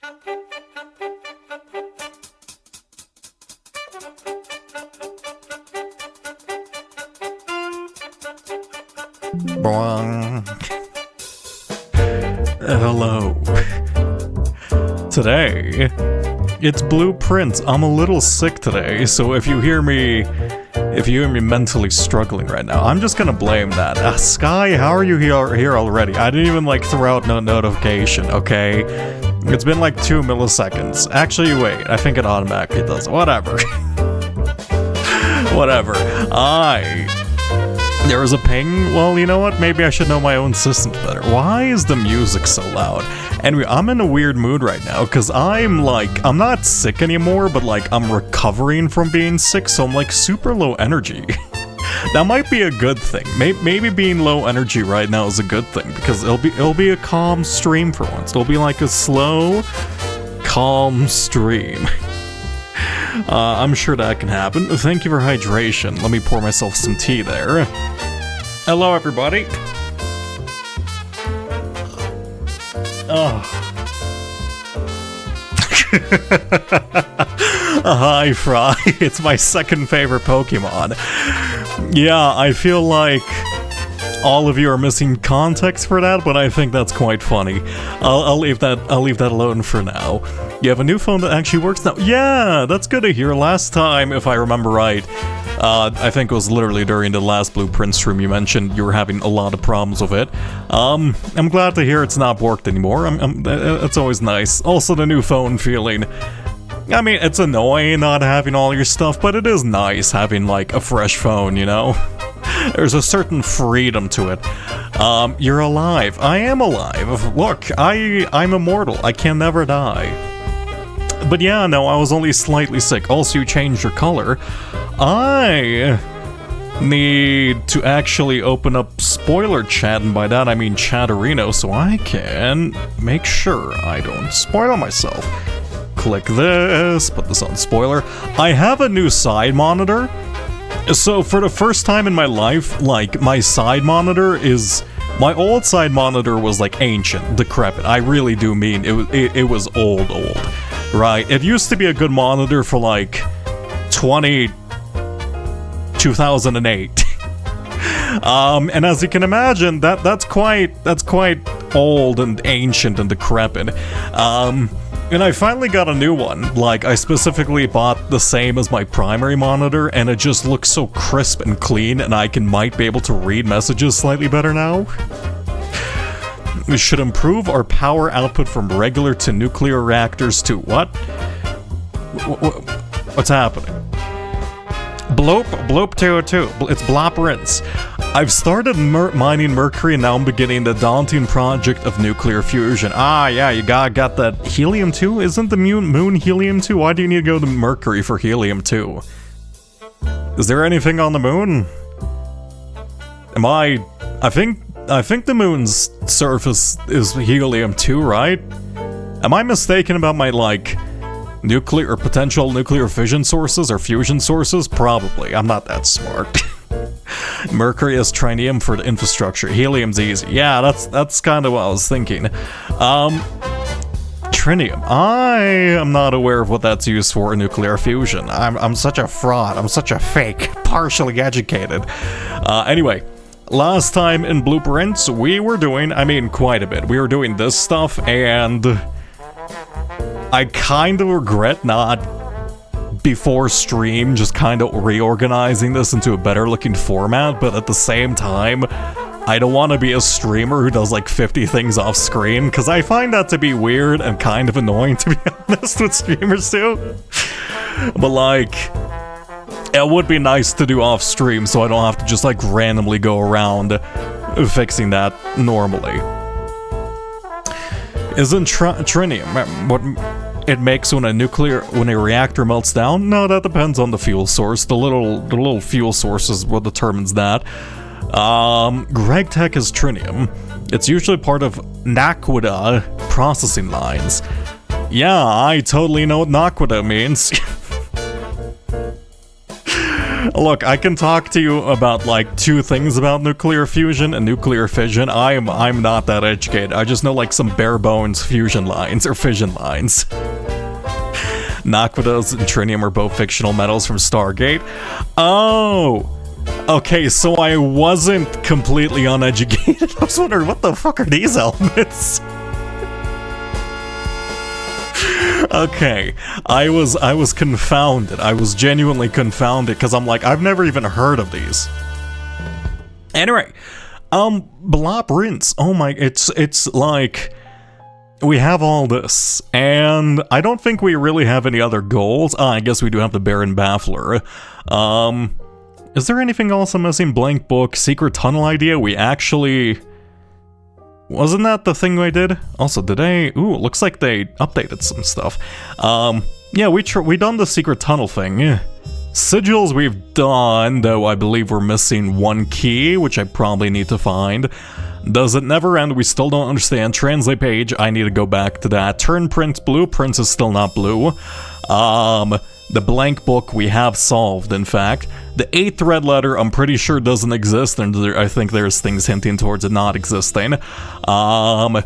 Hello. Today, it's Blueprints. I'm a little sick today, so if you hear me mentally struggling right now, I'm just gonna blame that. Sky, how are you here already? I didn't even throw out no notification, okay? It's been 2 milliseconds. Actually, wait, I think it automatically does. Whatever. Whatever. There was a ping. Well, you know what? Maybe I should know my own systems better. Why is the music so loud? Anyway, I'm in a weird mood right now because I'm not sick anymore, but I'm recovering from being sick, so I'm super low energy. That might be a good thing. Maybe being low energy right now is a good thing because it'll be a calm stream for once. It'll be a slow, calm stream. I'm sure that can happen. Thank you for hydration. Let me pour myself some tea there. Hello, everybody. Oh. Hi, Fry. It's my second favorite Pokemon. Yeah, I feel like all of you are missing context for that, but I think that's quite funny. I'll leave that alone for now. You have a new phone that actually works now. Yeah, that's good to hear. Last time, if I remember right, I think it was literally during the last Blueprint stream you mentioned you were having a lot of problems with it. I'm glad to hear it's not worked anymore. It's always nice. Also, the new phone feeling. I mean, it's annoying not having all your stuff, but it is nice having a fresh phone, you know? There's a certain freedom to it. You're alive. I am alive. Look, I'm immortal. I can never die. But yeah, no, I was only slightly sick. Also, you changed your color. I need to actually open up spoiler chat, and by that I mean Chatterino, so I can make sure I don't spoil myself. Click this, put this on spoiler. I have a new side monitor. So for the first time in my life, my side monitor is... My old side monitor was ancient, decrepit. I really do mean it was old. Right? It used to be a good monitor for 2008. And as you can imagine, that's quite old and ancient and decrepit. And I finally got a new one. I specifically bought the same as my primary monitor, and it just looks so crisp and clean, and I might be able to read messages slightly better now. We should improve our power output from regular to nuclear reactors to what? What's happening? Bloop 202. It's Bloprints. I've started mining mercury, and now I'm beginning the daunting project of nuclear fusion. Yeah, you got that helium-2? Isn't the moon helium-2? Why do you need to go to mercury for helium-2? Is there anything on the moon? I think the moon's surface is helium-2, right? Am I mistaken about my, nuclear or potential nuclear fission sources or fusion sources? Probably. I'm not that smart. Mercury is trinium for the infrastructure. Helium's easy. Yeah, that's kind of what I was thinking. Trinium. I am not aware of what that's used for in nuclear fusion. I'm such a fraud. I'm such a fake. Partially educated. Anyway, last time in Blueprints, we were doing, quite a bit. We were doing this stuff, and I kind of regret not, before stream, just kind of reorganizing this into a better looking format, but at the same time, I don't want to be a streamer who does 50 things off screen, because I find that to be weird and kind of annoying, to be honest, with streamers too. But it would be nice to do off stream so I don't have to just randomly go around fixing that normally. Isn't trinium what it makes when a reactor melts down? No, that depends on the fuel source. The little fuel source is what determines that. GregTech is trinium. It's usually part of Naquita processing lines. Yeah, I totally know what Naquita means. Look, I can talk to you about like 2 things about nuclear fusion and nuclear fission. I'm not that educated. I just know like some bare bones fusion lines or fission lines. Naquados and trinium are both fictional metals from Stargate. Oh! Okay, so I wasn't completely uneducated. I was wondering, what the fuck are these elements? Okay, I was confounded. I was genuinely confounded because I'm like, I've never even heard of these. Anyway, Blop Rinse. Oh my, it's like, we have all this, and I don't think we really have any other goals. I guess we do have the Baron Baffler. Is there anything else I'm missing? Blank book, secret tunnel idea. We actually... Wasn't that the thing we did? Also, did they... Ooh, it looks like they updated some stuff. Yeah, we done the secret tunnel thing. Sigils we've done, though I believe we're missing 1 key, which I probably need to find. Does it never end? We still don't understand. Translate page, I need to go back to that. Turn print blue, print is still not blue. The blank book we have solved, in fact. The 8th red letter I'm pretty sure doesn't exist, and I think there's things hinting towards it not existing. The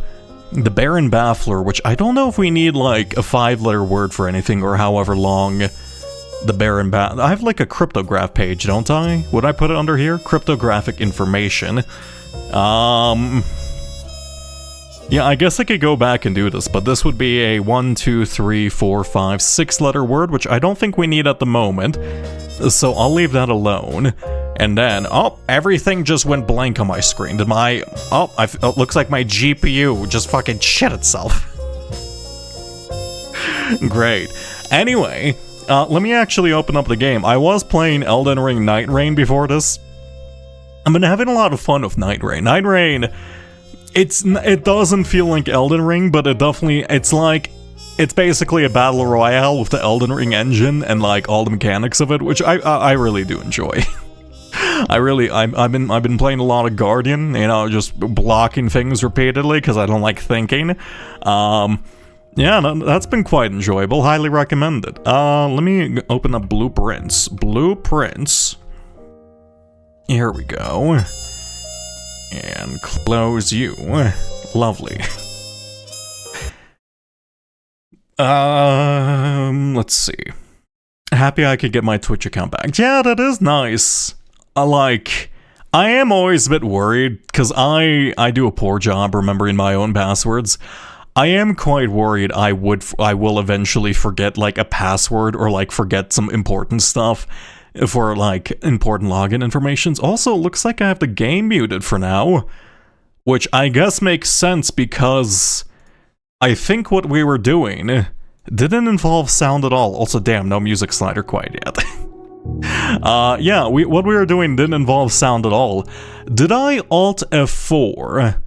Baron Baffler, which I don't know if we need like a 5-letter word for anything or however long the Baron Baffler... I have like a cryptograph page, don't I? Would I put it under here? Cryptographic information. Yeah, I guess I could go back and do this, but this would be a 1, 2, 3, 4, 5, 6-letter word, which I don't think we need at the moment, so I'll leave that alone. And then, oh, everything just went blank on my screen. Did my... Oh, it looks like my GPU just fucking shit itself. Great. Anyway, let me actually open up the game. I was playing Elden Ring Night Rain before this. I've been having a lot of fun with Night Rain. Night Rain... It doesn't feel like Elden Ring, but it's basically a battle royale with the Elden Ring engine and like all the mechanics of it, which I really do enjoy. I've been playing a lot of Guardian, you know, just blocking things repeatedly because I don't like thinking. Yeah, that's been quite enjoyable. Highly recommend it. Let me open up Blueprints. Blueprints. Here we go. And close you. Lovely. Let's see. Happy I could get my Twitch account back. Yeah, that is nice. I am always a bit worried, because I do a poor job remembering my own passwords. I am quite worried I will eventually forget, like, a password, or, like, forget some important stuff for, like, important login informations. Also, it looks like I have the game muted for now, which I guess makes sense because I think what we were doing didn't involve sound at all. Also, damn, no music slider quite yet. Yeah, what we were doing didn't involve sound at all. Did I Alt F4?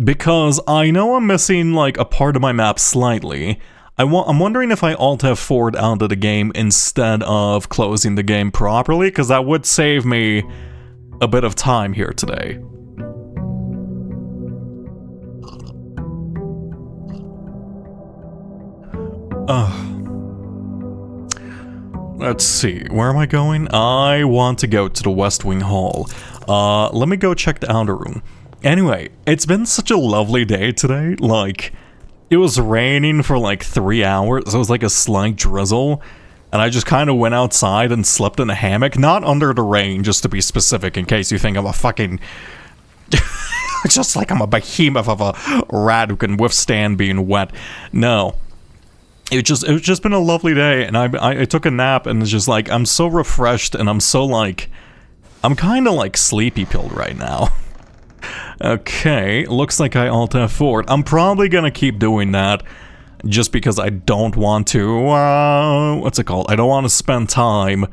Because I know I'm missing, like, a part of my map slightly. I'm wondering if I Alt F4'd out of the game instead of closing the game properly, because that would save me a bit of time here today. Let's see, where am I going? I want to go to the West Wing Hall. Let me go check the outer room. Anyway, it's been such a lovely day today, like... It was raining for like 3 hours, so it was like a slight drizzle, and I just kind of went outside and slept in a hammock, not under the rain, just to be specific, in case you think I'm a fucking... just like I'm a behemoth of a rat who can withstand being wet. No. It's just been a lovely day, and I took a nap, and it's just like, I'm so refreshed, and I'm so like... I'm kind of like sleepy pilled right now. Okay, looks like I Alt F4'd. I'm probably gonna keep doing that, just because I don't want to, what's it called? I don't want to spend time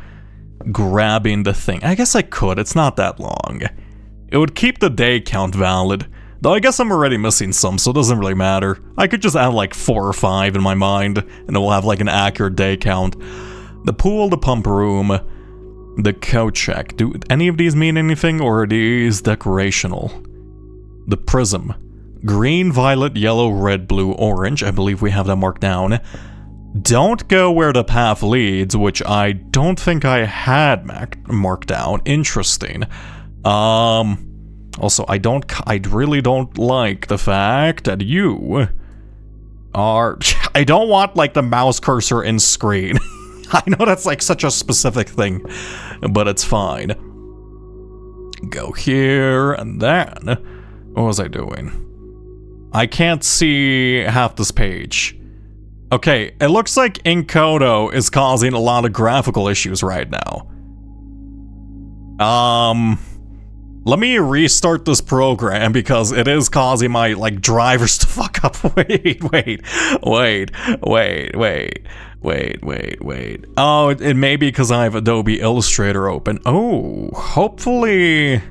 grabbing the thing. I guess I could, it's not that long. It would keep the day count valid, though I guess I'm already missing some, so it doesn't really matter. I could just add like 4 or 5 in my mind, and it will have like an accurate day count. The pool, the pump room, the coat check. Do any of these mean anything, or are these decorational? The prism. Green, violet, yellow, red, blue, orange. I believe we have that marked down. Don't go where the path leads, which I don't think I had marked down. Interesting. Also, I really don't like the fact that you are... I don't want, like, the mouse cursor in screen. I know that's, like, such a specific thing, but it's fine. Go here, and then... What was I doing? I can't see half this page. Okay, it looks like Encoder is causing a lot of graphical issues right now. Let me restart this program because it is causing my, like, drivers to fuck up. Wait. Oh, it may be because I have Adobe Illustrator open. Oh, hopefully...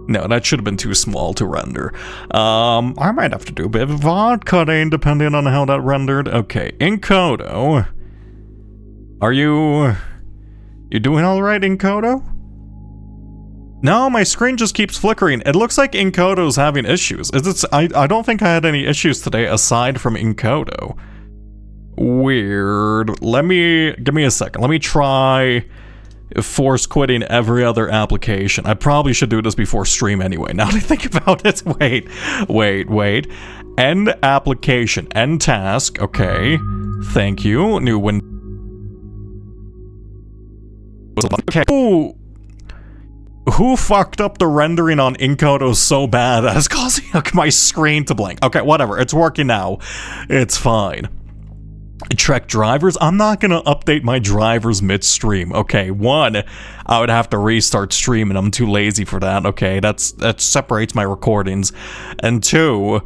No, that should have been too small to render. I might have to do a bit of VOD cutting depending on how that rendered. Okay, Encoder. Are you doing alright, Encoder? No, my screen just keeps flickering. It looks like Encoder's having issues. I don't think I had any issues today aside from Encoder. Weird. Give me a second. Let me try force quitting every other application. I probably should do this before stream anyway, now that I think about it. Wait. End application, end task, okay. Thank you. New window. Okay. Ooh. Who fucked up the rendering on Encoder so bad that it's causing my screen to blank? Okay, whatever. It's working now. It's fine. Trek drivers? I'm not gonna update my drivers midstream. Okay, one, I would have to restart stream and I'm too lazy for that. Okay, that separates my recordings. And two,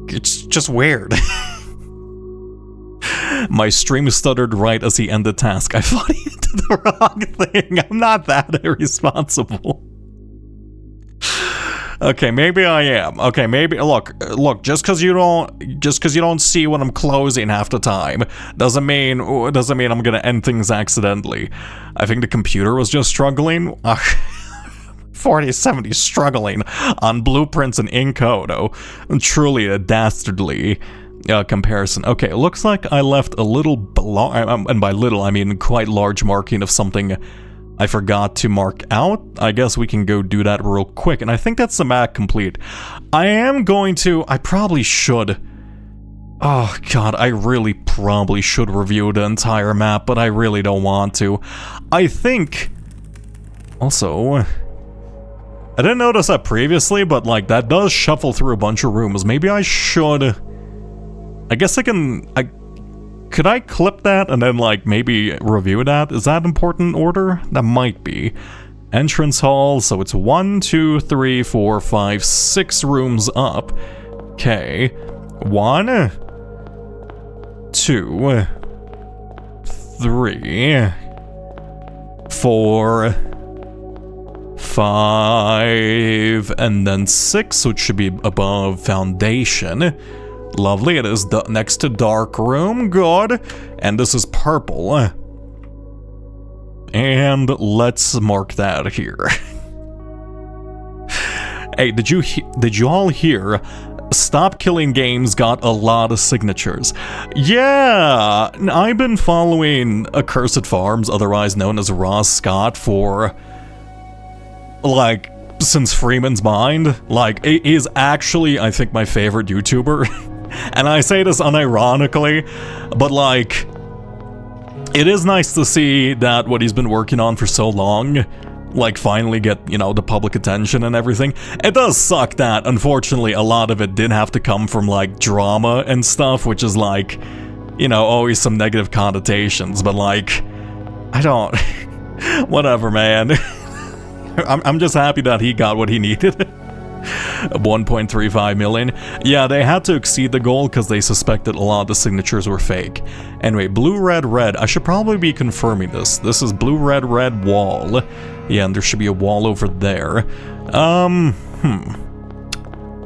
it's just weird. My stream stuttered right as he ended task. I thought he did the wrong thing. I'm not that irresponsible. Okay, maybe I am. Okay, maybe look, just because you don't see when I'm closing half the time doesn't mean I'm gonna end things accidentally. I think the computer was just struggling. 4070 struggling on blueprints and Encoder. Truly a dastardly comparison. Okay, it looks like I left a little and by little I mean quite large marking of something I forgot to mark out. I guess we can go do that real quick, and I think that's the map complete. I probably should. Oh god, I really probably should review the entire map, but I really don't want to. I think... Also... I didn't notice that previously, but like that does shuffle through a bunch of rooms. Maybe I should... I guess could I clip that and then, like, maybe review that? Is that important order? That might be. Entrance hall, so it's 1, 2, 3, 4, 5, 6 rooms up. Okay. 1, 2, 3, 4, 5, and then 6, which should be above foundation. Lovely, it is next to dark room, good. And this is purple. And let's mark that here. Hey, did you all hear? Stop Killing Games got a lot of signatures. Yeah, I've been following Accursed Farms, otherwise known as Ross Scott, for like since Freeman's Mind. Like, he is actually, I think, my favorite YouTuber. And I say this unironically, but like, it is nice to see that what he's been working on for so long, like, finally get, you know, the public attention and everything. It does suck that, unfortunately, a lot of it did have to come from, like, drama and stuff, which is, like, you know, always some negative connotations, but, like, I don't... Whatever, man. I'm just happy that he got what he needed. 1.35 million. Yeah, they had to exceed the goal because they suspected a lot of the signatures were fake. Anyway, blue, red, red. I should probably be confirming this. This is blue, red, red wall. Yeah, and there should be a wall over there.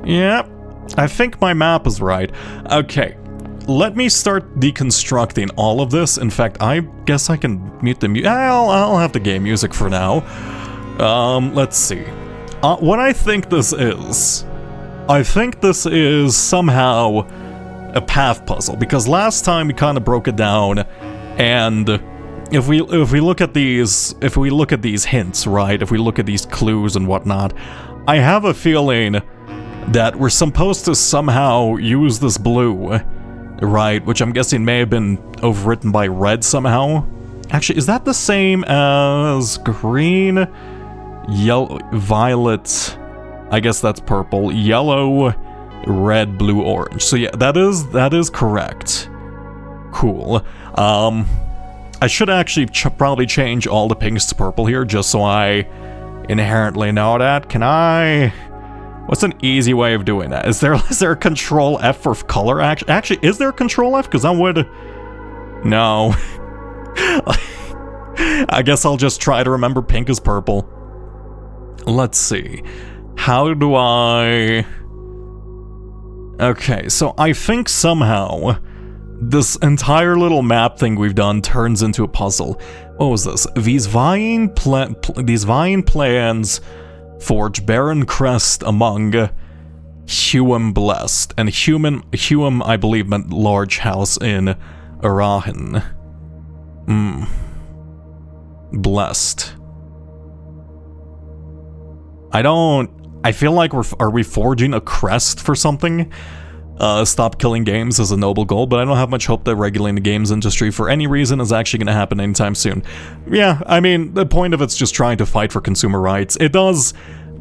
Yep. I think my map is right. Okay. Let me start deconstructing all of this. In fact, I guess I can mute the music. I'll have the game music for now. Let's see. What I think this is somehow a path puzzle, because last time we kind of broke it down, and if we look at these hints, right, if we look at these clues and whatnot, I have a feeling that we're supposed to somehow use this blue, right, which I'm guessing may have been overwritten by red somehow. Actually, is that the same as green, yellow, violet? I guess that's purple, yellow, red, blue, orange. So yeah, that is correct. Cool. I should actually probably change all the pinks to purple here, just so I inherently know that. Can I? What's an easy way of doing that? Is there a Control F for color? Actually, is there a Control F? Because I would. No. I guess I'll just try to remember pink is purple. Let's see. How do I... Okay, so I think somehow this entire little map thing we've done turns into a puzzle. What was this? These vying plans forge barren crest among Huam blessed. And Huam, I believe, meant large house in Arahan. Blessed. I feel like are we forging a crest for something? Stop killing games is a noble goal, but I don't have much hope that regulating the games industry for any reason is actually going to happen anytime soon. Yeah, I mean, the point of it's just trying to fight for consumer rights. It does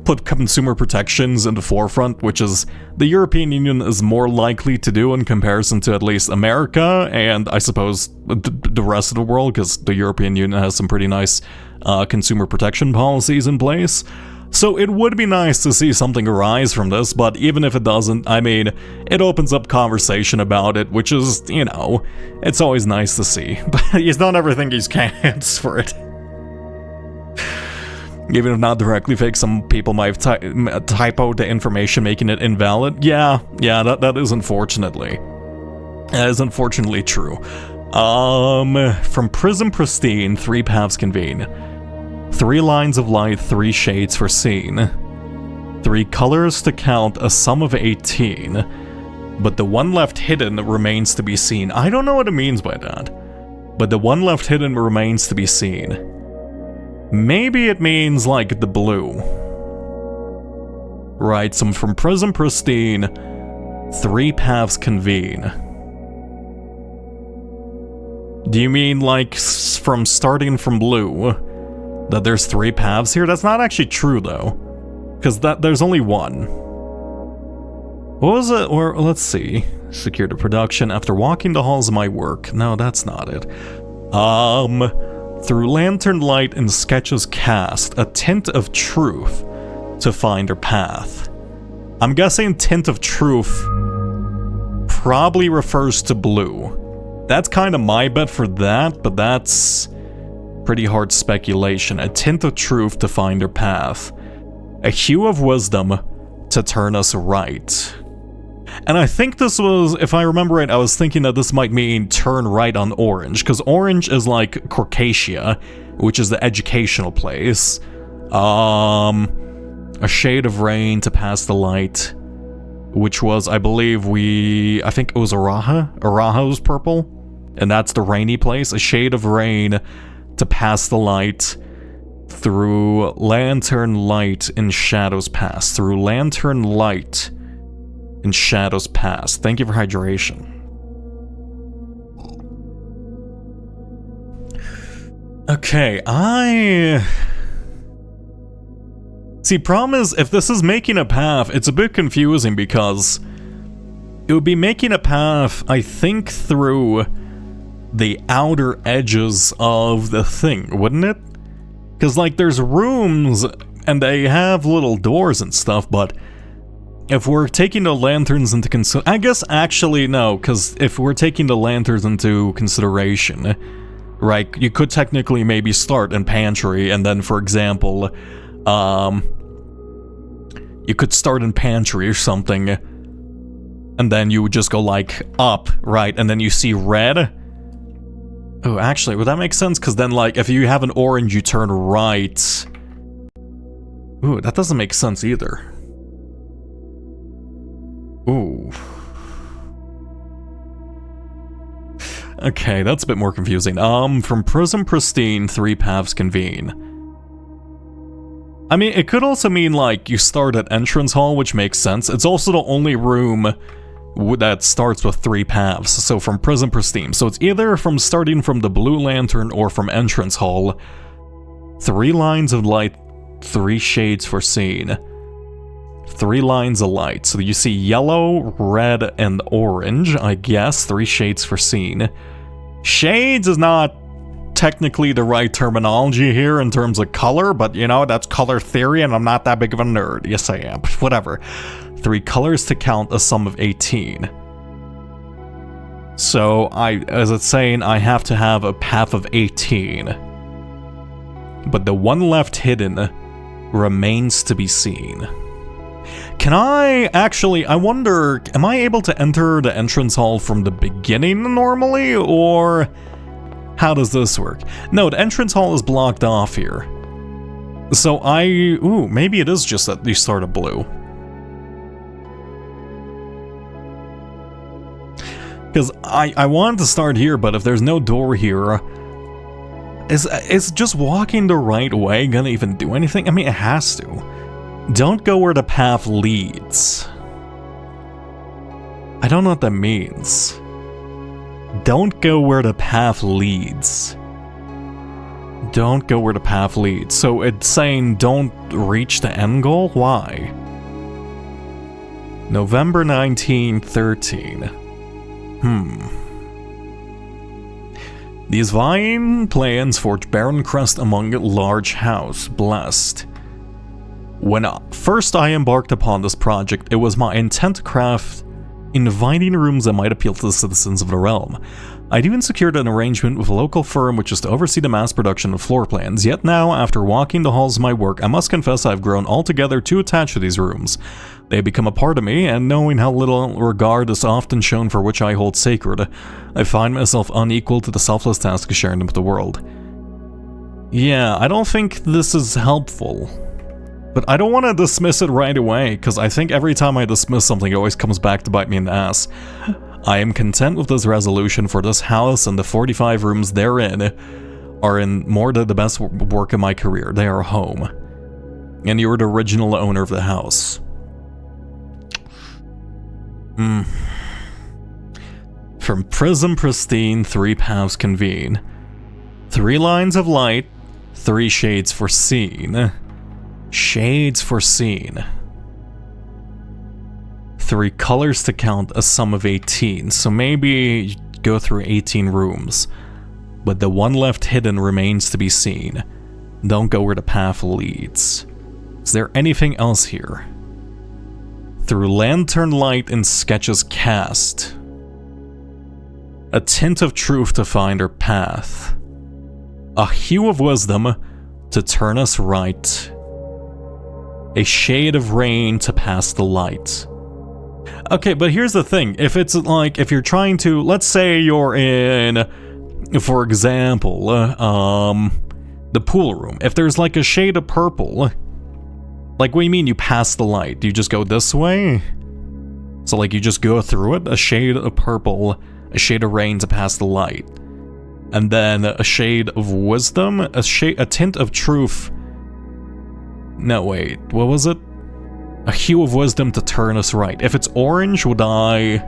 put consumer protections in the forefront, which is the European Union is more likely to do in comparison to at least America, and I suppose the rest of the world, because the European Union has some pretty nice consumer protection policies in place. So it would be nice to see something arise from this, but even if it doesn't, I mean, it opens up conversation about it, which is, you know, it's always nice to see. But he's done everything he can for it. Even if not directly fake, some people might have typoed the information, making it invalid. Yeah, that is unfortunately. That is unfortunately true. From Prism Pristine, 3 paths convene. 3 lines of light, 3 shades for scene. 3 colors to count, a sum of 18. But the one left hidden remains to be seen. I don't know what it means by that. But the one left hidden remains to be seen. Maybe it means like the blue. Right, so from Prism Pristine, 3 paths convene. Do you mean like from starting from blue? That there's 3 paths here? That's not actually true, though. Because there's only one. What was it? Or, let's see. Secured a production after walking the halls of my work. No, that's not it. Through lantern light and sketches cast, a tint of truth to find her path. I'm guessing tint of truth probably refers to blue. That's kind of my bet for that, but that's pretty hard speculation. A tint of truth to find her path. A hue of wisdom to turn us right. And I think this was, if I remember right, I was thinking that this might mean turn right on orange, because orange is like Caucasia, which is the educational place. A shade of rain to pass the light, which was, I believe I think it was Araha? Araha was purple, and that's the rainy place. A shade of rain to pass the light. Through lantern light in shadows pass. Through lantern light in shadows pass. Thank you for hydration. Okay, See, problem is, if this is making a path, it's a bit confusing because it would be making a path, I think, through the outer edges of the thing, wouldn't it? Because, like, there's rooms, and they have little doors and stuff, but if we're taking the lanterns into consideration... I guess, actually, no, because if we're taking the lanterns into consideration, right, you could technically maybe start in pantry, and then, for example, you could start in pantry or something, and then you would just go, like, up, right, and then you see red... Oh, actually, would that make sense? Because then, like, if you have an orange, you turn right. Ooh, that doesn't make sense either. Ooh. Okay, that's a bit more confusing. From Prism Pristine, 3 paths convene. I mean, it could also mean, like, you start at Entrance Hall, which makes sense. It's also the only room that starts with 3 paths, so from Prism Pristine. So it's either from starting from the Blue Lantern or from Entrance Hall. 3 lines of light, 3 shades foreseen. 3 lines of light. So you see yellow, red, and orange, I guess. 3 shades foreseen. Shades is not technically the right terminology here in terms of color, but you know, that's color theory and I'm not that big of a nerd. Yes, I am. Whatever. 3 colors to count a sum of 18. So, as it's saying, I have to have a path of 18. But the one left hidden remains to be seen. Can I actually, I wonder, am I able to enter the entrance hall from the beginning normally, or how does this work? No, the entrance hall is blocked off here. So maybe it is just that you start at blue. Because I wanted to start here, but if there's no door here, is just walking the right way gonna even do anything? I mean, it has to. Don't go where the path leads. I don't know what that means. Don't go where the path leads. Don't go where the path leads. So it's saying don't reach the end goal? Why? November 1913. These vine plans forge barren crest among large house, blessed. When first I embarked upon this project, it was my intent to craft inviting rooms that might appeal to the citizens of the realm. I'd even secured an arrangement with a local firm which is to oversee the mass production of floor plans, yet now, after walking the halls of my work, I must confess I've grown altogether too attached to these rooms. They have become a part of me, and knowing how little regard is often shown for which I hold sacred, I find myself unequal to the selfless task of sharing them with the world. Yeah, I don't think this is helpful. But I don't want to dismiss it right away, because I think every time I dismiss something, it always comes back to bite me in the ass. I am content with this resolution, for this house and the 45 rooms therein are in more than the best work of my career. They are home. And you're the original owner of the house. From Prism Pristine, 3 paths convene. 3 lines of light, 3 shades foreseen. Shades foreseen. 3 colors to count a sum of 18, so maybe go through 18 rooms. But the one left hidden remains to be seen. Don't go where the path leads. Is there anything else here? Through lantern light and sketches cast. A tint of truth to find our path. A hue of wisdom to turn us right. A shade of rain to pass the light. Okay, but here's the thing. If it's like, if you're trying to, let's say you're in, for example, the pool room. If there's like a shade of purple, like what do you mean you pass the light? Do you just go this way? So like you just go through it? A shade of purple, a shade of rain to pass the light. And then a shade of wisdom, a tint of truth. No, wait, what was it? A hue of wisdom to turn us right. If it's orange, would I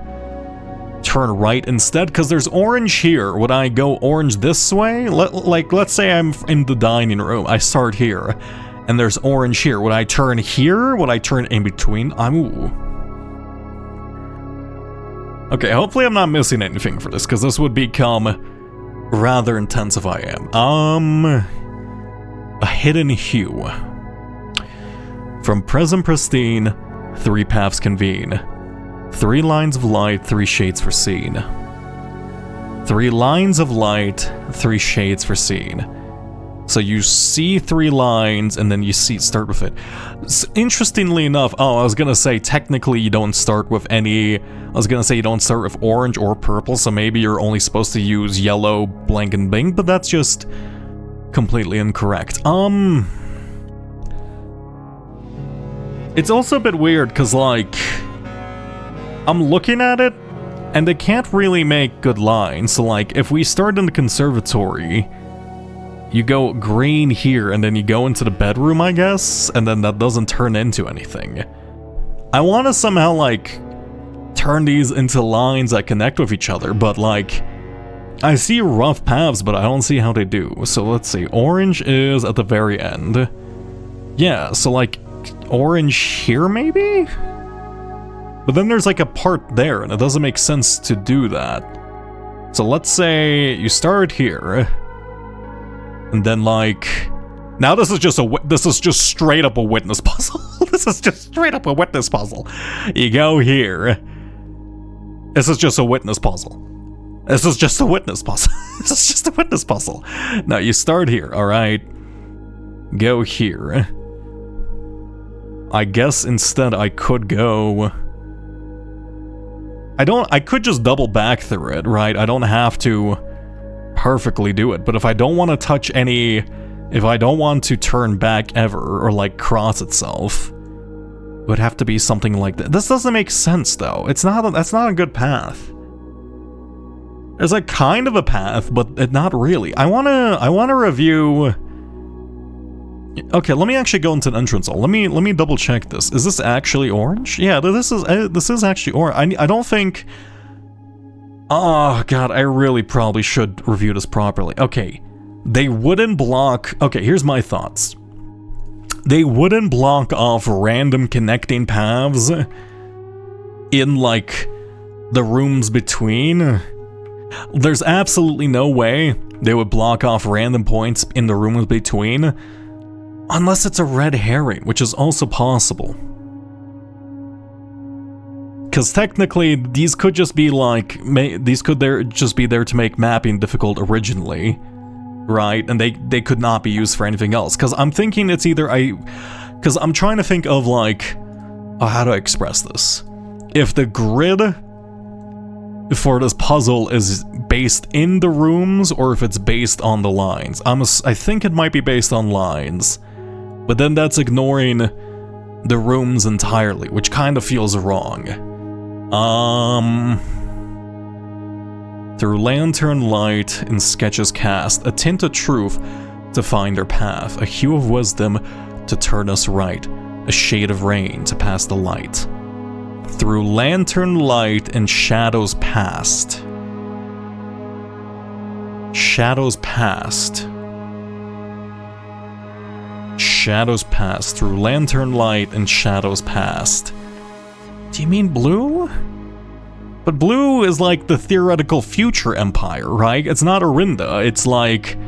turn right instead? Because there's orange here. Would I go orange this way? Let's say I'm in the dining room. I start here, and there's orange here. Would I turn here? Would I turn in between? Okay, hopefully I'm not missing anything for this, because this would become rather intense if I am. A hidden hue. From Prism Pristine, 3 paths convene. 3 lines of light, 3 shades foreseen. 3 lines of light, 3 shades foreseen. So you see 3 lines, and then you start with it. Interestingly enough, I was gonna say technically you don't start with any. I was gonna say you don't start with orange or purple, so maybe you're only supposed to use yellow, blank, and bing, but that's just completely incorrect. It's also a bit weird, because, like, I'm looking at it, And they can't really make good lines, so like, if we start in the conservatory, you go green here, and then you go into the bedroom, I guess, and then that doesn't turn into anything. I want to somehow, like, turn these into lines that connect with each other, but like, I see rough paths, but I don't see how they do. So let's see, orange is at the very end. Yeah, so like, orange here maybe? But then there's like a part there, and it doesn't make sense to do that. So let's say you start here, and then like, now this is just straight up a witness puzzle. This is just straight up a witness puzzle. You go here. This is just a witness puzzle. This is just a witness puzzle. This is just a witness puzzle. Now you start here, alright? Go here. I guess instead I could go... I could just double back through it, right? I don't have to perfectly do it, but if I don't want to touch any... If I don't want to turn back ever, or like cross itself, it would have to be something like that. This doesn't make sense though. That's not a good path. There's a kind of a path, but not really. I wanna review... Okay, let me actually go into an entrance hall. Let me double check this. Is this actually orange? Yeah, this is actually orange. I don't think... Oh god, I really probably should review this properly. Okay, they wouldn't block... Okay, here's my thoughts. They wouldn't block off random connecting paths in, like, the rooms between. There's absolutely no way they would block off random points in the rooms between, unless it's a red herring, which is also possible. Because technically, these could just be like, these could just be there to make mapping difficult originally, right? And they could not be used for anything else. Because I'm thinking it's either because I'm trying to think of like, oh, how do I express this? If the grid for this puzzle is based in the rooms, or if it's based on the lines. I think it might be based on lines, but then that's ignoring the rooms entirely, which kind of feels wrong. Through lantern light in sketches cast, a tint of truth to find our path, a hue of wisdom to turn us right, a shade of rain to pass the light. Through lantern light and shadows past. Shadows past. Shadows past. Through lantern light and shadows past. Do you mean blue? But blue is like the theoretical future empire, right? It's not Orinda, it's like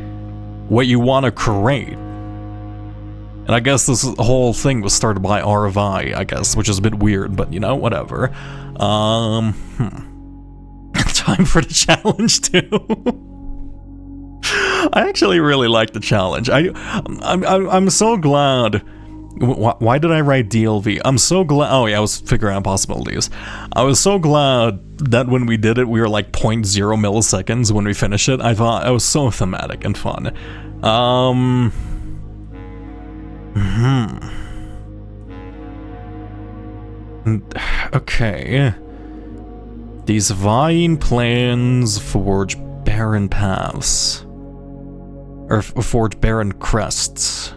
what you want to create. And I guess this whole thing was started by RFI, I guess, which is a bit weird, but you know, whatever. Time for the challenge too. I actually really like the challenge. I'm so glad. Why did I write DLV? I'm so glad. Oh yeah, I was figuring out possibilities. I was so glad that when we did it, we were like 0.0 milliseconds when we finished it. I thought it was so thematic and fun. Okay. These vying plans forge barren paths. Or forge barren crests.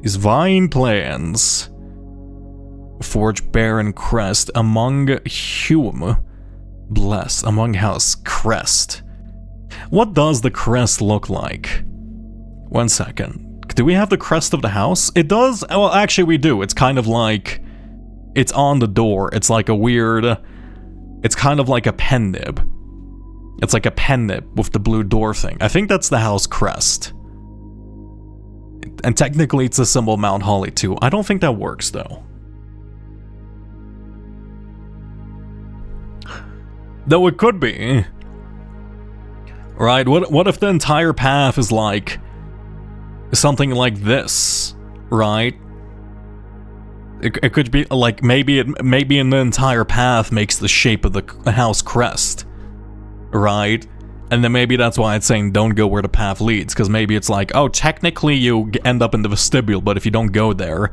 These vying plans forge barren crest among whom blessed among house crest. What does the crest look like? 1 second. Do we have the crest of the house? It does. Well, actually we do. It's kind of like, it's on the door. It's like a weird, it's kind of like a pen nib. It's like a pen nib with the blue door thing. I think that's the house crest. And technically it's a symbol of Mount Holly too. I don't think that works though. Though it could be. Right, what if the entire path is like something like this, right? It could be like maybe in the entire path makes the shape of the house crest, right? And then maybe that's why it's saying don't go where the path leads, because maybe it's like, oh, technically you end up in the vestibule, but if you don't go there,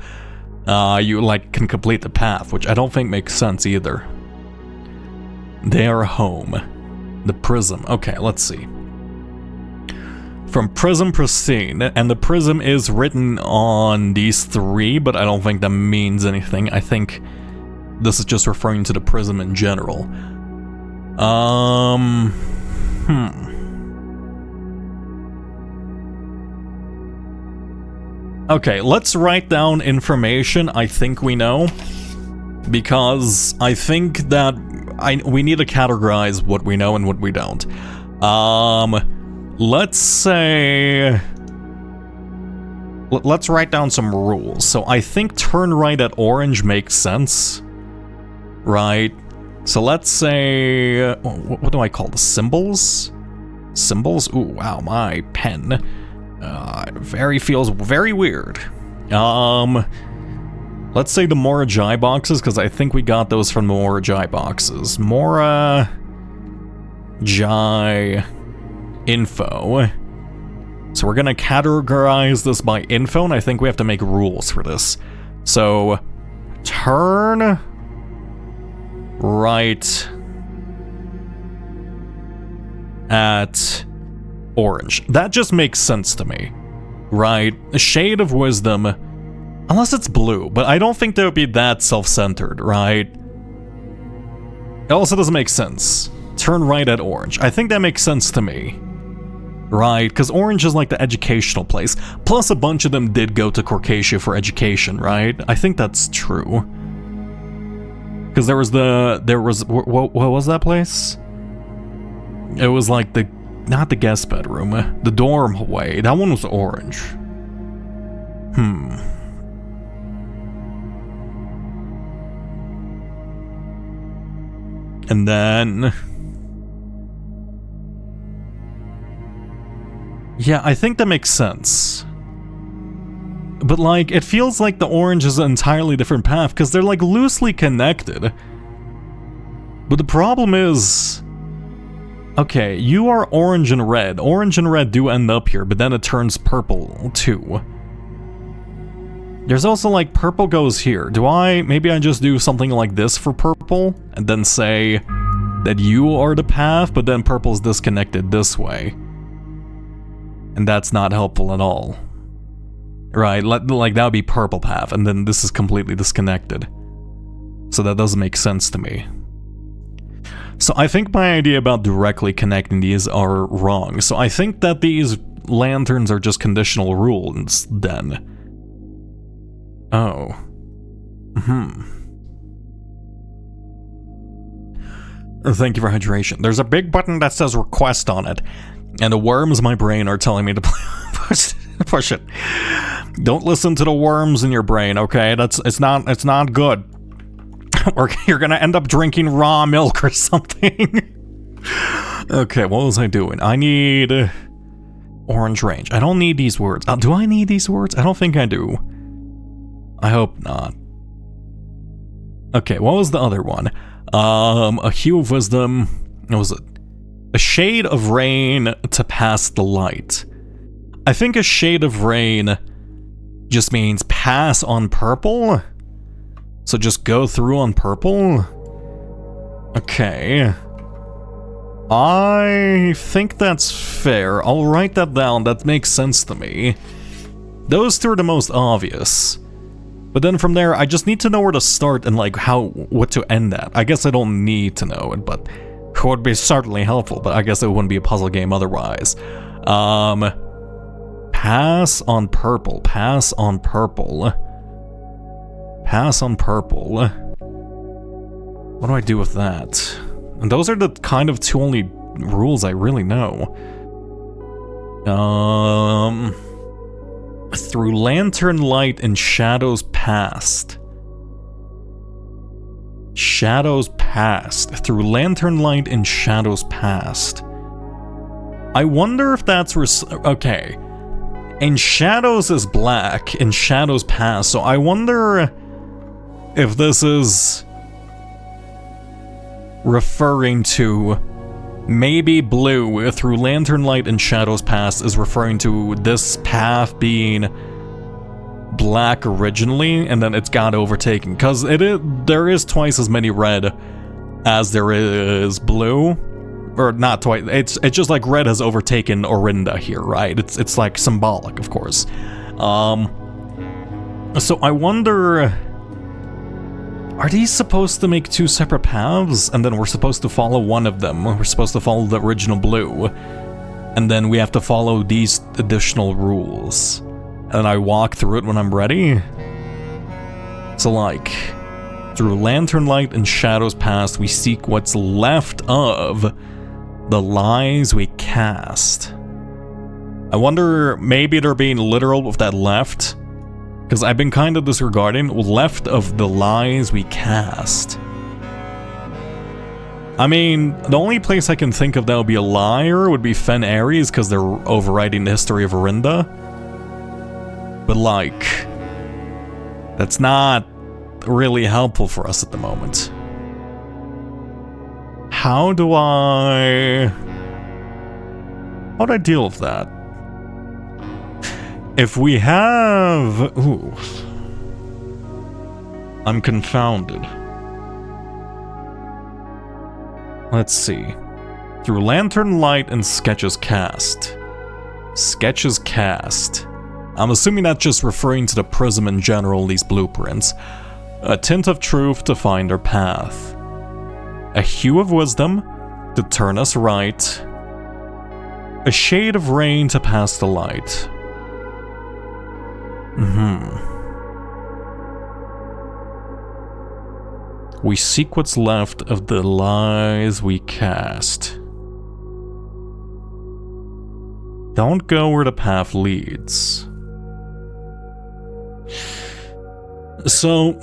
you like can complete the path, which I don't think makes sense either. Their home. The prism. Okay, let's see. From Prism Pristine, and the prism is written on these three, but I don't think that means anything. I think this is just referring to the prism in general. Okay, let's write down information I think we know, because I think that we need to categorize what we know and what we don't. Let's say... Let's write down some rules. So I think turn right at orange makes sense, right? So let's say... What do I call the symbols? Symbols? Ooh, wow, my pen. Feels very weird. Let's say the Morajai boxes, because I think we got those from the Morajai boxes. Morajai info. So we're gonna categorize this by info, and I think we have to make rules for this. So, turn right at orange. That just makes sense to me, right? A shade of wisdom, unless it's blue, but I don't think that would be that self-centered, right? It also doesn't make sense. Turn right at orange. I think that makes sense to me, right? Because orange is like the educational place. Plus a bunch of them did go to Corcacia for education, right? I think that's true. Because what was that place? It was like not the guest bedroom, the dorm way. That one was orange. And then... yeah, I think that makes sense. But like, it feels like the orange is an entirely different path, because they're like loosely connected. But the problem is... okay, you are orange and red. Orange and red do end up here, but then it turns purple too. There's also like purple goes here. Maybe I just do something like this for purple, and then say that you are the path, but then purple's disconnected this way. And that's not helpful at all. Right, like that would be purple path, and then this is completely disconnected. So that doesn't make sense to me. So I think my idea about directly connecting these are wrong. So I think that these lanterns are just conditional rules then. Oh. Thank you for hydration. There's a big button that says request on it, and the worms in my brain are telling me to push it. Don't listen to the worms in your brain, okay? It's not good. Or you're gonna end up drinking raw milk or something. Okay, what was I doing? I need orange range. I don't need these words. Do I need these words? I don't think I do. I hope not. Okay, what was the other one? A hue of wisdom. What was it? A shade of rain to pass the light. I think a shade of rain just means pass on purple. So just go through on purple? Okay. I think that's fair. I'll write that down. That makes sense to me. Those two are the most obvious. But then from there, I just need to know where to start and like what to end at. I guess I don't need to know it, but it would be certainly helpful, but I guess it wouldn't be a puzzle game otherwise. Pass on purple. Pass on purple. Pass on purple. What do I do with that? And those are the kind of two only rules I really know. Through lantern light and shadows past. Shadows past. Through lantern light and shadows past. I wonder if that's okay. And shadows is black, and shadows past, so I wonder if this is referring to maybe blue through lantern light and shadows past is referring to this path being black originally, and then it's got overtaken, because there is twice as many red as there is blue. Or not twice. It's just like red has overtaken Orinda here, right? It's like symbolic, of course. So I wonder, are these supposed to make two separate paths, and then we're supposed to follow one of them? We're supposed to follow the original blue, and then we have to follow these additional rules. And then I walk through it when I'm ready. So like, through lantern light and shadows past, we seek what's left of the lies we cast. I wonder, maybe they're being literal with that left, because I've been kind of disregarding left of the lies we cast. I mean, the only place I can think of that would be a liar would be Fen Ares, because they're overwriting the history of Orinda. But like, that's not really helpful for us at the moment. How do I deal with that? If we have... Ooh. I'm confounded. Let's see. Through lantern light and sketches cast. Sketches cast. I'm assuming that's just referring to the prism in general, these blueprints. A tint of truth to find our path. A hue of wisdom to turn us right. A shade of rain to pass the light. We seek what's left of the lies we cast. Don't go where the path leads. So,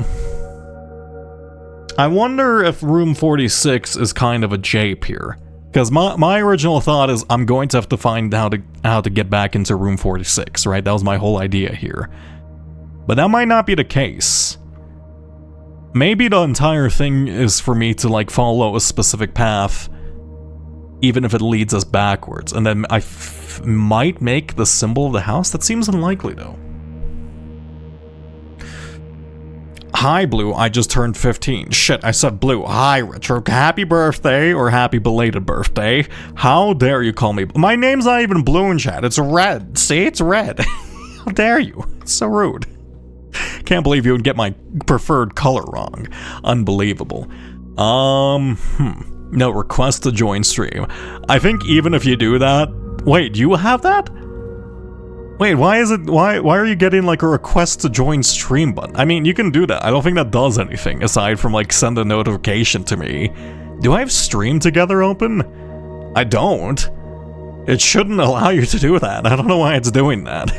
I wonder if room 46 is kind of a jape here. Because my original thought is I'm going to have to find how to get back into room 46, right? That was my whole idea here. But that might not be the case. Maybe the entire thing is for me to like follow a specific path, even if it leads us backwards. And then I might make the symbol of the house? That seems unlikely though. Hi, Blue, I just turned 15. Shit, I said Blue. Hi, Richard. Happy birthday or happy belated birthday. How dare you call me... My name's not even Blue in chat. It's Red. See, it's Red. How dare you? It's so rude. Can't believe you would get my preferred color wrong. Unbelievable. No, request to join stream. I think even if you do that... Wait, you have that? Wait, why are you getting like a request to join stream button? I mean, you can do that. I don't think that does anything aside from like send a notification to me. Do I have Stream Together open? I don't. It shouldn't allow you to do that. I don't know why it's doing that.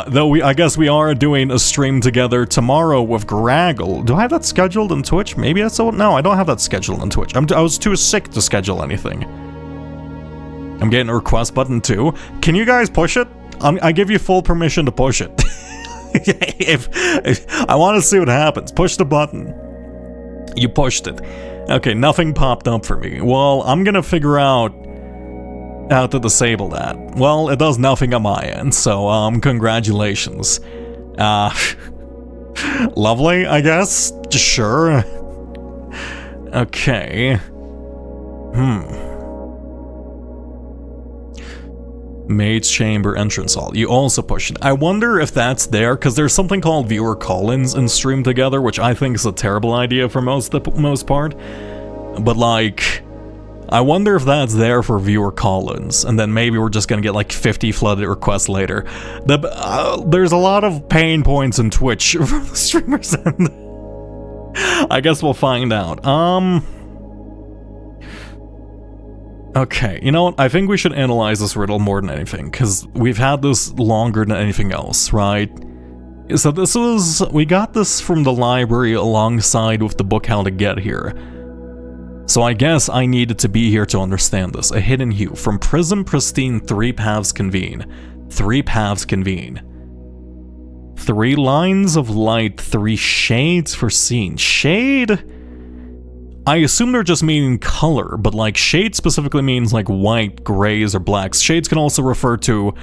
Though I guess we are doing a stream together tomorrow with Graggle. Do I have that scheduled on Twitch? Maybe that's so. No, I don't have that scheduled on Twitch. I was too sick to schedule anything. I'm getting a request button too. Can you guys push it? I give you full permission to push it. if I want to see what happens, push the button. You pushed it. Okay, nothing popped up for me. Well, I'm gonna figure out how to disable that. Well, it does nothing on my end, so congratulations. Lovely, I guess. Sure. Okay. Maid's Chamber Entrance Hall. You also push it. I wonder if that's there, because there's something called Viewer Call-ins in Stream Together, which I think is a terrible idea for the most part. But like, I wonder if that's there for viewer call-ins, and then maybe we're just gonna get like 50 flooded requests later. There's a lot of pain points in Twitch from the streamers, and I guess we'll find out. Okay, you know what? I think we should analyze this riddle more than anything, because we've had this longer than anything else, right? So we got this from the library alongside with the book How to Get Here. So I guess I needed to be here to understand this. A hidden hue. From prism pristine, three paths convene. Three paths convene. 3 lines of light, 3 shades foreseen. Shade? I assume they're just meaning color, but like shade specifically means like white, grays, or blacks. Shades can also refer to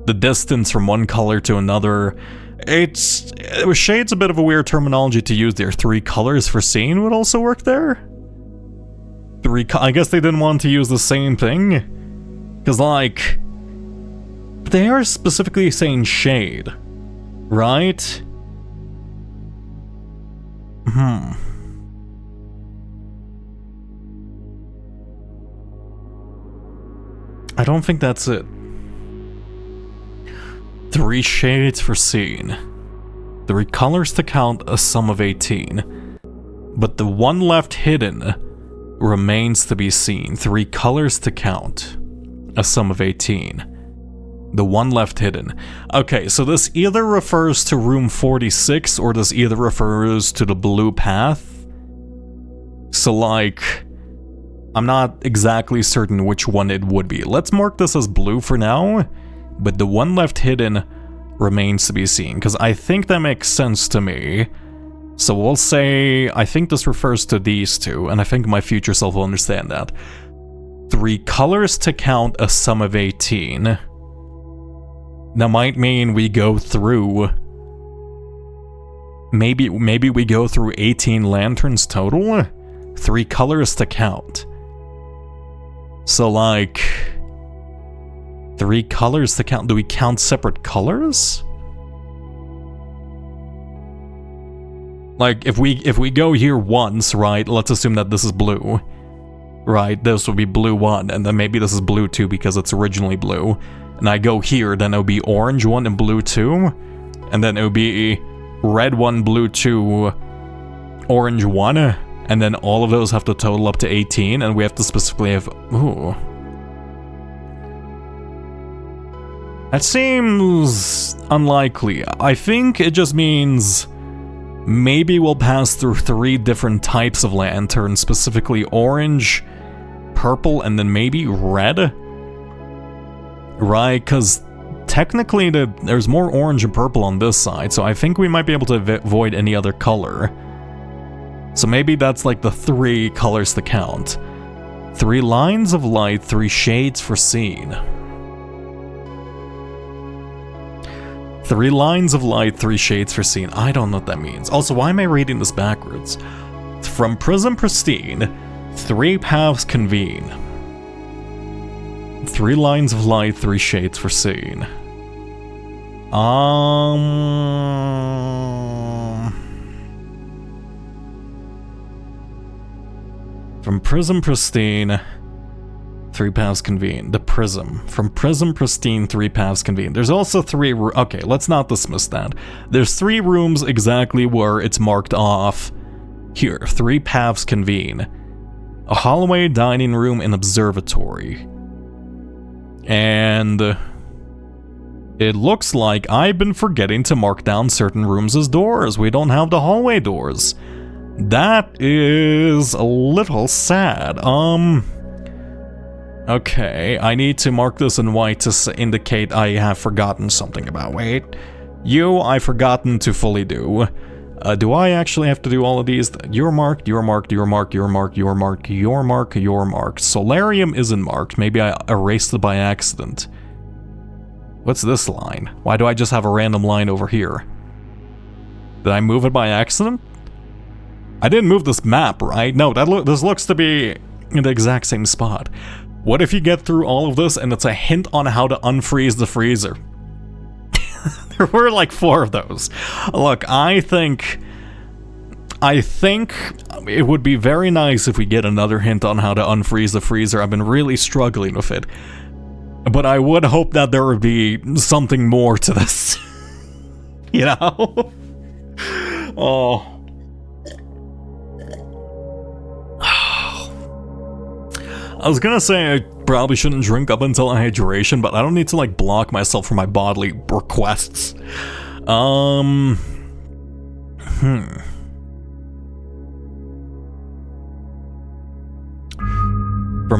the distance from one color to another. Shade's a bit of a weird terminology to use there. 3 colors foreseen would also work there? I guess they didn't want to use the same thing? Because, like, they are specifically saying shade, right? I don't think that's it. 3 shades for scene. 3 colors to count, a sum of 18. But the one left hidden remains to be seen. 3 colors to count, a sum of 18. The one left hidden. Okay, so this either refers to room 46 or this either refers to the blue path. So, like, I'm not exactly certain which one it would be. Let's mark this as blue for now, but the one left hidden remains to be seen, because I think that makes sense to me. So we'll say, I think this refers to these two, and I think my future self will understand that. 3 colors to count, a sum of 18. That might mean we go through... Maybe we go through 18 lanterns total? 3 colors to count. So, like... 3 colors to count. Do we count separate colors? Like, if we go here once, right, let's assume that this is blue. Right, this would be blue 1, and then maybe this is blue 2 because it's originally blue. And I go here, then it would be orange 1 and blue 2. And then it would be red 1, blue 2, orange 1. And then all of those have to total up to 18, and we have to specifically have... Ooh. That seems unlikely. I think it just means maybe we'll pass through 3 different types of lanterns, specifically orange, purple, and then maybe red? Right, because technically there's more orange and purple on this side, so I think we might be able to avoid any other color. So maybe that's like the 3 colors to count. 3 lines of light, 3 shades for scene. 3 lines of light, 3 shades for scene. I don't know what that means. Also, why am I reading this backwards? From Prism Pristine, 3 paths convene. 3 lines of light, 3 shades for scene. From Prism Pristine, 3 paths convene. The Prism. From Prism Pristine, 3 paths convene. There's also 3 okay, let's not dismiss that. There's 3 rooms exactly where it's marked off. Here, 3 paths convene. A hallway, dining room, and observatory. And it looks like I've been forgetting to mark down certain rooms as doors. We don't have the hallway doors. That is a little sad. Okay, I need to mark this in white to indicate I have forgotten something about. Wait, I've forgotten to fully do. Do I actually have to do all of these? You're marked, you're marked, you're marked, you're marked, you're marked, you're marked, you're marked. Solarium isn't marked. Maybe I erased it by accident. What's this line? Why do I just have a random line over here? Did I move it by accident? I didn't move this map, right? No, this looks to be in the exact same spot. What if you get through all of this and it's a hint on how to unfreeze the freezer? There were like 4 of those. Look, I think it would be very nice if we get another hint on how to unfreeze the freezer. I've been really struggling with it. But I would hope that there would be something more to this. You know? Oh. I was gonna say I probably shouldn't drink up until hydration, but I don't need to like block myself from my bodily requests. From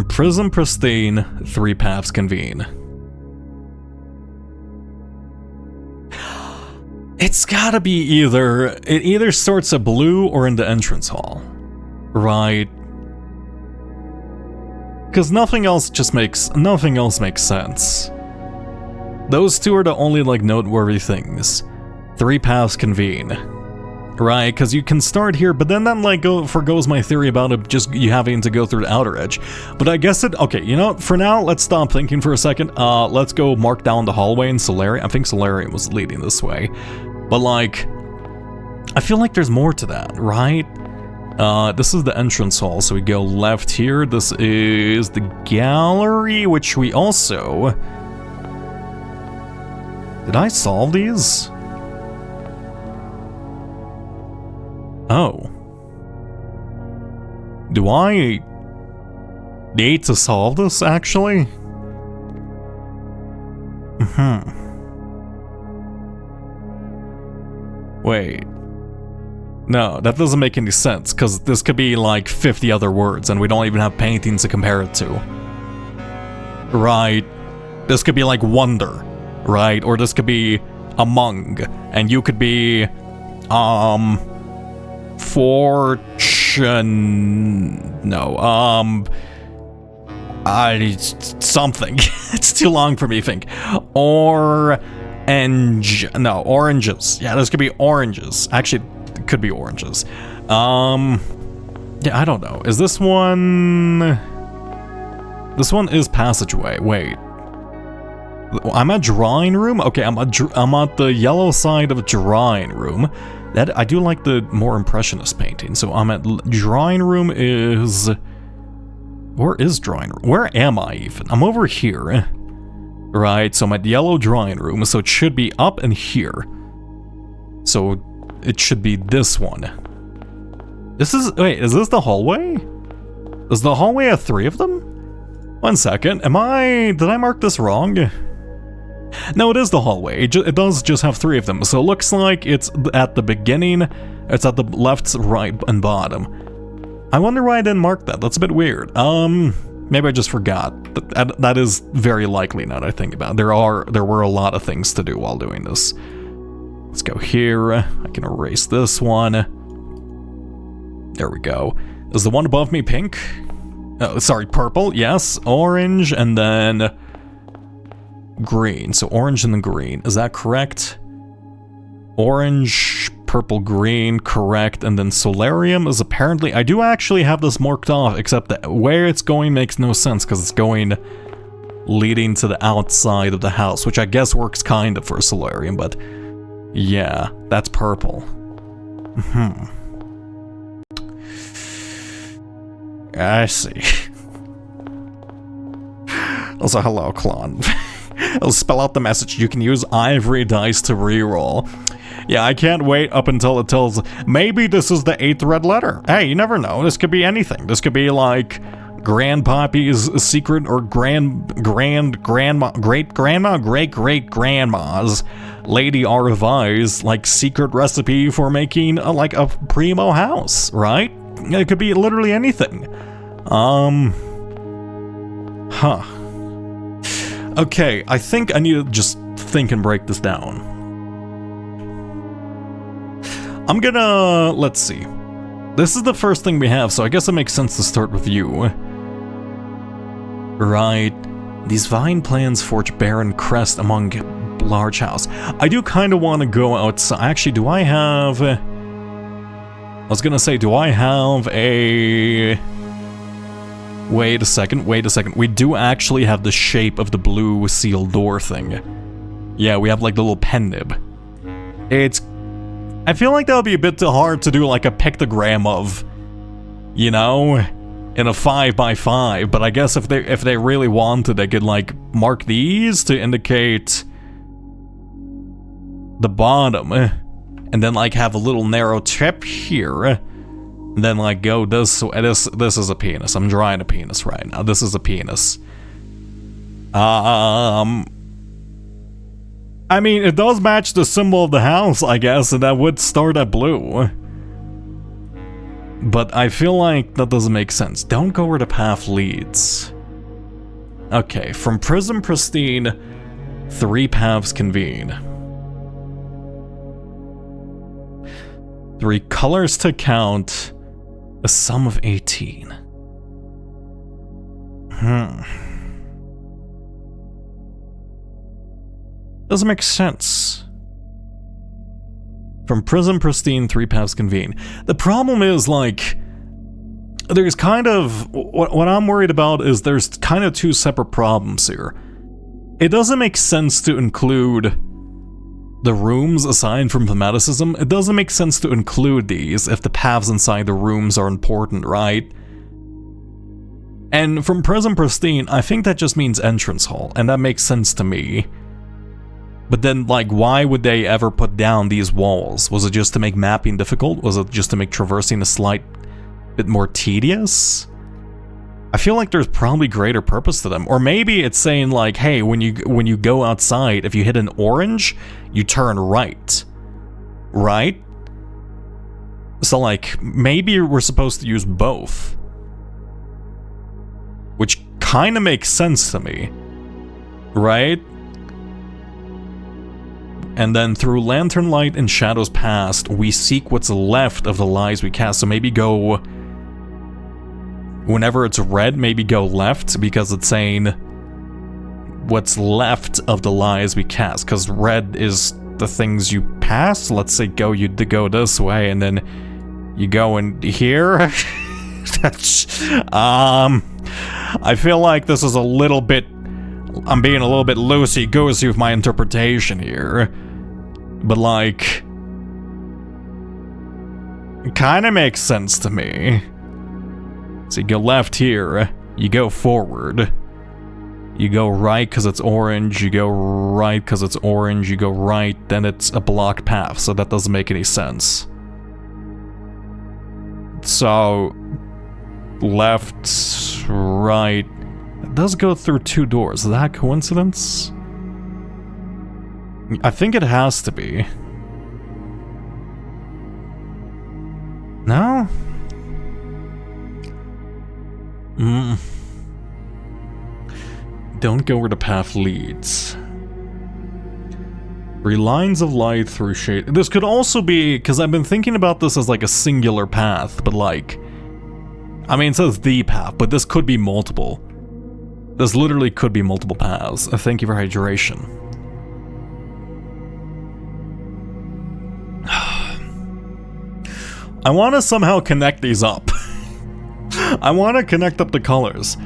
Prism Pristine, 3 paths convene. It's gotta be it either starts at blue or in the entrance hall. Right. Because nothing else makes sense. Those 2 are the only like noteworthy things. 3 paths convene. Right, because you can start here, but then that like forgoes my theory about it just you having to go through the outer edge. But I guess it, okay, you know what, for now, let's stop thinking for a second. Let's go mark down the hallway in Solarium. I think Solarium was leading this way. But like, I feel like there's more to that, right? This is the entrance hall, so we go left here. This is the gallery, which we also... Did I solve these? Oh. Do I need to solve this, actually? Wait. No, that doesn't make any sense, because this could be like 50 other words, and we don't even have paintings to compare it to. Right. This could be like wonder, right? Or this could be among, and you could be, fortune... No, something. It's too long for me to think. No, oranges. Yeah, this could be oranges. Actually, it could be oranges. Yeah, I don't know. Is this one... This one is passageway. Wait. I'm at drawing room? Okay, I'm at the yellow side of drawing room. That I do like the more impressionist painting. So I'm at drawing room is... Where is drawing room? Where am I even? I'm over here. Right, so I'm at yellow drawing room, so it should be up and here. So it should be this one. This is... Wait, is this the hallway? Does the hallway have 3 of them? 1 second, did I mark this wrong? No, it is the hallway. It does just have 3 of them. So it looks like it's at the beginning, it's at the left, right, and bottom. I wonder why I didn't mark that. That's a bit weird. Maybe I just forgot. That is very likely now that I think about it. There were a lot of things to do while doing this. Let's go here. I can erase this one. There we go. Is the one above me pink? Oh, sorry, purple. Yes, orange, and then green. So orange and then green. Is that correct? Orange, purple, green, correct. And then solarium is apparently... I do actually have this marked off, except that where it's going makes no sense, because it's going leading to the outside of the house, which I guess works kind of for a solarium, but yeah, that's purple. I see. Also, hello, Klon. I'll spell out the message. You can use ivory dice to reroll. Yeah, I can't wait up until it tells... Maybe this is the 8th red letter. Hey, you never know. This could be anything. This could be like Grandpappy's secret, or great-great-grandma's Lady Arvai's like secret recipe for making like a primo house, right? It could be literally anything. Okay, I think I need to just think and break this down. I'm gonna... Let's see. This is the first thing we have, so I guess it makes sense to start with you. Right. These vine plants forge barren crest among large house. I do kind of want to go outside. Actually, do I have... I was gonna say, do I have a... Wait a second. We do actually have the shape of the blue seal door thing. Yeah, we have like the little pen nib. I feel like that would be a bit too hard to do like a pictogram of, you know, in a 5x5, but I guess if they really wanted, they could like mark these to indicate the bottom, and then like have a little narrow tip here, and then like go this is a penis. I'm drawing a penis right now. This is a penis. I mean, it does match the symbol of the house, I guess, and that would start at blue. But I feel like that doesn't make sense. Don't go where the path leads. Okay, from Prism Pristine, 3 paths convene. 3 colors to count, a sum of 18. Doesn't make sense. From Prism Pristine, 3 paths convene. The problem is, like, there's kind of... What I'm worried about is there's kind of 2 separate problems here. It doesn't make sense to include the rooms aside from thematicism. It doesn't make sense to include these if the paths inside the rooms are important, right? And from Prism Pristine, I think that just means entrance hall, and that makes sense to me. But then, like, why would they ever put down these walls? Was it just to make mapping difficult? Was it just to make traversing a slight bit more tedious? I feel like there's probably greater purpose to them. Or maybe it's saying, like, hey, when you go outside, if you hit an orange, you turn right. Right? So, like, maybe we're supposed to use both. Which kind of makes sense to me. Right? And then through Lantern Light and Shadows Past, we seek what's left of the lies we cast. So maybe go... Whenever it's red, maybe go left, because it's saying what's left of the lies we cast. Because red is the things you pass. Let's say go this way, and then you go in here. I feel like this is a little bit... I'm being a little bit loosey-goosey with my interpretation here. But, like... It kind of makes sense to me. So you go left here, you go forward. You go right because it's orange, you go right because it's orange, you go right, then it's a blocked path, so that doesn't make any sense. So... Left, right... It does go through 2 doors. Is that coincidence? I think it has to be. No? Don't go where the path leads. 3 lines of light through shade. This could also be, because I've been thinking about this as like a singular path, but like... I mean, it says the path, but this could be multiple. This literally could be multiple paths. Thank you for hydration. I want to somehow connect these up. I want to connect up the colors.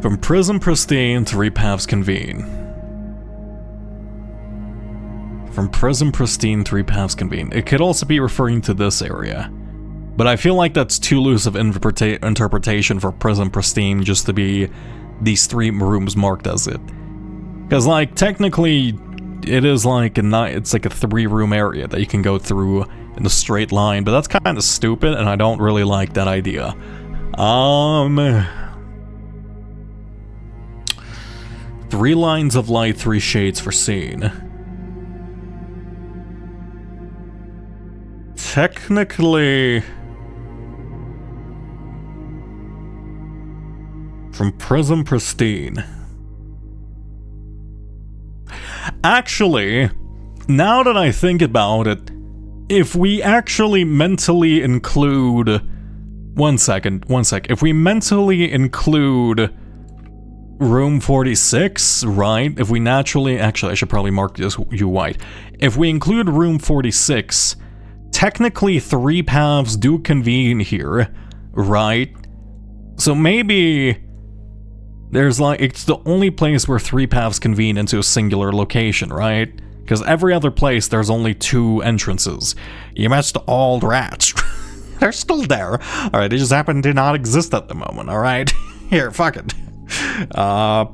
From Prism Pristine, 3 paths convene. From Prism Pristine, 3 paths convene. It could also be referring to this area. But I feel like that's too loose of interpretation for Prism Pristine just to be these 3 rooms marked as it. Because, like, technically, it is like it's like a 3-room area that you can go through in a straight line, but that's kind of stupid, and I don't really like that idea. 3 lines of light, 3 shades for scene. Technically, from Prism Pristine. Actually, now that I think about it, if we actually mentally include... One sec. If we mentally include room 46, right? If we naturally... Actually, I should probably mark this you white. If we include room 46... Technically, 3 paths do convene here, right? So maybe there's like, it's the only place where 3 paths convene into a singular location, right? Because every other place, there's only 2 entrances. You missed the old rats. They're still there. Alright, they just happen to not exist at the moment, alright? Here, fuck it.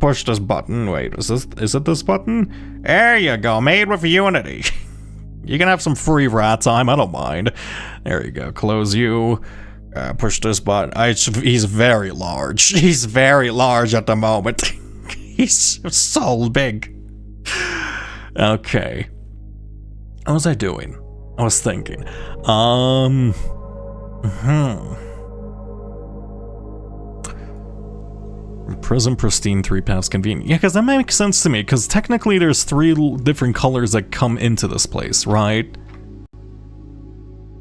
Push this button. Wait, is it this button? There you go, made with Unity. You can have some free rat time, I don't mind. There you go, close you. Push this button. He's very large. He's very large at the moment. He's so big. Okay. What was I doing? I was thinking. Prism Pristine, 3 paths convene. Yeah, because that makes sense to me, because technically there's 3 different colors that come into this place, right?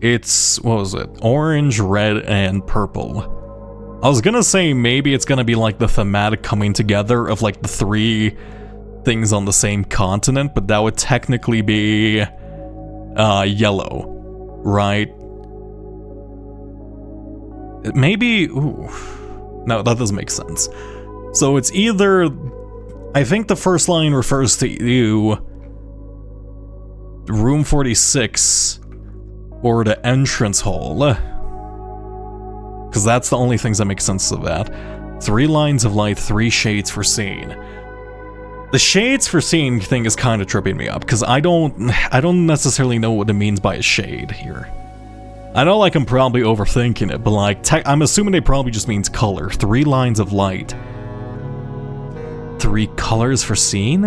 It's, what was it? Orange, red, and purple. I was gonna say maybe it's gonna be like the thematic coming together of like the 3 things on the same continent, but that would technically be yellow, right? Maybe, ooh, no, that doesn't make sense. So it's either, I think the first line refers to you, room 46, or the entrance hall. Because that's the only things that make sense of that. 3 lines of light, 3 shades for seeing. The shades for seeing thing is kind of tripping me up, because I don't necessarily know what it means by a shade here. I know, like, I'm probably overthinking it, but like, I'm assuming it probably just means color. 3 lines of light. 3 colors for seeing?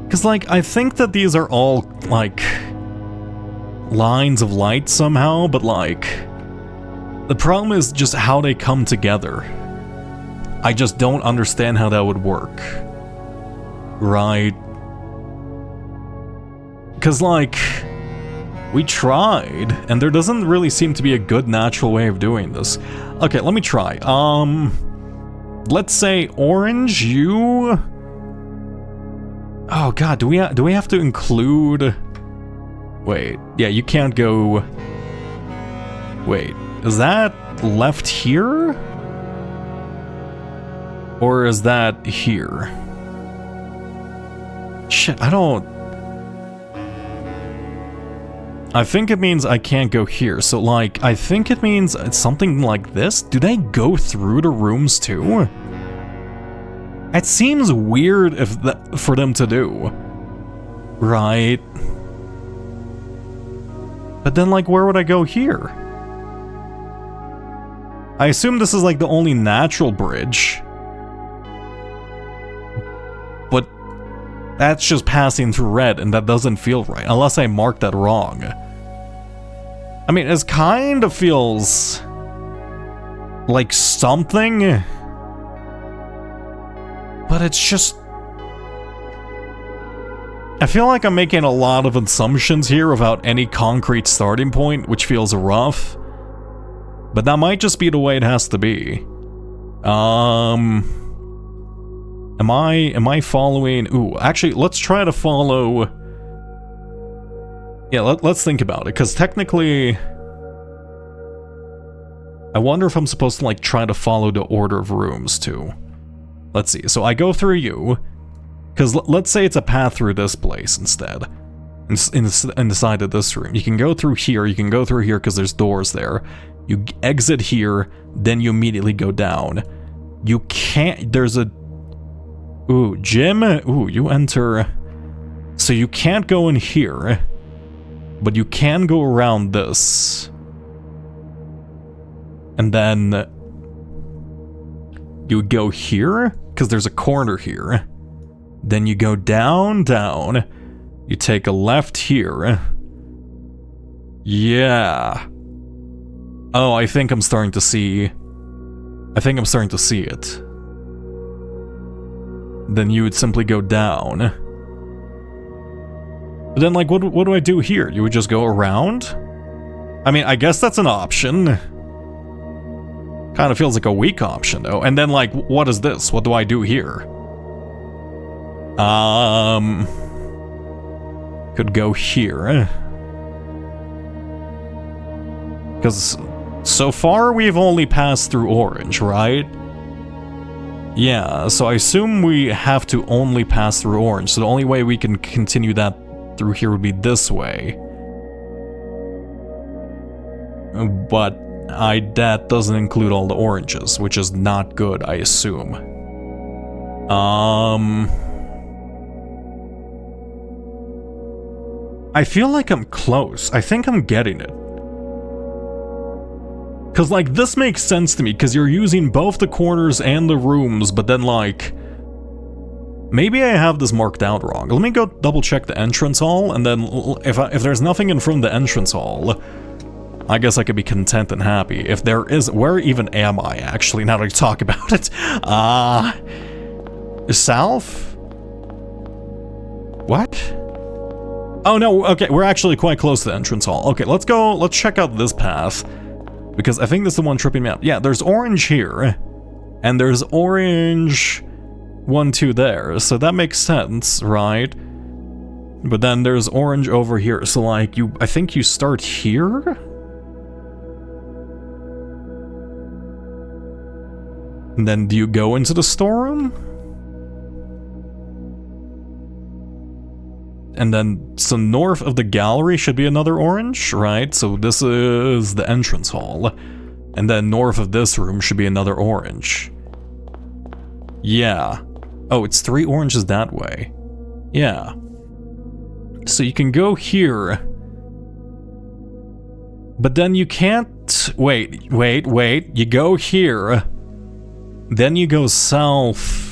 Because, like, I think that these are all, like, lines of light somehow, but, like, the problem is just how they come together. I just don't understand how that would work. Right? Because, like, we tried, and there doesn't really seem to be a good natural way of doing this. Okay, let me try. Let's say orange, you... Oh god, do we have to include... Wait, yeah, you can't go... Wait, is that left here? Or is that here? Shit, I don't... I think it means I can't go here, so like, I think it means it's something like this? Do they go through the rooms too? It seems weird for them to do. Right. But then, like, where would I go here? I assume this is, like, the only natural bridge. But that's just passing through red, and that doesn't feel right, unless I marked that wrong. I mean, it kind of feels like something... But it's just... I feel like I'm making a lot of assumptions here without any concrete starting point, which feels rough. But that might just be the way it has to be. Am I following... Ooh, actually, let's try to follow... Yeah, let's think about it, because technically... I wonder if I'm supposed to, like, try to follow the order of rooms, too. Let's see, so I go through you, because let's say it's a path through this place instead, in the side of this room. You can go through here, you can go through here because there's doors there. You exit here, then you immediately go down. You can't, there's a... Ooh, gym? Ooh, you enter... So you can't go in here, but you can go around this. And then... You go here, because there's a corner here. Then you go down, down. You take a left here. Yeah. Oh, I think I'm starting to see... I think I'm starting to see it. Then you would simply go down. But then, like, what do I do here? You would just go around? I mean, I guess that's an option. Kind of feels like a weak option, though. And then, like, what is this? What do I do here? Could go here. Because so far we've only passed through orange, right? Yeah, so I assume we have to only pass through orange. So the only way we can continue that through here would be this way. But... that doesn't include all the oranges, which is not good, I assume. I feel like I'm close. I think I'm getting it. Because, like, this makes sense to me, because you're using both the corners and the rooms, but then, like... Maybe I have this marked out wrong. Let me go double check the entrance hall, and then if there's nothing in front of the entrance hall... I guess I could be content and happy. If there is... Where even am I, actually, now that I talk about it? South? What? Oh, no, okay, we're actually quite close to the entrance hall. Okay, let's go, let's check out this path. Because I think this is the one tripping me out. Yeah, there's orange here. And there's orange 1, 2 there. So that makes sense, right? But then there's orange over here. So, like, I think you start here? And then do you go into the storeroom? And then, so north of the gallery should be another orange, right? So this is the entrance hall. And then north of this room should be another orange. Yeah. Oh, it's 3 oranges that way. Yeah. So you can go here. But then you can't... Wait. You go here. Then you go south.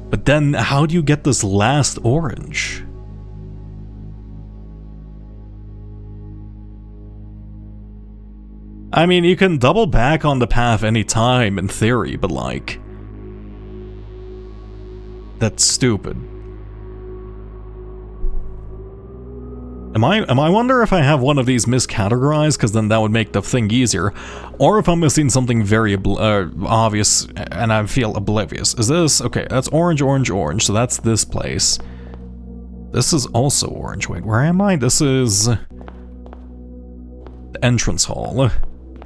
But then, how do you get this last orange? I mean, you can double back on the path anytime, in theory, but like... That's stupid. I wonder if I have one of these miscategorized, because then that would make the thing easier, or if I'm missing something very obvious and I feel oblivious. Is this... Okay, that's orange, orange, orange, so that's this place. This is also orange. Wait, where am I? This is... the entrance hall.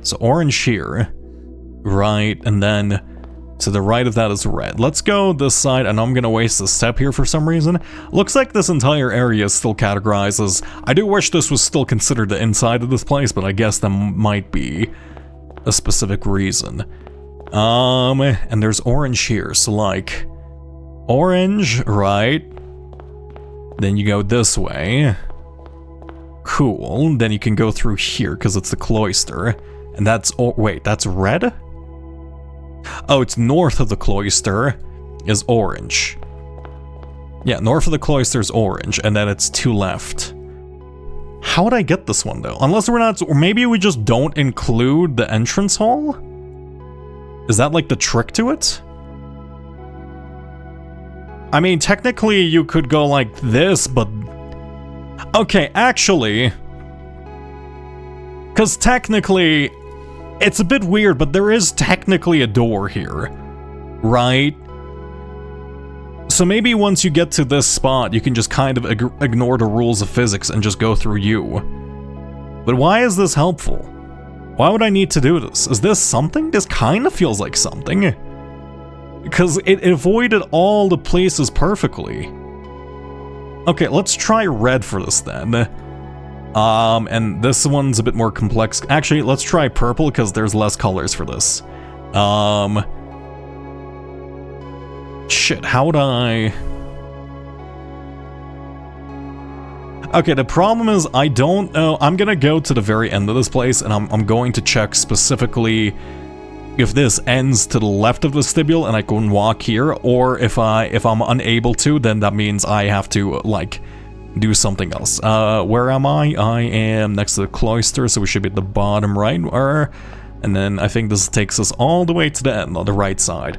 So orange here. Right, and then... to the right of that is red. Let's go this side, and I'm gonna waste a step here for some reason. Looks like this entire area is still categorized as... I do wish this was still considered the inside of this place, but I guess that might be a specific reason. And there's orange here, so like... orange, right? Then you go this way. Cool. Then you can go through here, because it's the cloister. And that's... oh, wait, that's red? Oh, it's north of the cloister is orange. Yeah, north of the cloister is orange, and then it's 2 left. How would I get this one, though? Unless we're not... or maybe we just don't include the entrance hall? Is that, like, the trick to it? I mean, technically, you could go like this, but... okay, actually... because technically... it's a bit weird, but there is technically a door here, right? So maybe once you get to this spot, you can just kind of ignore the rules of physics and just go through you. But why is this helpful? Why would I need to do this? Is this something? This kind of feels like something. Because it avoided all the places perfectly. Okay, let's try red for this then. And this one's a bit more complex. Actually, let's try purple, because there's less colors for this. Shit, how would I... okay, the problem is, I don't know. I'm gonna go to the very end of this place, and I'm going to check specifically if this ends to the left of the vestibule and I can walk here, or if I'm unable to, then that means I have to, like... do something else. Where am I? I am next to the cloister, so we should be at the bottom right, and then I think this takes us all the way to the end on the right side.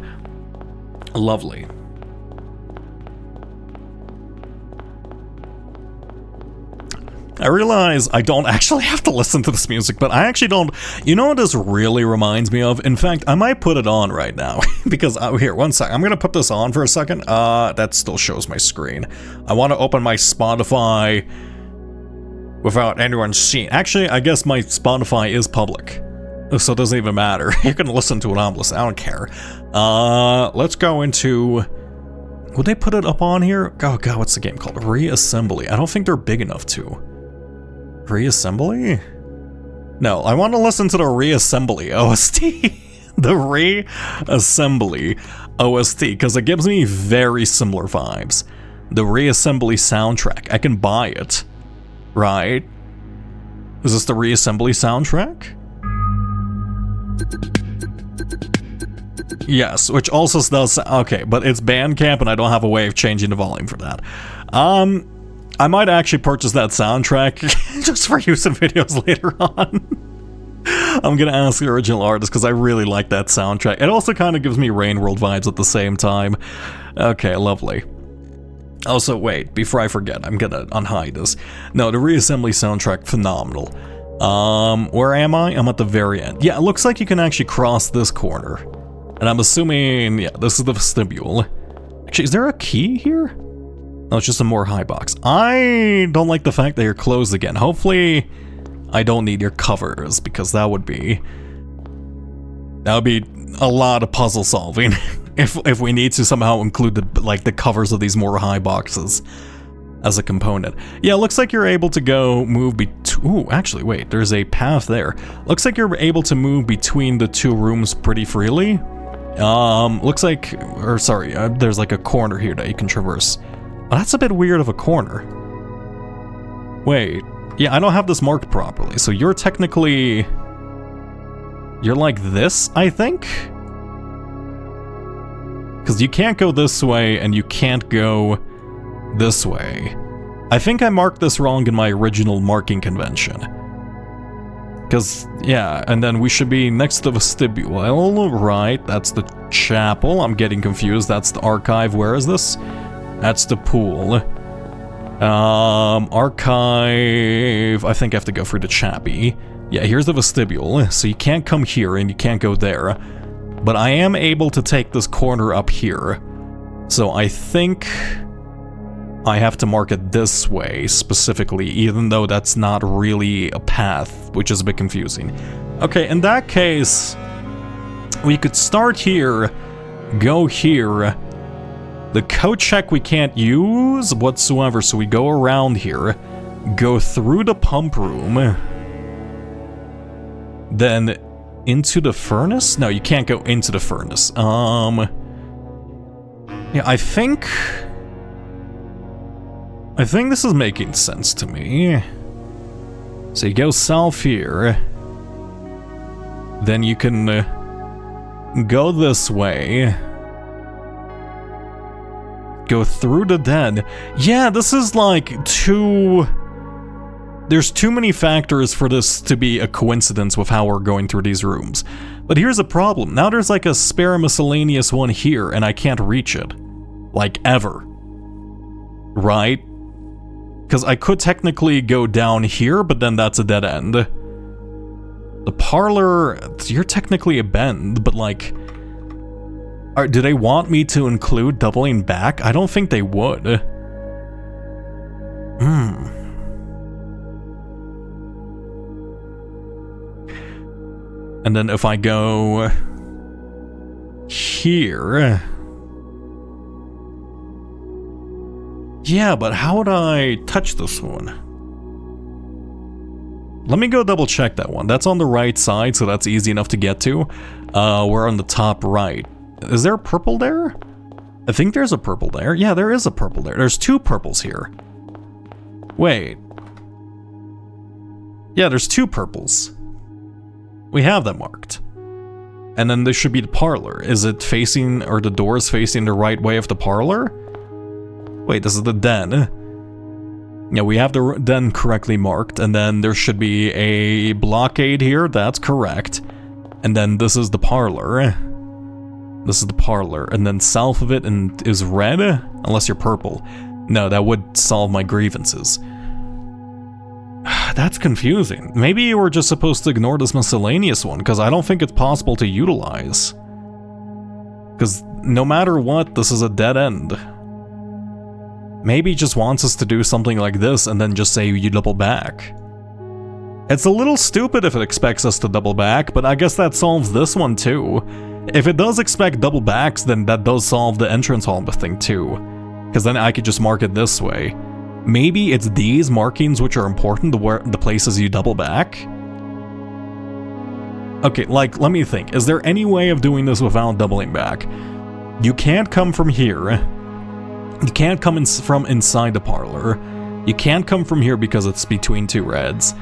Lovely. I realize I don't actually have to listen to this music, but I actually don't... you know what this really reminds me of? In fact, I might put it on right now, because... here, one sec. I'm gonna put this on for a second. That still shows my screen. I want to open my Spotify without anyone seeing... actually, I guess my Spotify is public, so it doesn't even matter. You can listen to what I'm listening. I don't care. Let's go into... would they put it up on here? Oh god, what's the game called? Reassembly. I don't think they're big enough to... Reassembly? No, I want to listen to the Reassembly OST. The Reassembly OST, because it gives me very similar vibes. The Reassembly soundtrack. I can buy it. Right? Is this the Reassembly soundtrack? Yes, which also does... okay, but it's Bandcamp and I don't have a way of changing the volume for that. I might actually purchase that soundtrack just for use in videos later on. I'm gonna ask the original artist because I really like that soundtrack. It also kind of gives me Rain World vibes at the same time. Okay, lovely. Also, wait, before I forget, I'm gonna unhide this. No, the reassembly soundtrack, phenomenal. Where am I? I'm at the very end. Yeah, it looks like you can actually cross this corner. And I'm assuming, yeah, this is the vestibule. Actually, is there a key here? No, it's just a more high box. I don't like the fact that you're closed again. Hopefully, I don't need your covers, because that would be a lot of puzzle solving if we need to somehow include the covers of these more high boxes as a component. Yeah, looks like you're able to move ooh, actually, wait, there's a path there. Looks like you're able to move between the two rooms pretty freely. Looks like, or sorry, there's like a corner here that you can traverse. Well, that's a bit weird of a corner. Wait. Yeah, I don't have this marked properly, so you're technically... You're like this, I think? Because you can't go this way, and you can't go this way. I think I marked this wrong in my original marking convention. Because, yeah, and then we should be next to the vestibule, right? That's the chapel. I'm getting confused. That's the archive. Where is this? That's the pool. Archive, I think I have to go through the chappy. Yeah, here's the vestibule, so you can't come here and you can't go there. But I am able to take this corner up here. So I think I have to mark it this way specifically, even though that's not really a path, which is a bit confusing. Okay, in that case, we could start here, go here. The code check we can't use whatsoever, so we go around here, go through the pump room, then into the furnace? No, you can't go into the furnace. Yeah, I think this is making sense to me. So you go south here, then you can go this way. Go through the den. Yeah, this is like there's too many factors for this to be a coincidence with how we're going through these rooms. But here's a problem. Now there's like a spare miscellaneous one here, and I can't reach it. Like, ever. Right? Because I could technically go down here, but then that's a dead end. The parlor, you're technically a bend, but like... do they want me to include doubling back? I don't think they would. And then if I go here... Yeah, but how would I touch this one? Let me go double check that one. That's on the right side, so that's easy enough to get to. We're on the top right. Is there a purple there? I think there's a purple there. Yeah, there is a purple there. There's two purples here. Wait. Yeah, there's two purples. We have them marked. And then this should be the parlor. Is it facing, or the doors facing the right way of the parlor? Wait, this is the den. Yeah, we have the den correctly marked, and then there should be a blockade here. That's correct. And then this is the parlor. This is the parlor, and then south of it is red, unless you're purple. No, that would solve my grievances. That's confusing. Maybe you were just supposed to ignore this miscellaneous one, because I don't think it's possible to utilize. Because no matter what, this is a dead end. Maybe he just wants us to do something like this and then just say you double back. It's a little stupid if it expects us to double back, but I guess that solves this one too. If it does expect double backs, then that does solve the entrance hall thing too. Because then I could just mark it this way. Maybe it's these markings which are important, the places you double back? Okay, like, let me think. Is there any way of doing this without doubling back? You can't come from here. You can't come from inside the parlor. You can't come from here because it's between two reds.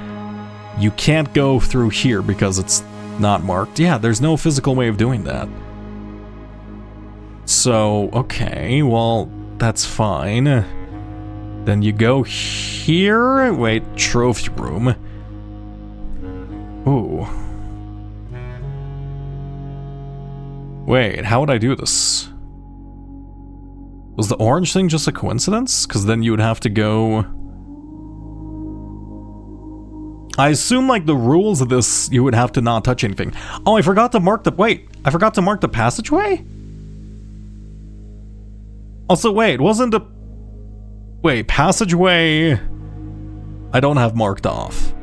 You can't go through here because it's not marked. Yeah, there's no physical way of doing that. So, okay, well, that's fine. Then you go here. Wait, trophy room. Ooh. Wait, how would I do this? Was the orange thing just a coincidence? Because then you would have to go... I assume, like, the rules of this, you would have to not touch anything. Oh, I forgot to mark the... Wait, I forgot to mark the passageway? Also, wait, wasn't the... Wait, passageway... I don't have marked off.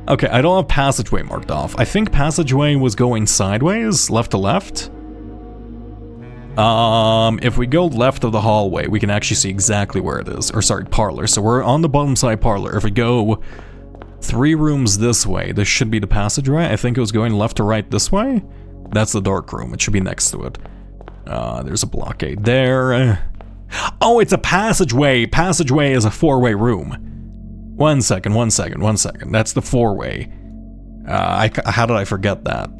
Okay, I don't have passageway marked off. I think passageway was going sideways, left to left. If we go left of the hallway, we can actually see exactly where it is. Or sorry, parlor. So we're on the bottom side parlor. If we go 3 rooms this way, this should be the passageway. I think it was going left to right this way. That's the dark room. It should be next to it. There's a blockade there. Oh, it's a passageway. Passageway is a 4-way room. One second. That's the 4-way. How did I forget that?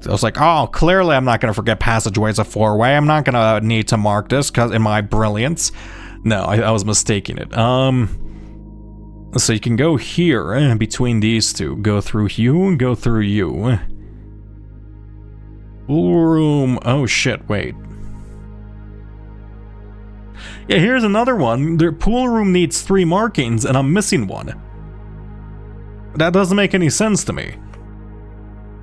I was like, oh, clearly I'm not going to forget passageway is a 4-way. I'm not going to need to mark this because in my brilliance. No, I was mistaking it. So you can go here between these two. Go through you and go through you. Pool room. Oh shit, wait. Yeah, here's another one. The pool room needs 3 markings and I'm missing one. That doesn't make any sense to me.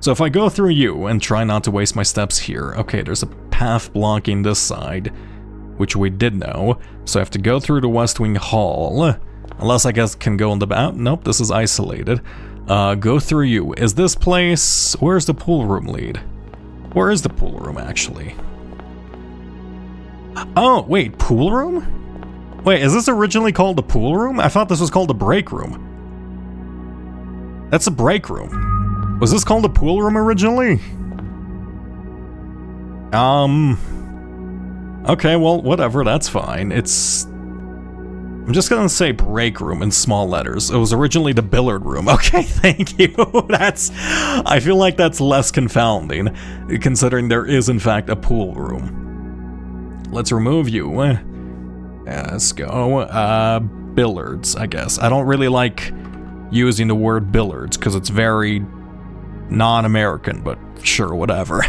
So if I go through you and try not to waste my steps here, okay, there's a path blocking this side, which we did know. So I have to go through the West Wing Hall, unless I guess can go on the back. Nope, this is isolated. Go through you. Is this place, where's the pool room lead? Where is the pool room actually? Oh, wait, pool room? Wait, is this originally called the pool room? I thought this was called the break room. That's a break room. Was this called a pool room originally? Okay, well, whatever, that's fine. I'm just gonna say break room in small letters. It was originally the billiard room. Okay, thank you. I feel like that's less confounding, considering there is in fact a pool room. Let's remove you. Let's go. Billiards, I guess. I don't really like using the word billiards because it's very non-American, but sure, whatever.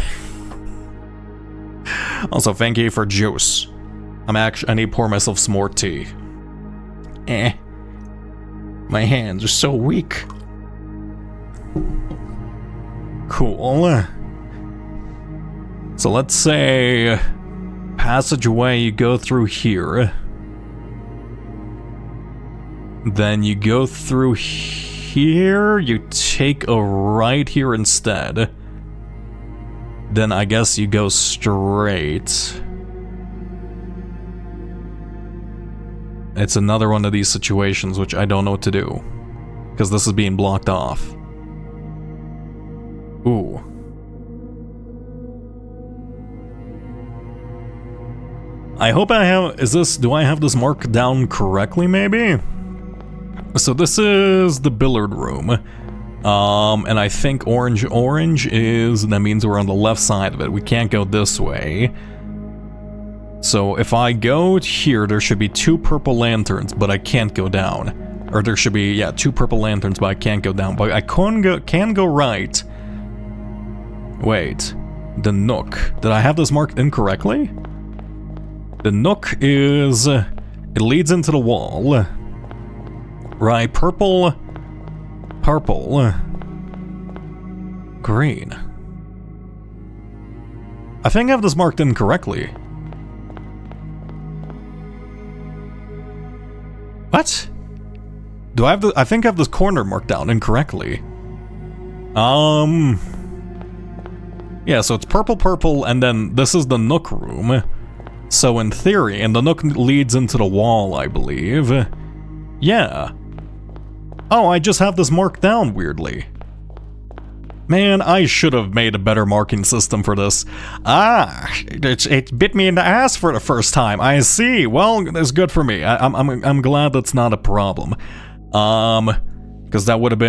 Also, thank you for juice. I need to pour myself some more tea. My hands are so weak. Cool. So let's say passageway, you go through here. Then you go through here, you take a right here instead. Then I guess you go straight. It's another one of these situations which I don't know what to do, because this is being blocked off. Ooh. I hope I have, do I have this marked down correctly maybe? So this is the billiard room. And I think orange is, that means we're on the left side of it. We can't go this way. So if I go here, there should be 2 purple lanterns, but I can't go down. Or there should be, yeah, 2 purple lanterns, but I can't go down. But I can go right. Wait, the nook. Did I have this marked incorrectly? The nook is, it leads into the wall. Right, purple, green. I think I have this marked incorrectly. What? Do I have I think I have this corner marked down incorrectly. Yeah, so it's purple, and then this is the nook room. So in theory, and the nook leads into the wall, I believe. Yeah. Oh, I just have this marked down weirdly. Man, I should have made a better marking system for this. It bit me in the ass for the first time. I see. Well, it's good for me. I'm glad that's not a problem. Because that would have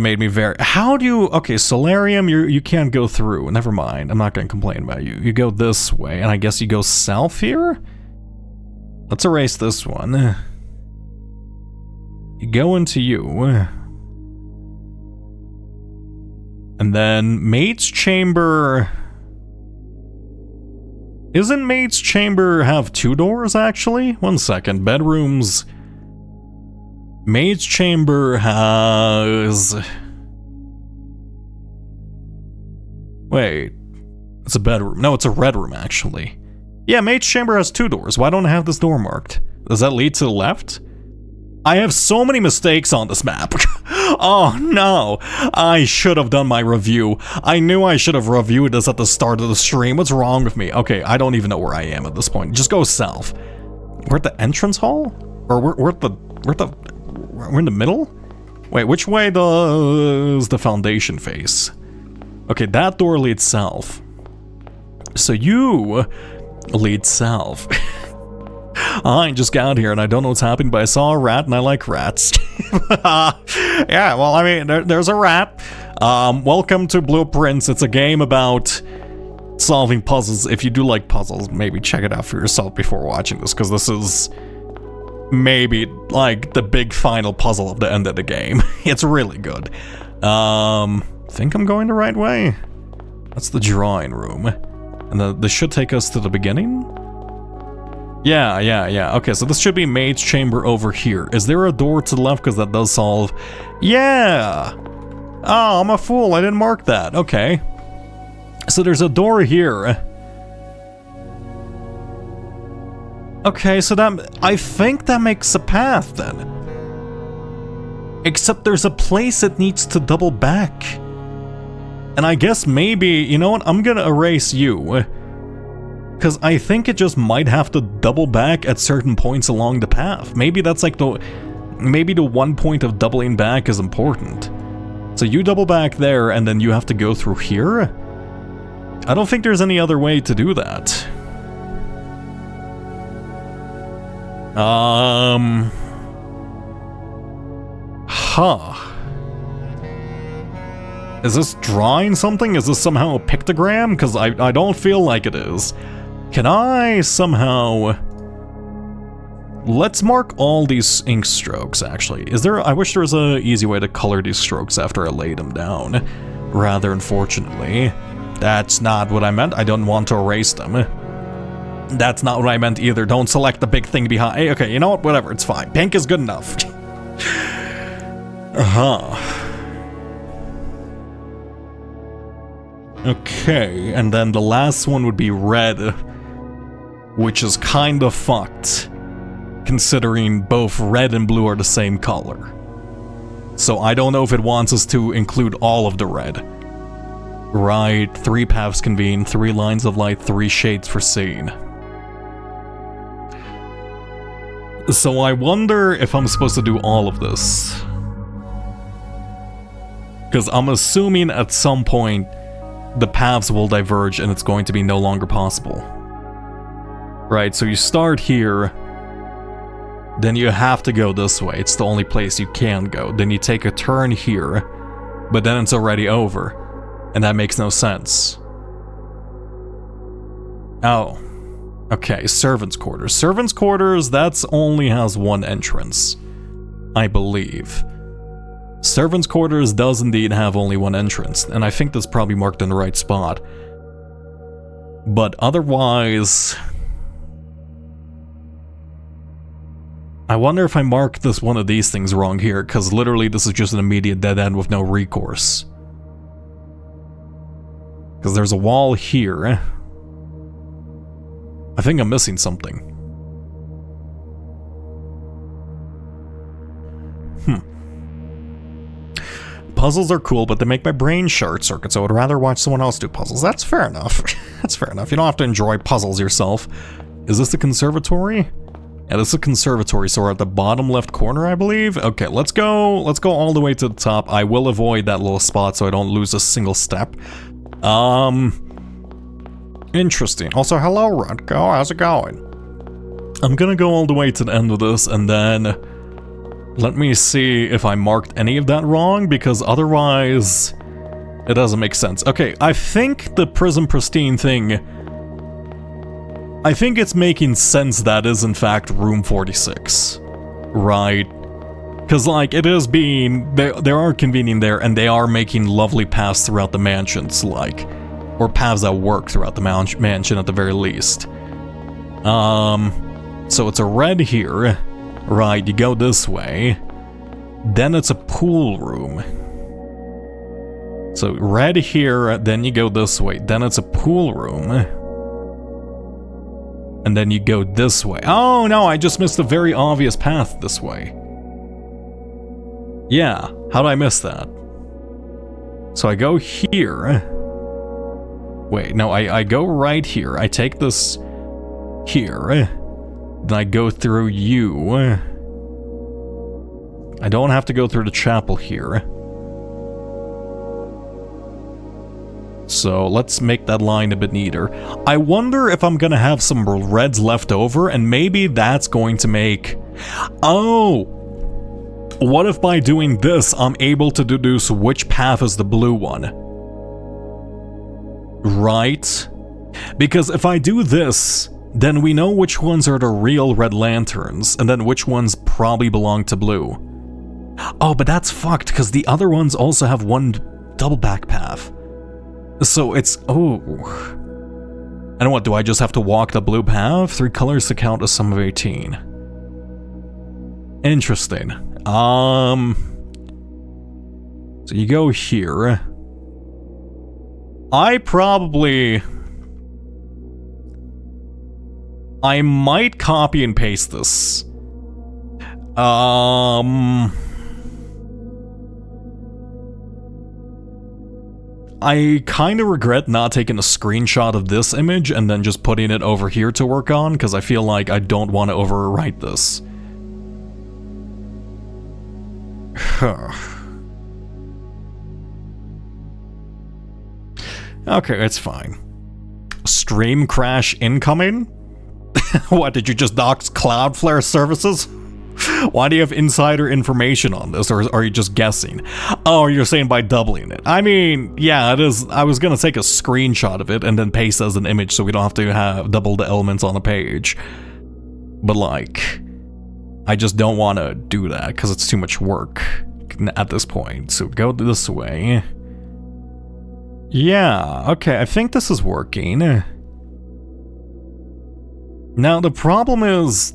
made me very... How do you... Okay, Solarium, you can't go through. Never mind. I'm not going to complain about you. You go this way, and I guess you go south here? let's erase this one. You go into you. And then Maid's Chamber... Isn't Maid's Chamber have 2 doors, actually? 1 second. Bedrooms... Maid's Chamber has... Wait. It's a bedroom. No, it's a red room, actually. Yeah, Maid's Chamber has 2 doors. Why don't I have this door marked? Does that lead to the left? I have so many mistakes on this map. Oh no, I should have done my review. I knew I should have reviewed this at the start of the stream. What's wrong with me? Okay, I don't even know where I am at this point. Just go south. We're at the entrance hall? Or we're in the middle? Wait, which way does the foundation face? Okay, that door leads south. So you lead south. I just got here and I don't know what's happening, but I saw a rat and I like rats. Yeah, well, I mean, there's a rat. Welcome to Blueprints. It's a game about solving puzzles. If you do like puzzles, maybe check it out for yourself before watching this, because this is maybe like the big final puzzle of the end of the game. It's really good. Think I'm going the right way? That's the drawing room. And this should take us to the beginning? Yeah. Okay, so this should be Maid's Chamber over here. Is there a door to the left? Because that does solve... Yeah! Oh, I'm a fool. I didn't mark that. Okay. So there's a door here. Okay, so that... I think that makes a path, then. Except there's a place it needs to double back. And I guess maybe... You know what? I'm gonna erase you. Because I think it just might have to double back at certain points along the path. Maybe that's like the... Maybe the one point of doubling back is important. So you double back there, and then you have to go through here? I don't think there's any other way to do that. Is this drawing something? Is this somehow a pictogram? Because I don't feel like it is. Can I somehow... Let's mark all these ink strokes, actually. Is there... I wish there was an easy way to color these strokes after I laid them down. Rather unfortunately. That's not what I meant. I don't want to erase them. That's not what I meant either. Don't select the big thing behind... Hey, okay, you know what? Whatever, it's fine. Pink is good enough. Okay, and then the last one would be red. Which is kind of fucked, considering both red and blue are the same color. So I don't know if it wants us to include all of the red. Right, 3 paths convene, 3 lines of light, 3 shades foreseen. So I wonder if I'm supposed to do all of this. Because I'm assuming at some point the paths will diverge and it's going to be no longer possible. Right, so you start here, then you have to go this way. It's the only place you can go. Then you take a turn here, but then it's already over. And that makes no sense. Oh. Okay, servants' quarters. Servants' quarters, that's only has 1 entrance, I believe. Servants' quarters does indeed have only 1 entrance, and I think that's probably marked in the right spot. But otherwise... I wonder if I marked this one of these things wrong here, because literally this is just an immediate dead end with no recourse. Because there's a wall here. I think I'm missing something. Puzzles are cool, but they make my brain short circuit, so I would rather watch someone else do puzzles. That's fair enough. That's fair enough. You don't have to enjoy puzzles yourself. Is this the conservatory? Yeah, this is a conservatory, so we're at the bottom left corner, I believe. Okay, let's go all the way to the top. I will avoid that little spot so I don't lose a single step. Interesting. Also, hello, Rutko. How's it going? I'm gonna go all the way to the end of this, and then let me see if I marked any of that wrong, because otherwise it doesn't make sense. Okay, I think the Prism Pristine thing I think it's making sense that is in fact room 46. Right? Because, like, it is being... They are convening there, and they are making lovely paths throughout the mansions, like... Or paths that work throughout the mansion at the very least. So it's a red here. Right, you go this way. Then it's a pool room. So red here, then you go this way. Then it's a pool room. And then you go this way. Oh no, I just missed a very obvious path this way. Yeah, how did I miss that? So I go here. Wait, no, I go right here. I take this here. Then I go through you. I don't have to go through the chapel here. So let's make that line a bit neater. I wonder if I'm gonna have some reds left over, and maybe that's going to make... Oh! What if by doing this, I'm able to deduce which path is the blue one? Right? Because if I do this, then we know which ones are the real red lanterns, and then which ones probably belong to blue. Oh, but that's fucked, because the other ones also have one double back path. So it's... Oh. And what, do I just have to walk the blue path? 3 colors to count a sum of 18. Interesting. So you go here. I might copy and paste this. I kind of regret not taking a screenshot of this image and then just putting it over here to work on, because I feel like I don't want to overwrite this. Okay, it's fine. Stream crash incoming? What, did you just dox Cloudflare services? Why do you have insider information on this, or are you just guessing? Oh, you're saying by doubling it. I mean, yeah, it is. I was gonna take a screenshot of it and then paste as an image so we don't have to have double the elements on a page. But like, I just don't want to do that because it's too much work at this point. So go this way. Yeah, okay, I think this is working. Now the problem is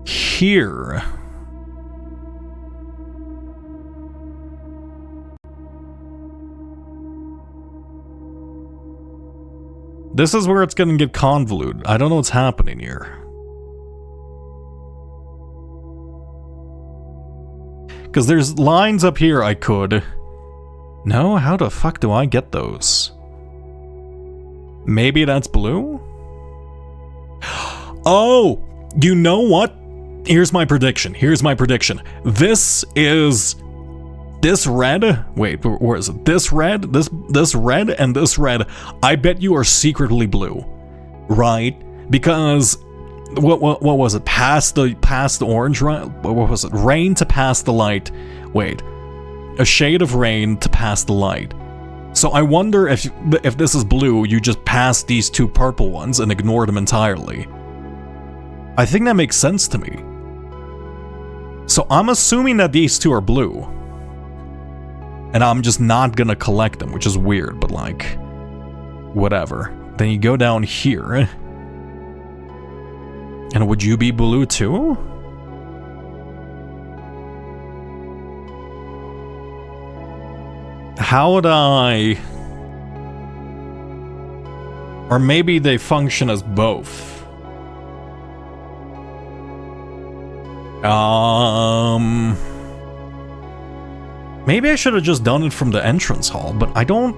here. This is where it's gonna get convoluted. I don't know what's happening here. Because there's lines up here I could... No, how the fuck do I get those? Maybe that's blue? Oh! You know what? Here's my prediction. This is... This red... Wait, where is it? This red, this red, and this red, I bet you are secretly blue. Right? Because... What was it? Past the orange, right? What was it? Rain to past the light. Wait. A shade of rain to pass the light. So I wonder if this is blue, you just pass these 2 purple ones and ignore them entirely. I think that makes sense to me. So I'm assuming that these 2 are blue. And I'm just not gonna collect them, which is weird, but like... Whatever. Then you go down here. And would you be blue too? How would I... Or maybe they function as both. Maybe I should have just done it from the entrance hall, but I don't...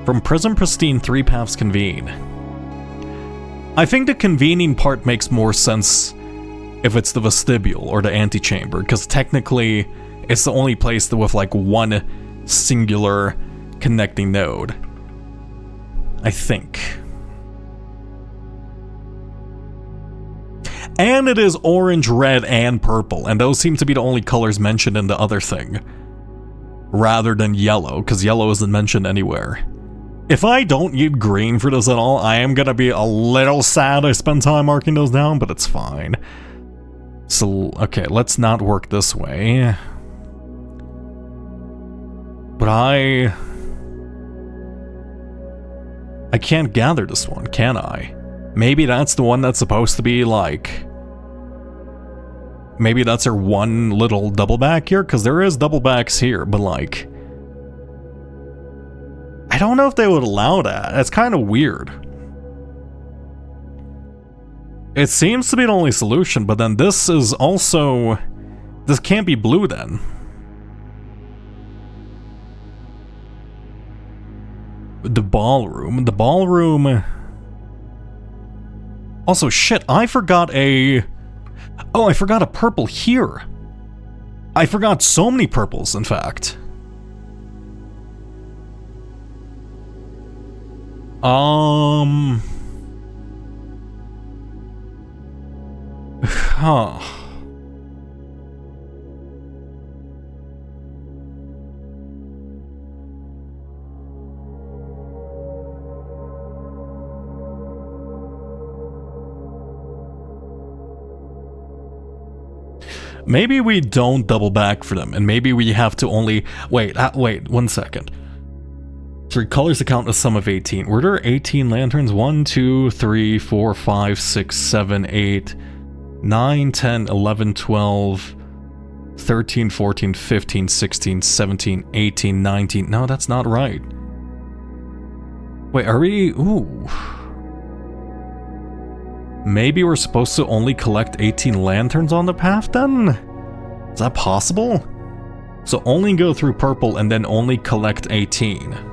From Prism Pristine, 3 paths convene. I think the convening part makes more sense if it's the vestibule or the antechamber, because technically it's the only place that with like one singular connecting node. I think. And it is orange, red, and purple, and those seem to be the only colors mentioned in the other thing. Rather than yellow, because yellow isn't mentioned anywhere. If I don't need green for this at all, I am gonna be a little sad I spent time marking those down, but it's fine. So, okay, let's not work this way. But I can't gather this one, can I? Maybe that's the one that's supposed to be like... Maybe that's our one little double back here, because there is double backs here, but like... I don't know if they would allow that. That's kind of weird. It seems to be the only solution, but then this is also... This can't be blue then. The ballroom. The ballroom... Also, shit, I forgot a... Oh, I forgot a purple here. I forgot so many purples, in fact. Huh. Maybe we don't double back for them, and maybe we have to only... Wait, 1 second. 3 colors account a sum of 18. Were there 18 lanterns? 1, 2, 3, 4, 5, 6, 7, 8, 9, 10, 11, 12, 13, 14, 15, 16, 17, 18, 19. No, that's not right. Wait, are we... Ooh. Maybe we're supposed to only collect 18 lanterns on the path then? Is that possible? So only go through purple and then only collect 18.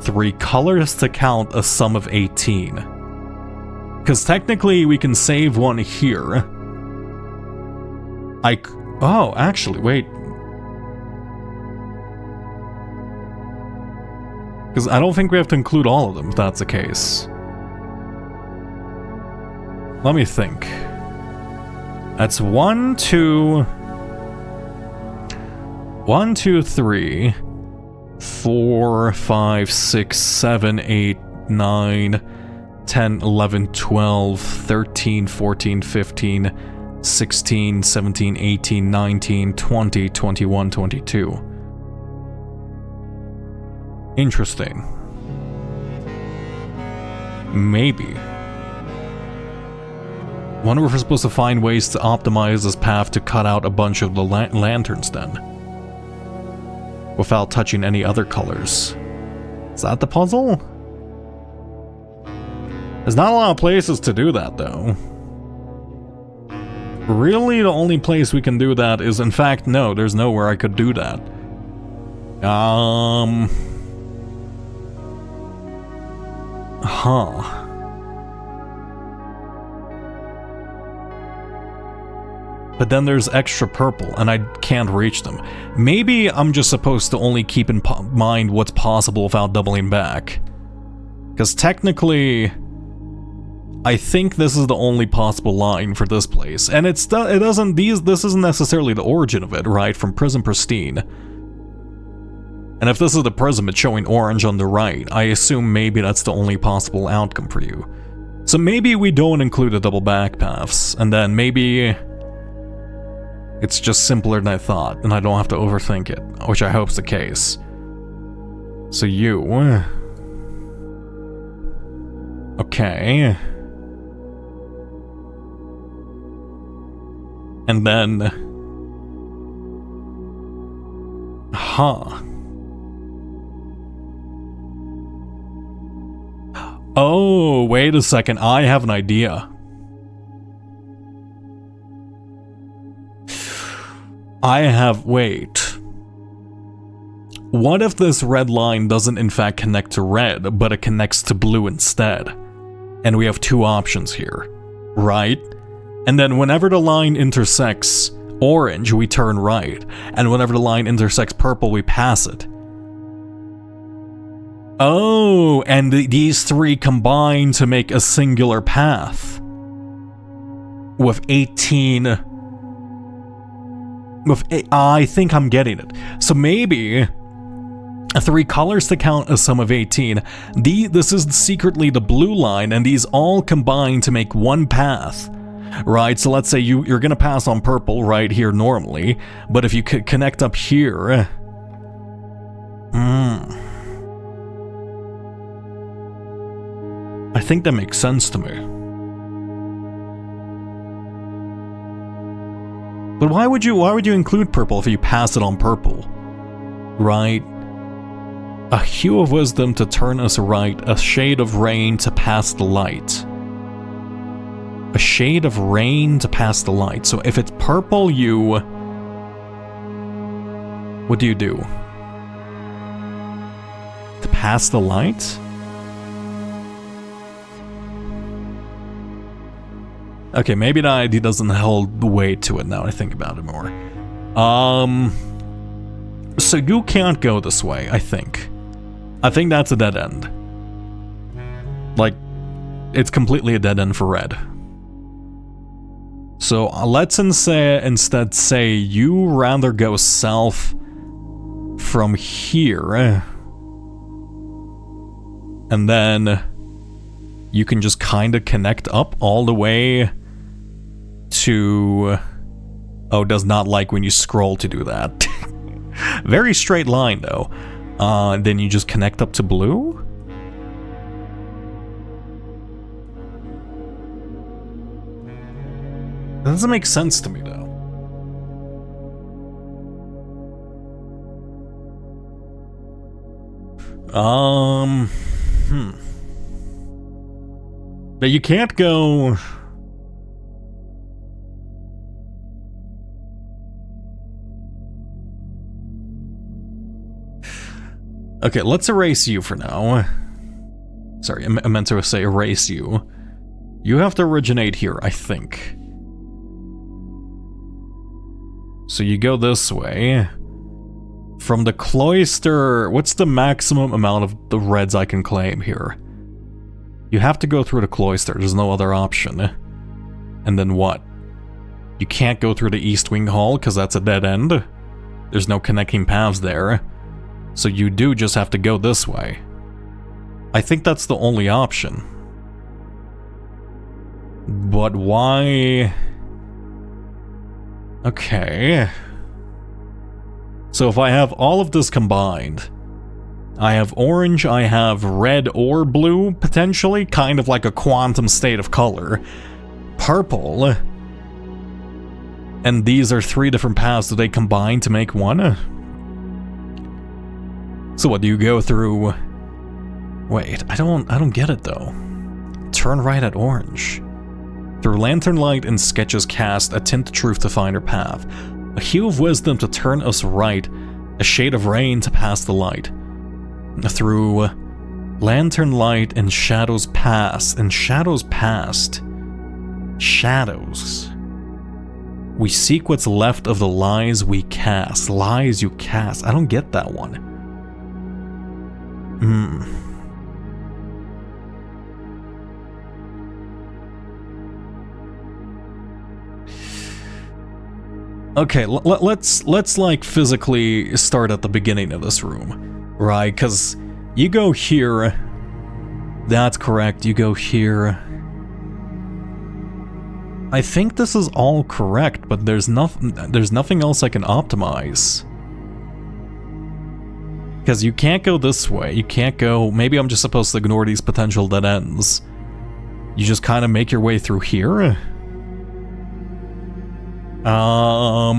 3 colors to count a sum of 18. Because technically we can save one here. Oh, actually, wait. Because I don't think we have to include all of them if that's the case. Let me think. That's 1, 2, 3, 4, 5, 6, 7, 8, 9, 10, 11, 12, 13, 14, 15, 16, 17, 18, 19, 20, 21, 22. Interesting. Maybe. Wonder if we're supposed to find ways to optimize this path to cut out a bunch of the lanterns then. Without touching any other colors. Is that the puzzle? There's not a lot of places to do that though. Really, the only place we can do that is, in fact, no, there's nowhere I could do that. Huh. But then there's extra purple, and I can't reach them. Maybe I'm just supposed to only keep in mind what's possible without doubling back. Because technically, I think this is the only possible line for this place. And this isn't necessarily the origin of it, right? From Prism Pristine. And if this is the prism, it's showing orange on the right. I assume maybe that's the only possible outcome for you. So maybe we don't include the double back paths, and then maybe... it's just simpler than I thought, and I don't have to overthink it, which I hope's the case. So you... Okay. And then... Huh. Oh, wait a second, I have an idea. Wait. What if this red line doesn't in fact connect to red, but it connects to blue instead? And we have 2 options here, right? And then whenever the line intersects orange, we turn right. And whenever the line intersects purple, we pass it. Oh, and these 3 combine to make a singular path. With 18... I think I'm getting it. So maybe 3 colors to count a sum of 18. This is secretly the blue line, and these all combine to make one path. Right, so let's say you're gonna pass on purple right here normally, but if you could connect up here... I think that makes sense to me. But why would you include purple if you pass it on purple? Right? A hue of wisdom to turn us right, a shade of rain to pass the light. A shade of rain to pass the light. So if it's purple, what do you do? To pass the light? Okay, maybe the idea doesn't hold weight to it now I think about it more. So you can't go this way, I think. I think that's a dead end. Like, it's completely a dead end for red. So let's instead say you rather go south from here. And then you can just kind of connect up all the way to... Oh, it does not like when you scroll to do that. Very straight line, though. Then you just connect up to blue? That doesn't make sense to me, though. But you can't go... Okay, let's erase you for now. Sorry, I meant to say erase you. You have to originate here, I think. So you go this way. From the cloister, what's the maximum amount of the reds I can claim here? You have to go through the cloister, there's no other option. And then what? You can't go through the East Wing Hall because that's a dead end. There's no connecting paths there. So you do just have to go this way. I think that's the only option. But why... Okay. So if I have all of this combined, I have orange, I have red or blue, potentially, kind of like a quantum state of color. Purple. And these are 3 different paths. Do they combine to make one? So what, do you go through... Wait, I don't get it though. Turn right at orange. Through lantern light and sketches cast, a tint of truth to find her path. A hue of wisdom to turn us right, a shade of rain to pass the light. Through lantern light and shadows past, and shadows past. Shadows. We seek what's left of the lies we cast. Lies you cast. I don't get that one. Okay, let's like physically start at the beginning of this room, right? Because you go here, that's correct, you go here. I think this is all correct, but there's nothing else I can optimize. Because you can't go this way, you can't go... Maybe I'm just supposed to ignore these potential dead ends. You just kind of make your way through here? I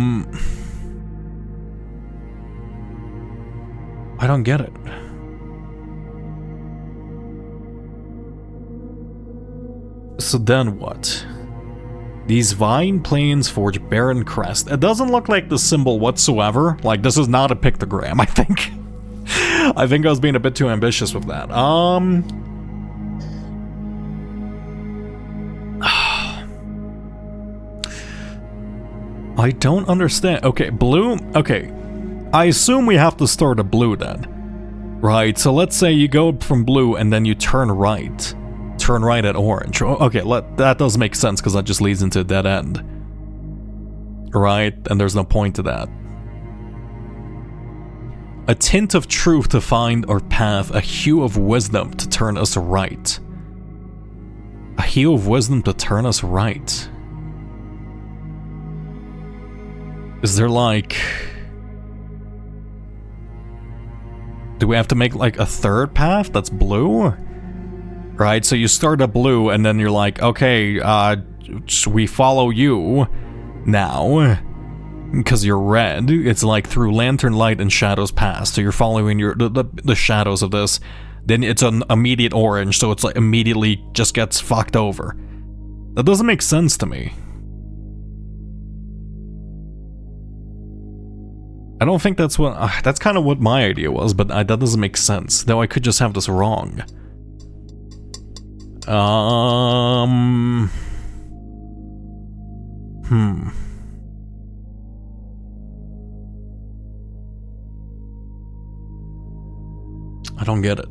don't get it. So then what? These vine planes forge barren crest. It doesn't look like the symbol whatsoever. Like, this is not a pictogram, I think. I think I was being a bit too ambitious with that. I don't understand. Okay, blue. Okay. I assume we have to start at blue then. Right, so let's say you go from blue and then you turn right. Turn right at orange. Okay, that does make sense because that just leads into a dead end. Right, and there's no point to that. A tint of truth to find our path, a hue of wisdom to turn us right. A hue of wisdom to turn us right. Is there like... Do we have to make like a third path that's blue? Right, so you start at blue and then you're like, okay, we follow you now. Because you're red. It's like through lantern light and shadows past. So you're following the shadows of this. Then it's an immediate orange, so it's like immediately just gets fucked over. That doesn't make sense to me. I don't think that's what... that's kind of what my idea was, but that doesn't make sense. Though I could just have this wrong. I don't get it.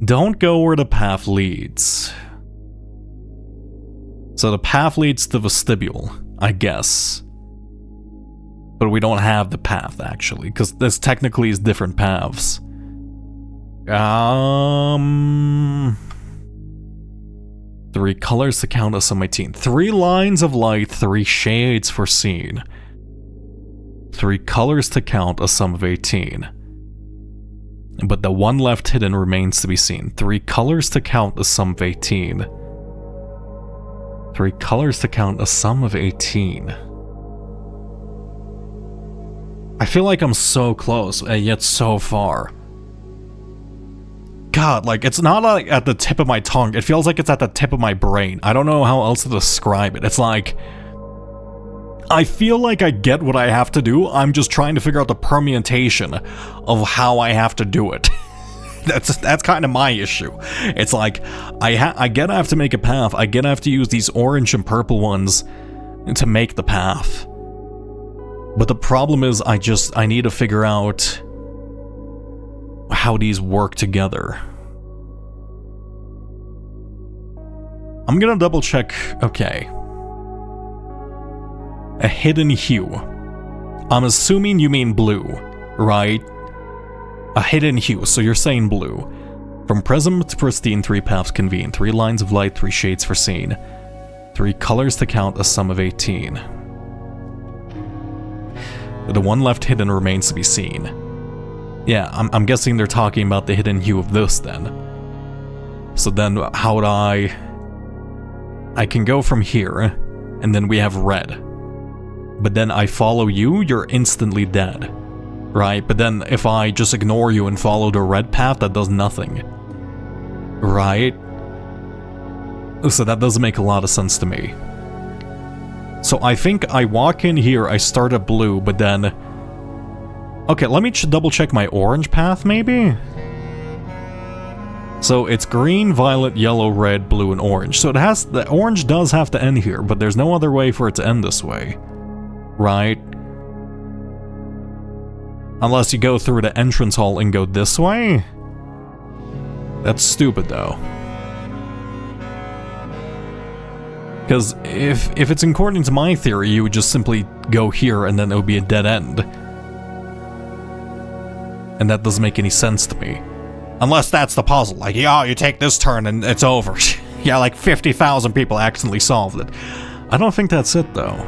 Don't go where the path leads. So the path leads to vestibule, I guess. But we don't have the path, actually, because this technically is different paths. 3 colors to count as sum 18. 3 lines of light, 3 shades foreseen. 3 colors to count a sum of 18. But the one left hidden remains to be seen. 3 colors to count a sum of 18. 3 colors to count a sum of 18. I feel like I'm so close, and yet so far. God, like, it's not like at the tip of my tongue. It feels like it's at the tip of my brain. I don't know how else to describe it. It's like... I feel like I get what I have to do. I'm just trying to figure out the permutation of how I have to do it. That's kind of my issue. It's like, I get I have to make a path. I get I have to use these orange and purple ones to make the path. But the problem is, I need to figure out how these work together. I'm gonna double check. Okay. A hidden hue. I'm assuming you mean blue, right? A hidden hue, so you're saying blue. From prism to pristine, 3 paths convene. 3 lines of light, 3 shades foreseen. 3 colors to count a sum of 18. The one left hidden remains to be seen. Yeah, I'm guessing they're talking about the hidden hue of this then. So then how would I can go from here, and then we have red. But then I follow you, you're instantly dead. Right? But then if I just ignore you and follow the red path, that does nothing. Right? So that doesn't make a lot of sense to me. So I think I walk in here, I start at blue, but then... Okay, let me double check my orange path, maybe? So it's green, violet, yellow, red, blue, and orange. So the orange does have to end here, but there's no other way for it to end this way. Right? Unless you go through the entrance hall and go this way? That's stupid, though. Because if it's according to my theory, you would just simply go here and then it would be a dead end. And that doesn't make any sense to me. Unless that's the puzzle. Like, yeah, you take this turn and it's over. Yeah, like 50,000 people accidentally solved it. I don't think that's it, though.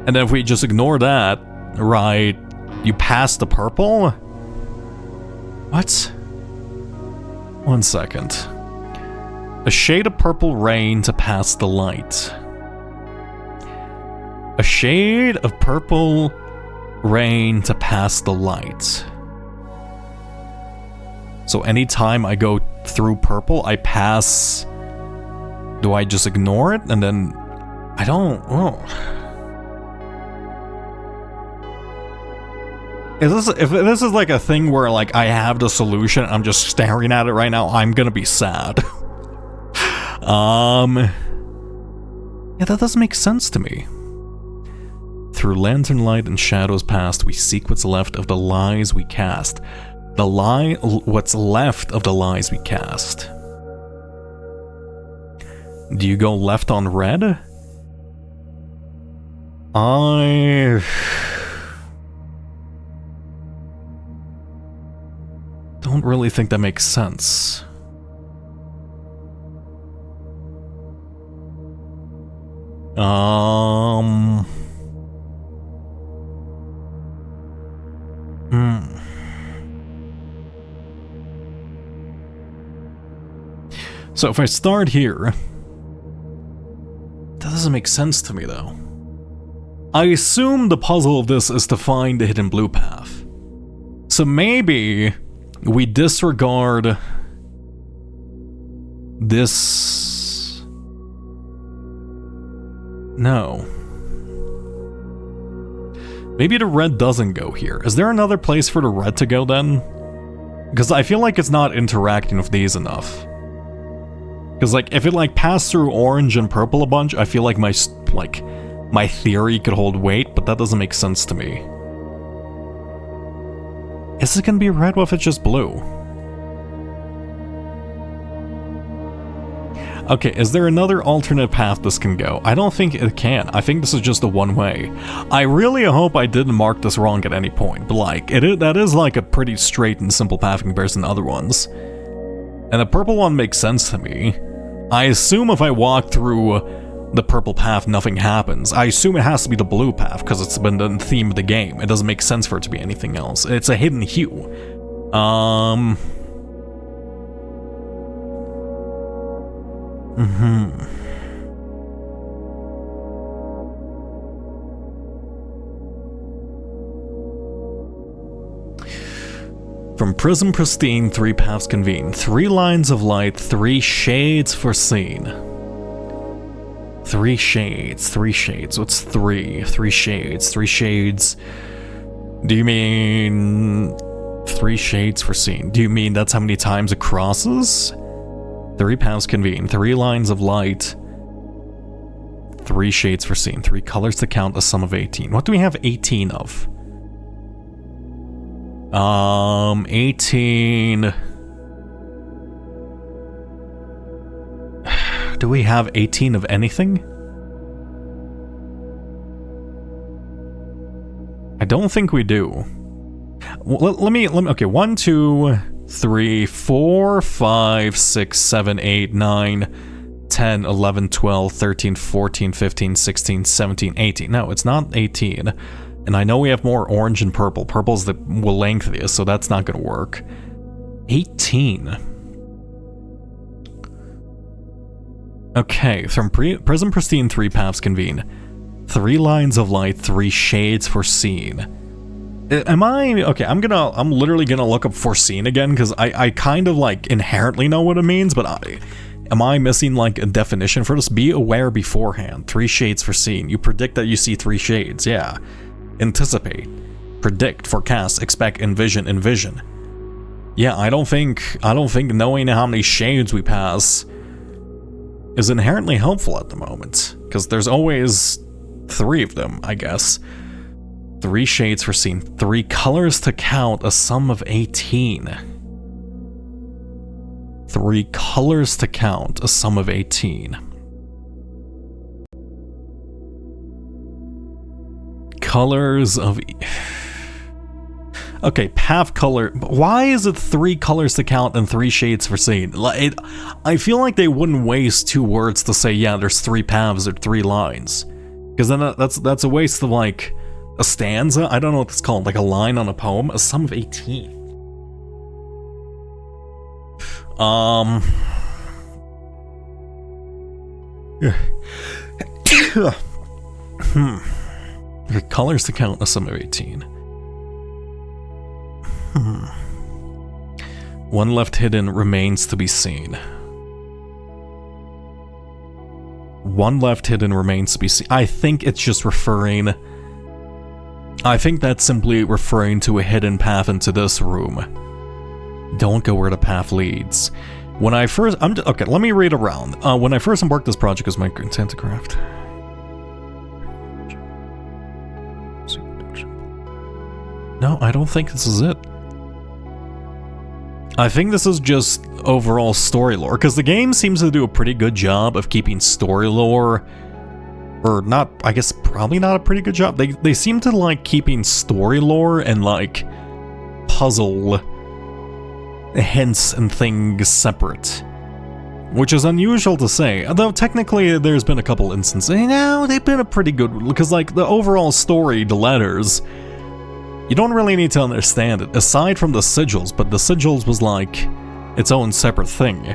And then if we just ignore that, right, you pass the purple? What? 1 second. A shade of purple rain to pass the light. A shade of purple rain to pass the light. So anytime I go through purple, I pass... Do I just ignore it? And then... I don't... Oh. If this is like a thing where like I have the solution, I'm just staring at it right now, I'm gonna be sad. Yeah, that doesn't make sense to me. Through lantern light and shadows past, we seek what's left of the lies we cast. What's left of the lies we cast. Do you go left on red? don't really think that makes sense. So if I start here, that doesn't make sense to me though. I assume the puzzle of this is to find the hidden blue path. So maybe we disregard this. No. Maybe the red doesn't go here. Is there another place for the red to go then? Because I feel like it's not interacting with these enough. Because like if it like passed through orange and purple a bunch, I feel like my theory could hold weight, but that doesn't make sense to me. Is it gonna be red? What if it's just blue? Okay, is there another alternate path this can go? I don't think it can. I think this is just a one-way. I really hope I didn't mark this wrong at any point, but like, that is like a pretty straight and simple path in comparison to other ones. And the purple one makes sense to me. I assume if I walk through the purple path, nothing happens. I assume it has to be the blue path, because it's been the theme of the game. It doesn't make sense for it to be anything else. It's a hidden hue. From Prism Pristine, 3 paths convene. 3 lines of light, 3 shades foreseen. 3 shades, 3 shades. What's 3? 3 shades, 3 shades. Do you mean 3 shades foreseen? Do you mean that's how many times it crosses? 3 paths convene, 3 lines of light, 3 shades foreseen, 3 colors to count, a sum of 18. What do we have 18 of? 18... Do we have 18 of anything? I don't think we do. Well, let me, okay, 1, 2, 3, 4, 5, 6, 7, 8, 9, 10, 11, 12, 13, 14, 15, 16, 17, 18. No, it's not 18. And I know we have more orange and purple. Purple's the lengthiest, so that's not going to work. 18. Okay, from Prism Pristine, 3 paths convene. 3 lines of light, 3 shades foreseen. Am I... Okay, I'm literally gonna look up foreseen again, because I kind of, like, inherently know what it means, but am I missing, like, a definition for this? Be aware beforehand. 3 shades foreseen. You predict that you see 3 shades, yeah. Anticipate. Predict, forecast, expect, envision. Yeah, I don't think knowing how many shades we pass is inherently helpful at the moment, because there's always 3 of them, I guess. 3 shades foreseen, 3 colors to count, a sum of 18. 3 colors to count, a sum of 18. Colors of... Okay, path color. Why is it 3 colors to count and 3 shades foreseen? I feel like they wouldn't waste 2 words to say, yeah, there's 3 paths or 3 lines. Because then that's a waste of, like, a stanza? I don't know what it's called, like a line on a poem? A sum of 18. Colors to count, a sum of 18. 1 left hidden remains to be seen. 1 left hidden remains to be seen. I think it's just referring... I think that's simply referring to a hidden path into this room. Don't go where the path leads. When I first... okay, let me read around. When I first embarked this project as my intent to craft... No, I don't think this is it. I think this is just overall story lore, because the game seems to do a pretty good job of keeping story lore, or not, I guess probably not a pretty good job. They seem to like keeping story lore and like puzzle hints and things separate. Which is unusual to say, although technically there's been a couple instances. They've been a pretty good, because like the overall story, the letters, you don't really need to understand it, aside from the sigils, but the sigils was like its own separate thing.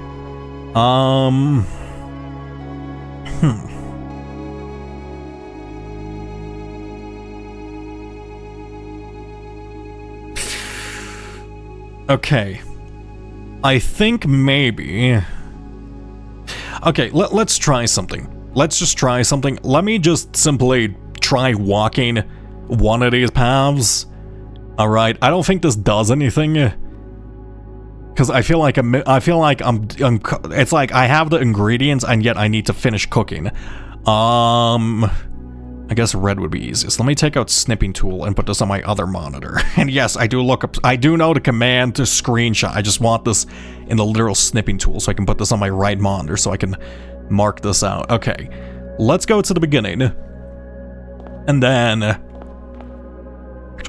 Okay. I think maybe... Okay, let's try something. Let's just try something. Let me just simply try walking one of these paths. Alright, I don't think this does anything. Because I feel like it's like I have the ingredients and yet I need to finish cooking. I guess red would be easiest. Let me take out snipping tool and put this on my other monitor. And yes, I do know the command to screenshot. I just want this in the literal snipping tool so I can put this on my right monitor so I can mark this out. Okay, let's go to the beginning. And then...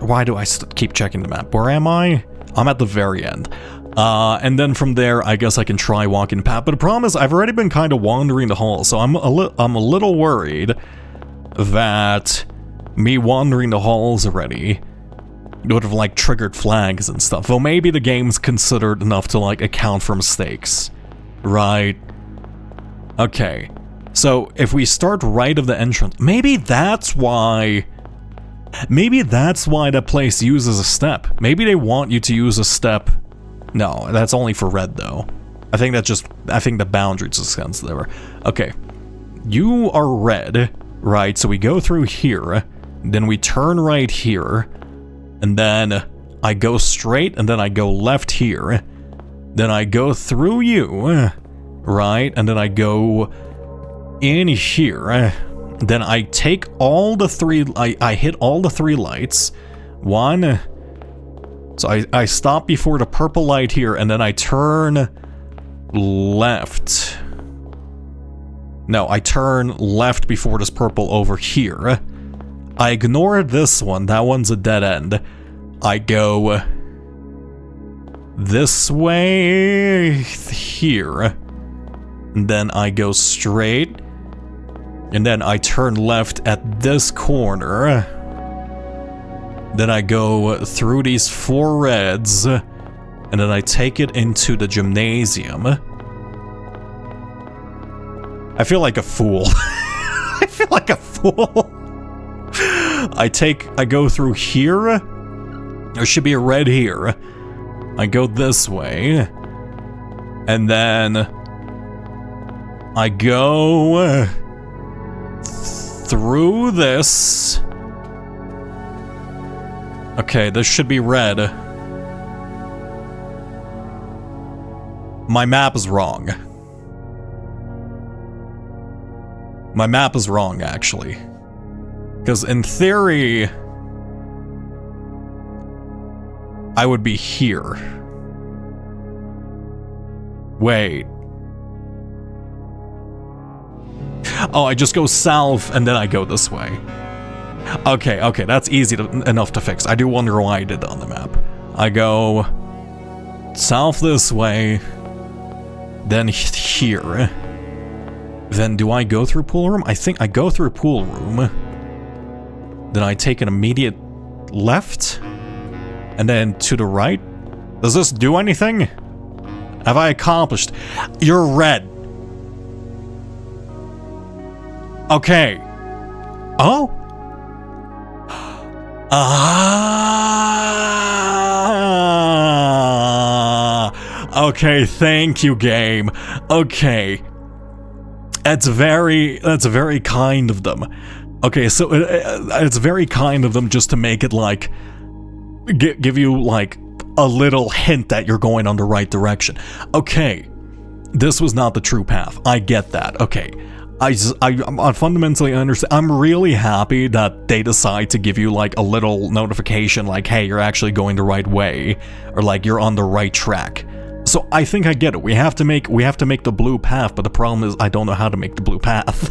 Why do I keep checking the map? Where am I? I'm at the very end. And then from there, I guess I can try walking the path. But the problem is, I've already been kind of wandering the hall, so I'm a little worried that me wandering the halls already would have like triggered flags and stuff. Well, maybe the game's considered enough to like account for mistakes, right? Okay, so if we start right of the entrance, maybe that's why that place uses a step. Maybe they want you to use a step. No, that's only for red though. I think the boundary just extends there. Okay, you are red. Right, so we go through here, then we turn right here, and then I go straight, and then I go left here, then I go through you, right, and then I go in here, then I take all the three, I hit all the three lights, one, so I stop before the purple light here, and then I turn left. No, I turn left before this purple over here. I ignore this one. That one's a dead end. I go this way here. And then I go straight. And then I turn left at this corner. Then I go through these 4 reds. And then I take it into the gymnasium. I feel like a fool. I feel like a fool. I go through here. There should be a red here. I go this way. And then I go through this. Okay, this should be red. My map is wrong. My map is wrong, actually. Because in theory, I would be here. Wait. Oh, I just go south and then I go this way. Okay, that's easy enough to fix. I do wonder why I did that on the map. I go south this way, then here. Then do I go through pool room? I think I go through pool room. Then I take an immediate left. And then to the right. Does this do anything? Have I accomplished? You're red. Okay. Oh? Okay, thank you, game. Okay. That's very kind of them. Okay, so it's very kind of them just to make it like, give you like a little hint that you're going on the right direction. Okay, this was not the true path. I get that. Okay, I fundamentally understand. I'm really happy that they decide to give you like a little notification like, hey, you're actually going the right way, or like you're on the right track. So I think I get it. We have to make the blue path, but the problem is I don't know how to make the blue path.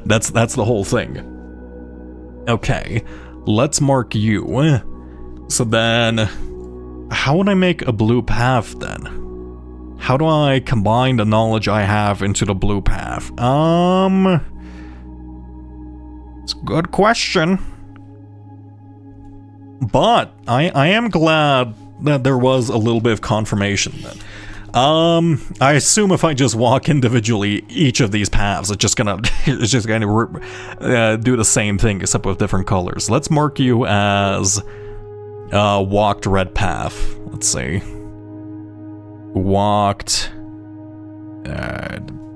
That's the whole thing. Okay, let's mark you. So then how would I make a blue path then? How do I combine the knowledge I have into the blue path? It's a good question. But I am glad that there was a little bit of confirmation then. I assume if I just walk individually each of these paths, it's just gonna do the same thing except with different colors. Let's mark you as walked red path. Let's see. Walked.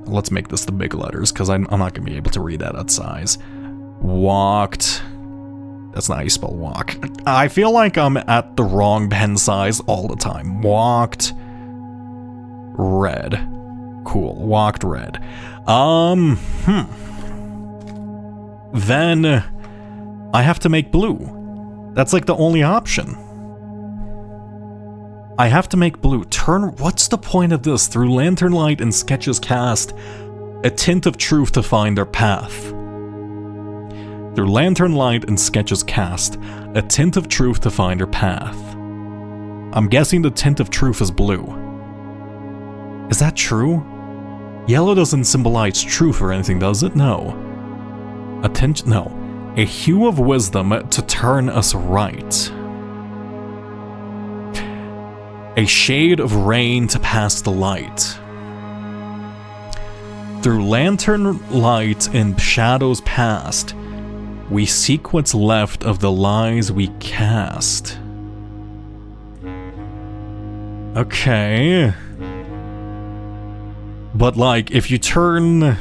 Let's make this the big letters because I'm not gonna be able to read that at size. Walked. That's not how you spell walk. I feel like I'm at the wrong pen size all the time. Walked red. Cool. Walked red. Then I have to make blue. That's like the only option. I have to make blue. What's the point of this? Through lantern light and sketches cast a tint of truth to find their path. Through lantern light and sketches cast a tint of truth to find her path. I'm guessing the tint of truth is blue. Is that true? Yellow doesn't symbolize truth or anything, does it? No. No. A hue of wisdom to turn us right. A shade of rain to pass the light. Through lantern light and shadows past, we seek what's left of the lies we cast. Okay. But like, if you turn...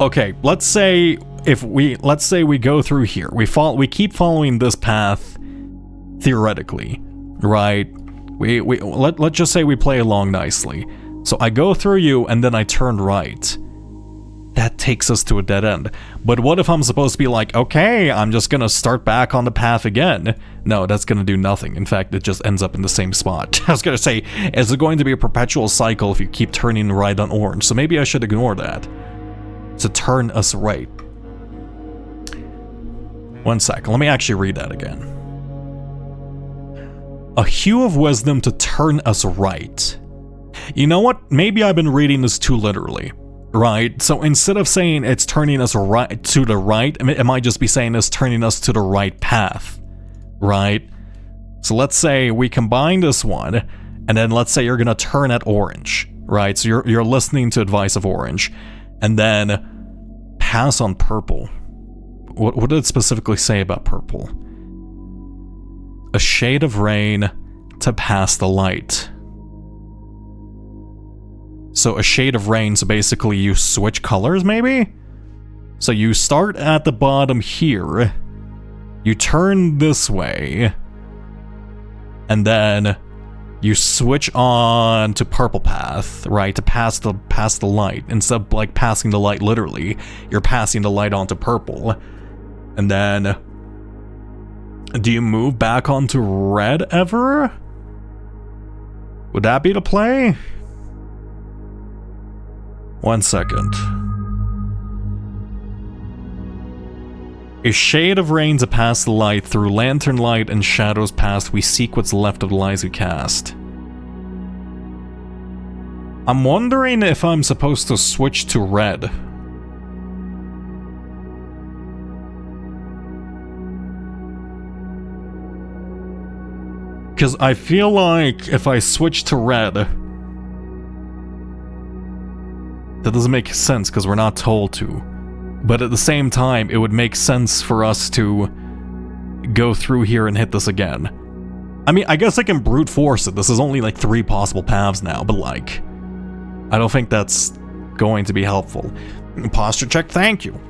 Okay, let's say we go through here. We keep following this path theoretically, right? Let's just say we play along nicely. So I go through you and then I turn right. That takes us to a dead end. But what if I'm supposed to be like, okay, I'm just gonna start back on the path again? No, that's gonna do nothing. In fact, it just ends up in the same spot. I was gonna say, is it going to be a perpetual cycle if you keep turning right on orange? So maybe I should ignore that. To turn us right. One second, let me actually read that again. A hue of wisdom to turn us right. You know what? Maybe I've been reading this too literally. Right, so instead of saying it's turning us right to the right, it might just be saying it's turning us to the right path, right? So let's say we combine this one, and then let's say you're gonna turn at orange, right? So you're listening to advice of orange, and then pass on purple. What did it specifically say about purple? A shade of rain to pass the light. So a shade of rain, so basically you switch colors maybe? So you start at the bottom here, you turn this way, and then you switch on to purple path, right, to pass the light. Instead of like passing the light literally, you're passing the light onto purple. And then, do you move back onto red ever? Would that be the play? One second. A shade of rain to pass the light. Through lantern light and shadows past, we seek what's left of the lies we cast. I'm wondering if I'm supposed to switch to red. Because I feel like if I switch to red... That doesn't make sense because we're not told to. But at the same time, it would make sense for us to go through here and hit this again. I mean, I guess I can brute force it. This is only like 3 possible paths now, but like, I don't think that's going to be helpful. Posture check, thank you.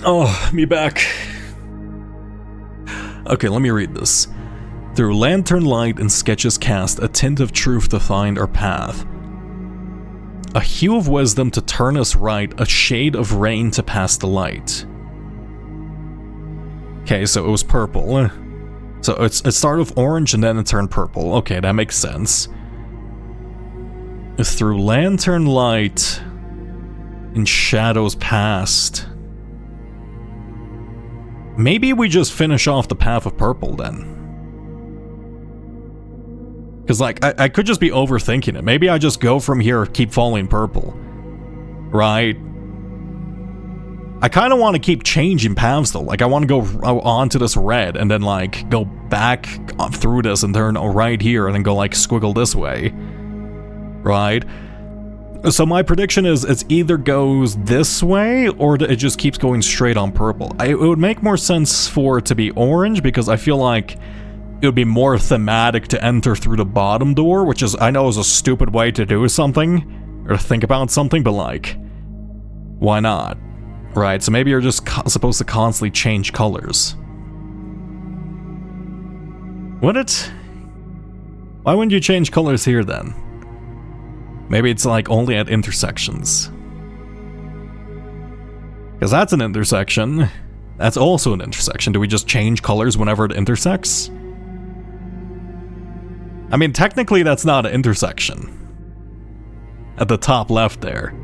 Oh, me back. Okay, let me read this. Through lantern light and sketches cast a tint of truth to find our path. A hue of wisdom to turn us right, a shade of rain to pass the light. Okay, so it was purple. So it started with orange and then it turned purple. Okay, that makes sense. Through lantern light in shadows past. Maybe we just finish off the path of purple then. Because, like, I could just be overthinking it. Maybe I just go from here, keep following purple. Right? I kind of want to keep changing paths, though. Like, I want to go onto this red, and then, like, go back through this and turn right here, and then go, like, squiggle this way. Right? So my prediction is it either goes this way, or it just keeps going straight on purple. It would make more sense for it to be orange, because I feel like it would be more thematic to enter through the bottom door, which is, I know, is a stupid way to do something, or to think about something, but like, why not? Right, so maybe you're just supposed to constantly change colors. Would it? Why wouldn't you change colors here then? Maybe it's like only at intersections. Because that's an intersection. That's also an intersection. Do we just change colors whenever it intersects? I mean, technically that's not an intersection. At the top left there.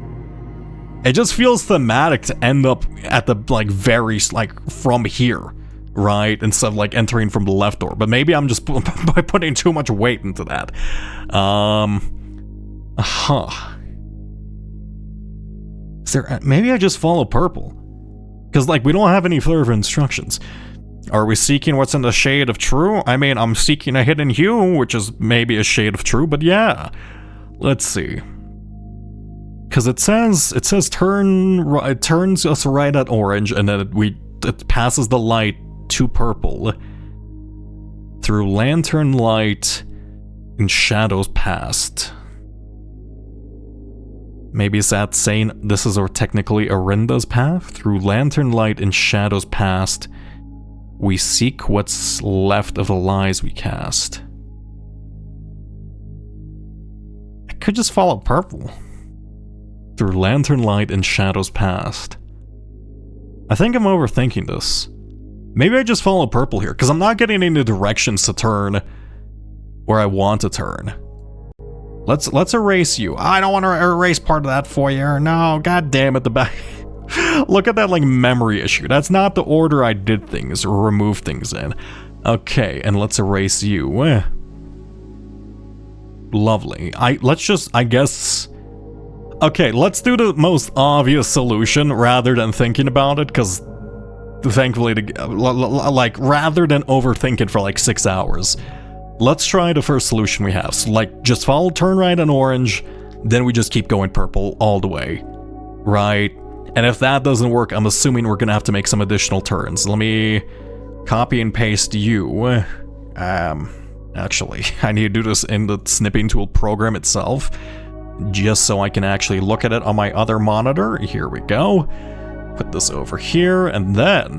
It just feels thematic to end up at the, like, very, like, from here, right? Instead of, like, entering from the left door. But maybe I'm just putting too much weight into that. Is there, maybe I just follow purple. Because, like, we don't have any further instructions. Are we seeking what's in the shade of true? I mean, I'm seeking a hidden hue, which is maybe a shade of true, but yeah. Let's see. Because it says it turns us right at orange, and then it passes the light to purple through lantern light and shadows past. Maybe is that saying this is technically Arinda's path? Through lantern light and shadows past, we seek what's left of the lies we cast. I could just follow purple. Through lantern light and shadows past. I think I'm overthinking this. Maybe I just follow purple here, because I'm not getting any directions to turn where I want to turn. Let's erase you. I don't want to erase part of that for you. No, god damn it, the back. Look at that, like, memory issue. That's not the order I did things or removed things in. Okay, and let's erase you. Lovely. I guess... Okay, let's do the most obvious solution rather than thinking about it, because thankfully, like, rather than overthink it for like 6 hours, let's try the first solution we have. So, like, just follow turn right and orange, then we just keep going purple all the way, right? And if that doesn't work, I'm assuming we're gonna have to make some additional turns. Let me copy and paste you. Actually, I need to do this in the snipping tool program itself, just so I can actually look at it on my other monitor. Here we go. Put this over here, and then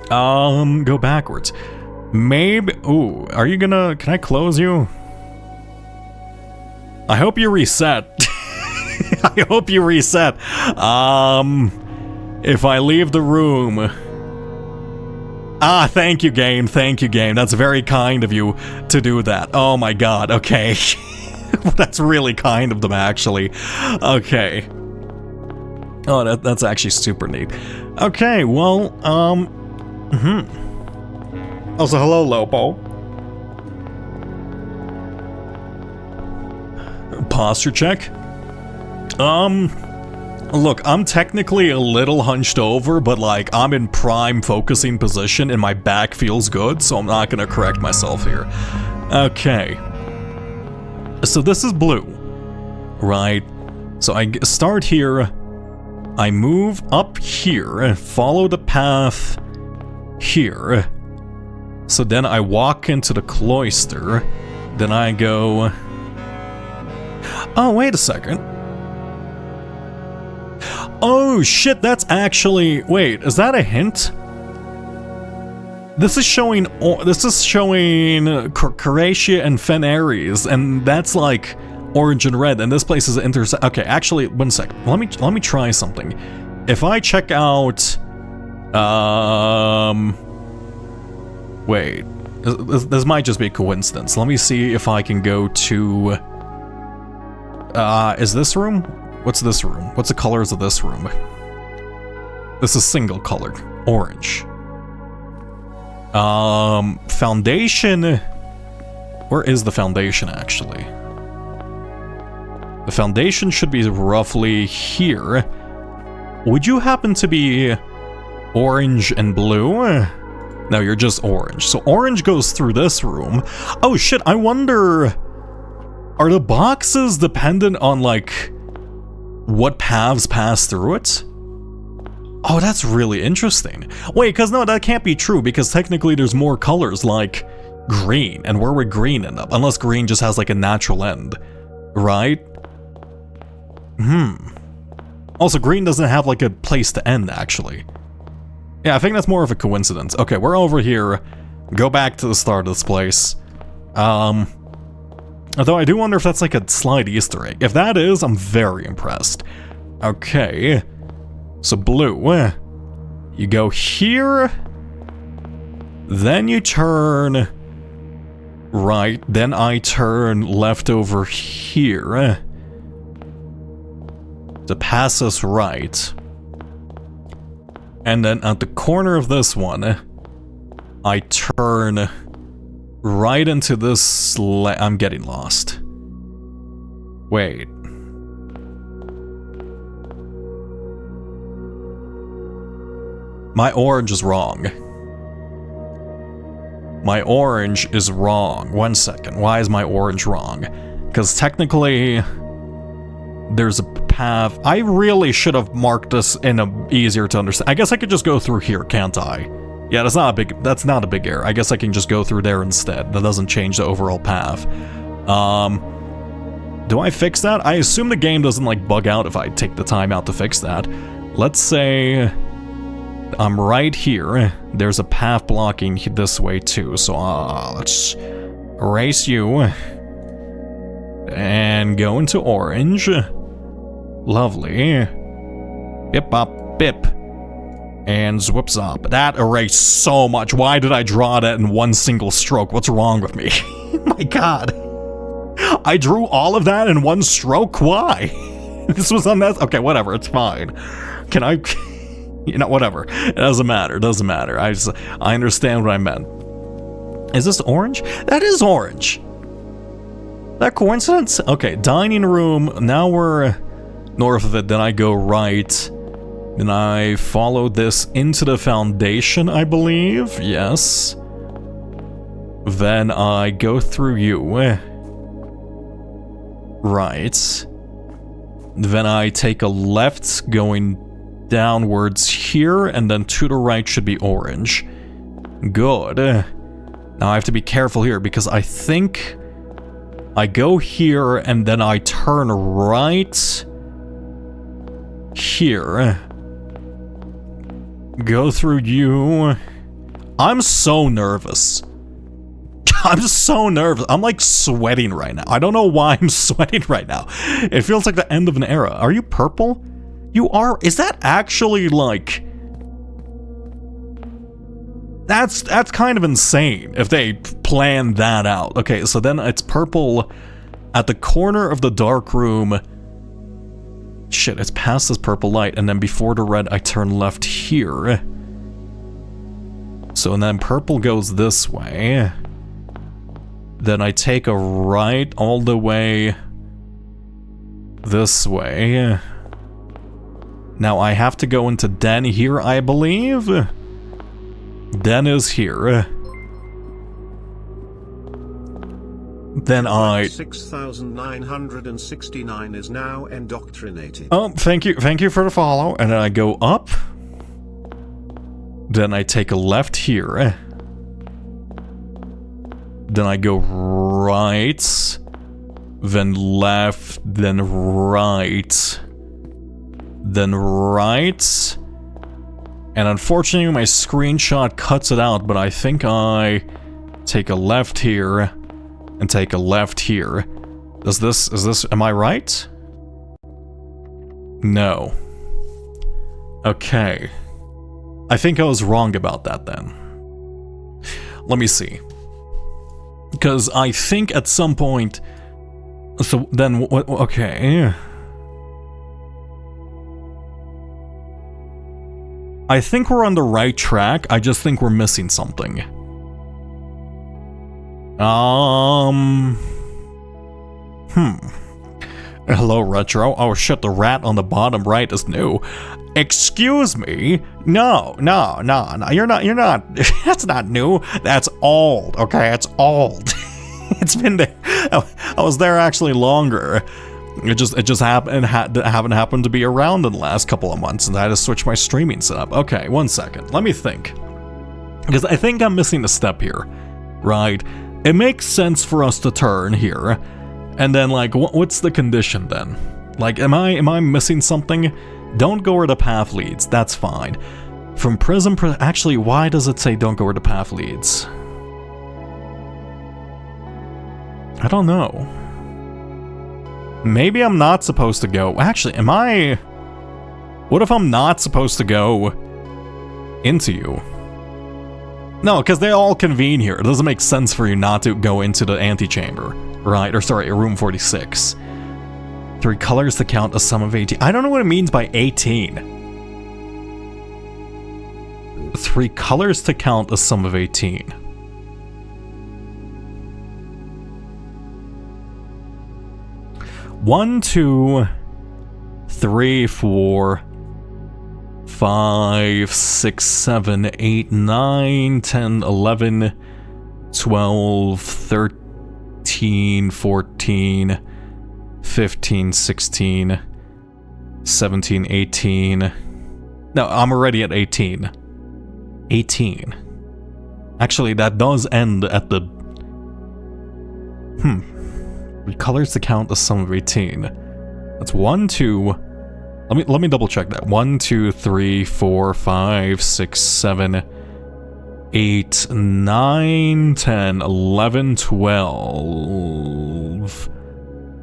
go backwards. Maybe, ooh, are you gonna, can I close you? I hope you reset. I hope you reset. If I leave the room. Ah, thank you, game. Thank you, game. That's very kind of you to do that. Oh my god, okay. That's really kind of them, actually. Okay. Oh, that's actually super neat. Okay, well, Also, hello, Lopo. Posture check. Look, I'm technically a little hunched over, but, like, I'm in prime focusing position and my back feels good, so I'm not gonna correct myself here. Okay. So this is blue, right? So I start here, I move up here, and follow the path here. So then I walk into the cloister, then I go... Oh, wait a second. Oh shit, that's actually... Wait, is that a hint? This is showing Caratia and Fenares, and that's like orange and red, and this place is intersect. Okay, actually, one sec. Let me try something. If I check out, wait, this might just be a coincidence. Let me see if I can go to, is this room? What's this room? What's the colors of this room? This is single colored. Orange. Foundation. Where is the foundation, actually? The foundation should be roughly here. Would you happen to be orange and blue? No, you're just orange. So orange goes through this room. Oh shit, I wonder... Are the boxes dependent on, like, what paths pass through it? Oh, that's really interesting. Wait, because no, that can't be true, because technically there's more colors, like green. And where would green end up? Unless green just has, like, a natural end. Right? Also, green doesn't have, like, a place to end, actually. Yeah, I think that's more of a coincidence. Okay, we're over here. Go back to the start of this place. Although I do wonder if that's like a slight Easter egg. If that is, I'm very impressed. Okay. So blue. You go here. Then you turn right. Then I turn left over here. To pass us right. And then at the corner of this one, I turn right into this I'm getting lost. Wait. My orange is wrong. My orange is wrong. 1 second. Why is my orange wrong? Because technically, there's a path. I really should have marked this in a easier to understand. I guess I could just go through here, can't I? Yeah, that's not a big error. I guess I can just go through there instead. That doesn't change the overall path. Do I fix that? I assume the game doesn't like bug out if I take the time out to fix that. Let's say I'm right here. There's a path blocking this way too. So let's erase you and go into orange. Lovely. Bip bop bip. And zwoops up. That erased so much. Why did I draw that in one single stroke? What's wrong with me? My god. I drew all of that in one stroke? Why? This was unnecessary. Okay, whatever. It's fine. Can I... You know, whatever. It doesn't matter. It doesn't matter. I understand what I meant. Is this orange? That is orange. That coincidence? Okay, dining room. Now we're north of it. Then I go right. Then I follow this into the foundation, I believe. Yes. Then I go through you. Right. Then I take a left going downwards here, and then to the right should be orange. Good. Now I have to be careful here because I think I go here and then I turn right here. Go through you. I'm so nervous. I'm just so nervous. I'm like sweating right now. I don't know why I'm sweating right now. It feels like the end of an era. Are you purple? You are? Is that actually like... That's kind of insane if they planned that out. Okay, so then it's purple at the corner of the dark room. Shit, it's past this purple light, and then before the red, I turn left here. So, and then purple goes this way. Then I take a right all the way this way. Now I have to go into Den here, I believe. Den is here. Then I... 6,969 is now indoctrinated. Oh, thank you for the follow. And then I go up. Then I take a left here. Then I go right. Then left. Then right. Then right. And unfortunately my screenshot cuts it out, but I think I take a left here. And take a left here. Is this, am I right? No. Okay. I think I was wrong about that then. Let me see. Because I think at some point... So then, okay. I think we're on the right track. I just think we're missing something. Hello, Retro. Oh shit, the rat on the bottom right is new. Excuse me? No. You're not. That's not new. That's old. Okay, it's old. It's been there. I was there actually longer. It just haven't happened to be around in the last couple of months, and I had to switch my streaming setup. Okay, 1 second. Let me think. Because I think I'm missing a step here. Right? It makes sense for us to turn here. And then, like, what's the condition then? Like, am I missing something? Don't go where the path leads. That's fine. From Prism... Actually, why does it say don't go where the path leads? I don't know. Maybe I'm not supposed to go... Actually, am I... What if I'm not supposed to go into you? No, because they all convene here. It doesn't make sense for you not to go into the antechamber. Right, or sorry, room 46. 3 colors to count a sum of 18. I don't know what it means by 18. 3 colors to count a sum of 18. One, 2, 3, 4, 5, 6, 7, 8, 9, 10, 11, 12, 13, 14, 15, 16, 17, 18. No, I'm already at 18. 18. Actually, that does end at the... 3 colors to count the sum of 18. That's 1, 2... Let me double check that. 1, 2, 3, 4, 5, 6, 7, 8, 9, 10, 11, 12,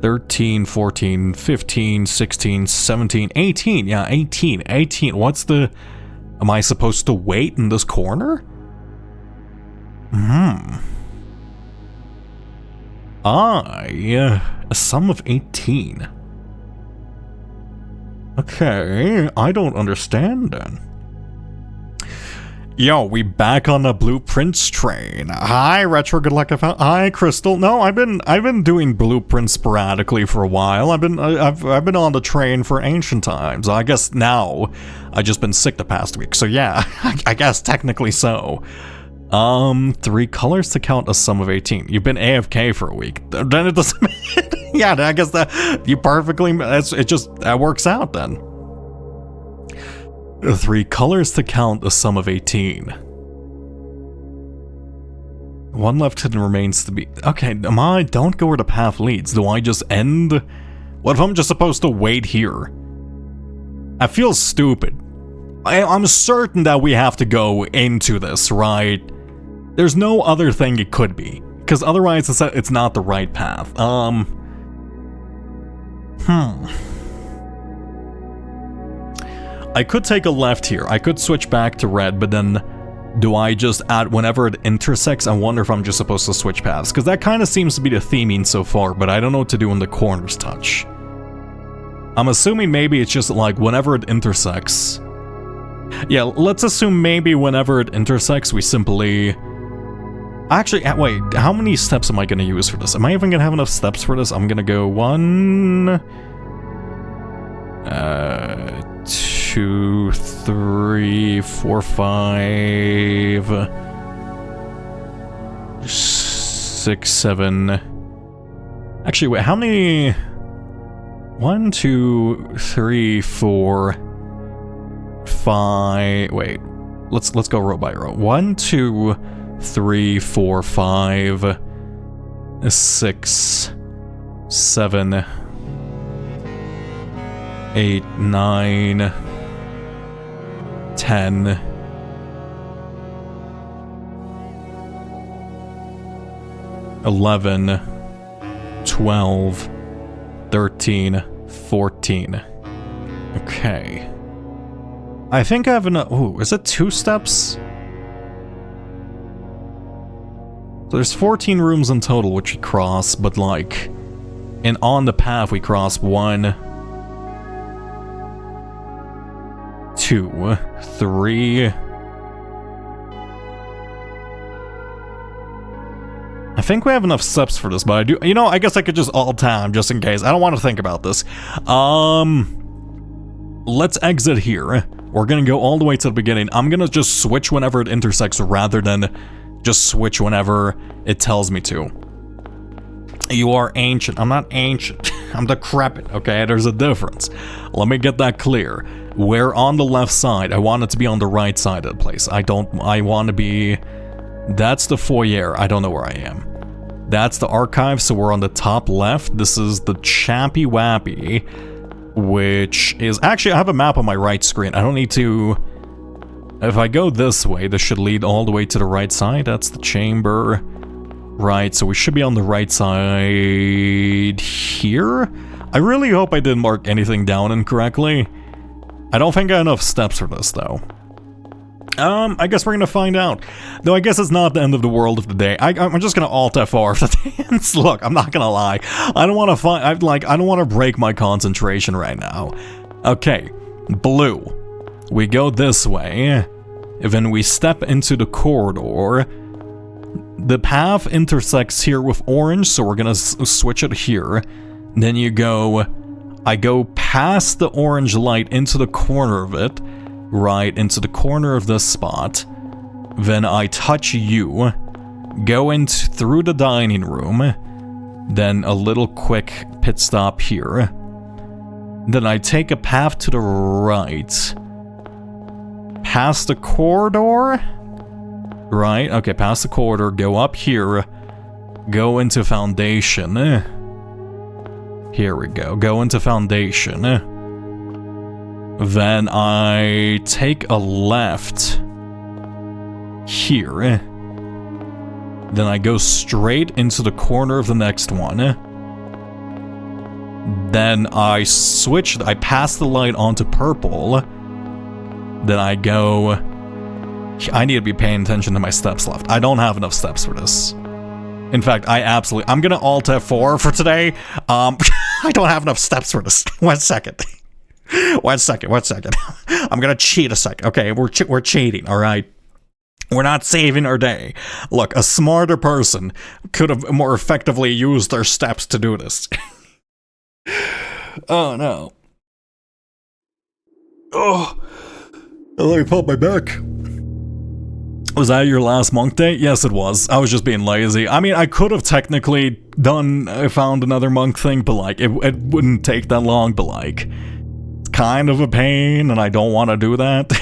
13, 14, 15, 16, 17, 18. Yeah, 18. 18. What's the... Am I supposed to wait in this corner? A sum of 18. Okay, I don't understand then. Yo, we back on the blueprints train. Hi, Retro. Good luck. Hi, Crystal. No, I've been doing blueprints sporadically for a while. I've been on the train for ancient times. I guess now I've just been sick the past week. So yeah, I guess technically so. 3 colors to count a sum of 18. You've been AFK for a week. Then it doesn't. Yeah, I guess that you perfectly. That works out then. 3 colors to count a sum of 18. 1 left hidden remains to be... Okay, don't go where the path leads. Do I just end? What if I'm just supposed to wait here? I feel stupid. I'm certain that we have to go into this, right? There's no other thing it could be. Because otherwise it's not the right path. I could take a left here. I could switch back to red, but then do I just add whenever it intersects? I wonder if I'm just supposed to switch paths, because that kind of seems to be the theming so far, but I don't know what to do when the corners touch. I'm assuming maybe it's just like whenever it intersects. Yeah, let's assume maybe whenever it intersects, we simply... Actually, wait, how many steps am I going to use for this? Am I even going to have enough steps for this? I'm going to go 1... 2, 3, 4, 5, 6, 7. Actually, wait, how many? 1, 2, 3, 4, 5. Wait, let's go row by row. 1, 2, 3, 4, 5, 6, 7, 8, 9, 10, 11, 12, 13, 14. Okay. I think I have enough. Ooh, is it 2 steps? So there's 14 rooms in total which we cross, but like, and on the path we cross 1, 2, 2, 3. I think we have enough steps for this, but I do. You know, I guess I could just alt-tab just in case. I don't want to think about this. Let's exit here. We're gonna go all the way to the beginning. I'm gonna just switch whenever it intersects rather than just switch whenever it tells me to. You are ancient. I'm not ancient. I'm decrepit, okay? There's a difference. Let me get that clear. We're on the left side. I want it to be on the right side of the place. I want to be... That's the foyer. I don't know where I am. That's the archive, so we're on the top left. This is the Chappy Wappy, which is... Actually, I have a map on my right screen. I don't need to... If I go this way, this should lead all the way to the right side. That's the chamber. Right, so we should be on the right side here? I really hope I didn't mark anything down incorrectly. I don't think I have enough steps for this, though. I guess we're gonna find out. Though I guess it's not the end of the world of the day. I'm just gonna Alt-F4 for the dance. Look, I'm not gonna lie. I don't want to I don't want to break my concentration right now. Okay, blue. We go this way. Then we step into the corridor. The path intersects here with orange, so we're gonna switch it here. Then you go... I go past the orange light into the corner of it. Right, into the corner of this spot. Then I touch you. Go through the dining room. Then a little quick pit stop here. Then I take a path to the right. Past the corridor? Right, okay, past the corridor, go up here, go into foundation. Here we go, go into foundation. Then I take a left here. Then I go straight into the corner of the next one. Then I switch, I pass the light onto purple. Then I go... I need to be paying attention to my steps left. I don't have enough steps for this. In fact, I'm gonna Alt-F4 for today. I don't have enough steps for this. 1 second. 1 second. I'm gonna cheat a second. Okay, we're cheating, alright? We're not saving our day. Look, a smarter person could have more effectively used their steps to do this. Oh, no. Oh, let me pop my back. Was that your last monk day? Yes, it was. I was just being lazy. I mean, I could have technically found another monk thing, but like, it wouldn't take that long, but like, it's kind of a pain, and I don't want to do that.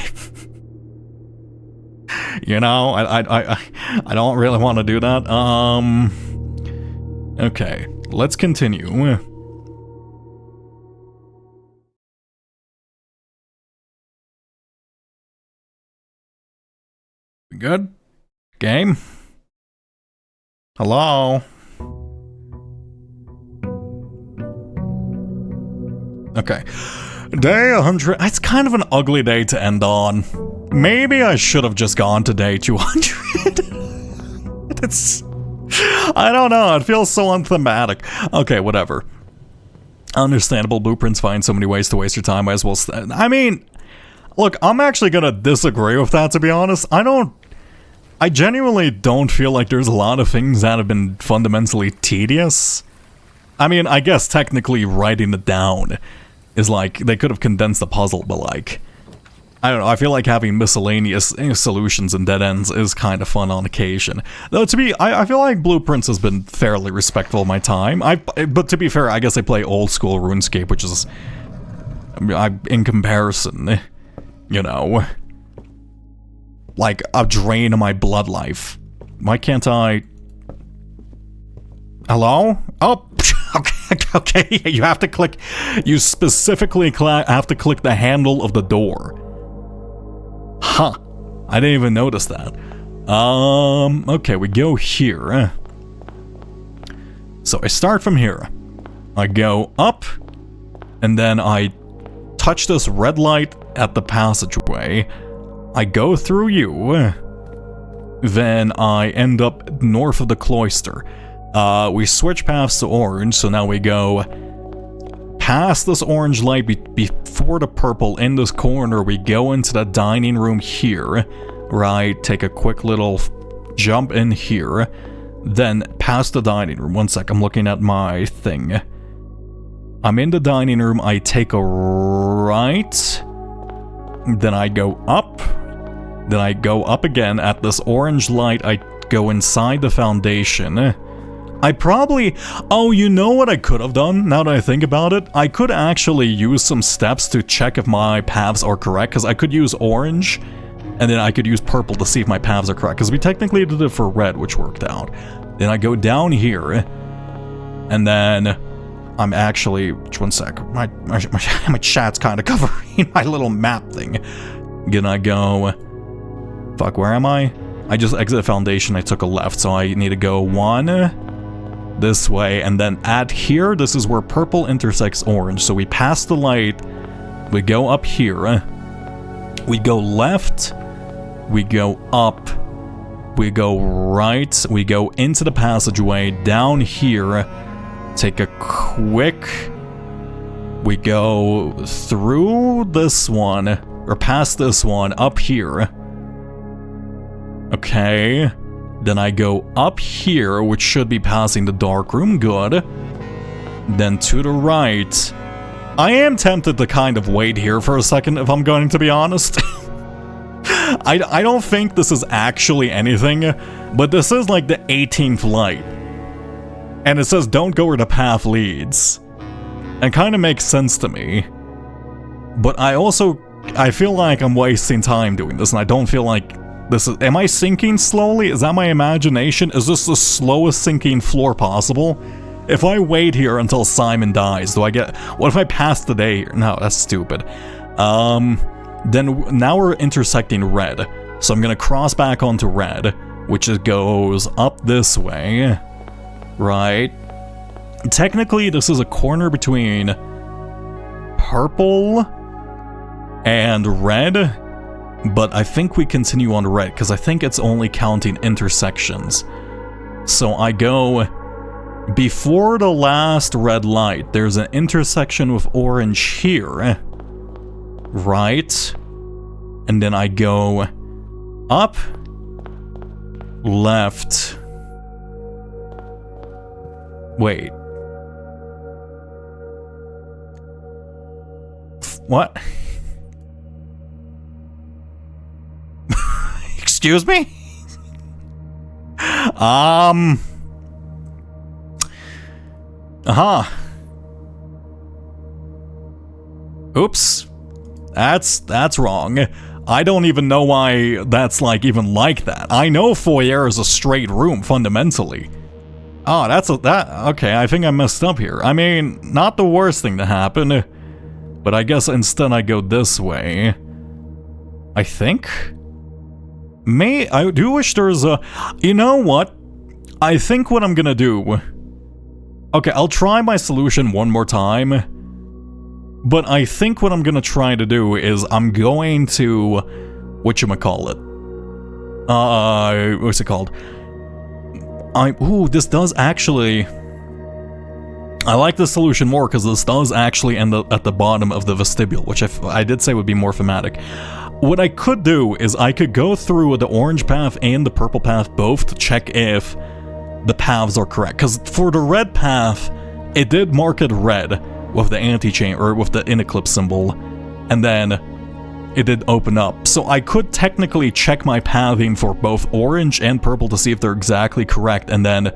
You know, I don't really want to do that. Okay, let's continue. Good? Game? Hello? Okay. Day 100. It's kind of an ugly day to end on. Maybe I should have just gone to day 200. It's... I don't know, it feels so unthematic. Okay, whatever. Understandable, blueprints find so many ways to waste your time, might as well... I mean... Look, I'm actually gonna disagree with that, to be honest. I genuinely don't feel like there's a lot of things that have been fundamentally tedious. I mean, I guess technically writing it down is like, they could have condensed the puzzle, but like, I don't know, I feel like having miscellaneous solutions and dead ends is kind of fun on occasion. Though I feel like Blueprints has been fairly respectful of my time. But to be fair, I guess I play old school RuneScape, which is, in comparison, you know, like a drain of my blood life. Why can't I... Hello? Oh, okay, you have to click... You specifically have to click the handle of the door. Huh. I didn't even notice that. Okay, we go here. So I start from here. I go up, and then I touch this red light at the passageway. I go through you, then I end up north of the cloister. We switch paths to orange, so now we go pass this orange light before the purple in this corner. We go into the dining room here, right? Take a quick little jump in here, then past the dining room. One sec, I'm looking at my thing. I'm in the dining room, I take a right, then I go up, then I go up again at this orange light, I go inside the foundation. I probably... Oh, you know what I could have done, now that I think about it? I could actually use some steps to check if my paths are correct, because I could use orange, and then I could use purple to see if my paths are correct, because we technically did it for red, which worked out. Then I go down here, and then I'm actually... One sec, my chat's kind of covering my little map thing. Gonna go... Fuck, where am I? I just exited foundation, I took a left, so I need to go one... this way, and then at here, this is where purple intersects orange. So we pass the light, we go up here, we go left, we go up, we go right, we go into the passageway, down here, take a quick, we go through this one, or past this one, up here. Okay. Then I go up here, which should be passing the dark room, good. Then to the right. I am tempted to kind of wait here for a second, if I'm going to be honest. I don't think this is actually anything, but this is like the 18th light. And it says don't go where the path leads. And kind of makes sense to me. But I feel like I'm wasting time doing this, and I don't feel like... Am I sinking slowly? Is that my imagination? Is this the slowest sinking floor possible? If I wait here until Simon dies, do I get... What if I pass the day here? No, that's stupid. Then now we're intersecting red. So I'm gonna cross back onto red, which goes up this way. Right. Technically, this is a corner between purple and red. But I think we continue on red, because I think it's only counting intersections. So I go before the last red light. There's an intersection with orange here. Right? And then I go up, left. Wait. What? Excuse me? Oops. That's wrong. I don't even know why that's like even like that. I know foyer is a straight room fundamentally. Oh, okay, I think I messed up here. I mean, not the worst thing to happen, but I guess instead I go this way. I think? I do wish there's a... You know what? I think what I'm gonna do... Okay, I'll try my solution one more time. But I think what I'm gonna try to do is I'm going to... Whatchamacallit? What's it called? Ooh, this does actually... I like this solution more because this does actually end up at the bottom of the vestibule, which I did say would be more thematic. What I could do is I could go through the orange path and the purple path both to check if the paths are correct. Because for the red path, it did mark it red with the anti-chain, or with the in-eclipse symbol, and then it did open up. So I could technically check my pathing for both orange and purple to see if they're exactly correct, and then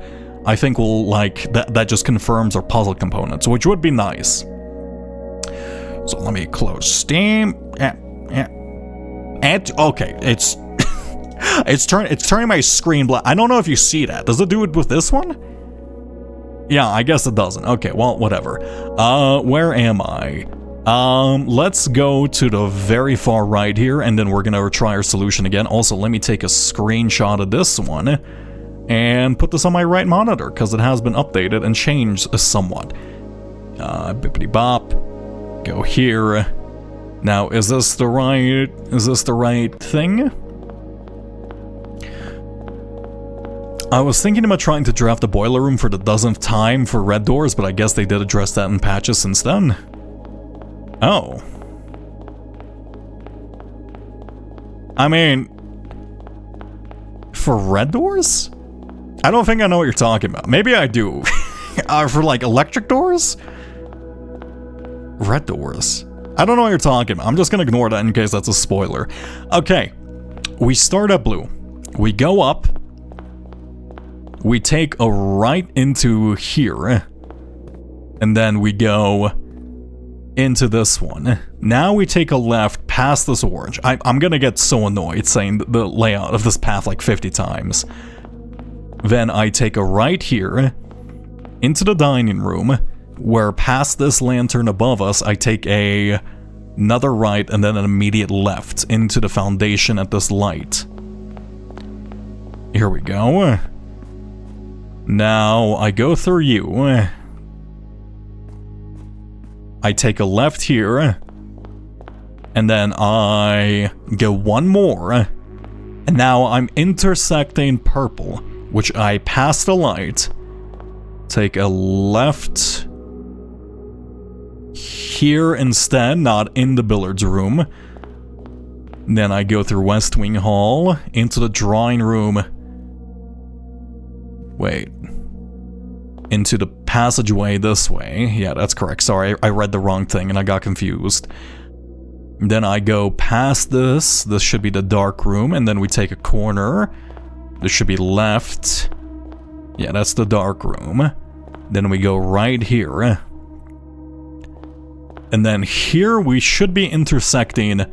I think we'll, like, that just confirms our puzzle components, which would be nice. So let me close Steam. Okay, it's it's turning my screen black. I don't know if you see that. Does it do it with this one? Yeah, I guess it doesn't. Okay, well, whatever. Where am I? Let's go to the very far right here, and then we're gonna try our solution again. Also, let me take a screenshot of this one and put this on my right monitor, because it has been updated and changed somewhat. Bippity bop. Go here. Now, is this the right thing? I was thinking about trying to draft the boiler room for the dozenth time for red doors, but I guess they did address that in patches since then. Oh. I mean, for red doors? I don't think I know what you're talking about. Maybe I do. For like electric doors? Red doors. I don't know what you're talking about. I'm just gonna ignore that in case that's a spoiler. Okay. We start at blue. We go up. We take a right into here. And then we go into this one. Now we take a left past this orange. I'm gonna get so annoyed saying the layout of this path like 50 times. Then I take a right here into the dining room, where past this lantern above us, I take another right and then an immediate left into the foundation at this light. Here we go. Now I go through you. I take a left here, and then I go one more, and now I'm intersecting purple, which I pass the light, take a left here instead, not in the billiards room. Then I go through West Wing Hall into the drawing room. Wait. Into the passageway this way. Yeah, that's correct. Sorry, I read the wrong thing and I got confused. Then I go past this. This should be the dark room, and then we take a corner. This should be left. Yeah, that's the dark room. Then we go right here. And then here we should be intersecting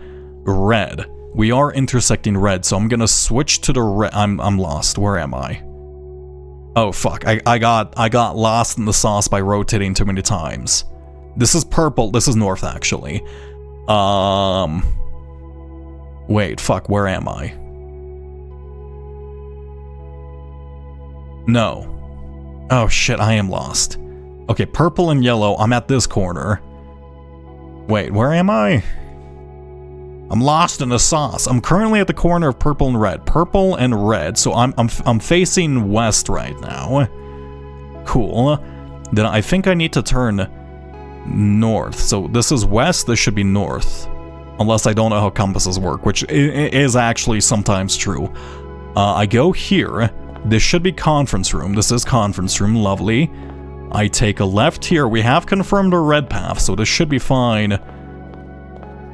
red. We are intersecting red, so I'm gonna switch to the red. I'm lost. Where am I? Oh fuck, I got lost in the sauce by rotating too many times. This is purple. This is north, actually. Wait, fuck, where am I? No. Oh shit, I am lost. Okay, purple and yellow, I'm at this corner. Wait, where am I? I'm lost in the sauce. I'm currently at the corner of purple and red. Purple and red, so I'm facing west right now. Cool. Then I think I need to turn north. So this is west, this should be north. Unless I don't know how compasses work, which is actually sometimes true. I go here. This should be conference room. This is conference room, lovely. I take a left here. We have confirmed a red path, so this should be fine.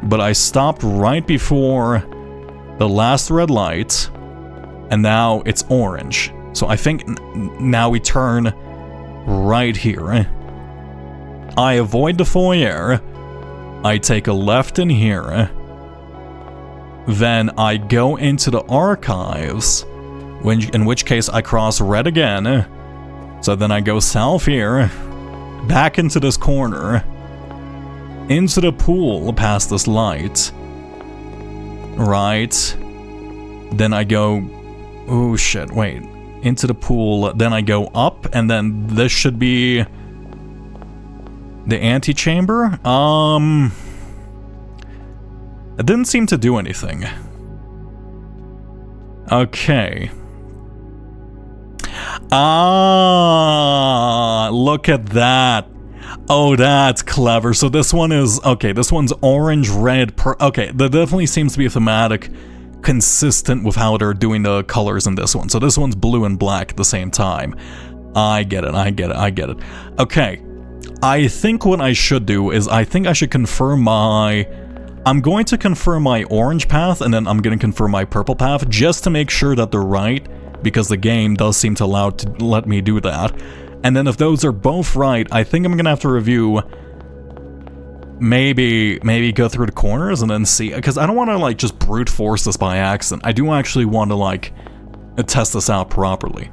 But I stopped right before the last red light, and now it's orange. So I think now we turn right here. I avoid the foyer. I take a left in here. Then I go into the archives, in which case I cross red again. So then I go south here, back into this corner, into the pool past this light. Right. Then I go... Oh shit, wait. Into the pool, then I go up, and then this should be... the antechamber? It didn't seem to do anything. Okay. Ah, look at that. Oh, that's clever. So this one is, okay, this one's orange, red, okay, that definitely seems to be a thematic consistent with how they're doing the colors in this one. So this one's blue and black at the same time. I get it. Okay, I think what I should do is I think I should confirm my... I'm going to confirm my orange path, and then I'm going to confirm my purple path, just to make sure that they're right, because the game does seem to allow to let me do that. And then if those are both right, I think I'm going to have to review... Maybe go through the corners and then see, because I don't want to like just brute force this by accident. I do actually want to like test this out properly.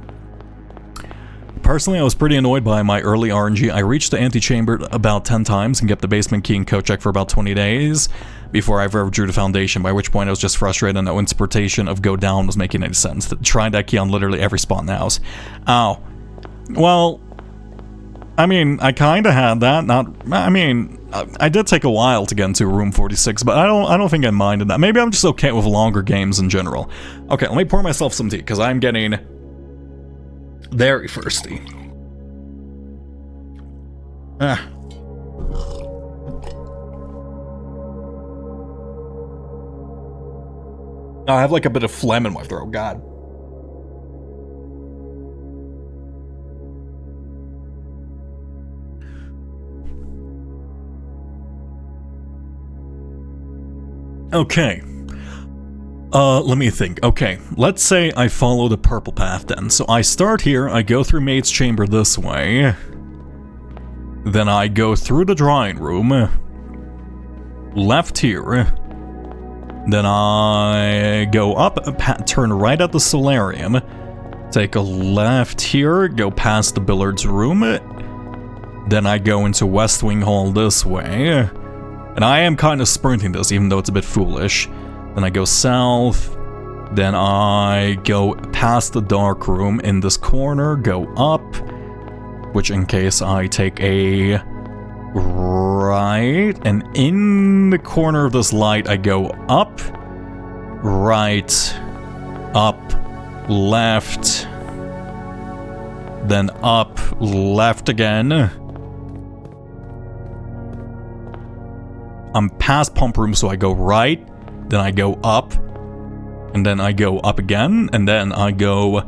Personally, I was pretty annoyed by my early RNG. I reached the antechamber about 10 times and kept the basement key and code check for about 20 days before I ever drew the foundation, by which point I was just frustrated and no interpretation of go down was making any sense. Tried that key on literally every spot in the house. Ow. Well, I mean, I kind of had that. I did take a while to get into room 46, but I don't think I minded that. Maybe I'm just okay with longer games in general. Okay, let me pour myself some tea, because I'm getting Very thirsty. Ah. I have like a bit of phlegm in my throat, God. Okay. Let me think. Okay, let's say I follow the purple path then. So I start here, I go through Maid's Chamber this way. Then I go through the drawing room. Left here. Then I go up, turn right at the solarium. Take a left here, go past the billiards room. Then I go into West Wing Hall this way. And I am kind of sprinting this, even though it's a bit foolish. Then I go south, then I go past the dark room in this corner, go up, which in case I take a right, and in the corner of this light I go up, right, up, left, then up, left again. I'm past pump room, so I go right, then I go up, and then I go up again, and then I go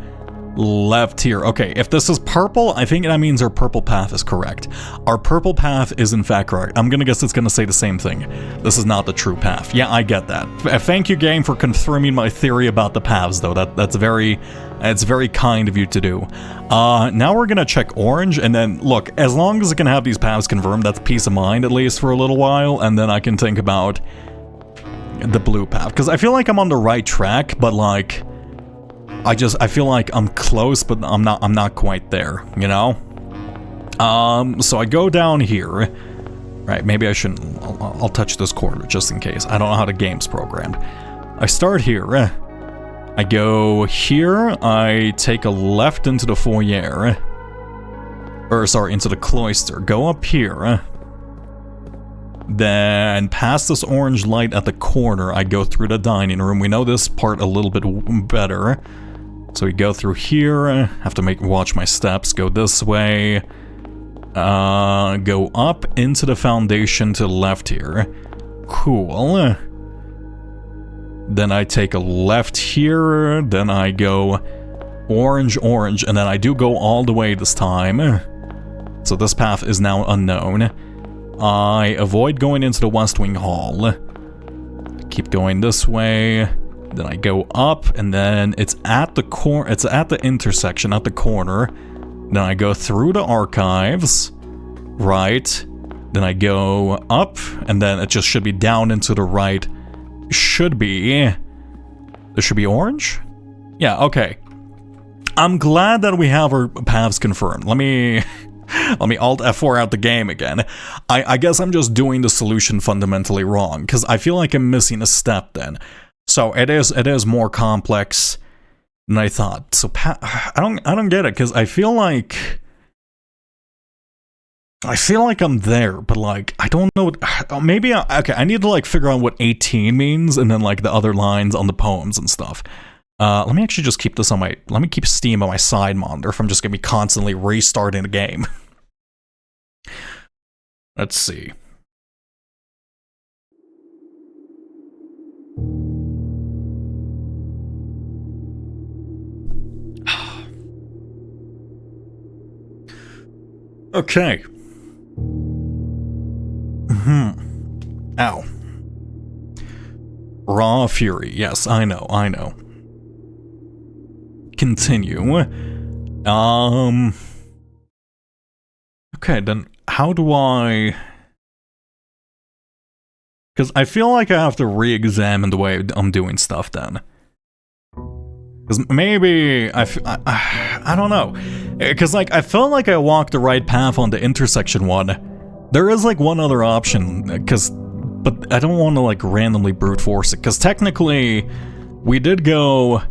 left here. Okay, if this is purple, I think that means our purple path is correct. Our purple path is in fact correct. I'm gonna guess it's gonna say the same thing. This is not the true path. Yeah, I get that. Thank you, game, for confirming my theory about the paths, though. It's very kind of you to do. Now we're gonna check orange, and then, look, as long as I can have these paths confirmed, that's peace of mind, at least for a little while, and then I can think about the blue path. Because I feel like I'm on the right track, but, like, I feel like I'm close, but I'm not quite there, you know? So I go down here. Right, maybe I shouldn't. I'll touch this corner just in case. I don't know how the game's programmed. I start here. I go here. I take a left into the foyer. Or, sorry, into the cloister. Go up here. Then, past this orange light at the corner, I go through the dining room. We know this part a little bit better. So we go through here, have to watch my steps, go this way, go up into the foundation to the left here. Cool. Then I take a left here, then I go orange, and then I do go all the way this time. So this path is now unknown. I avoid going into the West Wing Hall. Keep going this way. Then I go up, and then it's at the intersection, at the corner. Then I go through the archives, right. Then I go up, and then it just should be down and to the right. Should be. There should be orange? Yeah, okay. I'm glad that we have our paths confirmed. Let me Alt F4 out the game again. I guess I'm just doing the solution fundamentally wrong, because I feel like I'm missing a step then. So it is more complex than I thought. So I don't get it, because I feel like I'm there, but like I don't know. Maybe I need to like figure out what 18 means, and then like the other lines on the poems and stuff. Let me actually just keep this on my. Let me keep Steam on my side monitor if I'm just gonna be constantly restarting the game. Let's see. Okay. Ow. Raw Fury. Yes, I know. Continue. Okay, then how do I... Because I feel like I have to re-examine the way I'm doing stuff then. Because maybe I don't know. Because like I felt like I walked the right path on the intersection one. There is like one other option, but I don't want to like randomly brute force it. Because technically, we did go.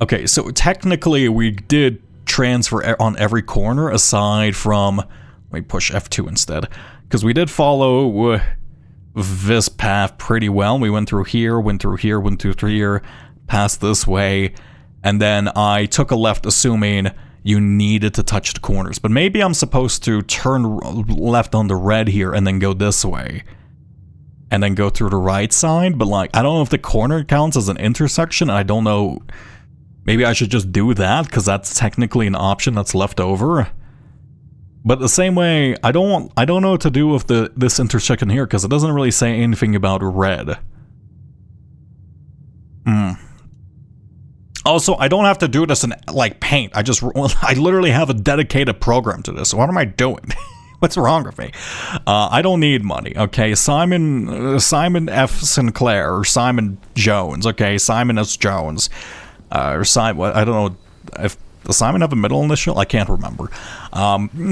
Okay, so technically we did transfer on every corner aside from. Let me push F2 instead. Because we did follow this path pretty well. We went through here, went through here, passed this way. And then I took a left assuming you needed to touch the corners. But maybe I'm supposed to turn left on the red here and then go this way. And then go through the right side. But like, I don't know if the corner counts as an intersection. I don't know. Maybe I should just do that because that's technically an option that's left over. But the same way, I don't know what to do with this intersection here because it doesn't really say anything about red. Also, I don't have to do this in like Paint. I literally have a dedicated program to this. So what am I doing? What's wrong with me? I don't need money. Okay, Simon F. Sinclair or Simon Jones. Okay, Simon S. Jones. Or Simon. I don't know if does Simon have a middle initial? I can't remember.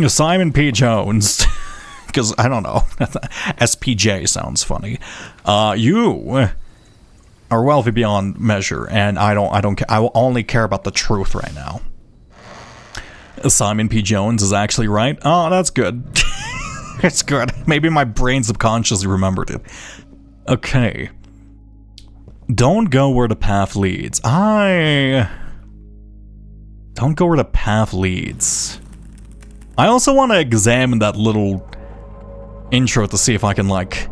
Simon P. Jones. Because I don't know. SPJ sounds funny. You are wealthy beyond measure, and I only care about the truth right now. Simon P. Jones is actually right. Oh, that's good. It's good. Maybe my brain subconsciously remembered it. Okay. Don't go where the path leads. Don't go where the path leads. I also want to examine that little intro to see if I can, like...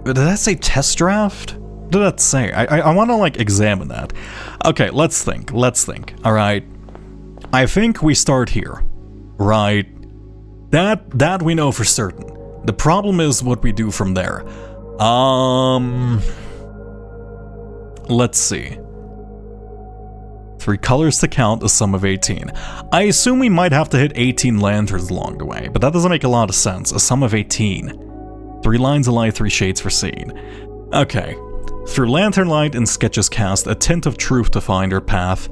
Did that say test draft? What did that say? I want to, like, examine that. Okay, let's think. Alright. I think we start here. Right. That we know for certain. The problem is what we do from there. Let's see. 3 colors to count, a sum of 18. I assume we might have to hit 18 lanterns along the way, but that doesn't make a lot of sense. A sum of 18. 3 lines of light, 3 shades for seeing. Okay. Through lantern light and sketches cast, a tint of truth to find our path.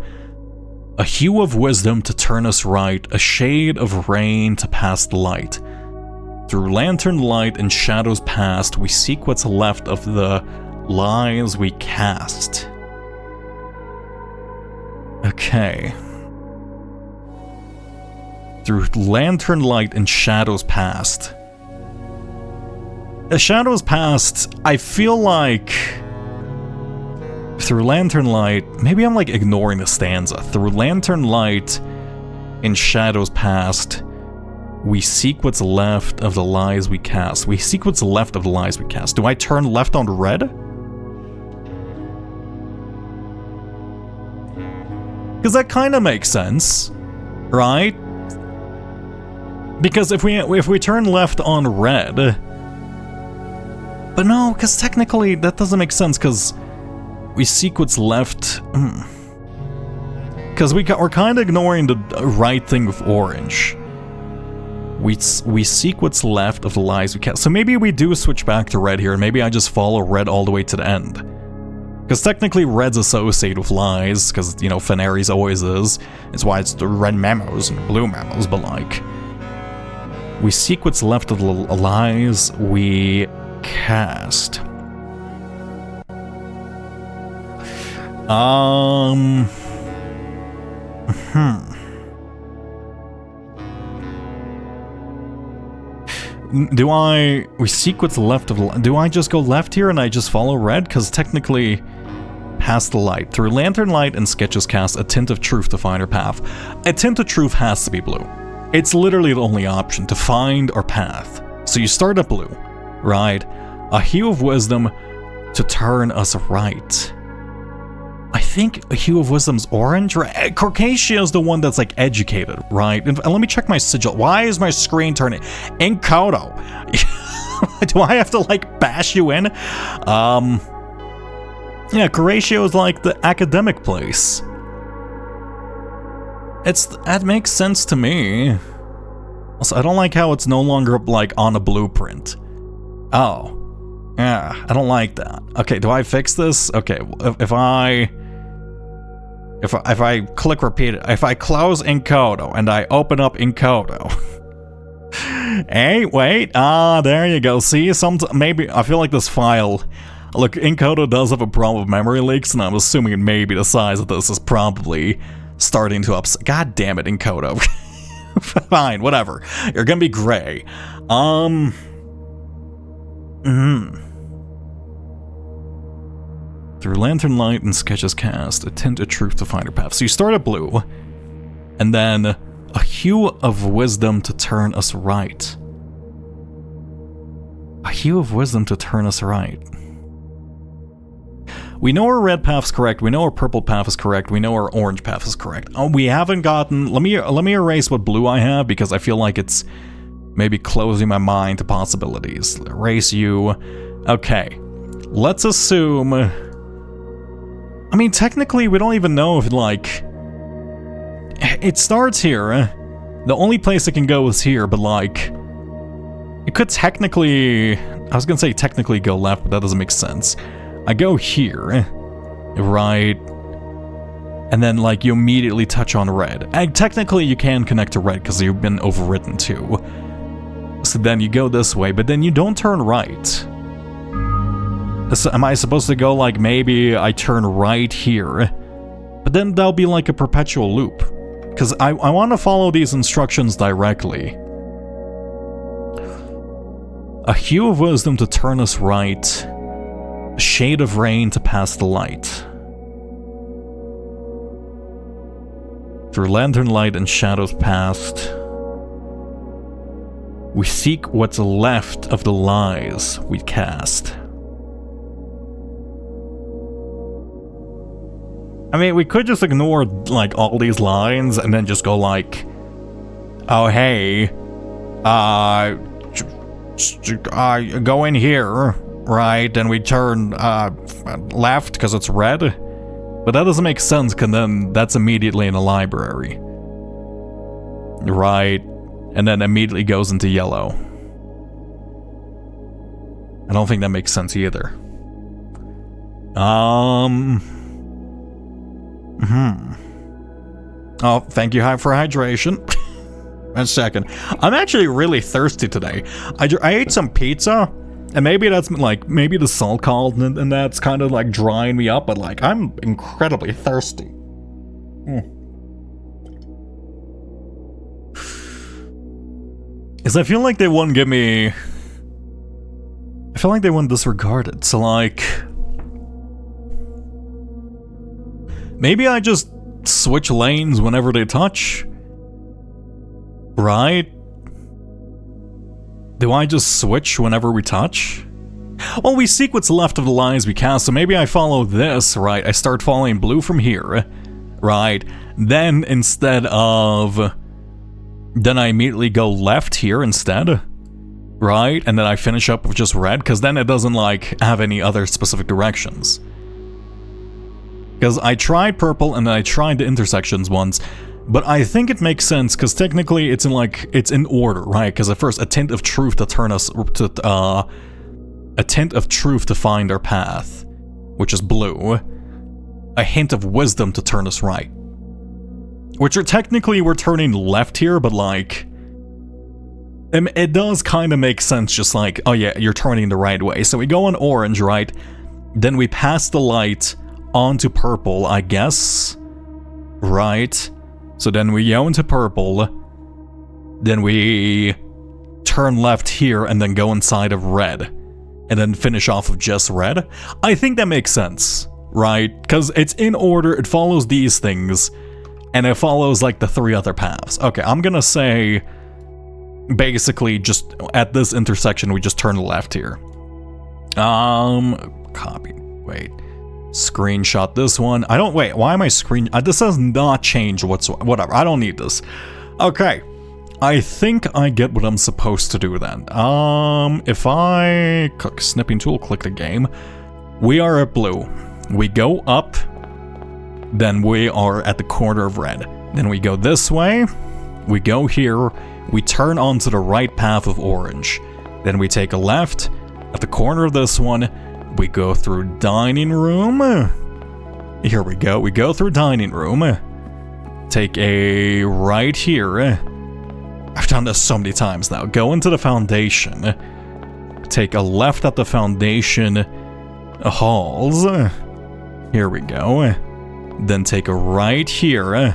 A hue of wisdom to turn us right, a shade of rain to pass the light. Through lantern light and shadows past, we seek what's left of the lies we cast. Okay. Through lantern light and shadows past. The shadows past, I feel like... Through lantern light, maybe I'm like ignoring the stanza. Through lantern light and shadows past, we seek what's left of the lies we cast. We seek what's left of the lies we cast. Do I turn left on red? Because that kind of makes sense, right? Because if we turn left on red, but no, because technically that doesn't make sense. Because we seek what's left. Because we're kind of ignoring the right thing with orange. We seek what's left of the lies we cast. So maybe we do switch back to red here, and maybe I just follow red all the way to the end. Because technically red's associated with lies, because, you know, Fenari's always is. It's why it's the red memos and the blue memos, but like... We seek what's left of the lies we cast. We seek what's left of... Do I just go left here and I just follow red? Because technically, past the light. Through lantern light and sketches cast, a tint of truth to find our path. A tint of truth has to be blue. It's literally the only option to find our path. So you start at blue, right? A hue of wisdom to turn us right. I think a hue of wisdom's orange, right? Caucasia is the one that's like educated, right? And let me check my sigil. Why is my screen turning? Encodo. Do I have to like bash you in? Yeah, Curatio is like the academic place. That makes sense to me. Also, I don't like how it's no longer like on a blueprint. Oh. Yeah, I don't like that. Okay, do I fix this? Okay, if I click repeat, if I close Encodo and I open up Encodo. Hey, wait, there you go. See, maybe I feel like this file. Look, Encodo does have a problem with memory leaks, and I'm assuming maybe the size of this is probably starting to upset. God damn it, Encodo. Fine, whatever. You're gonna be gray. Through lantern light and sketches cast, a tint of truth to find your path. So you start at blue. And then a hue of wisdom to turn us right. A hue of wisdom to turn us right. We know our red path is correct, we know our purple path is correct, we know our orange path is correct. Oh, we haven't gotten... Let me erase what blue I have, because I feel like it's maybe closing my mind to possibilities. Erase you. Okay. Let's assume... I mean, technically, we don't even know if, like... It starts here. The only place it can go is here, but, like... It could technically... I was gonna say technically go left, but that doesn't make sense. I go here, right, and then, like, you immediately touch on red. And technically, you can connect to red because you've been overwritten too. So then you go this way, but then you don't turn right. So am I supposed to go, like, maybe I turn right here? But then that'll be like a perpetual loop. Because I want to follow these instructions directly. A hue of wisdom to turn us right. A shade of rain to pass the light. Through lantern light and shadows past, we seek what's left of the lies we cast. I mean, we could just ignore, like, all these lines and then just go like, oh, hey, go in here. Right, and we turn left because it's red. But that doesn't make sense, because then that's immediately in a library. Right, and then immediately goes into yellow. I don't think that makes sense either. Oh, thank you for hydration. A second. I'm actually really thirsty today. I ate some pizza. And maybe that's, like, maybe the salt content and that's kind of, like, drying me up, but, like, I'm incredibly thirsty. Because I feel like they wouldn't give me... I feel like they wouldn't disregard it, so, like... Maybe I just switch lanes whenever they touch? Right? Do I just switch whenever we touch? Well, we seek what's left of the lines we cast, so maybe I follow this, right? I start following blue from here, right? Then, instead of... Then I immediately go left here instead, right? And then I finish up with just red, because then it doesn't, like, have any other specific directions. Because I tried purple, and then I tried the intersections once, but I think it makes sense, because technically it's in order, right? Because at first, a tint of truth to turn us to, a tint of truth to find our path, which is blue. A hint of wisdom to turn us right. Which are technically, we're turning left here, but like... It does kind of make sense, just like, oh yeah, you're turning the right way. So we go on orange, right? Then we pass the light onto purple, I guess. Right? So then we go into purple, then we turn left here and then go inside of red, and then finish off of just red. I think that makes sense, right? Because it's in order, it follows these things, and it follows like the three other paths. Okay, I'm gonna say basically just at this intersection we just turn left here. Copy, wait. Screenshot this one. Why am I this does not change whatsoever. Whatever, I don't need this. Okay. I think I get what I'm supposed to do then. If I click snipping tool, click the game. We are at blue. We go up. Then we are at the corner of red. Then we go this way. We go here. We turn onto the right path of orange. Then we take a left. At the corner of this one, we go through dining room. Here we go. We go through dining room. Take a right here. I've done this so many times now. Go into the foundation. Take a left at the foundation halls. Here we go. Then take a right here.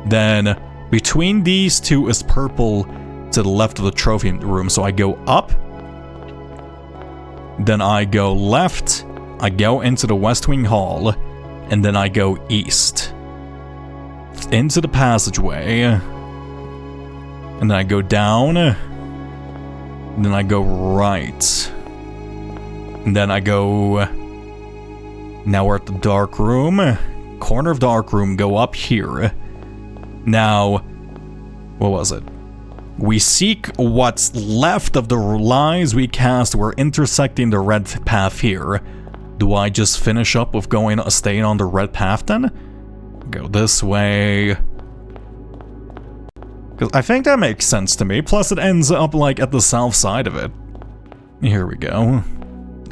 Then between these two is purple to the left of the trophy room. So I go up. Then I go left, I go into the West Wing Hall, and then I go east. into the passageway, and then I go down, and then I go right, and then I go, now we're at the dark room, corner of dark room, go up here. Now, what was it? We seek what's left of the lies we cast. We're intersecting the red path here. Do I just finish up with staying on the red path then? Go this way. Because I think that makes sense to me. Plus it ends up like at the south side of it. Here we go.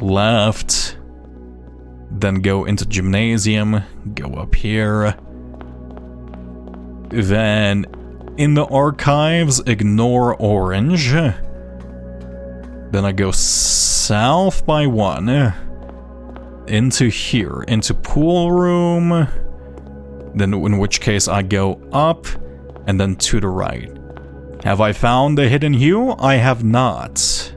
Left. Then go into gymnasium. Go up here. Then in the archives, ignore orange. Then I go south by 1. Into here. Into pool room. Then in which case I go up and then to the right. Have I found the hidden hue? I have not.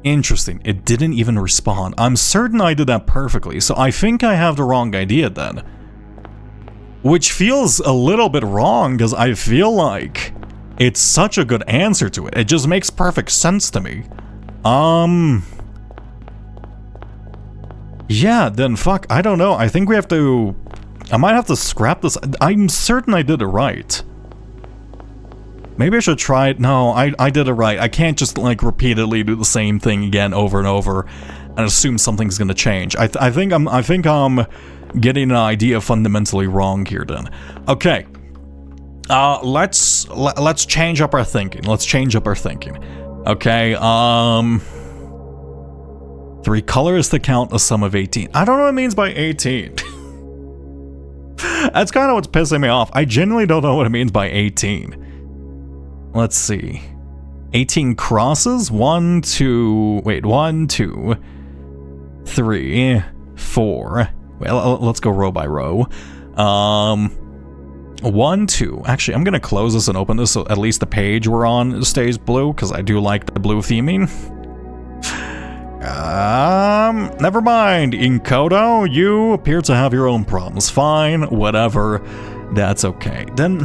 Interesting. It didn't even respawn. I'm certain I did that perfectly, so I think I have the wrong idea then. Which feels a little bit wrong, because I feel like it's such a good answer to it. It just makes perfect sense to me. Yeah, then fuck, I don't know. I think we have to... I might have to scrap this. I'm certain I did it right. Maybe I should try it. No, I did it right. I can't just like repeatedly do the same thing again over and over and assume something's gonna change. I think I'm getting an idea fundamentally wrong here then. Okay. Let's change up our thinking. Okay, 3 colors to count a sum of 18. I don't know what it means by 18. That's kind of what's pissing me off. I genuinely don't know what it means by 18. Let's see. 18 crosses? 1, 2, 3, 4. Well, let's go row by row. 1, 2. Actually, I'm gonna close this and open this so at least the page we're on stays blue, because I do like the blue theming. Never mind, Inkodo, you appear to have your own problems. Fine, whatever, that's okay. Then,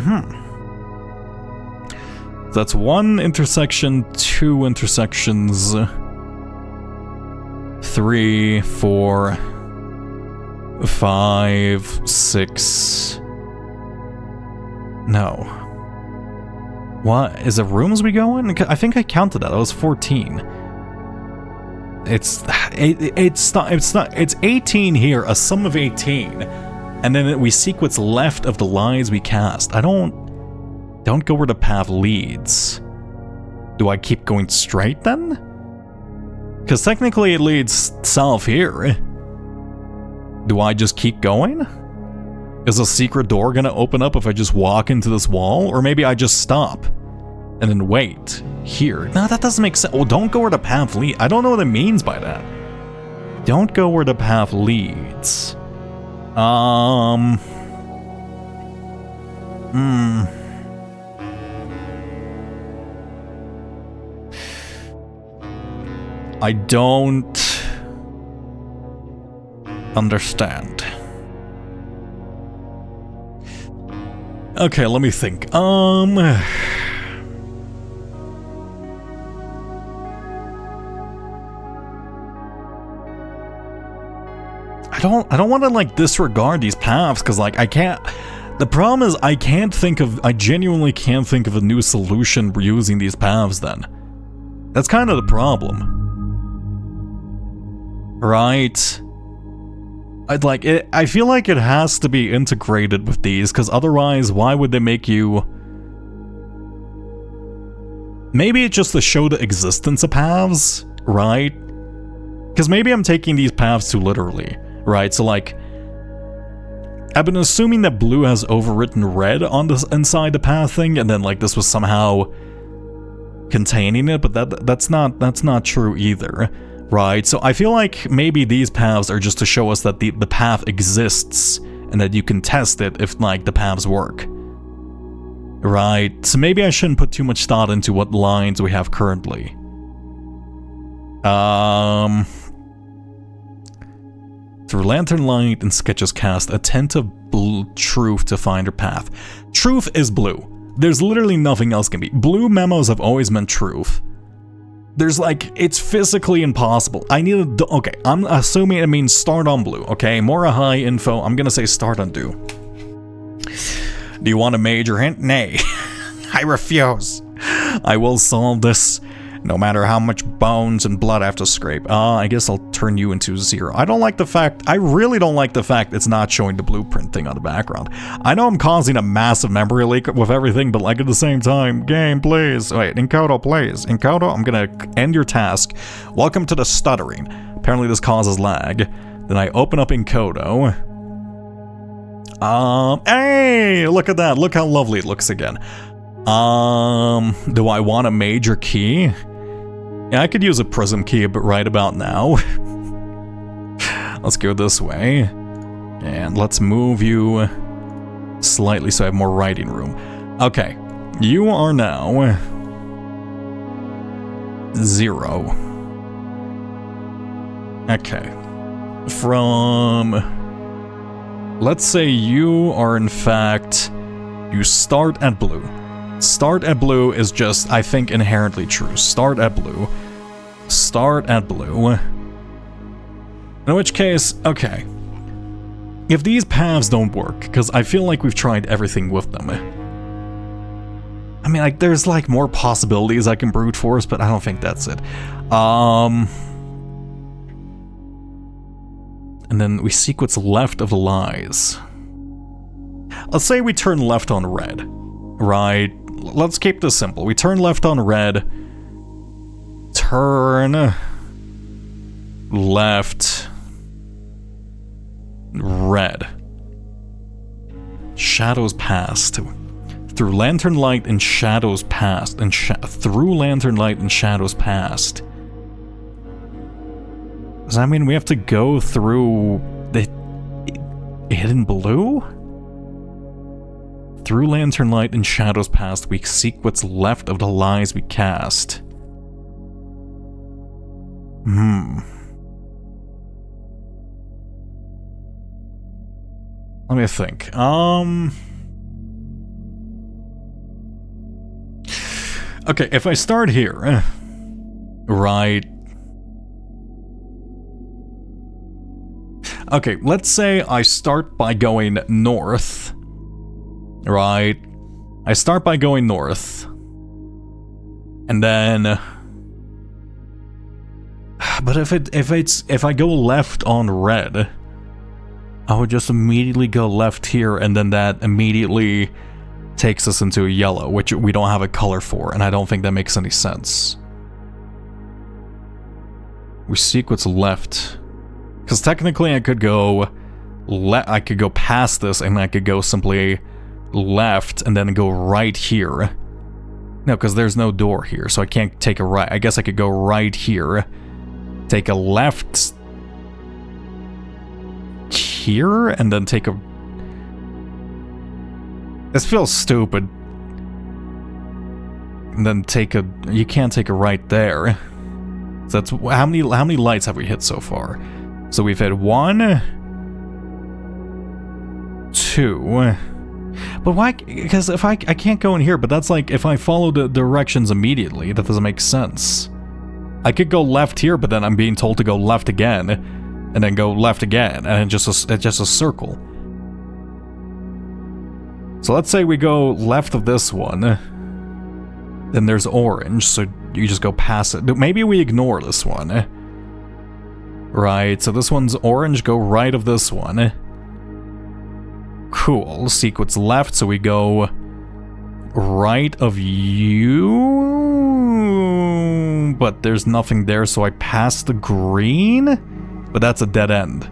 that's 1 intersection, 2 intersections, 3, 4, 5, 6. No. What? Is it rooms we go in? I think I counted that. That was 14. It's 18 here, a sum of 18, and then we seek what's left of the lies we cast. I don't go where the path leads. Do I keep going straight then? Because technically it leads south here. Do I just keep going? Is a secret door gonna open up if I just walk into this wall? Or maybe I just stop and then wait here. No, that doesn't make sense. Oh, don't go where the path leads. I don't know what it means by that. Don't go where the path leads. I don't understand. Okay, let me think. I don't want to like disregard these paths, because like I can't. The problem is I genuinely can't think of a new solution for using these paths then. That's kind of the problem. Right? I feel like it has to be integrated with these, because otherwise why would they make you... Maybe it's just to show the existence of paths, right? Because maybe I'm taking these paths too literally, right? So like, I've been assuming that blue has overwritten red on the inside the path thing, and then like this was somehow containing it, but that's not true either, right? So I feel like maybe these paths are just to show us that the path exists and that you can test it if like the paths work, right? So maybe I shouldn't put too much thought into what lines we have currently. Through lantern light and sketches cast, attentive truth to find your path. Truth is blue. There's literally nothing else can be. Blue memos have always meant truth. There's like, it's physically impossible. I need to, okay, I'm assuming it means start on blue, okay? Mora high info, I'm gonna say start on do. Do you want a major hint? Nay. I refuse. I will solve this, no matter how much bones and blood I have to scrape. I guess I'll turn you into 0. I really don't like the fact it's not showing the blueprint thing on the background. I know I'm causing a massive memory leak with everything, but like at the same time, game, please. Wait, Encodo, please. Encodo, I'm gonna end your task. Welcome to the stuttering. Apparently this causes lag. Then I open up Encodo. Hey, look at that. Look how lovely it looks again. Do I want a major key? Yeah, I could use a prism key right about now. Let's go this way. And let's move you slightly so I have more writing room. Okay, you are now 0. Okay. Let's say you are in fact, you start at blue. Start at blue is just, I think, inherently true. Start at blue. Start at blue. In which case, okay. If these paths don't work, because I feel like we've tried everything with them. I mean, like, there's like more possibilities I can brute force, but I don't think that's it. And then we seek what's left of the lies. Let's say we turn left on red, right? Let's keep this simple. We turn left on red. Turn left red. Shadows past. Through lantern light and shadows past. And through lantern light and shadows past. Does that mean we have to go through the hidden blue? Through lantern light and shadows past, we seek what's left of the lies we cast. Let me think. Okay, if I start here, right. Okay, let's say I start by going north. Right. I start by going north. And then but if I go left on red, I would just immediately go left here, and then that immediately takes us into a yellow, which we don't have a color for, and I don't think that makes any sense. We seek what's left. Because technically I could go past this, and I could go simply left and then go right here. No, because there's no door here, so I can't take a right. I guess I could go right here, take a left here, and then take a... This feels stupid. And then take a... You can't take a right there. So that's... How many lights have we hit so far? So we've hit 1, 2... But why? Because if I can't go in here, but that's like if I follow the directions immediately, that doesn't make sense. I could go left here, but then I'm being told to go left again, and then go left again, and it's just a circle. So let's say we go left of this one, then there's orange, so you just go past it. Maybe we ignore this one. Right, so this one's orange, go right of this one. Cool. Seek what's left, so we go right of you, but there's nothing there, so I pass the green, but that's a dead end.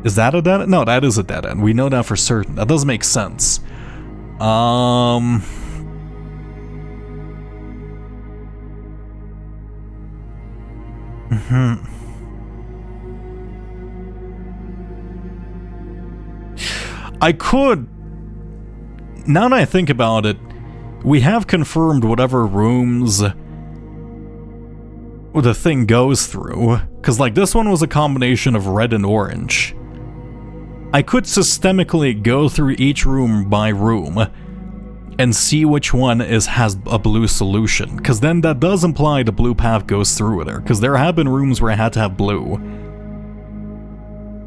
Is that a dead end? No, that is a dead end. We know that for certain. That doesn't make sense. I could... Now that I think about it, we have confirmed whatever rooms the thing goes through. Because, like, this one was a combination of red and orange. I could systemically go through each room by room and see which one has a blue solution, because then that does imply the blue path goes through there, because there have been rooms where I had to have blue.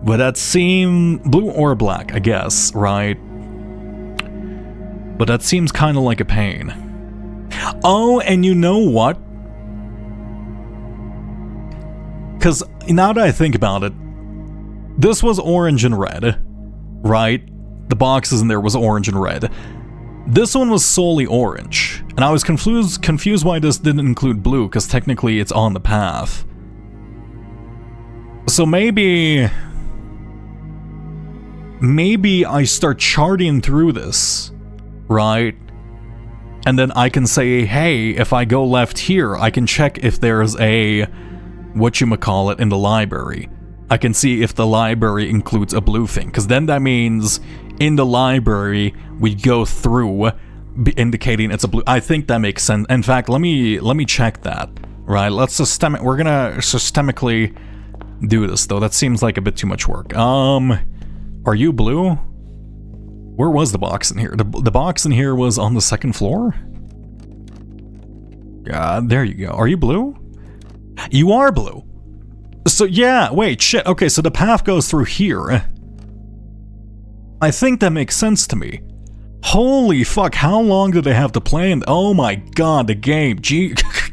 But that seemed blue or black, I guess, right? But that seems kind of like a pain. Oh, and you know what? Because now that I think about it, this was orange and red, right? The boxes in there was orange and red. This one was solely orange, and I was confused why this didn't include blue, because technically it's on the path. So maybe I start charting through this, right? And then I can say, hey, if I go left here, I can check if there's a whatchamacallit in the library. I can see if the library includes a blue thing, because then that means in the library we go through, indicating it's a blue. I think that makes sense. In fact, let me check that. Right, we're gonna systemically do this though. That seems like a bit too much work. Are you blue? Where was the box in here? The box in here was on the second floor? There you go. Are you blue? You are blue. So yeah, wait, shit. Okay, so the path goes through here. I think that makes sense to me. Holy fuck, how long did they have to plan? Oh my god, the game.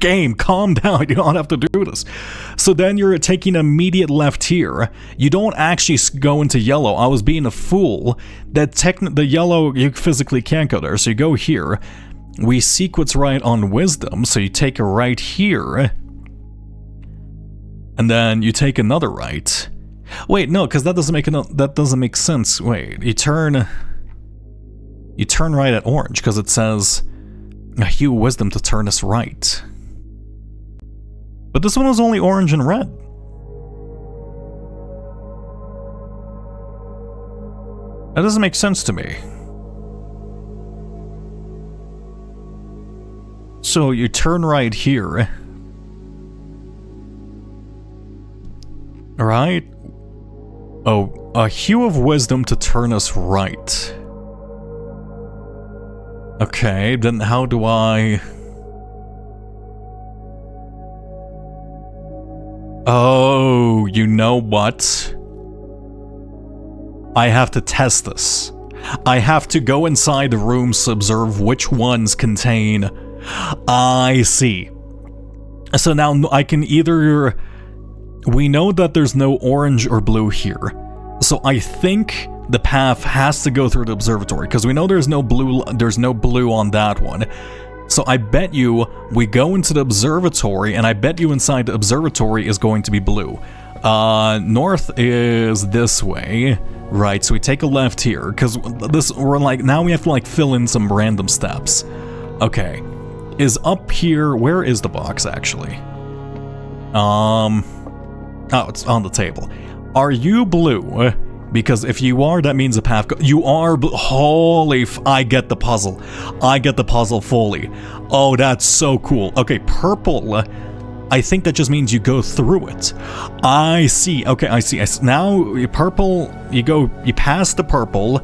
Game, calm down. You don't have to do this. So then you're taking immediate left here. You don't actually go into yellow. I was being a fool. The yellow, you physically can't go there. So you go here. We sequence right on wisdom. So you take a right here. And then you take another right. Wait, no, because that doesn't make sense. Wait, you turn right at orange because it says a hue wisdom to turn us right. But this one was only orange and red. That doesn't make sense to me. So you turn right here. Right? Oh, a hue of wisdom to turn us right. Okay, then how do I... Oh, you know what? I have to test this. I have to go inside the rooms to observe which ones contain... I see. So now I can either... We know that there's no orange or blue here. So I think the path has to go through the observatory, because we know there's no blue on that one. So I bet you we go into the observatory, and I bet you inside the observatory is going to be blue. North is this way, right? So we take a left here, because now we have to like fill in some random steps. Okay, is up here, where is the box actually? Oh, it's on the table. Are you blue? Because if you are, that means the path you are blue. Holy I get the puzzle. I get the puzzle fully. Oh, that's so cool. Okay, purple. I think that just means you go through it. I see. Okay, I see. Now, purple, you pass the purple,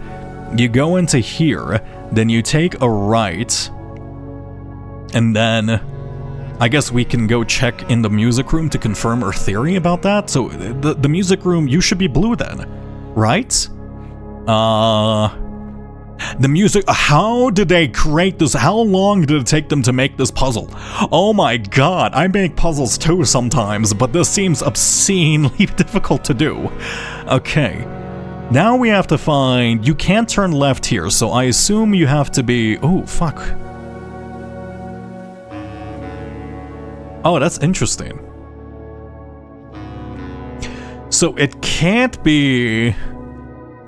you go into here, then you take a right, and then... I guess we can go check in the music room to confirm our theory about that. So the music room, you should be blue then, right? The music, how did they create this? How long did it take them to make this puzzle? Oh my god, I make puzzles too sometimes, but this seems obscenely difficult to do. Okay, now we have to find, you can't turn left here, so I assume you have to be, oh fuck. Oh, that's interesting. So it can't be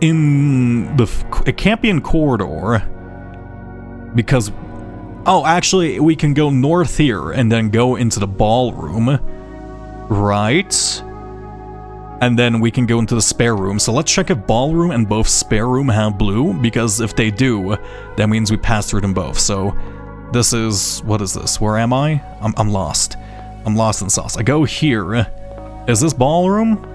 in corridor because actually we can go north here and then go into the ballroom, right? And then we can go into the spare room. So let's check if ballroom and both spare room have blue, because if they do, that means we pass through them both. So this is, what is this? Where am I? I'm lost. I'm lost in sauce. I go here. Is this ballroom?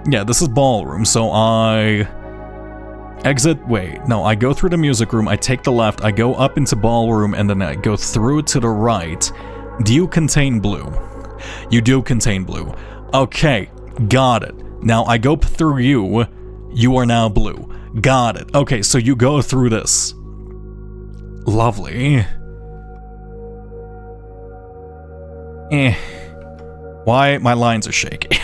Yeah, this is ballroom, so I exit, wait, no, I go through the music room, I take the left, I go up into ballroom, and then I go through to the right. Do you contain blue? You do contain blue. Okay, got it. Now I go through you. You are now blue. Got it. Okay, so you go through this. Lovely. Why? My lines are shaking.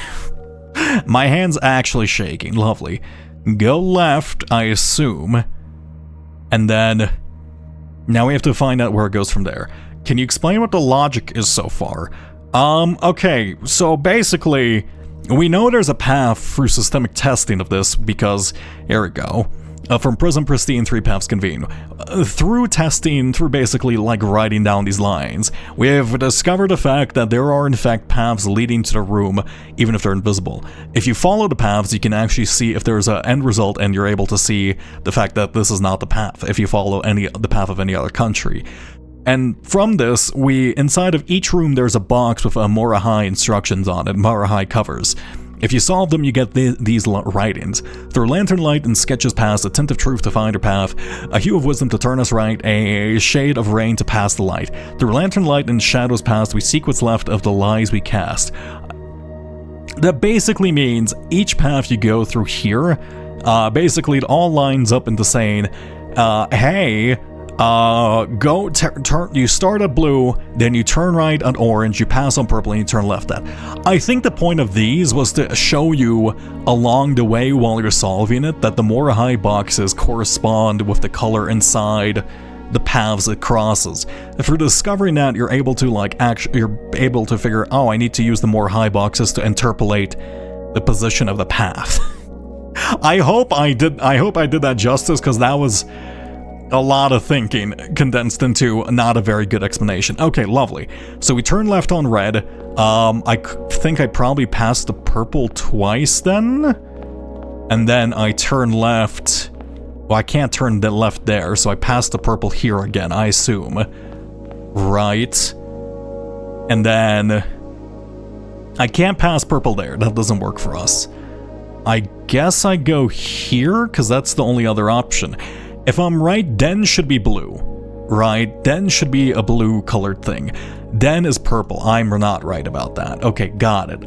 My hand's actually shaking. Lovely. Go left, I assume. And then... now we have to find out where it goes from there. Can you explain what the logic is so far? Okay, so basically, we know there's a path through systemic testing of this because, here we go. From Prism Pristine, 3 paths convene. Through testing, through basically like writing down these lines, we have discovered the fact that there are in fact paths leading to the room, even if they're invisible. If you follow the paths, you can actually see if there's an end result, and you're able to see the fact that this is not the path, if you follow the path of any other country. And from this, inside of each room there's a box with Morahai instructions on it, Morahai covers. If you solve them, you get these writings. Through lantern light and sketches past, a tint of truth to find our path, a hue of wisdom to turn us right, a shade of rain to pass the light. Through lantern light and shadows past, we seek what's left of the lies we cast. That basically means each path you go through here, basically it all lines up into saying, hey, you start at blue, then you turn right at orange, you pass on purple, and you turn left at. I think the point of these was to show you along the way while you're solving it that the Morahai boxes correspond with the color inside the paths it crosses. Through discovering that, you're able to figure, oh, I need to use the Morahai boxes to interpolate the position of the path. I hope I did that justice, because that was a lot of thinking condensed into not a very good explanation. Okay, lovely. So we turn left on red. I think I probably passed the purple twice then. And then I turn left. Well, I can't turn the left there, so I pass the purple here again, I assume. Right. And then I can't pass purple there. That doesn't work for us. I guess I go here, because that's the only other option. If I'm right, Den should be blue, right? Den should be a blue colored thing. Den is purple. I'm not right about that. Okay, got it.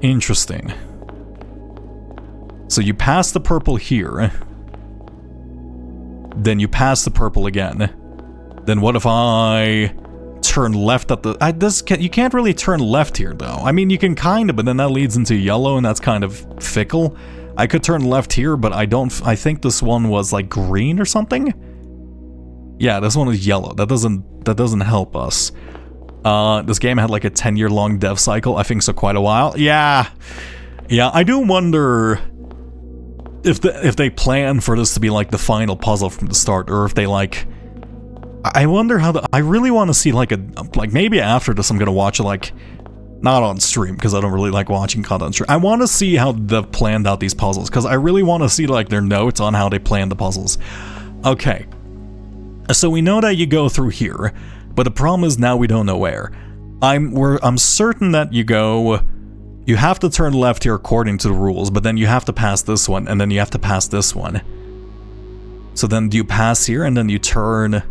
Interesting. So you pass the purple here. Then you pass the purple again. Then what if I turn left at the... you can't really turn left here, though. I mean, you can kind of, but then that leads into yellow, and that's kind of fickle. I could turn left here, but I think this one was like green or something? Yeah, this one is yellow. That doesn't help us. This game had like a 10-year long dev cycle, I think, so quite a while. Yeah, I do wonder if they plan for this to be like the final puzzle from the start, or if they like... I wonder how I really want to see like maybe after this I'm gonna watch it like... not on stream, because I don't really like watching content on stream. I want to see how they've planned out these puzzles, because I really want to see like their notes on how they planned the puzzles. Okay, so we know that you go through here, but the problem is now we don't know where. I'm certain that you have to turn left here according to the rules, but then you have to pass this one, and then you have to pass this one. So then do you pass here, and then you turn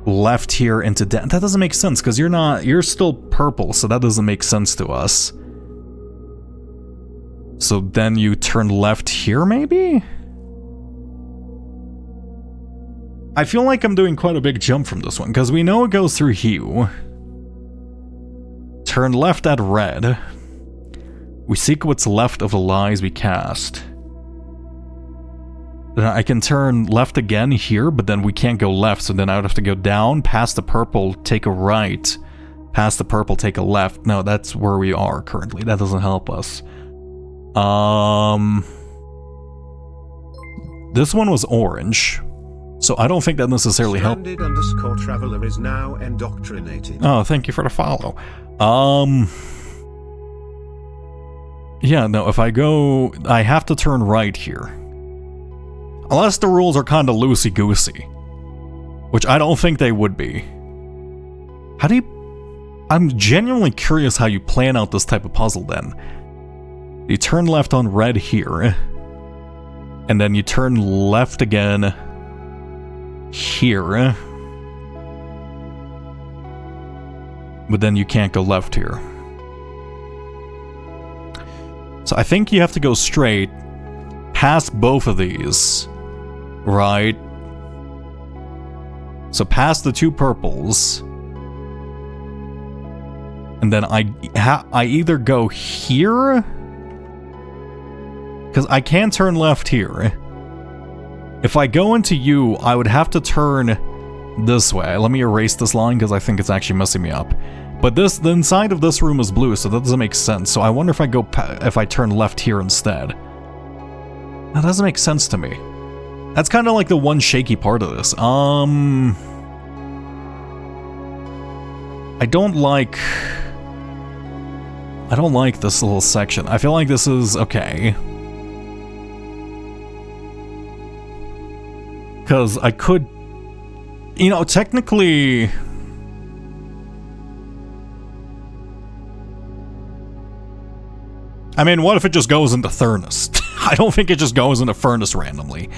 left here into that doesn't make sense, because you're still purple, so that doesn't make sense to us. So then you turn left here, maybe? I feel like I'm doing quite a big jump from this one, because we know it goes through hue. Turn left at red. We seek what's left of the lies we cast. Then I can turn left again here, but then we can't go left, so then I would have to go down, past the purple, take a right, past the purple, take a left. No, that's where we are currently. That doesn't help us. This one was orange, so I don't think that necessarily helped. _traveler is now indoctrinated. Oh, thank you for the follow. Yeah, no, if I go... I have to turn right here. Unless the rules are kind of loosey-goosey. Which I don't think they would be. How do you... I'm genuinely curious how you plan out this type of puzzle then. You turn left on red here. And then you turn left again here. But then you can't go left here. So I think you have to go straight past both of these. Right? So past the two purples. And then I either go here, because I can turn left here. If I go into you, I would have to turn this way. Let me erase this line because I think it's actually messing me up. But the inside of this room is blue, so that doesn't make sense. So I wonder if I turn left here instead. That doesn't make sense to me. That's kind of like the one shaky part of this. I don't like this little section. I feel like this is okay. Because I could, you know, technically... I mean, what if it just goes into Furnace? I don't think it just goes into Furnace randomly.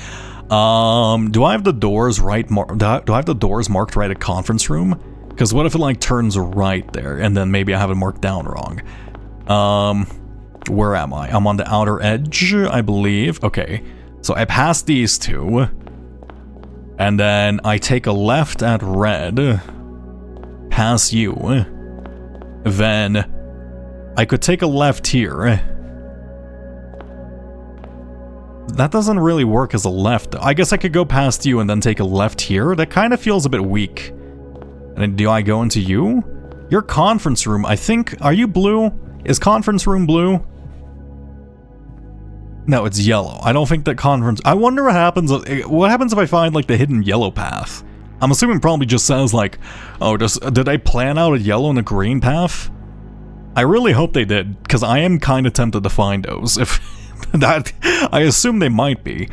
Do I have the doors right? Do I have the doors marked right at conference room? Because what if it like turns right there, and then maybe I have it marked down wrong? Where am I? I'm on the outer edge, I believe. Okay, so I pass these two, and then I take a left at red, pass you, then I could take a left here. That doesn't really work as a left, though. I guess I could go past you and then take a left here. That kind of feels a bit weak. And then do I go into you? Your conference room, I think... Are you blue? Is conference room blue? No, it's yellow. I don't think that conference... I wonder what happens if I find, like, the hidden yellow path. I'm assuming it probably just says, like, oh, did they plan out a yellow and a green path? I really hope they did, because I am kind of tempted to find those. If that, I assume they might be.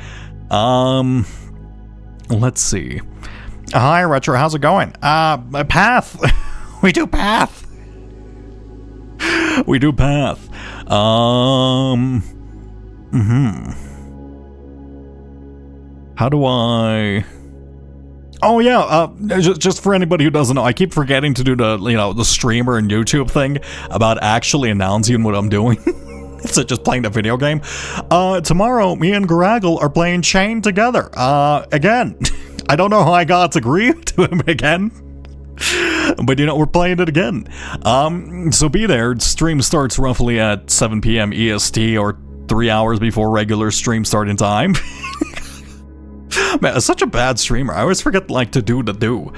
Let's see. Hi, Retro. How's it going? Path. We do path. We do path. How do I? Oh yeah, just for anybody who doesn't know, I keep forgetting to do the streamer and YouTube thing about actually announcing what I'm doing. Instead of just playing the video game. Tomorrow, me and Garaggle are playing Chain together. Again. I don't know how I got to agree to him again. But we're playing it again. So be there. Stream starts roughly at 7 p.m. EST, or 3 hours before regular stream starting time. Man, it's such a bad streamer. I always forget, like, to do.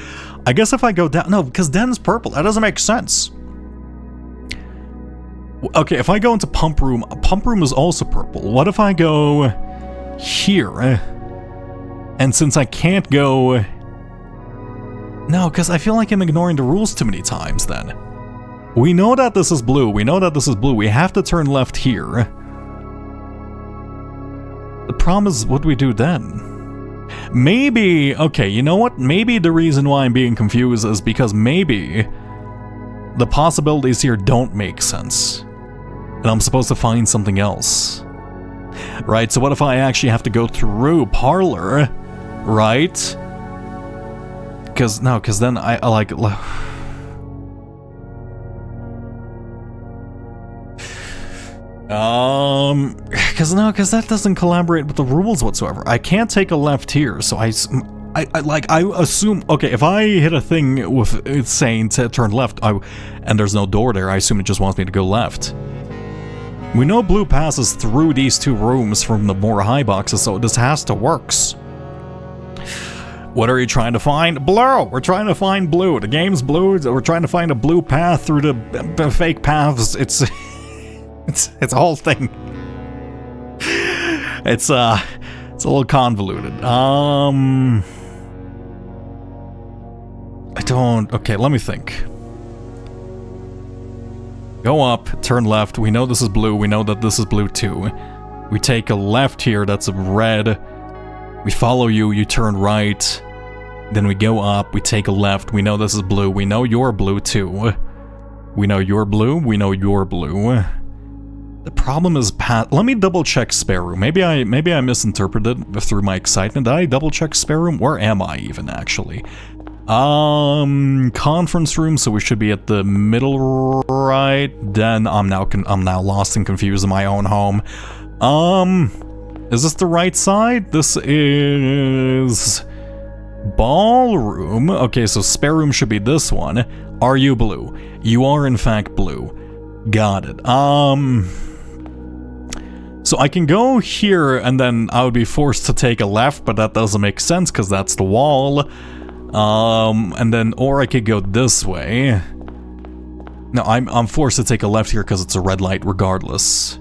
I guess if I go down... No, because Den's purple. That doesn't make sense. Okay, if I go into Pump Room is also purple. What if I go here? And since I can't go... No, because I feel like I'm ignoring the rules too many times then. We know that this is blue. We have to turn left here. The problem is, what do we do then? Maybe... Okay, you know what? Maybe the reason why I'm being confused is because maybe the possibilities here don't make sense. And I'm supposed to find something else. Right, so what if I actually have to go through Parlor? Right? Because then I like... Because that doesn't collaborate with the rules whatsoever. I can't take a left here, so I assume... Okay, if I hit a thing with it saying to turn left, and there's no door there, I assume it just wants me to go left. We know blue passes through these two rooms from the more high boxes, so this has to works. What are you trying to find? Blue! We're trying to find blue. The game's blue. We're trying to find a blue path through the fake paths. It's a whole thing. It's a little convoluted. Okay, let me think. Go up, turn left. We know this is blue. We know that this is blue too. We take a left here. That's a red. We follow you. You turn right. Then we go up. We take a left. We know this is blue. We know you're blue too. We know you're blue. We know you're blue. The problem is let me double check spare room. Maybe I misinterpreted through my excitement. Did I double check spare room? Where am I even actually? Conference room, so we should be at the middle right. Then I'm now lost and confused in my own home. Is this the right side? This is ballroom. Okay, so spare room should be this one. Are you blue? You are in fact blue. Got it. So I can go here and then I would be forced to take a left, but that doesn't make sense because that's the wall. And then, or I could go this way. No, I'm forced to take a left here because it's a red light regardless.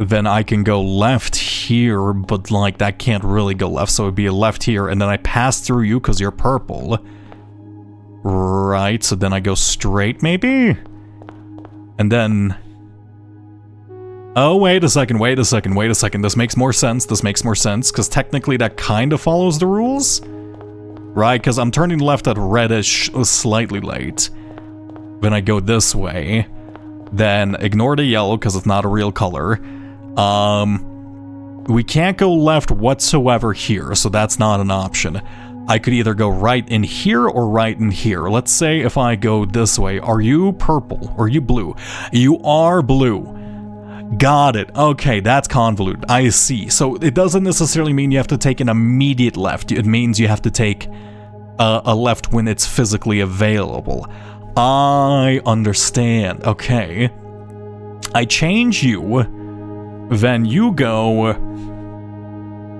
Then I can go left here, but like that can't really go left, so it'd be a left here, and then I pass through you because you're purple. Right, so then I go straight maybe? And then... Oh, wait a second, this makes more sense, because technically that kind of follows the rules. Right, because I'm turning left at reddish, slightly late. Then I go this way. Then ignore the yellow, because it's not a real color. We can't go left whatsoever here, so that's not an option. I could either go right in here or right in here. Let's say if I go this way, are you purple or are you blue? You are blue. Got it. Okay, that's convoluted. I see. So it doesn't necessarily mean you have to take an immediate left. It means you have to take a left when it's physically available. I understand. Okay. I change you. Then you go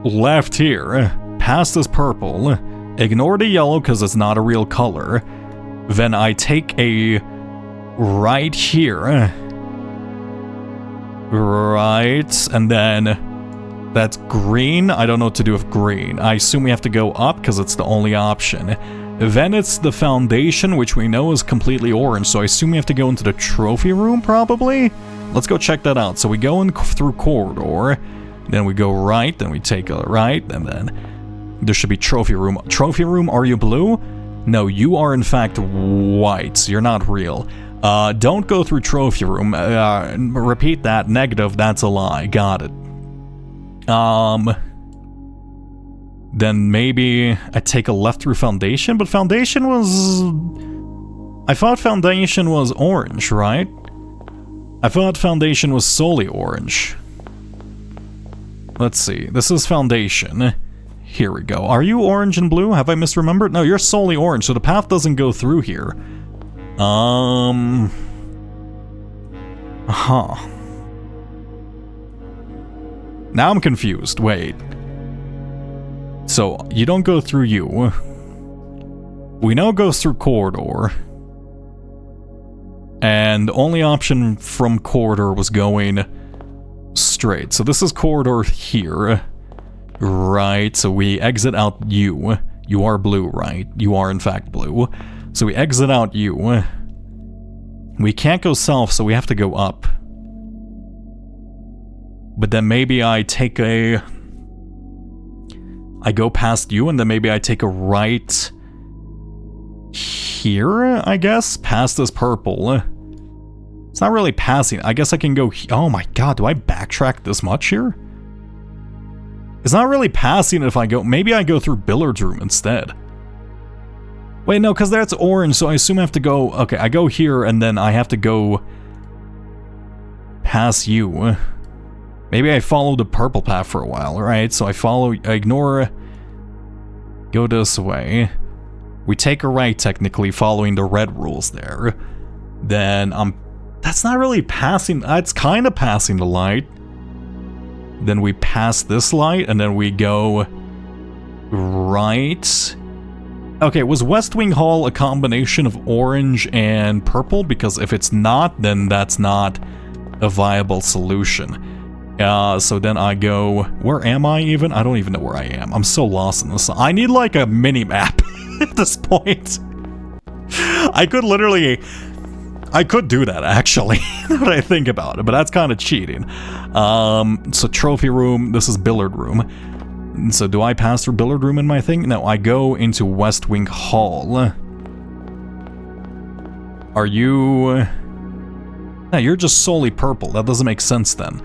left here, past this purple, ignore the yellow because it's not a real color. Then I take a right here. Right, and then that's green. I don't know what to do with green. I assume we have to go up because it's the only option. Then it's the foundation, which we know is completely orange, so I assume we have to go into the trophy room, probably? Let's go check that out. So we go in through corridor, then we go right, then we take a right, and then there should be trophy room. Trophy room, are you blue? No, you are in fact white, so you're not real. Don't go through trophy room. Repeat that, negative, that's a lie. Got it. Then maybe I take a left through foundation, but foundation was... I thought foundation was orange, right? I thought foundation was solely orange. Let's see, this is foundation. Here we go. Are you orange and blue? Have I misremembered? No, you're solely orange, so the path doesn't go through here. Now I'm confused. Wait. So, you don't go through you. We know it goes through corridor. And the only option from corridor was going straight. So this is corridor here. Right, so we exit out you. You are blue, right? You are in fact blue. So we exit out you. We can't go south, so we have to go up. But then maybe I take a... I go past you, and then maybe I take a right... here, I guess? Past this purple. It's not really passing. I guess I can go... Oh my god, do I backtrack this much here? It's not really passing if I go... Maybe I go through billiards room instead. Wait, no, because that's orange, so I assume I have to go... Okay, I go here, and then I have to go... past you. Maybe I follow the purple path for a while, right? So I ignore... Go this way. We take a right, technically, following the red rules there. Then, that's not really passing... It's kind of passing the light. Then we pass this light, and then we go... right... Okay, was West Wing Hall a combination of orange and purple? Because if it's not, then that's not a viable solution. So then I go... Where am I even? I don't even know where I am. I'm so lost in this. I need like a mini-map at this point. I could literally... I could do that, actually, now that I think about it, but that's kind of cheating. So trophy room, this is billiard room. So do I pass through billiard room in my thing? No, I go into West Wing Hall. Are you... No, you're just solely purple. That doesn't make sense then.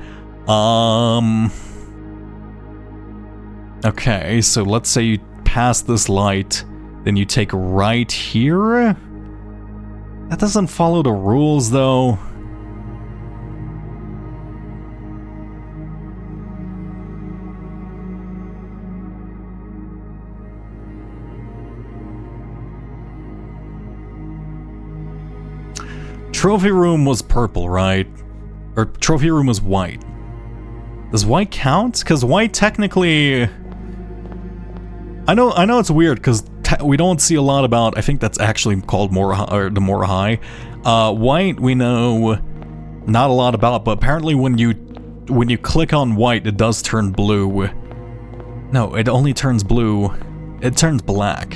Okay, so let's say you pass this light, then you take right here? That doesn't follow the rules, though. Trophy room was purple, right? Or trophy room was white. Does white count? Because white technically... I know it's weird because we don't see a lot about... I think that's actually called the Morahai. White we know not a lot about, but apparently when you click on white, it does turn blue. No, it only turns blue. It turns black.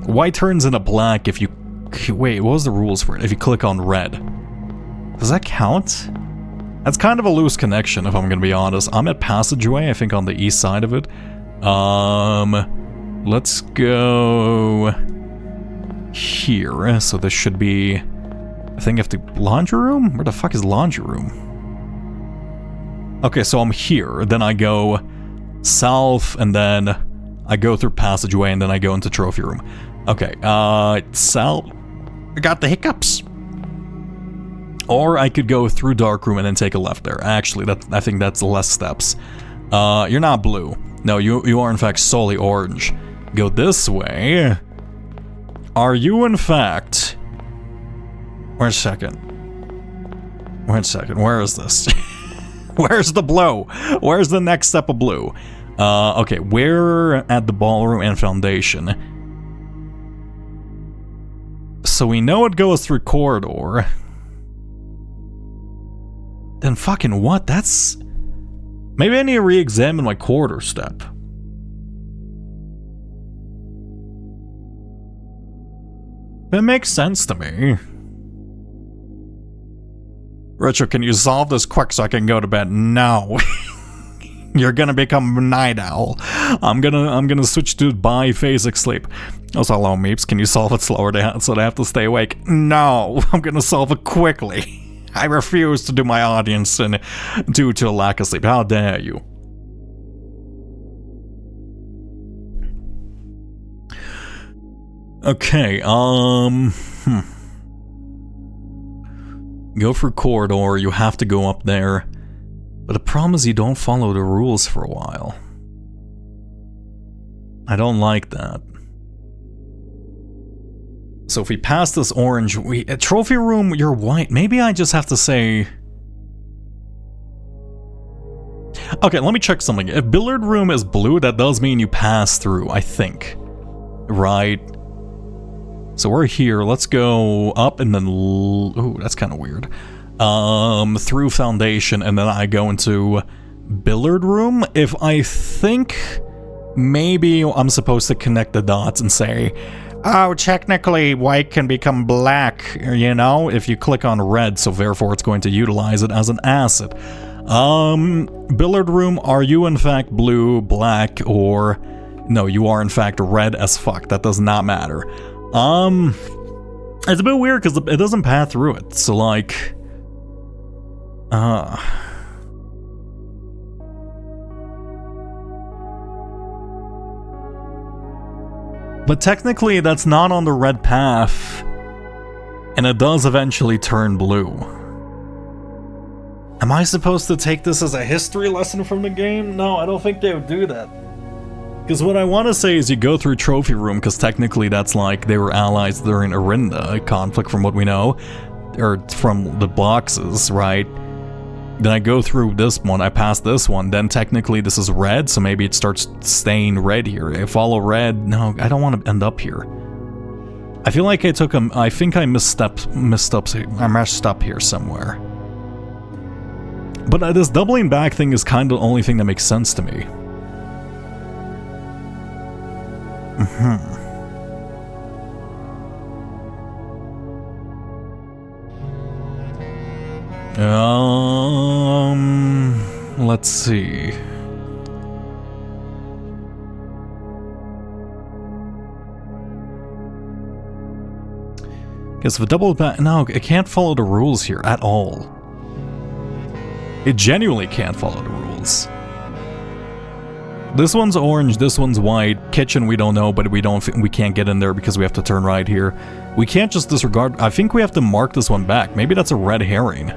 White turns into black if you... Wait, what was the rules for it? If you click on red. Does that count? That's kind of a loose connection, if I'm gonna be honest. I'm at Passageway, I think on the east side of it. Let's go here. So this should be, I think, if the laundry room? Where the fuck is laundry room? Okay, so I'm here. Then I go south, and then I go through Passageway, and then I go into trophy room. Okay, south. I got the hiccups. Or I could go through dark room and then take a left there. Actually, I think that's less steps. You're not blue. No, you are in fact solely orange. Go this way. Are you in fact... Wait a second. Where is this? Where's the blue? Where's the next step of blue? Okay, we're at the ballroom and foundation. So we know it goes through corridor. Then fucking what? That's... Maybe I need to re-examine my corridor step. That makes sense to me. Richard, can you solve this quick so I can go to bed? No. You're gonna become a night owl. I'm gonna switch to biphasic sleep. Also, hello, Meeps. Can you solve it slower so they have to stay awake? No, I'm gonna solve it quickly. I refuse to do my audience and due to a lack of sleep. How dare you? Okay, Go through corridor, you have to go up there. But the problem is you don't follow the rules for a while. I don't like that. So if we pass this orange, trophy room, you're white. Maybe I just have to say... Okay, let me check something. If billiard room is blue, that does mean you pass through, I think. Right? So we're here. Let's go up and then... Ooh, that's kind of weird. Through foundation, and then I go into billiard room. If I think maybe I'm supposed to connect the dots and say, oh, technically white can become black, you know, if you click on red, so therefore it's going to utilize it as an acid. Billiard room, are you in fact blue, black, or no, you are in fact red as fuck. That does not matter. It's a bit weird because it doesn't pass through it, so like... But technically that's not on the red path, and it does eventually turn blue. Am I supposed to take this as a history lesson from the game? No, I don't think they would do that. Because what I want to say is you go through trophy room, because technically that's like they were allies during Arinda conflict from what we know, or from the boxes, right? Then I go through this one, I pass this one, then technically this is red, so maybe it starts staying red here. I follow red, no, I don't want to end up here. I feel like I took I think I messed up here somewhere. But this doubling back thing is kind of the only thing that makes sense to me. Let's see. Because if a double back, no, it can't follow the rules here at all. It genuinely can't follow the rules. This one's orange, this one's white. Kitchen we don't know, but we can't get in there because we have to turn right here. We can't just disregard. I think we have to mark this one back. Maybe that's a red herring.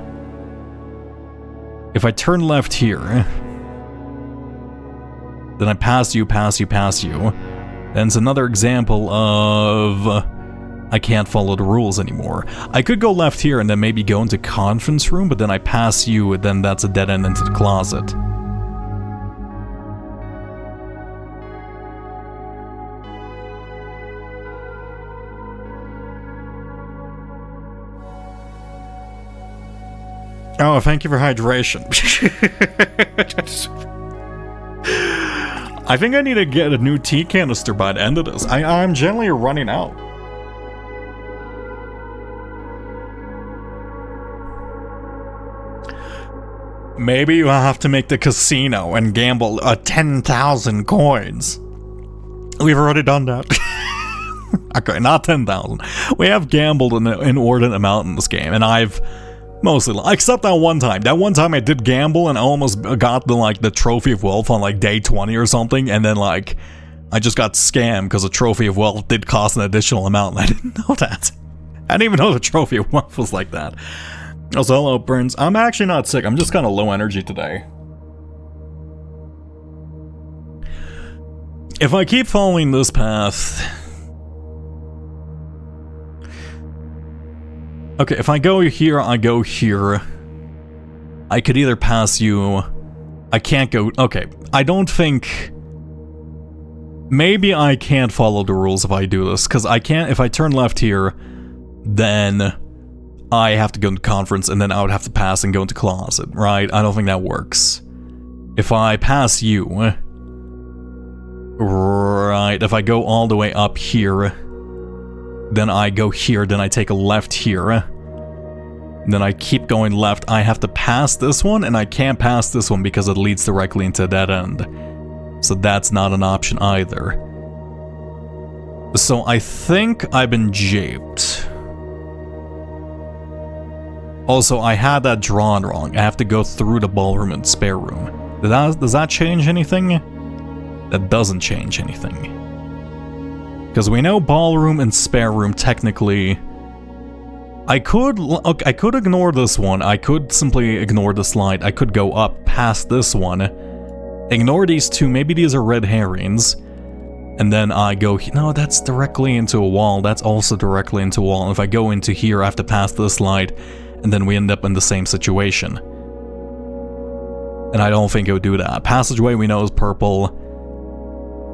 If I turn left here, then I pass you, pass you, pass you. Then it's another example of I can't follow the rules anymore. I could go left here and then maybe go into conference room, but then I pass you, and then that's a dead end into the closet. Oh, thank you for hydration. I think I need to get a new tea canister by the end of this. I'm generally running out. Maybe you have to make the casino and gamble 10,000 coins. We've already done that. Okay, not 10,000. We have gambled an inordinate amount in this game, and I've mostly, except that one time. That one time I did gamble and I almost got the trophy of wealth on day 20 or something, and then I just got scammed because the trophy of wealth did cost an additional amount, and I didn't know that. I didn't even know the trophy of wealth was like that. Also, hello, Burns. I'm actually not sick. I'm just kind of low energy today. If I keep following this path... Okay, if I go here, I go here. I could either pass you... I can't go... Okay, I don't think... Maybe I can't follow the rules if I do this, because I can't... If I turn left here, then... I have to go into conference, and then I would have to pass and go into closet, right? I don't think that works. If I pass you... Right, if I go all the way up here... Then I go here, then I take a left here. Then I keep going left. I have to pass this one, and I can't pass this one because it leads directly into a dead end. So that's not an option either. So I think I've been japed. Also, I had that drawn wrong. I have to go through the ballroom and spare room. Does that change anything? That doesn't change anything. Because we know ballroom and spare room technically... I could ignore this one. I could simply ignore the slide. I could go up past this one. Ignore these two. Maybe these are red herrings. And then I go... No, that's directly into a wall. That's also directly into a wall. And if I go into here, I have to pass this slide. And then we end up in the same situation. And I don't think it would do that. Passageway we know is purple.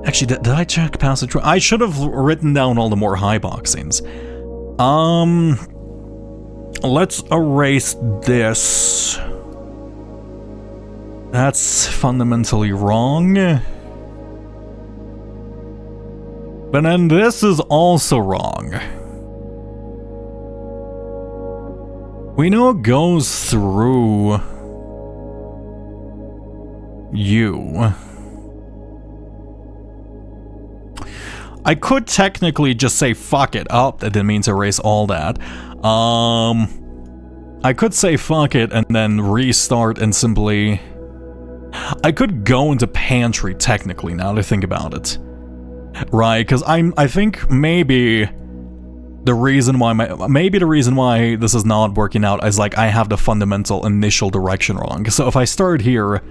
Actually, did I check passageway? I should have written down all the more high boxings. Let's erase this. That's fundamentally wrong. But then this is also wrong. We know it goes through you. I could technically just say fuck it. Oh, that didn't mean to erase all that. I could say fuck it and then restart and simply... I could go into pantry technically now that I think about it. Right, because I think maybe the reason why this is not working out is I have the fundamental initial direction wrong. So if I start here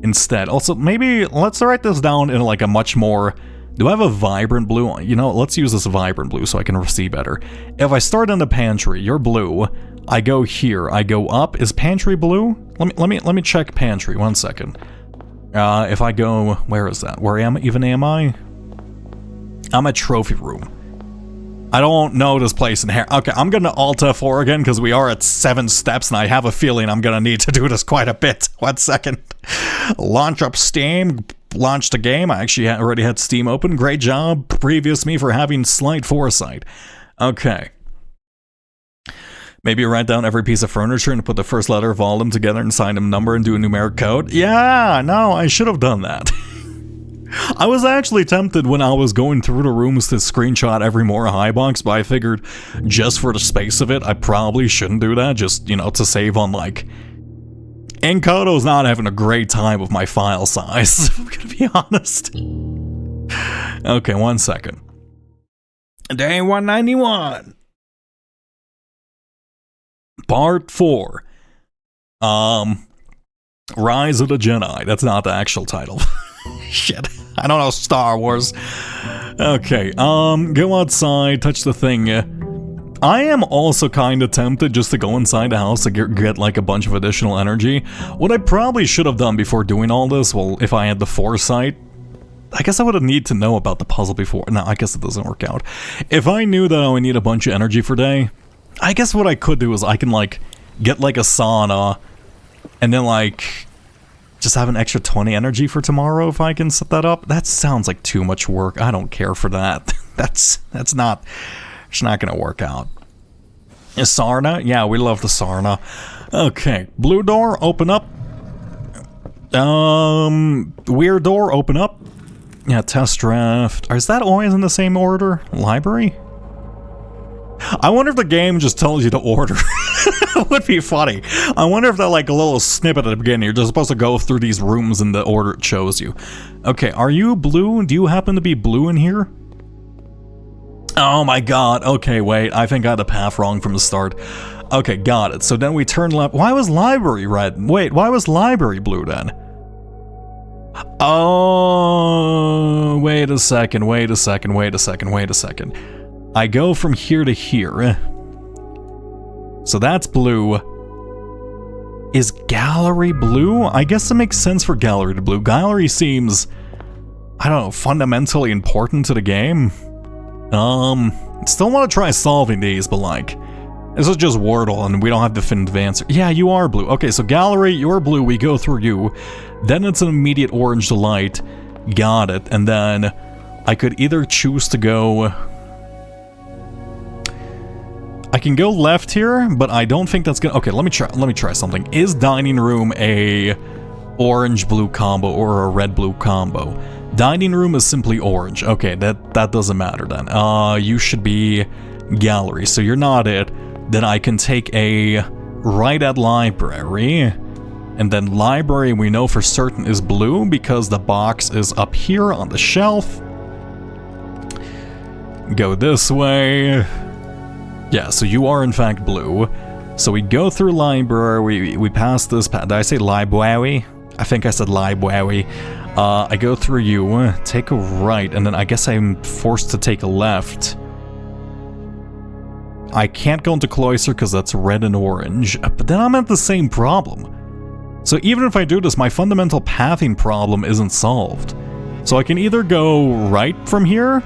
instead, also maybe let's write this down in a much more... Do I have a vibrant blue? You know, let's use this vibrant blue so I can see better. If I start in the pantry, you're blue. I go here. I go up. Is pantry blue? Let me check pantry. 1 second. If I go, where is that? Where am I? I'm at trophy room. I don't know this place in here. Okay, I'm gonna Alt F4 again because we are at 7 steps and I have a feeling I'm gonna need to do this quite a bit. 1 second. Launch up Steam. Launch the game. I actually already had Steam open. Great job, previous me, for having slight foresight. Okay. Maybe write down every piece of furniture and put the first letter of all of them together and sign them number and do a numeric code. Yeah, no, I should have done that. I was actually tempted when I was going through the rooms to screenshot every more high box, but I figured just for the space of it, I probably shouldn't do that, just, you know, to save on, like... Encoder's not having a great time with my file size, if I'm gonna be honest. Okay, 1 second. Day 191. Part 4. Rise of the Jedi. That's not the actual title. Shit. I don't know Star Wars. Okay, go outside, touch the thing. I am also kind of tempted just to go inside the house to get like a bunch of additional energy. What I probably should have done before doing all this, well, if I had the foresight, I guess I would have need to know about the puzzle before. No, I guess it doesn't work out. If I knew that I would need a bunch of energy for day, I guess what I could do is I can like get like a sauna and then like just have an extra 20 energy for tomorrow if I can set that up. That sounds like too much work. I don't care for that. It's not gonna work out. A sauna? Yeah, we love the sauna. Okay, blue door, open up. Weird door, open up. Yeah, test draft. Is that always in the same order? Library? I wonder if the game just tells you to order. It would be funny. I wonder if that like a little snippet at the beginning, you're just supposed to go through these rooms in the order it shows you. Okay, are you blue? Do you happen to be blue in here? Oh my god. Okay, wait. I think I had the path wrong from the start. Okay, got it. So then we turn left. Why was library red? Wait, why was library blue then? Oh, wait a second. I go from here to here. So that's blue. Is gallery blue? I guess it makes sense for gallery to blue. Gallery seems, I don't know, fundamentally important to the game. Still want to try solving these, but like, this is just Wordle and we don't have definitive answer. Yeah, you are blue. Okay, so gallery, you're blue, we go through you. Then it's an immediate orange to light. Got it. And then I could either choose to go... I can go left here, but I don't think that's gonna... Okay, let me try something. Is dining room a orange-blue combo or a red-blue combo? Dining room is simply orange. Okay, that doesn't matter then. You should be gallery, so you're not it. Then I can take a right at library, and then library we know for certain is blue because the box is up here on the shelf. Go this way. Yeah, so you are in fact blue. So we go through library, we pass this did I say library? I think I said library. I go through you, take a right, and then I guess I'm forced to take a left. I can't go into cloister because that's red and orange, but then I'm at the same problem. So even if I do this, my fundamental pathing problem isn't solved. So I can either go right from here,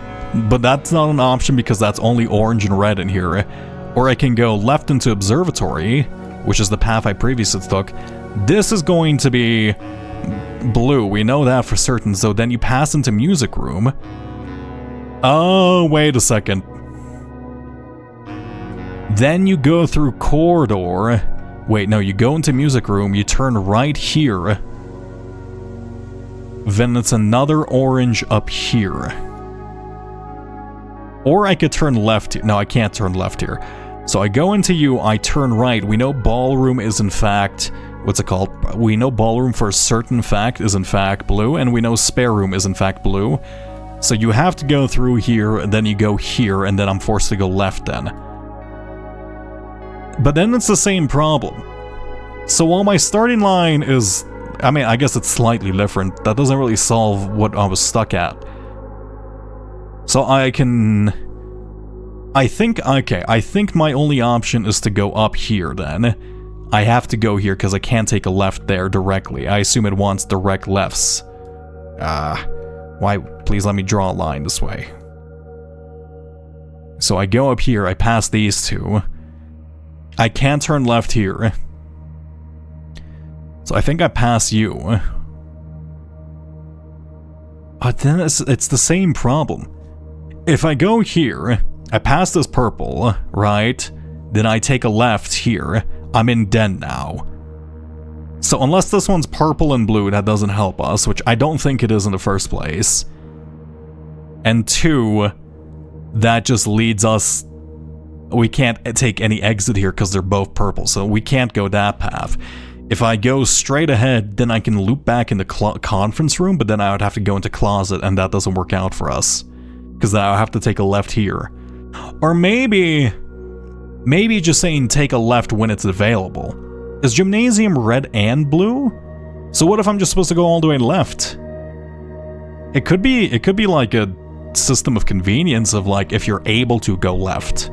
but that's not an option because that's only orange and red in here, or I can go left into observatory, which is the path I previously took. This is going to be blue, we know that for certain, so then you pass into music room. Oh, wait a second. Then you go through corridor. Wait, no, you go into music room, you turn right here. Then it's another orange up here. Or I could turn left here. No, I can't turn left here. So I go into you, I turn right. We know ballroom is in fact... What's it called? We know ballroom for a certain fact is in fact blue, and we know spare room is in fact blue. So you have to go through here, and then you go here, and then I'm forced to go left then. But then it's the same problem. So while my starting line is... I mean, I guess it's slightly different. That doesn't really solve what I was stuck at. So I can... I think my only option is to go up here then. I have to go here because I can't take a left there directly. I assume it wants direct lefts. Why? Please let me draw a line this way. So I go up here, I pass these two. I can't turn left here. So I think I pass you. But then it's the same problem. If I go here, I pass this purple, right? Then I take a left here. I'm in den now. So unless this one's purple and blue, that doesn't help us, which I don't think it is in the first place. And 2, that just leads us... We can't take any exit here because they're both purple, so we can't go that path. If I go straight ahead, then I can loop back in the conference room, but then I would have to go into closet, and that doesn't work out for us. Because then I would have to take a left here. Or maybe just saying take a left when it's available. Is gymnasium red and blue? So what if I'm just supposed to go all the way left? It could be like a system of convenience of like if you're able to go left.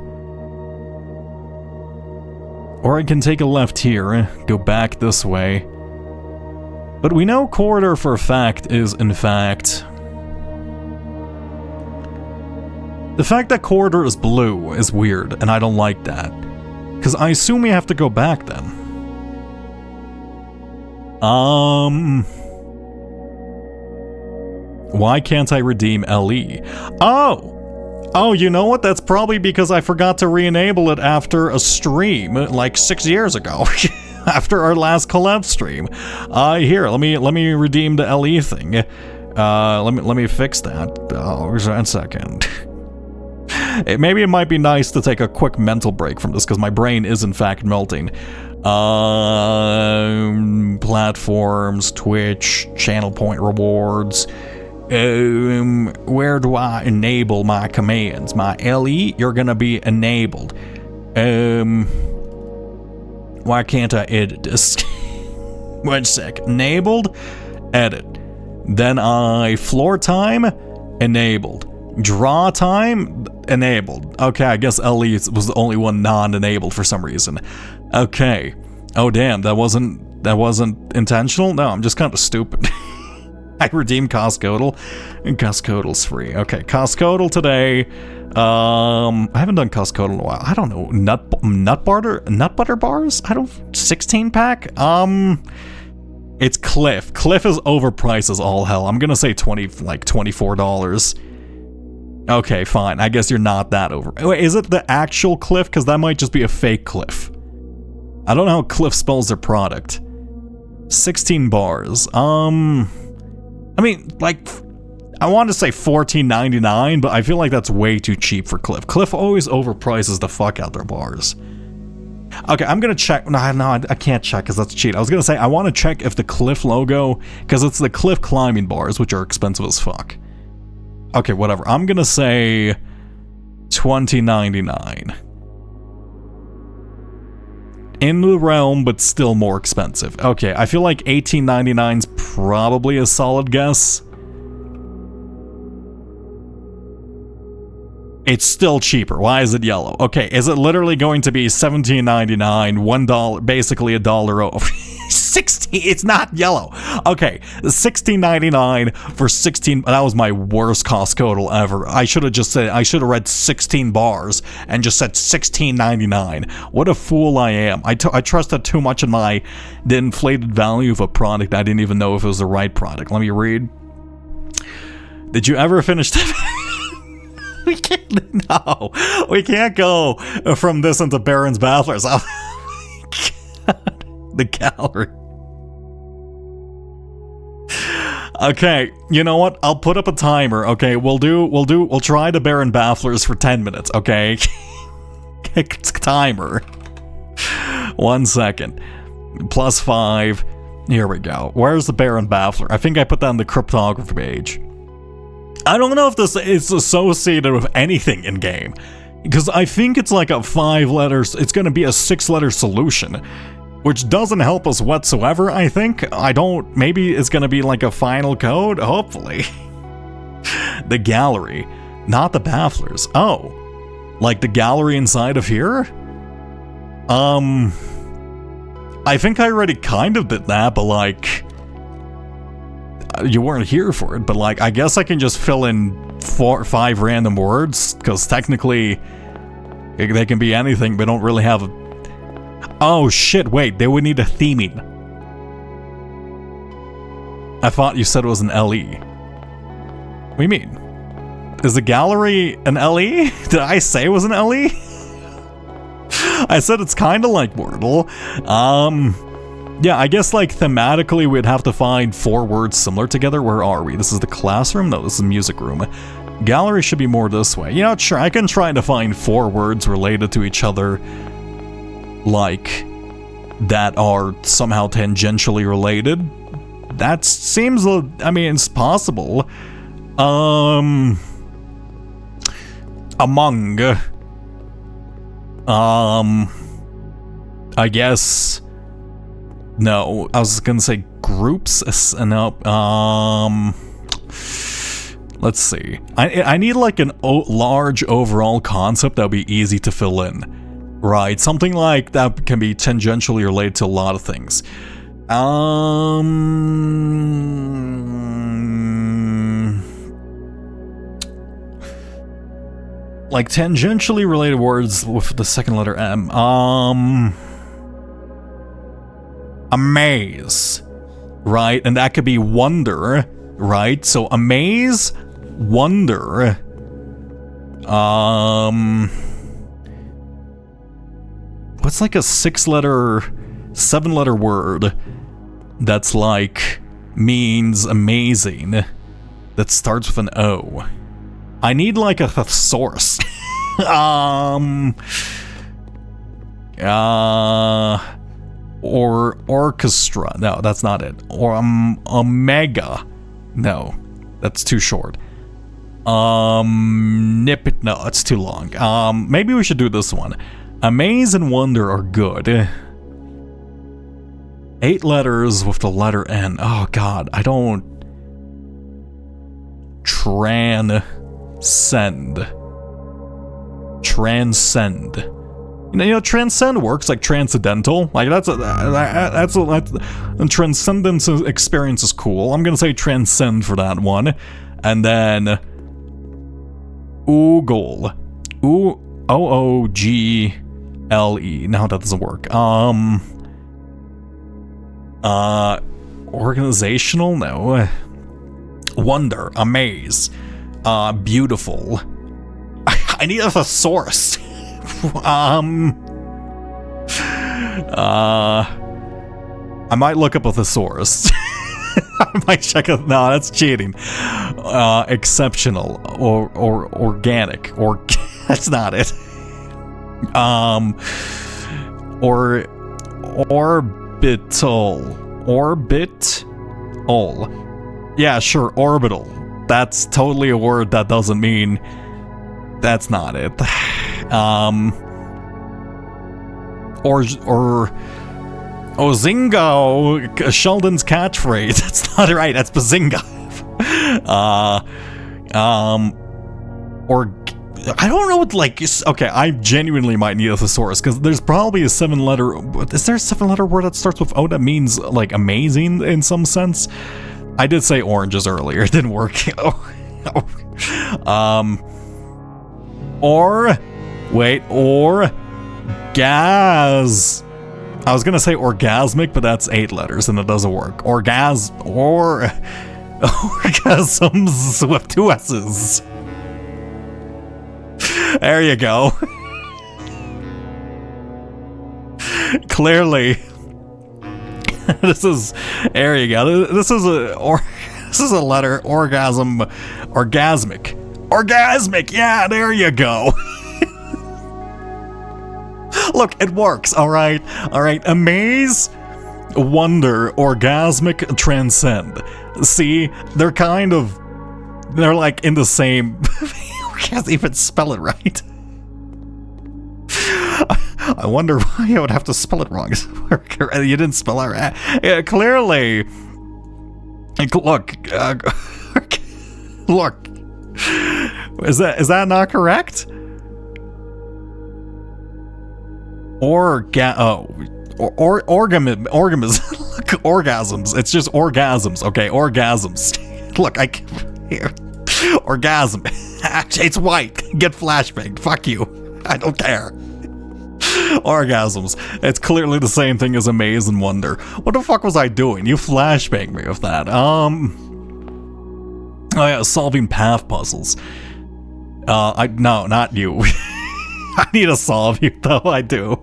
Or I can take a left here, go back this way. But we know corridor for a fact is, in fact... The fact that corridor is blue is weird, and I don't like that. Because I assume we have to go back then. Why can't I redeem LE? Oh, you know what? That's probably because I forgot to re-enable it after a stream, like 6 years ago. After our last collab stream. Here, let me redeem the LE thing. Let me fix that. Oh, 1 second. Maybe it might be nice to take a quick mental break from this, because my brain is in fact melting. Platforms, Twitch, channel point rewards. Where do I enable my commands? My LE, you're gonna be enabled. Why can't I edit this? 1 sec. Enabled, edit. Then floor time, enabled. Draw time, enabled. Okay, I guess LE was the only one non-enabled for some reason. Okay. Oh damn, that wasn't intentional? No, I'm just kind of stupid. I redeemed Coscodal, and Coscodal's free. Okay, Coscodal today. I haven't done Coscodal in a while. I don't know. Nut butter bars? 16 pack? It's Cliff. Cliff is overpriced as all hell. I'm gonna say $24. Okay, fine. I guess you're not that over. Wait, is it the actual Cliff? Because that might just be a fake Cliff. I don't know how Cliff spells their product. 16 bars. I mean, like, I want to say $14.99, but I feel like that's way too cheap for Cliff. Cliff always overprices the fuck out their bars. Okay, I'm gonna check. No, I can't check because that's cheat. I was gonna say I want to check if the Cliff logo, because it's the Cliff climbing bars, which are expensive as fuck. Okay, whatever. I'm gonna say $20.99. In the realm, but still more expensive. Okay, I feel like $18.99 is probably a solid guess. It's still cheaper. Why is it yellow? Okay, is it literally going to be $17.99, $1, basically $1 off? 16, it's not yellow. Okay, $16.99 for 16, that was my worst Costco ever. I should have read 16 bars and just said $16.99. What a fool I am. I trusted too much in the inflated value of a product. I didn't even know if it was the right product. Let me read. Did you ever finish We can't go from this into Baron's Battlers. Oh my God. The gallery. Okay, you know what? I'll put up a timer. Okay, we'll try the Baron Bafflers for 10 minutes, okay? Timer. 1 second. +5. Here we go. Where's the Baron Baffler? I think I put that on the cryptography page. I don't know if this is associated with anything in game, because I think it's like a 5 letters, it's going to be a 6-letter solution, which doesn't help us whatsoever, I think. Maybe it's going to be like a final code, hopefully. The gallery, not the bafflers. Oh, like the gallery inside of here? I think I already kind of did that, but like, you weren't here for it, but like, I guess I can just fill in 4 or 5 random words, because technically they can be anything, but don't really have a... Oh shit, wait, they would need a theming. I thought you said it was an LE. What do you mean? Is the gallery an LE? Did I say it was an LE? I said it's kind of like Wordle. Yeah, I guess like thematically we'd have to find 4 words similar together. Where are we? This is the classroom? No, this is the music room. Gallery should be more this way. You know, sure, I can try to find 4 words related to each other, like, that are somehow tangentially related. That seems, I mean, it's possible. Among. I guess. No, I was gonna say groups. No. Let's see. I need like an large overall concept that would be easy to fill in, right? Something like that can be tangentially related to a lot of things. Like tangentially related words with the second letter M. Amaze, right? And that could be wonder, right? So amaze, wonder. What's like a 7-letter word that's like means amazing that starts with an O? I need like a thesaurus. Or orchestra. No, that's not it. Or omega. No, that's too short. No, it's too long. Maybe we should do this one. Amaze and wonder are good. 8 letters with the letter N. Oh god, I don't. Transcend. You know, transcend works like transcendental. Like that's transcendence experience is cool. I'm gonna say transcend for that one, and then oogle, OOGLE. No, that doesn't work. Organizational. No. Wonder, amaze, beautiful. I need a thesaurus. I might look up a thesaurus. I might check it. No, that's cheating. Exceptional or organic or that's not it. Or orbital. Yeah, sure, orbital. That's totally a word that doesn't mean. That's not it. Ozingo, Sheldon's catchphrase. That's not right. That's Bazinga. Or I don't know what like. Okay, I genuinely might need a thesaurus because there's probably a 7-letter. Is there a 7-letter word that starts with O that means like amazing in some sense? I did say oranges earlier. It didn't work. Gas. I was gonna say orgasmic, but that's 8 letters and it doesn't work. Orgasms with 2 S's. There you go. Clearly, there you go. This is a letter. Orgasmic. Yeah, there you go. Look, it works. All right. Amaze, wonder, orgasmic, transcend. See, they're like in the same. I can't even spell it right. I wonder why I would have to spell it wrong. You didn't spell it right. Yeah, clearly. Look. Look. Is that not correct? Orgasms. It's just orgasms. Okay, orgasms. Look, orgasm. Actually, it's white. Get flashbanged. Fuck you. I don't care. Orgasms. It's clearly the same thing as amaze and wonder. What the fuck was I doing? You flashbanged me with that. Oh yeah, solving path puzzles. No, not you. I need to solve you though. I do.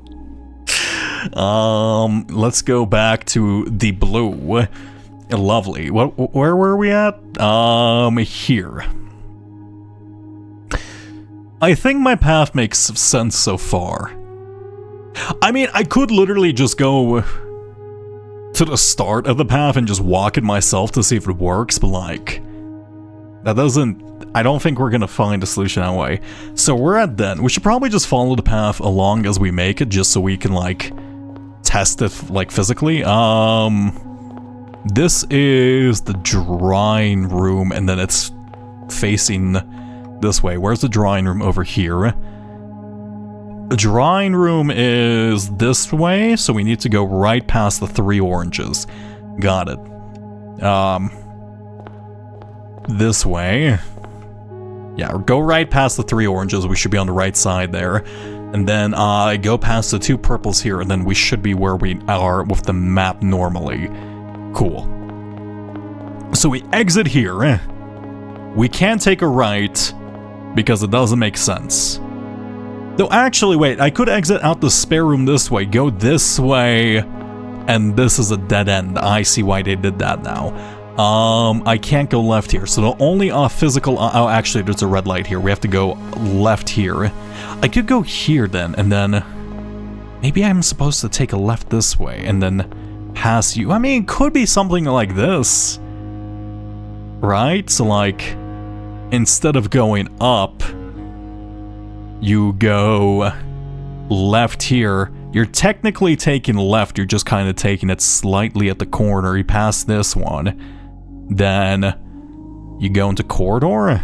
Let's go back to the blue. Lovely. Where were we at? Here. I think my path makes sense so far. I mean, I could literally just go to the start of the path and just walk it myself to see if it works, but like, that doesn't... I don't think we're gonna find a solution that way. So we're at den. We should probably just follow the path along as we make it, just so we can, like, test it, like, physically. This is the drawing room, and then it's facing this way. Where's the drawing room? Over here. The drawing room is this way, so we need to go right past the 3 oranges. Got it. This way. Yeah, go right past the 3 oranges. We should be on the right side there. And then go past the 2 purples here, and then we should be where we are with the map normally. Cool. So we exit here. We can't take a right because it doesn't make sense. Though actually, wait, I could exit out the spare room this way, go this way, and this is a dead end. I see why they did that now. I can't go left here, so the only physical... oh, actually, there's a red light here. We have to go left here. I could go here then, and then... maybe I'm supposed to take a left this way, and then pass you. I mean, it could be something like this. Right? So, like, instead of going up, you go left here. You're technically taking left, you're just kind of taking it slightly at the corner. You pass this one. Then you go into corridor.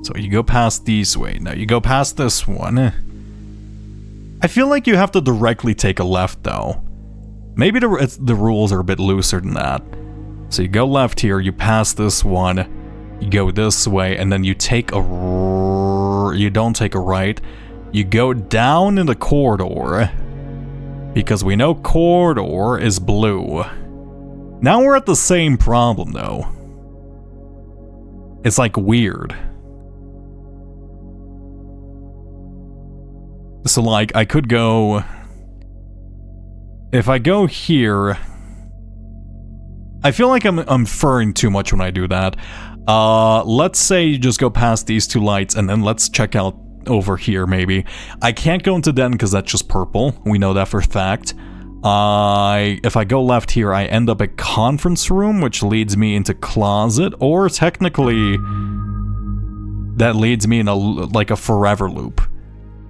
So you go past these way. Now you go past this one. I feel like you have to directly take a left though. Maybe the rules are a bit looser than that. So you go left here, you pass this one, you go this way, and then you take a... you don't take a right. You go down in the corridor. Because we know corridor is blue. Now we're at the same problem, though. It's like weird. So like, I could go... if I go here... I feel like I'm inferring too much when I do that. Let's say you just go past these 2 lights, and then let's check out over here, maybe. I can't go into den because that's just purple. We know that for a fact. If I go left here, I end up at conference room, which leads me into closet, or technically that leads me in like a forever loop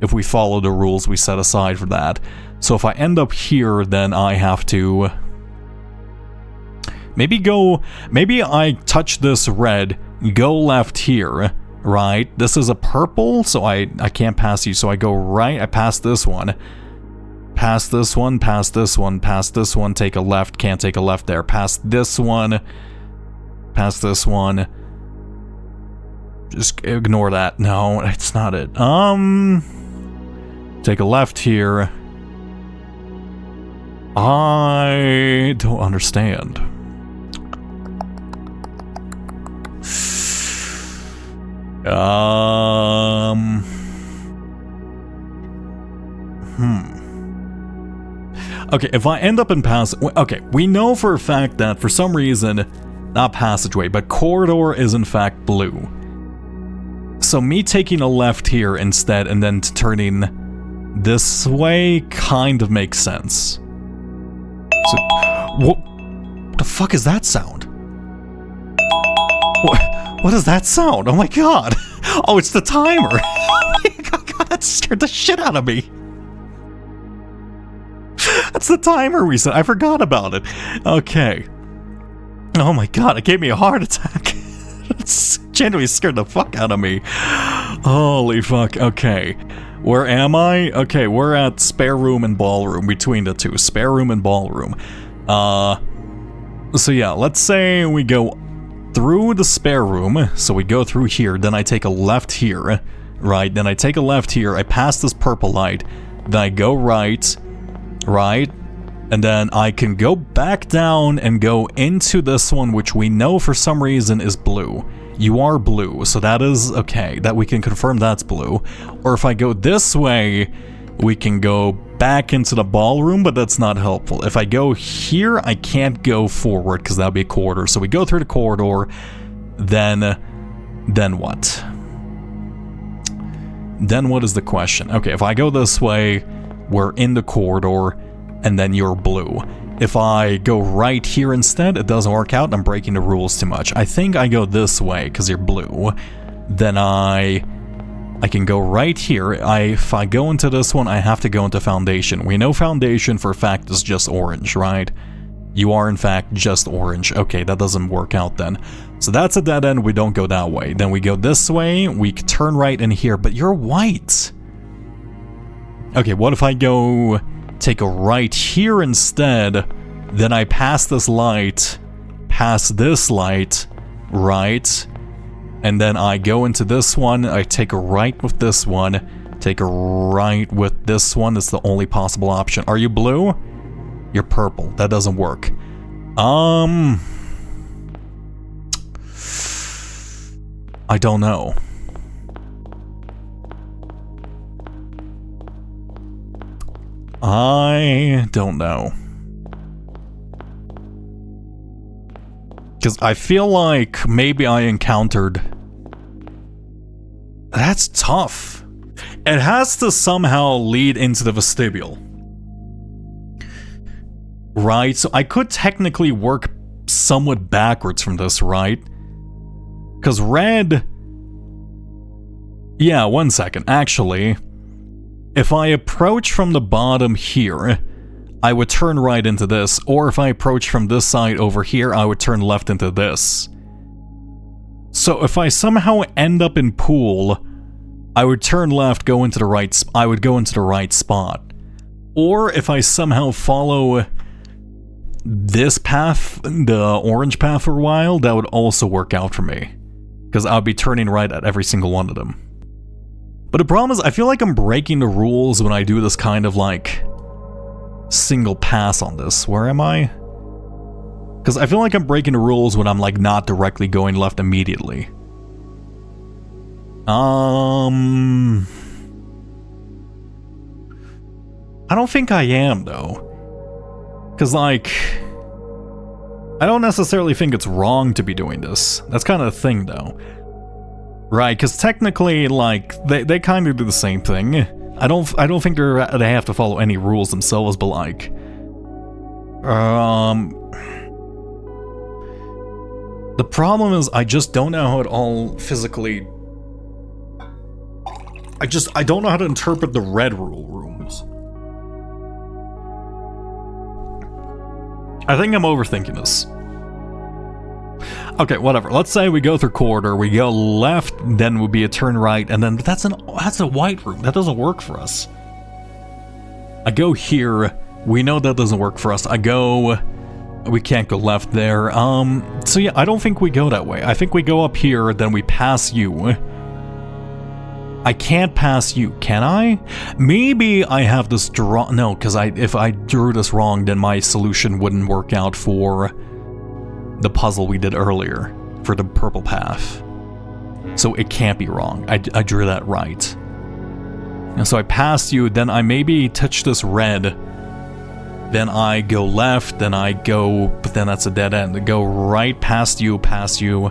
if we follow the rules we set aside for that. So if I end up here, then I have to maybe I touch this red, go left here, right? This is a purple, so I can't pass you, so I go right, I pass this one. Past this one, past this one, past this one, take a left, can't take a left there. Past this one, past this one. Just ignore that. No, it's not it. Take a left here. I don't understand. Okay, if I end up in okay, we know for a fact that for some reason, not passageway, but corridor is in fact blue. So me taking a left here instead and then turning this way kind of makes sense. So, what the fuck is that sound? What is that sound? Oh my god! Oh, it's the timer! Oh my god, that scared the shit out of me! That's the timer we set. I forgot about it. Okay. Oh my god, it gave me a heart attack. It's genuinely scared the fuck out of me. Holy fuck. Okay. Where am I? Okay, we're at spare room and ballroom, between the two. Spare room and ballroom. So yeah, let's say we go through the spare room. So we go through here, then I take a left here. Right, then I take a left here, I pass this purple light, then I go right, and then I can go back down and go into this one, which we know for some reason is blue. You are blue, so that is okay, that we can confirm that's blue. Or if I go this way, we can go back into the ballroom, but that's not helpful. If I go here, I can't go forward because that would be a corridor. So we go through the corridor, then what? Then what is the question? Okay, if I go this way, we're in the corridor, and then you're blue. If I go right here instead, it doesn't work out, I'm breaking the rules too much. I think I go this way, because you're blue. Then I can go right here. If I go into this one, I have to go into Foundation. We know Foundation for a fact is just orange, right? You are in fact just orange. Okay, that doesn't work out then. So that's a dead end, we don't go that way. Then we go this way, we turn right in here, but you're white. Okay, what if I go take a right here instead, then I pass this light, right, and then I go into this one, I take a right with this one, take a right with this one, that's the only possible option. Are you blue? You're purple, that doesn't work. I don't know. I don't know. Because I feel like maybe I encountered... That's tough. It has to somehow lead into the vestibule. Right, so I could technically work somewhat backwards from this, right? Because red... Yeah, 1 second. Actually, if I approach from the bottom here, I would turn right into this. Or if I approach from this side over here, I would turn left into this. So if I somehow end up in pool, I would turn left, go into the right... I would go into the right spot. Or if I somehow follow this path, the orange path for a while, that would also work out for me. Because I'll be turning right at every single one of them. But the problem is, I feel like I'm breaking the rules when I do this kind of like single pass on this. Where am I? Because I feel like I'm breaking the rules when I'm like not directly going left immediately. I don't think I am though. Because like, I don't necessarily think it's wrong to be doing this. That's kind of the thing though. Right, because technically, like, they kind of do the same thing. I don't think they have to follow any rules themselves, but like... The problem is, I just don't know how it all physically... I don't know how to interpret the red rooms. I think I'm overthinking this. Okay, whatever. Let's say we go through corridor, we go left, then would be a turn right, and then that's a white room. That doesn't work for us. I go here, we know that doesn't work for us. We can't go left there. So yeah, I don't think we go that way. I think we go up here, then we pass you. I can't pass you, can I? Maybe I have this draw. No, because if I drew this wrong, then my solution wouldn't work out for the puzzle we did earlier for the purple path. So it can't be wrong. I drew that right. And so I pass you, then I maybe touch this red, then I go left, then I go, but then that's a dead end. I go right past you, pass you,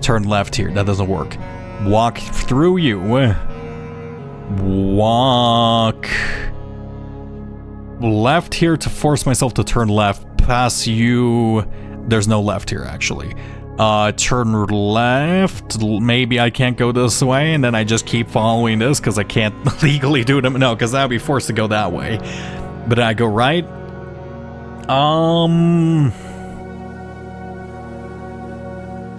turn left here. That doesn't work. Walk through you. Walk left here to force myself to turn left. Pass you. There's no left here, actually. Turn left. Maybe I can't go this way, and then I just keep following this because I can't legally do them. No, because I'd be forced to go that way. But I go right.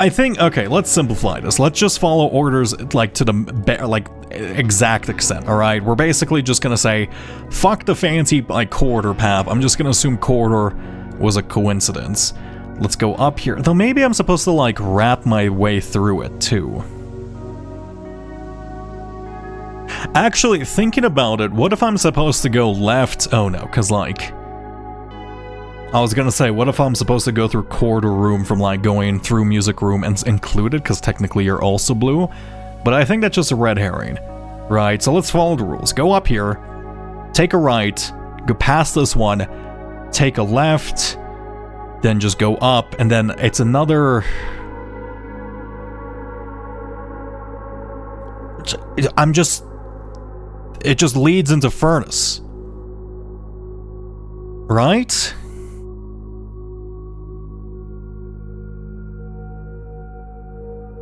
I think, okay, let's simplify this. Let's just follow orders like to the exact extent, all right? We're basically just gonna say, fuck the fancy like corridor path. I'm just gonna assume corridor was a coincidence. Let's go up here. Though maybe I'm supposed to like wrap my way through it too. Actually, thinking about it, what if I'm supposed to go left? Oh no, because like... I was gonna say, what if I'm supposed to go through corridor room from like going through music room and included, because technically you're also blue? But I think that's just a red herring. Right, so let's follow the rules. Go up here, take a right, go past this one, take a left, then just go up, and then it's another... It just leads into Furnace. Right?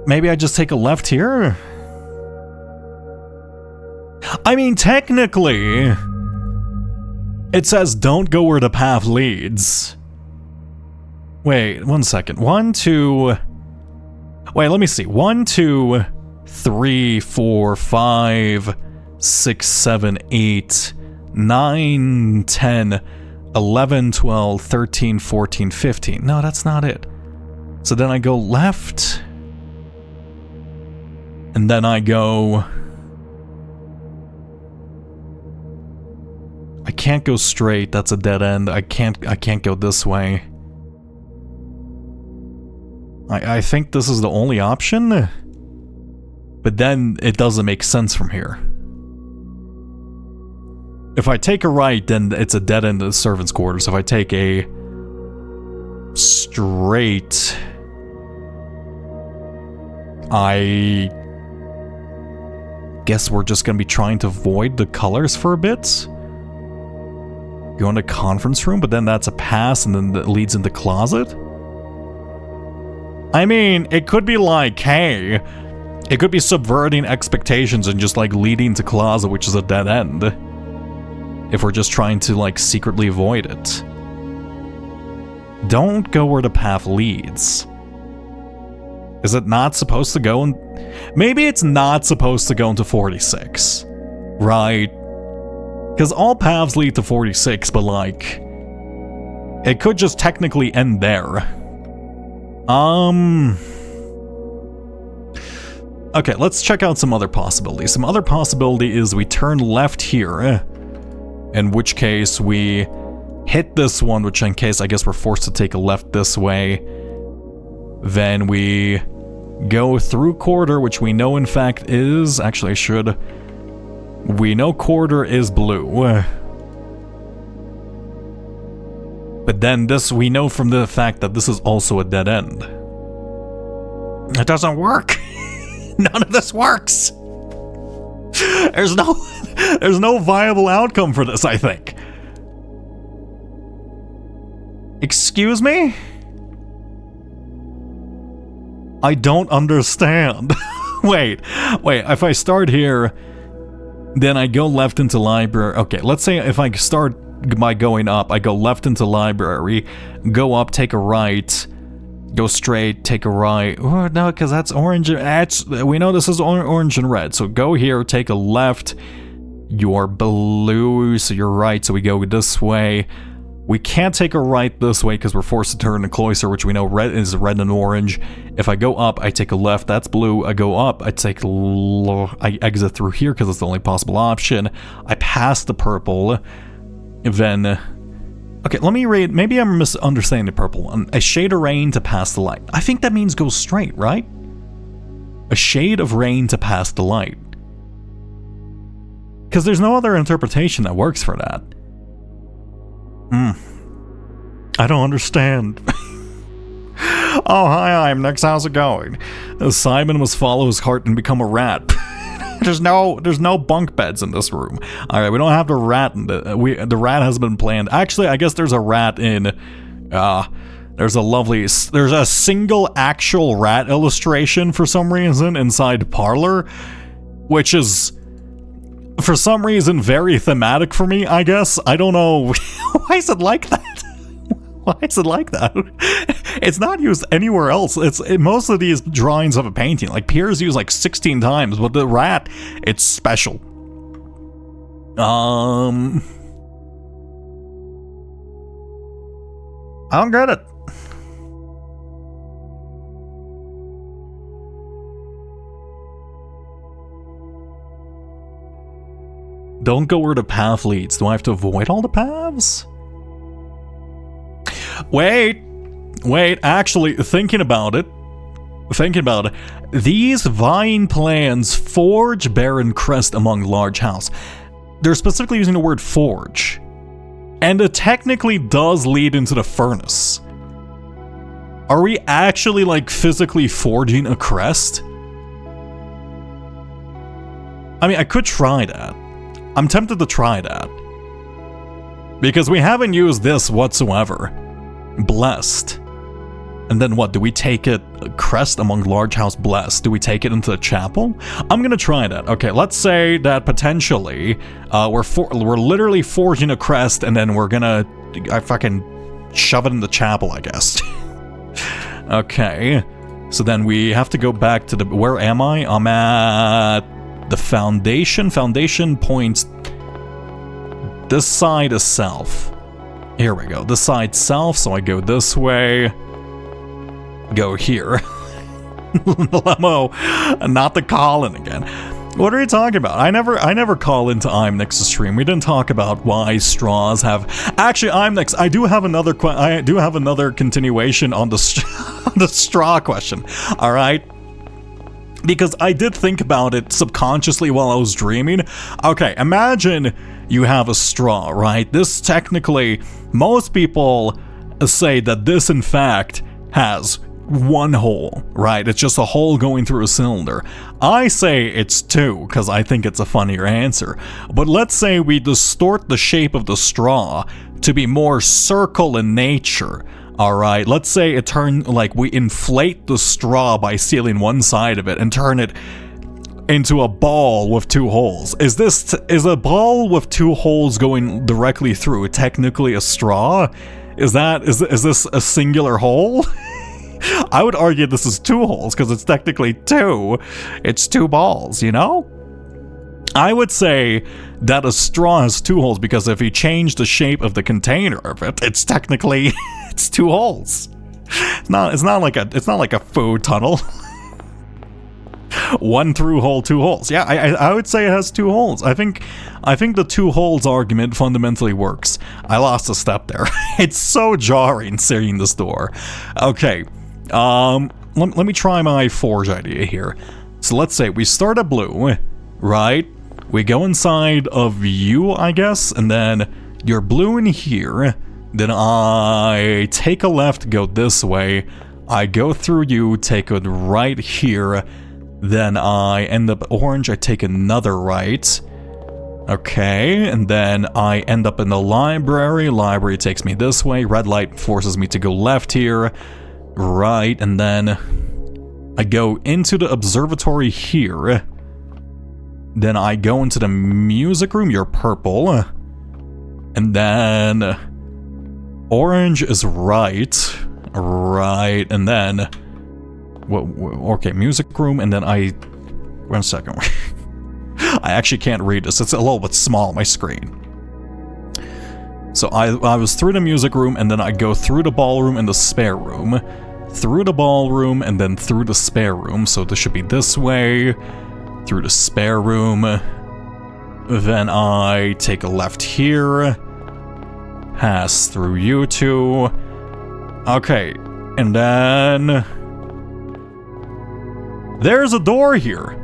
Maybe I just take a left here? I mean, technically, it says don't go where the path leads. Wait, 1 second. 1, 2... Wait, let me see. 1, 2, 3, 4, 5, 6, 7, 8, 9, 10, 11, 12, 13, 14, 15. No, that's not it. So then I go left. And then I go... I can't go straight, that's a dead end. I can't go this way. I think this is the only option? But then it doesn't make sense from here. If I take a right, then it's a dead end of the servants' quarters. If I take a straight, I guess we're just gonna be trying to avoid the colors for a bit. Go into conference room, but then that's a pass and then that leads into closet. I mean, it could be like, hey, it could be subverting expectations and just like leading to closet, which is a dead end. If we're just trying to like secretly avoid it. Don't go where the path leads. Is it not supposed to go in? Maybe it's not supposed to go into 46. Right? Because all paths lead to 46, but like... it could just technically end there. Okay, let's check out some other possibilities. Some other possibility is we turn left here. In which case we hit this one, which in case I guess we're forced to take a left this way. Then we go through quarter, which we know in fact is... Actually, I should... We know quarter is blue. But then this, we know from the fact that this is also a dead end. It doesn't work. None of this works. There's no viable outcome for this, I think. Excuse me? I don't understand. Wait, if I start here, then I go left into library. Okay, let's say if I start by going up, I go left into library, go up, take a right, go straight, take a right. Oh, no, because that's orange. We know this is orange and red. So go here, take a left. You're blue, so you're right. So we go this way. We can't take a right this way because we're forced to turn the cloister, which we know red is red and orange. If I go up, I take a left. That's blue. I go up. I exit through here because it's the only possible option. I pass the purple. Then, okay, let me read. Maybe I'm misunderstanding the purple one. A shade of rain to pass the light. I think that means go straight, right? A shade of rain to pass the light. Because there's no other interpretation that works for that. I don't understand. Oh, hi, I'm Nix. How's it going? Simon must follow his heart and become a rat. There's no bunk beds in this room. All right, we don't have the rat. The rat has been planned. Actually, I guess there's a rat in. There's a single actual rat illustration for some reason inside Parlor, which is for some reason very thematic for me. I guess I don't know why is it like that. Why is it like that? It's not used anywhere else. Most of these drawings of a painting, like Pierre's used like 16 times, but the rat, it's special. I don't get it. Don't go where the path leads. Do I have to avoid all the paths? Wait, actually, thinking about it, thinking about it, these vine plants forge barren crest among large house. They're specifically using the word forge. And it technically does lead into the furnace. Are we actually, like, physically forging a crest? I mean, I could try that. I'm tempted to try that. Because we haven't used this whatsoever. Blessed. And then what, do we take it, crest among large house blessed? Do we take it into the chapel? I'm gonna try that. Okay, let's say that potentially, we're literally forging a crest and then we're gonna, I fucking shove it in the chapel, I guess. Okay, so then we have to go back to the, where am I? I'm at the foundation. Foundation points, this side is south. Here we go, this side south, so I go this way. Go here. Lemo, not the Colin again. What are you talking about? I never call into IMNIX's stream. We didn't talk about why straws have. Actually, IMNIX, I do have another continuation on the the straw question. All right. Because I did think about it subconsciously while I was dreaming. Okay, imagine you have a straw, right? This technically, most people say that this in fact has one hole, right? It's just a hole going through a cylinder. I say it's two because I think it's a funnier answer. But let's say we distort the shape of the straw to be more circle in nature. Alright, let's say it we inflate the straw by sealing one side of it and turn it into a ball with two holes. Is a ball with two holes going directly through technically a straw? Is this a singular hole? I would argue this is two holes because it's technically two. It's two balls, you know? I would say that a straw has two holes because if you change the shape of the container of it, it's technically it's two holes. It's not like a food tunnel. One through hole, two holes. Yeah, I would say it has two holes. I think the two holes argument fundamentally works. I lost a step there. It's so jarring seeing this door. Okay. Let me try my forge idea here. So let's say we start at blue, right? We go inside of you, I guess, and then you're blue in here. Then I take a left, go this way. I go through you, take a right here. Then I end up orange, I take another right. Okay, and then I end up in the library. Library takes me this way. Red light forces me to go left here. Right, and then I go into the observatory here. Then I go into the music room, you're purple. And then orange is right, and then okay, music room, and then one second. I actually can't read this, it's a little bit small, my screen. So I was through the music room, and then I go through the ballroom and the spare room. Through the ballroom, and then through the spare room, so this should be this way. Through the spare room. Then I take a left here. Pass through you two. Okay, and then there's a door here.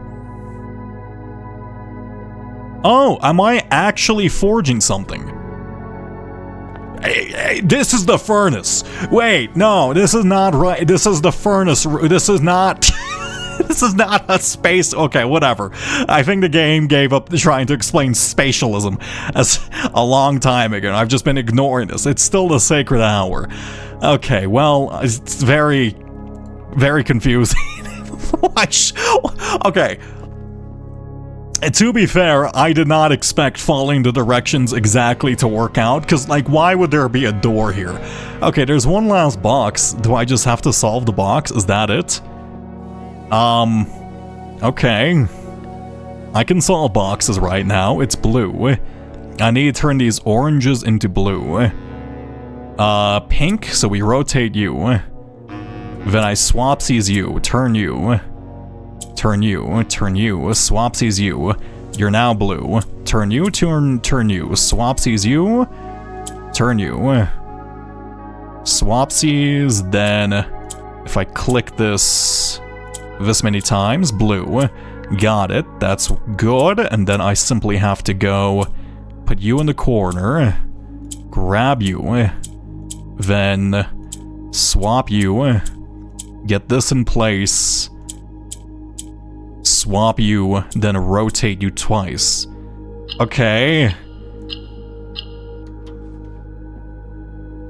Oh, am I actually forging something? Hey, this is the furnace. Wait, no, this is not right. This is the furnace. This is not... This is not a space... Okay, whatever. I think the game gave up trying to explain spatialism as a long time ago. I've just been ignoring this. It's still the sacred hour. Okay, well, it's very, very confusing. Okay. To be fair, I did not expect following the directions exactly to work out, because, like, why would there be a door here? Okay, there's one last box. Do I just have to solve the box? Is that it? Okay. I can solve boxes right now. It's blue. I need to turn these oranges into blue. Pink, so we rotate you. Then I swapsies you, turn you. Turn you, swapsies you. You're now blue. Turn you, turn you. Swapsies you. Turn you. Swapsies, then if I click this, this many times. Blue. Got it. That's good. And then I simply have to go put you in the corner. Grab you. Then swap you. Get this in place. Swap you. Then rotate you twice. Okay.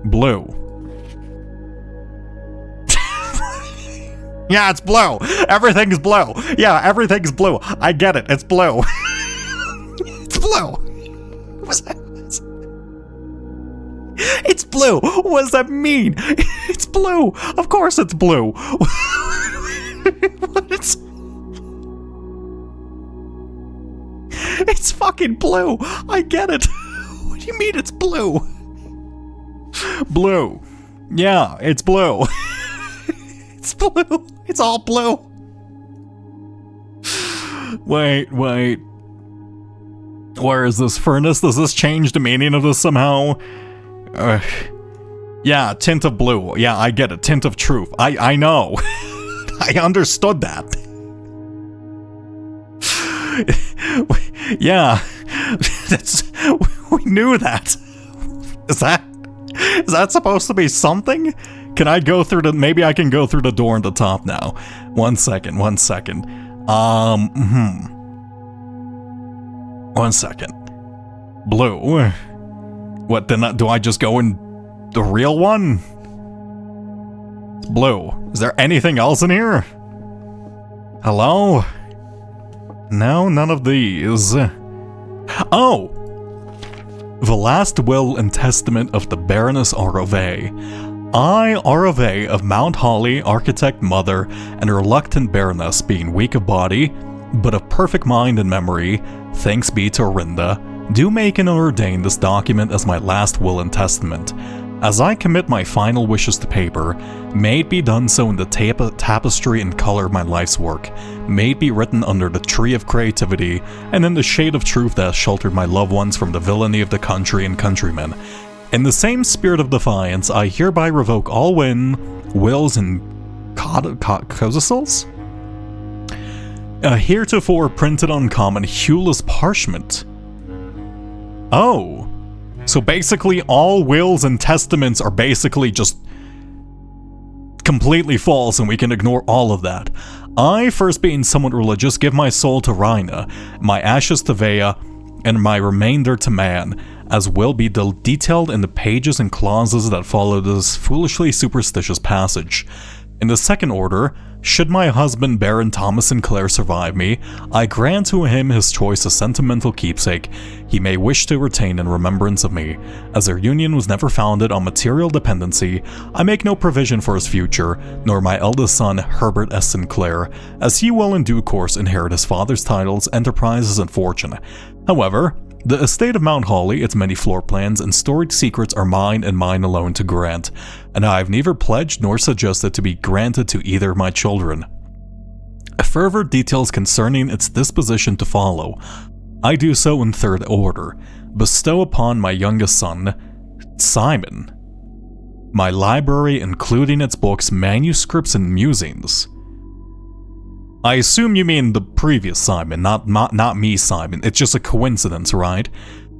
Blue. Yeah, it's blue. Everything's blue. Yeah, everything's blue. I get it. It's blue. It's blue. What's that? It's blue. What does that mean? It's blue. Of course it's blue. What? It's fucking blue. I get it. What do you mean it's blue? Blue. Yeah, it's blue. It's blue. It's all blue. Wait. Where is this furnace? Does this change the meaning of this somehow? Yeah, tint of blue. Yeah, I get it. Tint of truth. I know. I understood that. Yeah. We knew that. Is that supposed to be something? Can I go through maybe I can go through the door on the top now. One second. 1 second. Blue. What, then do I just go in the real one? It's blue. Is there anything else in here? Hello? No, none of these. Oh! The last will and testament of the Baroness Arove. I, Arove of Mount Holly, architect mother, and reluctant Baroness, being weak of body, but of perfect mind and memory, thanks be to Orinda, do make and ordain this document as my last will and testament. As I commit my final wishes to paper, may it be done so in the tapestry and color of my life's work, may it be written under the tree of creativity, and in the shade of truth that has sheltered my loved ones from the villainy of the country and countrymen. In the same spirit of defiance, I hereby revoke all wills and codicils? Heretofore printed on common hueless parchment. Oh. So basically all wills and testaments are basically just completely false and we can ignore all of that. I, first being somewhat religious, give my soul to Rhina, my ashes to Vea, and my remainder to man, as will be detailed in the pages and clauses that follow this foolishly superstitious passage. In the second order, should my husband Baron Thomas Sinclair survive me, I grant to him his choice a sentimental keepsake he may wish to retain in remembrance of me. As their union was never founded on material dependency, I make no provision for his future, nor my eldest son Herbert S. Sinclair, as he will in due course inherit his father's titles, enterprises, and fortune. However, the estate of Mount Holly, its many floor plans, and storied secrets are mine and mine alone to grant, and I have neither pledged nor suggested to be granted to either of my children. Further details concerning its disposition to follow. I do so in third order. Bestow upon my youngest son, Simon, my library including its books, manuscripts, and musings. I assume you mean the previous Simon, not me, Simon. It's just a coincidence, right?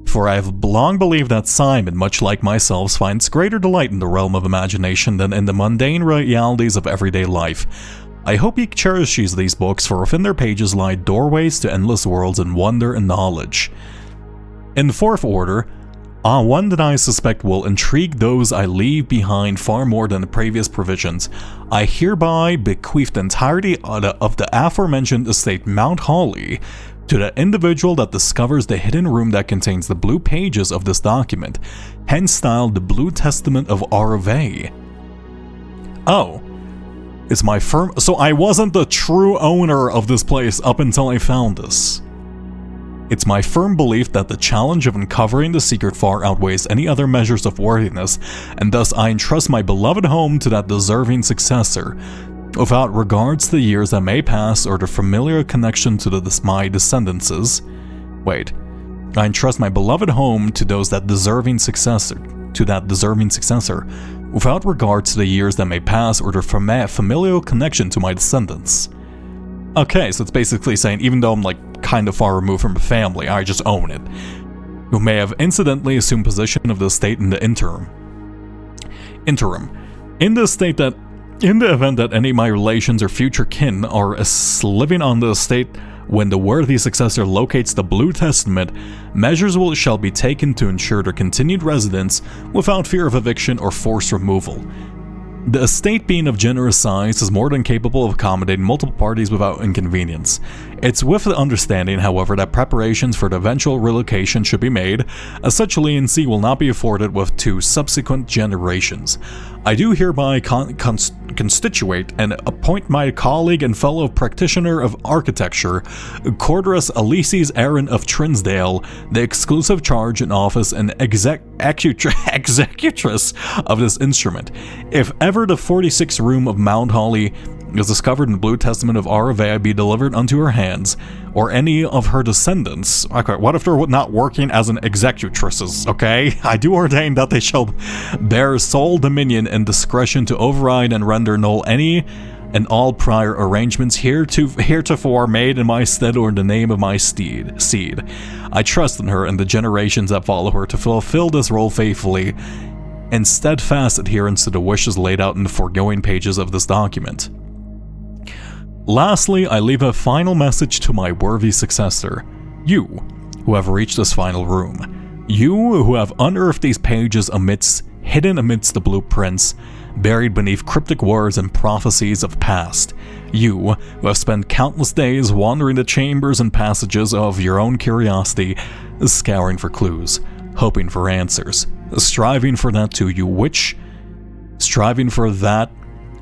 For I have long believed that Simon, much like myself, finds greater delight in the realm of imagination than in the mundane realities of everyday life. I hope he cherishes these books, for within their pages lie doorways to endless worlds and wonder and knowledge. In fourth order, one that I suspect will intrigue those I leave behind far more than the previous provisions. I hereby bequeath the entirety of the aforementioned estate Mount Holly to the individual that discovers the hidden room that contains the blue pages of this document, hence styled the Blue Testament of Arove. Oh. It's my firm. So I wasn't the true owner of this place up until I found this. It's my firm belief that the challenge of uncovering the secret far outweighs any other measures of worthiness, and thus I entrust my beloved home to that deserving successor, without regards to the years that may pass or the familiar connection to my descendants. I entrust my beloved home to that deserving successor, without regard to the years that may pass or the familial connection to my descendants. Okay, so it's basically saying, even though I'm like kind of far removed from a family, I just own it. Who may have incidentally assumed possession of the estate in the interim. In the state that, in the event that any of my relations or future kin are living on the estate when the worthy successor locates the Blue Testament, measures shall be taken to ensure their continued residence without fear of eviction or forced removal. The estate, being of generous size, is more than capable of accommodating multiple parties without inconvenience. It's with the understanding, however, that preparations for the eventual relocation should be made, as such leniency will not be afforded to subsequent generations. I do hereby constitute and appoint my colleague and fellow practitioner of architecture, Cordras Elises Aaron of Trinsdale, the exclusive charge and office and executress of this instrument. If ever the 46th room of Mount Holly is discovered in the Blue Testament of Aravea be delivered unto her hands, or any of her descendants. Okay, what if they're not working as an executresses, okay? I do ordain that they shall bear sole dominion and discretion to override and render null any and all prior arrangements heretofore made in my stead or in the name of my seed. I trust in her and the generations that follow her to fulfill this role faithfully and steadfast adherence to the wishes laid out in the foregoing pages of this document. Lastly, I leave a final message to my worthy successor. You, who have reached this final room. You, who have unearthed these pages hidden amidst the blueprints, buried beneath cryptic words and prophecies of past. You, who have spent countless days wandering the chambers and passages of your own curiosity, scouring for clues, hoping for answers, striving for that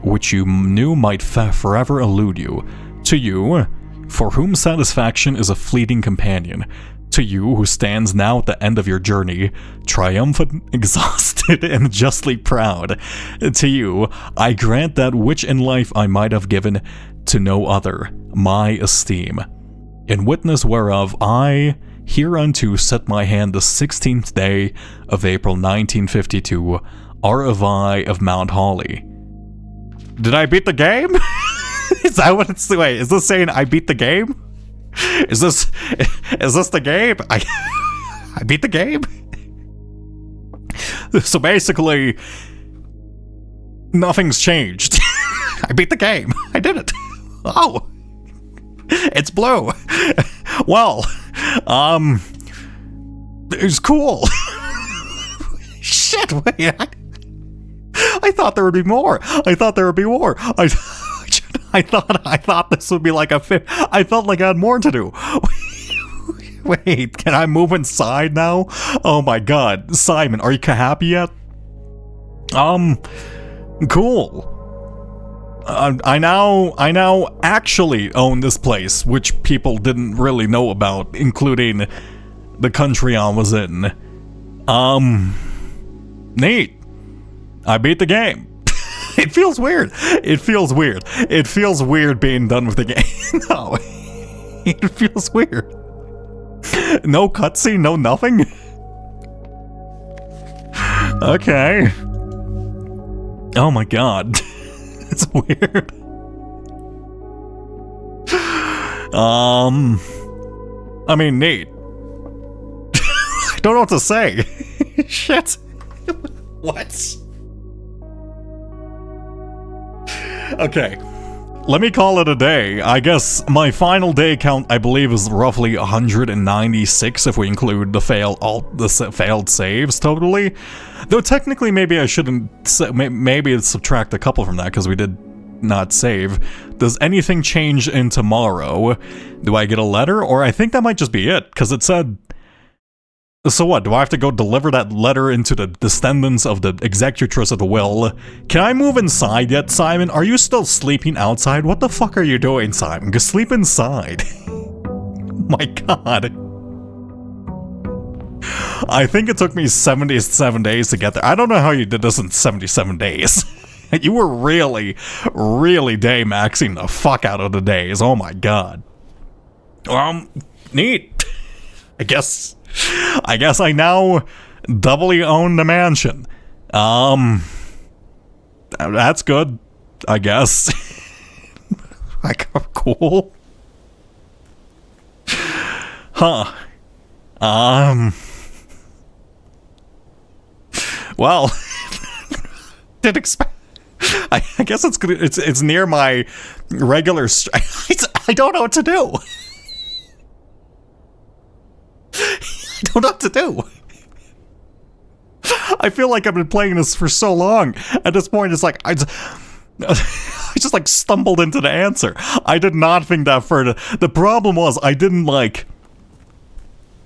which you knew might forever elude you. To you, for whom satisfaction is a fleeting companion. To you, who stands now at the end of your journey, triumphant, exhausted, and justly proud. To you, I grant that which in life I might have given to no other, my esteem. In witness whereof I hereunto set my hand the 16th day of April 1952, Aravai of Mount Holly. Did I beat the game? Is that what it's... Wait, is this saying I beat the game? Is this the game? I beat the game? So basically, nothing's changed. I beat the game. I did it. Oh. It's blue. Well, it's cool. Shit, wait. I thought there would be more. I thought this would be like a fifth. I felt like I had more to do. Wait, can I move inside now? Oh my god. Simon, are you happy yet? Cool. I now actually own this place, which people didn't really know about, including the country I was in. Neat. I beat the game. It feels weird. It feels weird being done with the game. No. It feels weird. No cutscene, no nothing. Okay. Oh my god. It's weird. I mean, neat. I don't know what to say. Shit. What? Okay, let me call it a day. I guess my final day count, I believe, is roughly 196 if we include the failed saves totally. Though technically, maybe I shouldn't. Maybe it's subtract a couple from that because we did not save. Does anything change in tomorrow? Do I get a letter, or I think that might just be it because it said. So what, do I have to go deliver that letter into the descendants of the executress of the will? Can I move inside yet, Simon? Are you still sleeping outside? What the fuck are you doing, Simon? Go sleep inside. My god. I think it took me 77 days to get there. I don't know how you did this in 77 days. You were really, really day maxing the fuck out of the days. Oh my god. Neat. I guess I now doubly own the mansion. That's good, I guess. Like, cool. Huh. Well, didn't expect. I guess it's near my regular. I don't know what to do. I don't know what to do. I feel like I've been playing this for so long. At this point, it's like I just like stumbled into the answer. I did not think that further. The problem was I didn't like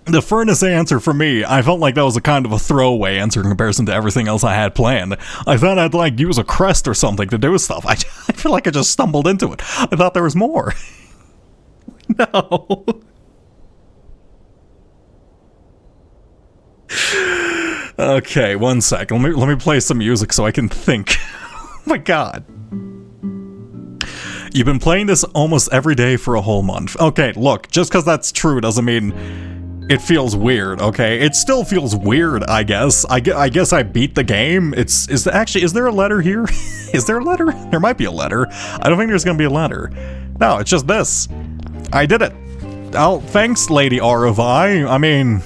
the furnace answer for me. I felt like that was a kind of a throwaway answer in comparison to everything else I had planned. I thought I'd like use a crest or something to do stuff. I feel like I just stumbled into it. I thought there was more. No. Okay, one sec. Let me play some music so I can think. Oh my god. You've been playing this almost every day for a whole month. Okay, look, just because that's true doesn't mean it feels weird, okay? It still feels weird, I guess. I guess I beat the game. Is there a letter here? Is there a letter? There might be a letter. I don't think there's gonna be a letter. No, it's just this. I did it. Oh, thanks, Lady ROI. I mean,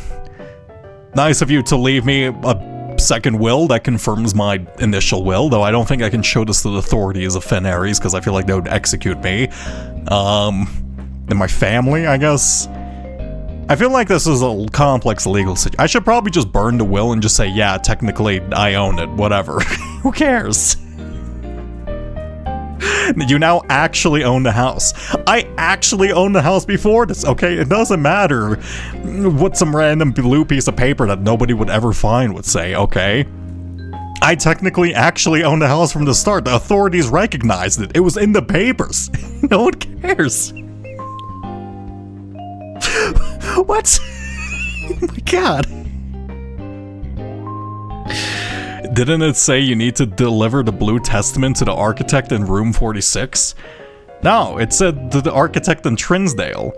nice of you to leave me a second will that confirms my initial will, though I don't think I can show this to the authorities of Fenares because I feel like they would execute me. And my family, I guess. I feel like this is a complex legal situation. I should probably just burn the will and just say, yeah, technically I own it, whatever. Who cares? You now actually own the house. I actually owned the house before this, okay? It doesn't matter what some random blue piece of paper that nobody would ever find would say, okay? I technically actually owned the house from the start. The authorities recognized it. It was in the papers. No one cares. What? Oh my god. Didn't it say you need to deliver the Blue Testament to the architect in room 46? No, it said to the architect in Trinsdale.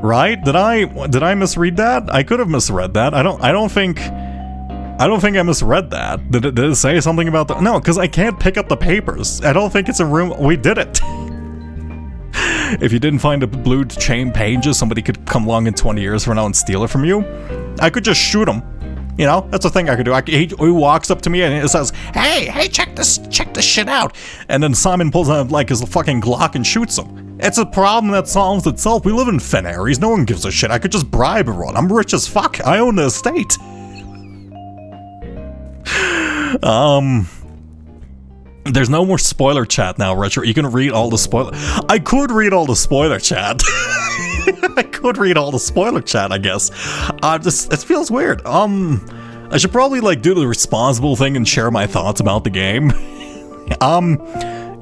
Right? Did I misread that? I could have misread that. I don't think I misread that. Did it say something about that? No, because I can't pick up the papers. I don't think it's a room. We did it. If you didn't find the blue chain pages, somebody could come along in 20 years from now and steal it from you. I could just shoot him. You know, that's the thing I could do. He walks up to me and it says, hey, check this shit out. And then Simon pulls out like his fucking Glock and shoots him. It's a problem that solves itself. We live in Fenares. No one gives a shit. I could just bribe everyone. I'm rich as fuck. I own the estate. There's no more spoiler chat now, Retro. You can read all the spoiler. I could read all the spoiler chat. I could read all the spoiler chat, I guess. It feels weird. I should probably like do the responsible thing and share my thoughts about the game.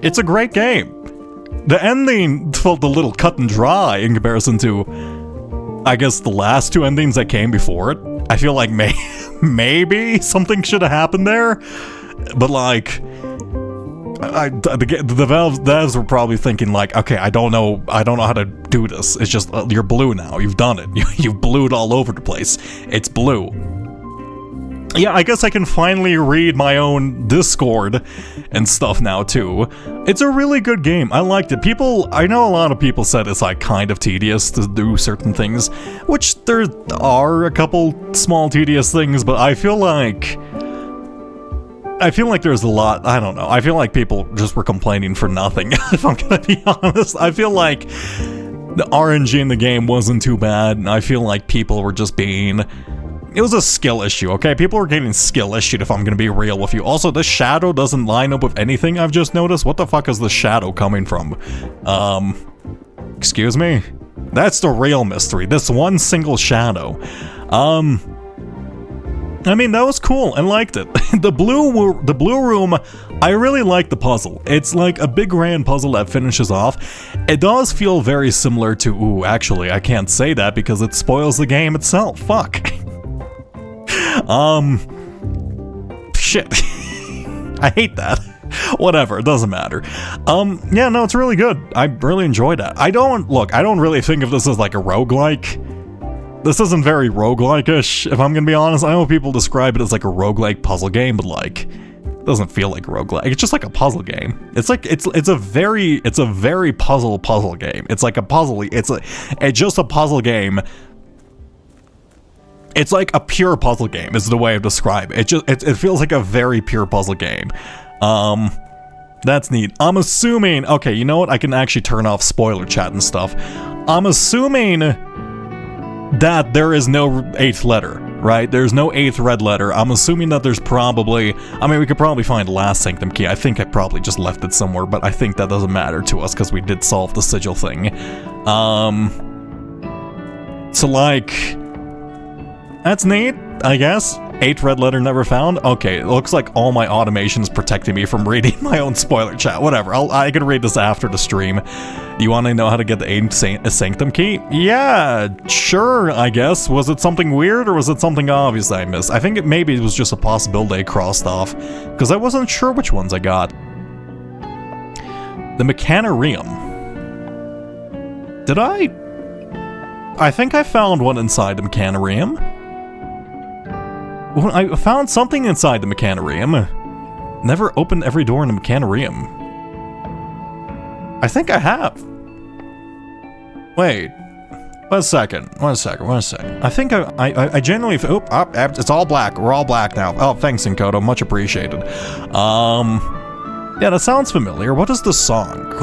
It's a great game. The ending felt a little cut and dry in comparison to, I guess, the last two endings that came before it. I feel like maybe something should have happened there, but like, the devs were probably thinking like, okay, I don't know how to do this. It's just you're blue now. You've done it. You've blued all over the place. It's blue. Yeah, I guess I can finally read my own Discord and stuff now too. It's a really good game. I liked it. I know a lot of people said it's like kind of tedious to do certain things, which there are a couple small tedious things, but I feel like there's a lot, I don't know. I feel like people just were complaining for nothing, if I'm gonna be honest. I feel like the RNG in the game wasn't too bad, and I feel like people were just it was a skill issue, okay? People were getting skill issued, if I'm gonna be real with you. Also, this shadow doesn't line up with anything I've just noticed. What the fuck is the shadow coming from? Excuse me? That's the real mystery. This one single shadow. I mean, that was cool. I liked it. The blue room, I really like the puzzle. It's like a big grand puzzle that finishes off. It does feel very similar to, ooh, actually, I can't say that because it spoils the game itself. Fuck. Shit. I hate that. Whatever, it doesn't matter. Yeah, no, it's really good. I really enjoyed that. I don't really think of this as like a roguelike. This isn't very roguelike-ish, if I'm gonna be honest. I know people describe it as like a roguelike puzzle game, but like, it doesn't feel like a roguelike. It's just like a puzzle game. It's like, it's a very puzzle game. It's like a puzzle, it's just a puzzle game It's like a pure puzzle game is the way I describe it. It feels like a very pure puzzle game. That's neat. I'm assuming, okay, you know what? I can actually turn off spoiler chat and stuff. I'm assuming that there is no 8th letter, right? There's no 8th red letter. I'm assuming that there's probably, I mean, we could probably find the last Sanctum key. I think I probably just left it somewhere, but I think that doesn't matter to us because we did solve the sigil thing. So like, that's neat, I guess. 8th red letter never found? Okay, it looks like all my automation is protecting me from reading my own spoiler chat. Whatever, I can read this after the stream. Do you want to know how to get the 8th Sanctum key? Yeah, sure, I guess. Was it something weird or was it something obvious I missed? I think maybe it was just a possibility I crossed off, because I wasn't sure which ones I got. The Mechanarium. Did I think I found one inside the Mechanarium. I found something inside the Mechanarium. Never opened every door in the Mechanarium. I think I have. Wait. One second. I think I genuinely... it's all black. We're all black now. Oh, thanks, Enkoto. Much appreciated. Yeah, that sounds familiar. What is the song?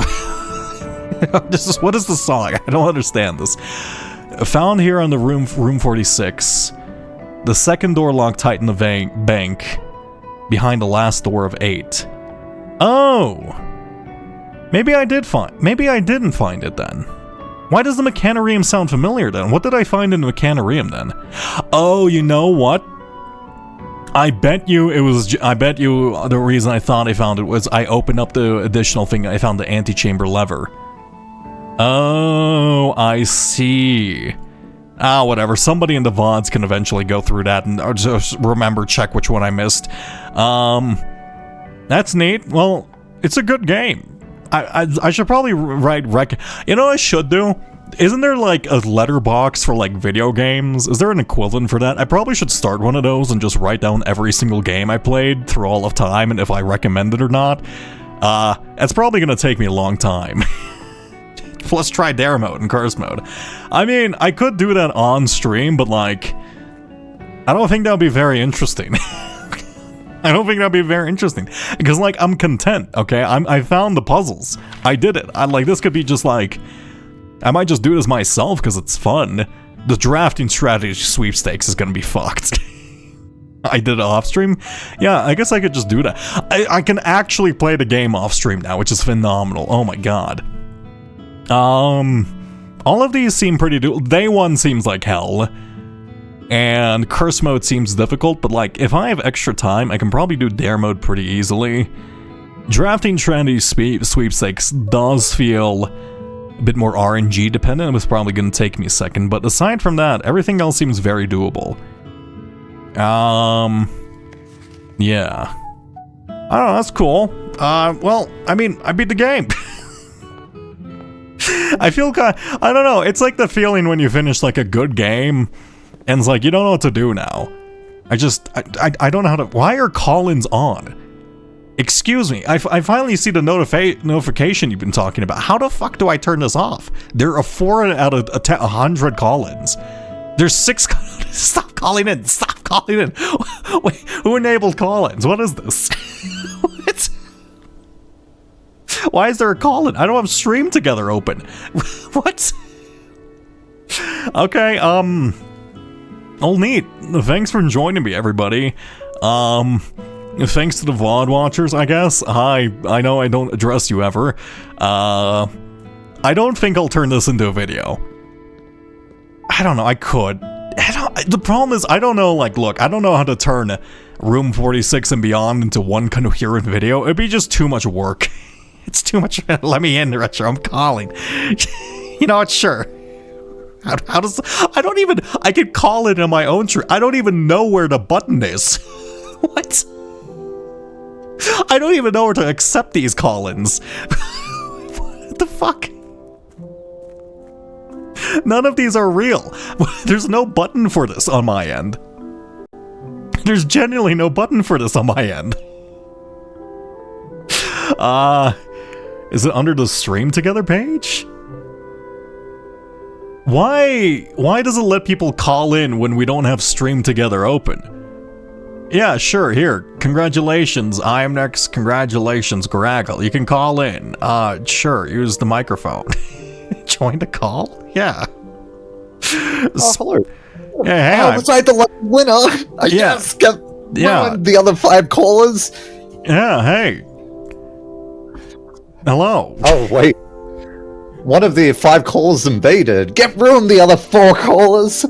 What is the song? I don't understand this. Found here on the room 46. The second door locked tight in the bank, behind the last door of 8. Oh! Maybe I didn't find it then. Why does the Mechanarium sound familiar then? What did I find in the Mechanarium then? Oh, you know what? I bet you the reason I thought I found it was I opened up the additional thing, I found the antechamber lever. Oh, I see. Ah, whatever. Somebody in the VODs can eventually go through that and just check which one I missed. That's neat. Well, it's a good game. I should probably write you know what I should do? Isn't there like a letterbox for like video games? Is there an equivalent for that? I probably should start one of those and just write down every single game I played through all of time and if I recommend it or not. It's probably gonna take me a long time. Let's try dare mode and curse mode. I mean, I could do that on stream, but like, I don't think that would be very interesting. I don't think that'd be very interesting because like I'm content. Okay, I found the puzzles. I did it. This could be just like, I might just do this myself because it's fun. The drafting strategy sweepstakes is gonna be fucked. I did it off stream. Yeah, I guess I could just do that. I can actually play the game off stream now, which is phenomenal. Oh my god. All of these seem pretty Day 1 seems like hell. And curse mode seems difficult, but like, if I have extra time, I can probably do dare mode pretty easily. Drafting trendy sweepstakes does feel a bit more RNG dependent. It was probably gonna take me a second, but aside from that, everything else seems very doable. Yeah. I don't know, that's cool. Well, I mean, I beat the game. I feel kind of, I don't know, it's like the feeling when you finish like a good game and it's like you don't know what to do now. I don't know how to, why are call-ins on? Excuse me, I finally see the notification you've been talking about. How the fuck do I turn this off? There are 4 out of 100 call-ins. There's 6, stop calling in, stop calling in. Wait, who enabled call-ins? What is this? What? Why is there a call-in? I don't have Stream Together open. What? Okay, all neat. Thanks for joining me, everybody. Thanks to the VOD watchers, I guess. I know I don't address you ever. I don't think I'll turn this into a video. I don't know, I could. The problem is, I don't know, like, look, I don't know how to turn Room 46 and beyond into one coherent video. It'd be just too much work. It's too much. Let me in, Retro. I'm calling. You know what? Sure. How does... I could call it in my own tree. I don't even know where the button is. What? I don't even know where to accept these call-ins. What the fuck? None of these are real. There's no button for this on my end. There's genuinely no button for this on my end. Is it under the Stream Together page? Why does it let people call in when we don't have Stream Together open? Yeah, sure, here. Congratulations, I'm next. Congratulations, Graggle. You can call in. Sure, use the microphone. Join the call? Yeah. Oh, hello. Hey, Oh, was I the lucky winner? I just got the other 5 callers. Yeah, hey. Hello. Oh, wait. One of the 5 callers invaded. Get room, the other 4 callers.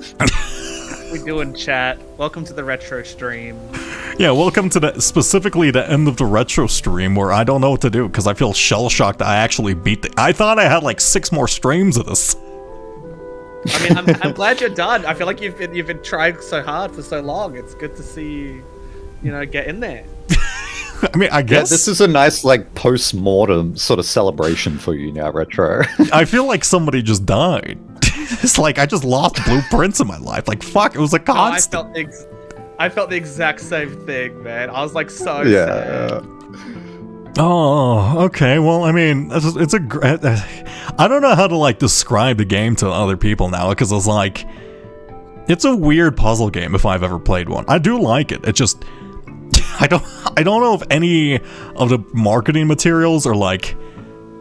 We doing chat. Welcome to the retro stream. Yeah, welcome to specifically the end of the retro stream where I don't know what to do because I feel shell-shocked that I actually beat I thought I had like 6 more streams of this. I mean, I'm glad you're done. I feel like you've been trying so hard for so long. It's good to see you, get in there. I mean, I guess... Yeah, this is a nice, like, post-mortem sort of celebration for you now, Retro. I feel like somebody just died. It's like I just lost blueprints in my life. Like, fuck, it was a constant. I felt the exact same thing, man. I was like so sad. Oh, okay. Well, I mean, it's a... I don't know how to, like, describe the game to other people now, because it's like... It's a weird puzzle game if I've ever played one. I do like it. It just... I don't know if any of the marketing materials or like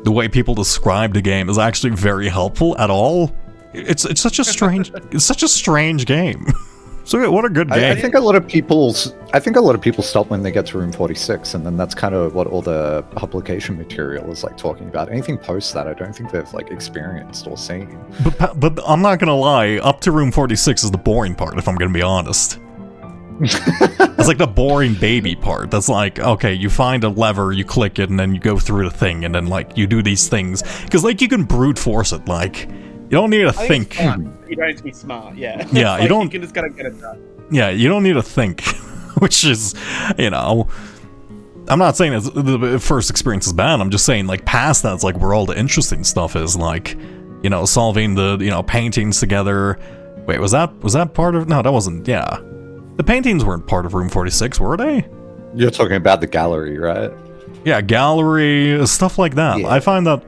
the way people describe the game is actually very helpful at all. It's such a strange game. So what a good game. I think a lot of people stop when they get to Room 46, and then that's kind of what all the publication material is like talking about. Anything post that, I don't think they've like experienced or seen. But I'm not gonna lie, up to Room 46 is the boring part, if I'm gonna be honest. It's like the boring baby part. That's like, okay, you find a lever, you click it, and then you go through the thing, and then like you do these things. Because like you can brute force it. Like you don't need to think. You don't need to be smart. Yeah. Yeah, like, you don't. You can just gotta get it done. Yeah, you don't need to think, which is, I'm not saying that the first experience is bad. I'm just saying like past that's like where all the interesting stuff is. Like, solving the paintings together. Wait, was that part of? No, that wasn't. Yeah. The paintings weren't part of Room 46, were they? You're talking about the gallery, right? Yeah, gallery, stuff like that. Yeah. I found that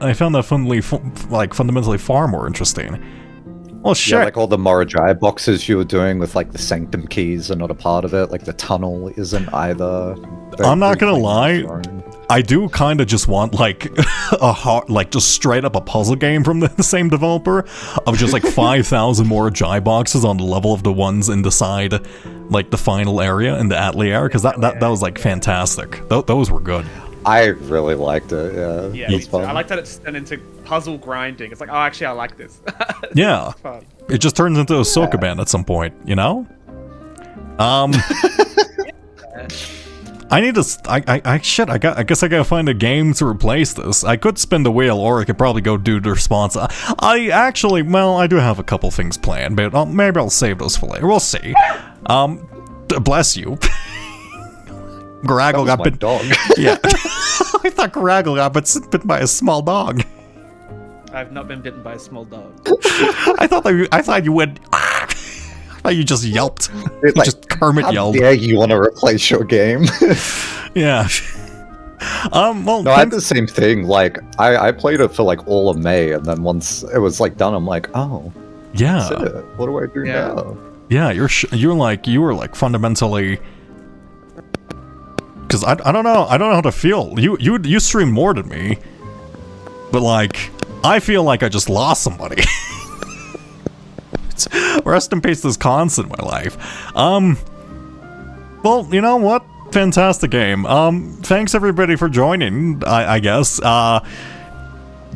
fundamentally far more interesting. Well, shit. Yeah, like all the Morajai boxes you were doing with like the Sanctum keys are not a part of it. Like the tunnel isn't either. I'm not gonna lie. I do kind of just want like just straight up a puzzle game from the same developer of just like 5,000 more Jai boxes on the level of the ones in the side, like the final area in the Atli area, because that was like fantastic. Those were good. I really liked it. Yeah, me too. I like that it's turned into puzzle grinding. It's like, oh, actually, I like this. Yeah, it just turns into a Sokoban at some point, I need to. I guess I gotta find a game to replace this. I could spin the wheel, or I could probably go do the response. I do have a couple things planned, but maybe I'll save those for later. We'll see. Bless you. Graggle got bitten. Dog. Yeah. I thought Graggle got bitten by a small dog. I've not been bitten by a small dog. I thought you went. I thought you just yelped. Like, just Kermit yelled. Yeah, you want to replace your game? Yeah. Well, no, I had the same thing. Like, I played it for like all of May, and then once it was like done, I'm like, oh, yeah. That's it. What do I do now? Yeah, you were like fundamentally. Because I don't know how to feel. You stream more than me, but like I feel like I just lost somebody. Rest in peace, this constant in my life. Well, you know what? Fantastic game. Thanks everybody for joining. I guess.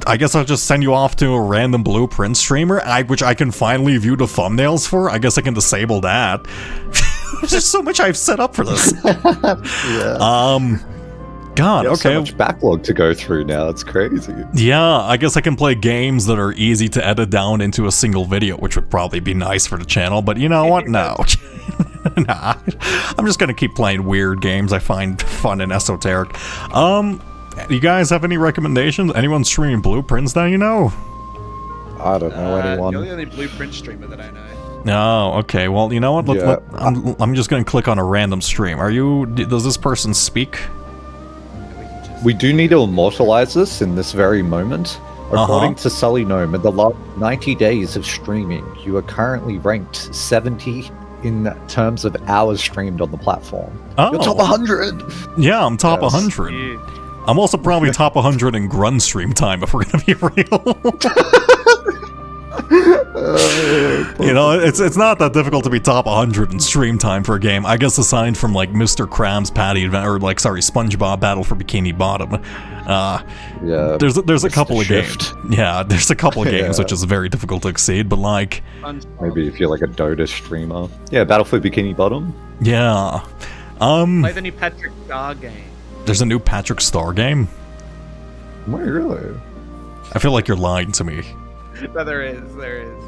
I guess I'll just send you off to a random Blueprint streamer, which I can finally view the thumbnails for. I guess I can disable that. There's just so much I've set up for this. Yeah. God, okay. So much backlog to go through now. It's crazy. Yeah, I guess I can play games that are easy to edit down into a single video, which would probably be nice for the channel, but you know what? No. Nah. I'm just gonna keep playing weird games I find fun and esoteric. You guys have any recommendations? Anyone streaming Blueprints that you know? I don't know anyone. You're the only Blueprint streamer that I know. No, okay. Well, you know what? I'm just gonna click on a random stream. Does this person speak? We do need to immortalize this in this very moment. According to Sully Gnome, in the last 90 days of streaming, you are currently ranked 70 in terms of hours streamed on the platform. Oh. You're top 100! Yeah, I'm top Yes. 100. Huge. I'm also probably top 100 in Grun stream time, if we're gonna be real. You know, it's not that difficult to be top 100 in stream time for a game. I guess aside from like Mr. Krabs Patty or like SpongeBob Battle for Bikini Bottom. Yeah. There's a Mr. couple of Shift. games. Yeah, there's a couple of games Yeah. which is very difficult to exceed, but like, Maybe if you're like a Dota streamer. Yeah, Battle for Bikini Bottom. yeah. Play the new Patrick Star game. There's a new Patrick Star game. Wait, really? I feel like you're lying to me. No, there is.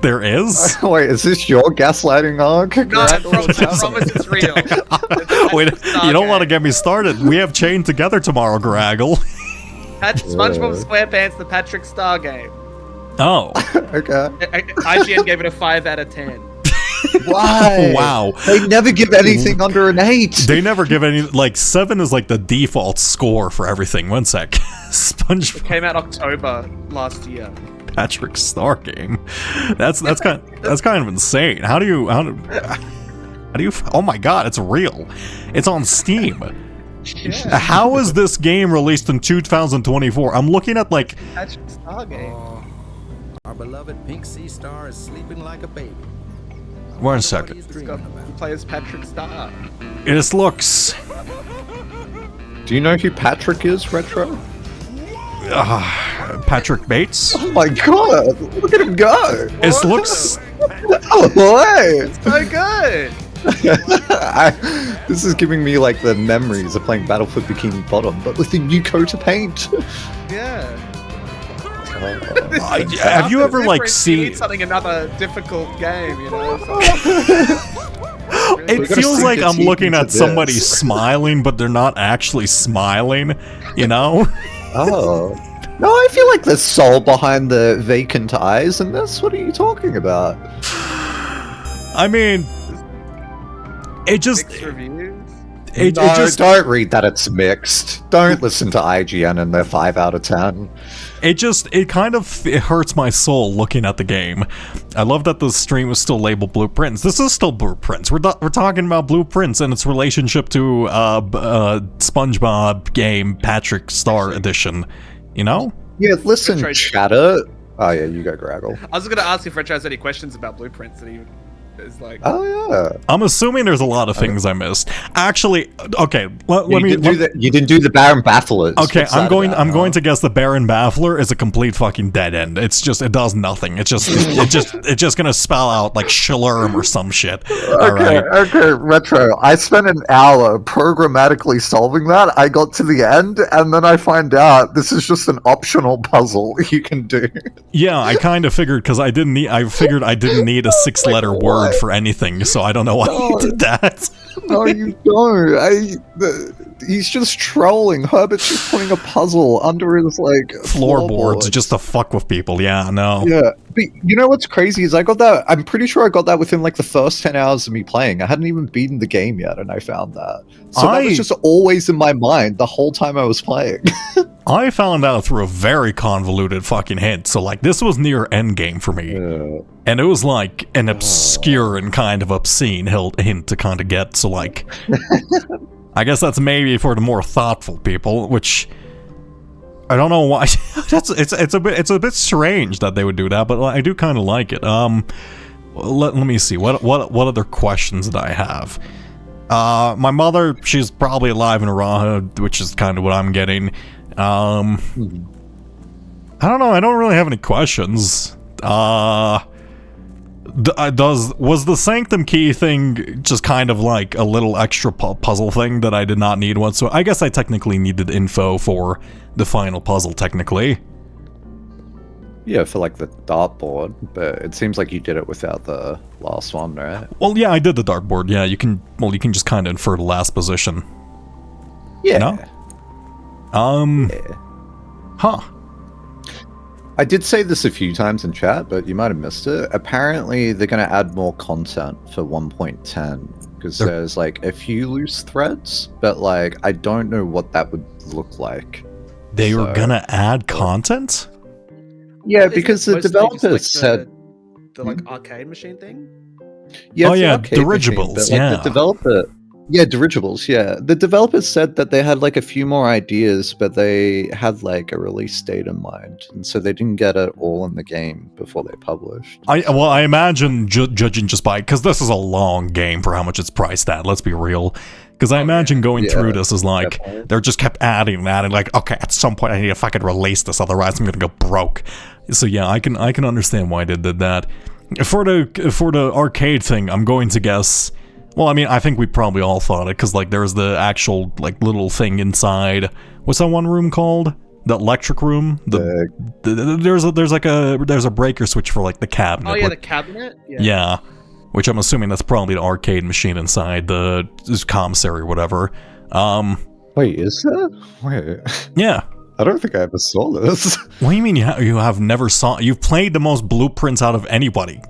There is? Wait, is this your gaslighting arc? No, I Grant? promise it's real. Wait, you don't want to get me started. We have Chained Together tomorrow, Graggle. SpongeBob SquarePants, the Patrick Star game. Oh. Okay. IGN gave it a 5 out of 10. Why? Wow. They never give anything under an 8. They never give any, like, 7 is like the default score for everything. One sec. SpongeBob Came out October last year. Patrick Star game. That's kind of insane. How do you, oh my god, it's real. It's on Steam. Yeah, How is this game released in 2024? I'm looking at like, Patrick Star game. Our beloved Pink Sea Star is sleeping like a baby. one second. He's It's dreaming got about. players Patrick Star. This looks, Do you know who Patrick is, Retro? Patrick Bates. Oh my god! Look at him go! This looks, Oh boy! So good. This is giving me like the memories of playing Battlefield Bikini Bottom, but with a new coat of paint. Yeah. have you ever like Different, you seen? need something another difficult game, you know? So- It gotta feels sink like the I'm teeth looking into at somebody this. smiling, but they're not actually smiling. You know? Oh. No, I feel like there's soul behind the vacant eyes in this. What are you talking about? I mean, it just, Mixed reviews. it No, just, don't read that it's mixed. Don't listen to IGN and their 5 out of 10. it kind of it hurts my soul looking at the game. I love that the stream is still labeled Blueprints. This is still Blueprints. We're talking about Blueprints and its relationship to SpongeBob game Patrick Star Edition. You know? Yeah, listen, Retro- chatter. Oh yeah, you go, Graggle. I was gonna ask if Retro has any questions about blueprints, and he is like, Oh yeah. I'm assuming there's a lot of things I missed. Actually, okay, let you me. didn't do the Baron Bafflers. Okay, What's I'm that going. about, I'm huh? going to guess the Baron Baffler is a complete fucking dead end. It's just it does nothing. It's just gonna spell out like Shalurm or some shit. All Okay, right. okay, Retro. I spent an hour programmatically solving that. I got to the end, and then I find out this is just an optional puzzle you can do. Yeah, I kind of figured because I figured I didn't need a 6-letter word for anything, so I don't know why he did that. No, you don't. He's just trolling. Herbert's just putting a puzzle under his like Floorboards just to fuck with people. Yeah, no. Yeah, but you know what's crazy is I got that. I'm pretty sure I got that within like the first 10 hours of me playing. I hadn't even beaten the game yet, and I found that. So that was just always in my mind the whole time I was playing. I found out through a very convoluted fucking hint. So like this was near endgame for me. And it was like an obscure and kind of obscene hint to kind of get. So like, I guess that's maybe for the more thoughtful people, which I don't know why. it's a bit strange that they would do that, but I do kind of like it. Let me see what other questions that I have. My mother, she's probably alive in Araha, which is kind of what I'm getting. I don't know. I don't really have any questions. Was the Sanctum Key thing just kind of like a little extra puzzle thing that I did not need once? So I guess I technically needed info for the final puzzle, technically. Yeah, for like the dartboard, but it seems like you did it without the last one, right? Well, yeah, I did the dartboard. Yeah, you can just kind of infer the last position. Yeah. No? Huh. I did say this a few times in chat, but you might have missed it. Apparently, they're going to add more content for 1.10 because there's like a few loose threads, but like I don't know what that would look like. They were So- gonna add content? Yeah, Isn't it because the mostly just, developers like, said. the like arcade machine thing. Yeah, Oh, it's the yeah, arcade machine, dirigibles, but, yeah. The developer. Yeah, dirigibles, yeah. The developers said that they had like a few more ideas, but they had like a release date in mind, and so they didn't get it all in the game before they published. I imagine judging just by, because this is a long game for how much it's priced at. Let's be real. Because I imagine going Yeah, through this is like definitely. they're just kept adding that and like, okay, at some point I need to fucking release this, otherwise I'm gonna go broke. So yeah, I can understand why they did that. For the arcade thing, I'm going to guess. Well, I mean, I think we probably all thought it because like there's the actual like little thing inside. What's that one room called? The electric room. There's a breaker switch for like the cabinet. Oh yeah, where- the cabinet. yeah, which I'm assuming that's probably the arcade machine inside the commissary or whatever. Wait, is there? Wait, Yeah. I don't think I ever saw this. What do you mean you have never saw? You've played the most blueprints out of anybody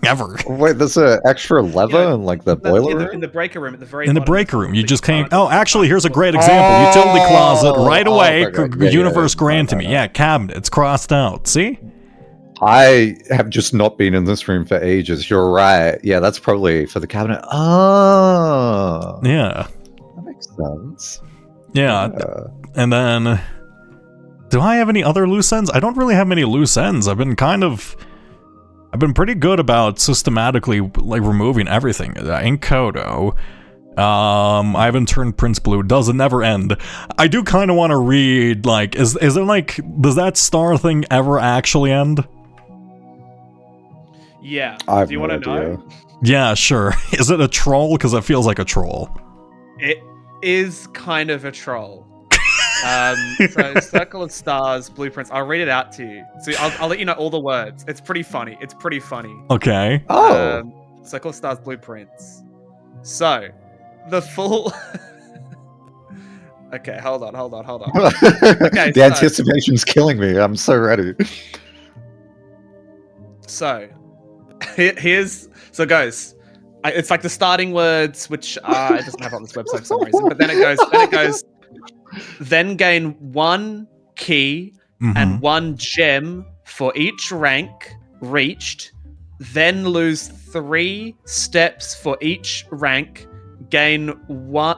ever. Wait, there's an extra lever Yeah, in like the boiler in room? the breaker room at the very In the bottom, breaker room, you the just came. front. Oh, actually, here's a great example. Utility closet, right away. okay. Yeah, Universe yeah, granted me. no. Yeah, cabinet. It's crossed out. See? I have just not been in this room for ages. You're right. Yeah, that's probably for the cabinet. Oh, Yeah. that makes sense. Yeah. And then, do I have any other loose ends? I don't really have many loose ends. I've been pretty good about systematically like removing everything. Encodo. I haven't turned Prince Blue. Does it never end? I do kind of want to read. Like, is it like, does that star thing ever actually end? Yeah. I have Do you no want to know? idea. Yeah, sure. Is it a troll? Because it feels like a troll. It is kind of a troll. So Circle of Stars, Blueprints. I'll read it out to you. So I'll let you know all the words. It's pretty funny. Okay. Oh, Circle of Stars, Blueprints. So, the full. Okay, hold on. the so- anticipation's killing me. I'm so ready. So, here's guys. It's like the starting words, which it doesn't have on this website for some reason. But then it goes. Then gain 1 key and 1 gem for each rank reached. Then lose 3 steps for each rank. Gain 1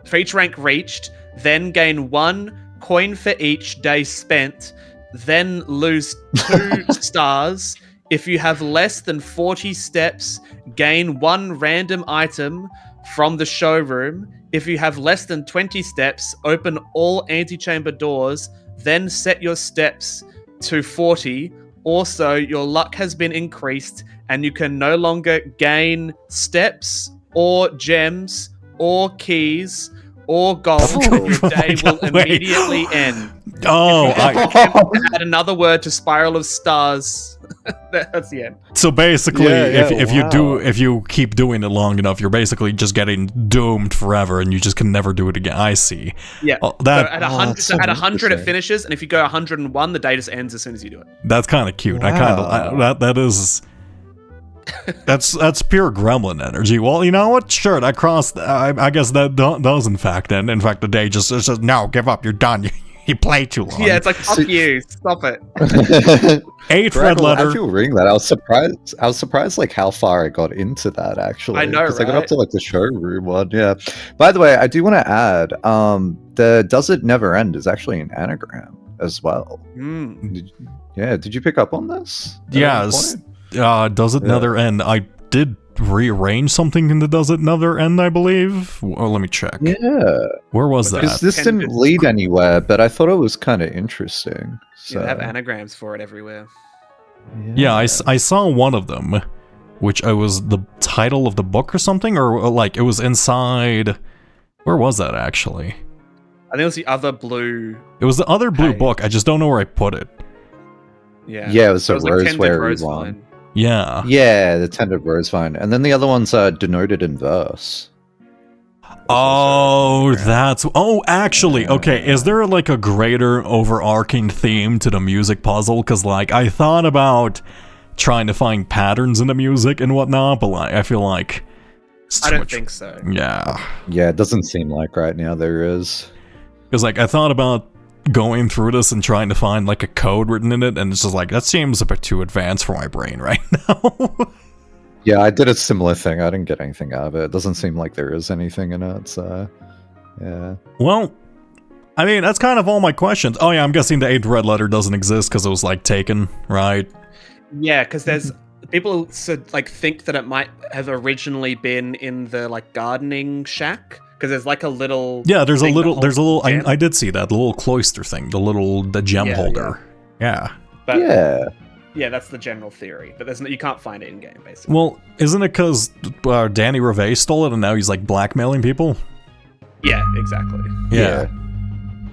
for each rank reached. Then gain 1 coin for each day spent. Then lose 2 stars. If you have less than 40 steps, gain 1 random item from the showroom. If you have less than 20 steps, open all antechamber doors, then set your steps to 40. Also, your luck has been increased and you can no longer gain steps or gems or keys or gold. Your day will immediately end. Oh, Add another word to Spiral of Stars. That's the end. so basically, Yeah, if you keep doing it long enough, you're basically just getting doomed forever, and you just can never do it again. I see. Yeah. Oh, that So at 100, that's so at 100 it interesting. finishes, and if you go 101, the day just ends as soon as you do it. that's kind of cute. Wow. That is. That's pure gremlin energy. Well, you know what? Sure, that crossed. I guess that does in fact end. In fact, the day just says, "No, give up. You're done. You played too long." Yeah, it's like, fuck you. Stop it. 8 red Grapple, letter. As you were reading that, I was surprised like how far I got into that actually. I know, Because I got right? up to like the showroom one, yeah. By the way, I do want to add, the Does It Never End is actually an anagram as well. Mm. Did you pick up on this? at any Yes. point? Does it Yeah. never end? I did rearrange something in the Does It Never End, I believe. Well, let me check. Yeah. Where was Because that? this didn't Tended- lead anywhere, but I thought it was kind of interesting. So You have anagrams for it everywhere. Yeah, I saw one of them, which I was the title of the book or something, or like it was inside. Where was that actually? I think it was the other blue. It was the other blue Hey. book. I just don't know where I put it. Yeah. Yeah, it was a like rose Tended where Rose we won. Vine. Yeah. Yeah, the tended rose vine, and then the other ones are denoted in verse. Oh, that's. Oh, actually, okay. Is there like a greater overarching theme to the music puzzle? Because like I thought about trying to find patterns in the music and whatnot, but like I feel like it's I too don't much- think so. Yeah, Yeah, it doesn't seem like right now there is. because like I thought about going through this and trying to find like a code written in it, and it's just like, that seems a bit too advanced for my brain right now. Yeah, I did a similar thing. I didn't get anything out of it. It doesn't seem like there is anything in it, so yeah. Well, I mean, that's kind of all my questions. Oh yeah, I'm guessing the 8th red letter doesn't exist because it was like taken, right? Yeah, because there's people like think that it might have originally been in the like gardening shack, because there's like a little There's a thing that little holds the gem. I did see that, the little cloister thing, the gem Yeah, holder. Yeah. But Yeah. that's the general theory, but you can't find it in game basically. Well, isn't it because Danny Reve stole it and now he's like blackmailing people? Yeah, exactly. Yeah.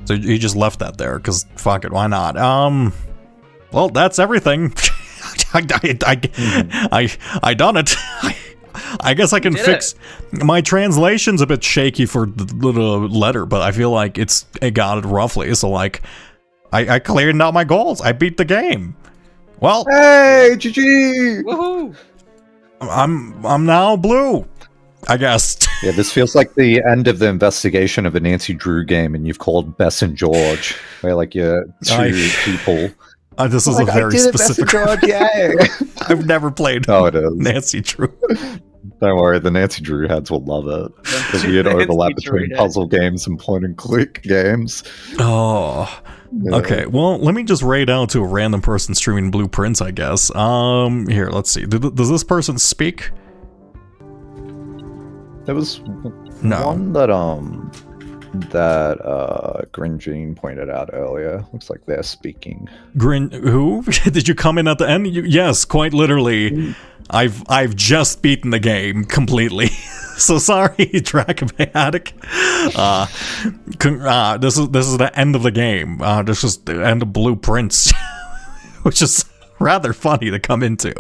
So he just left that there because fuck it, why not? Well, that's everything. I done it. I guess I can did fix my translation's a bit shaky for the little letter, but I feel like it got it roughly. So like, I cleared out my goals. I beat the game. Well, Hey, GG! Woohoo! I'm now blue, I guess. Yeah, this feels like the end of the investigation of a Nancy Drew game, and you've called Bess and George, where like you're two people. This is a very specific. George, yay! I've never played Oh, it is. Nancy Drew. Don't worry, the Nancy Drew heads will love it. The weird Nancy overlap Drew, between yeah. puzzle games and point and click games. Oh. Yeah. Okay, well, let me just raid out to a random person streaming Blueprints, I guess. Here, let's see. Does this person speak? There was No. one that Green Jean pointed out earlier. Looks like they're speaking. Grin, who? Did you come in at the end? Yes, quite literally. I've just beaten the game completely. So sorry, Dracomatic. This is the end of the game. This is the end of Blueprints, which is rather funny to come into.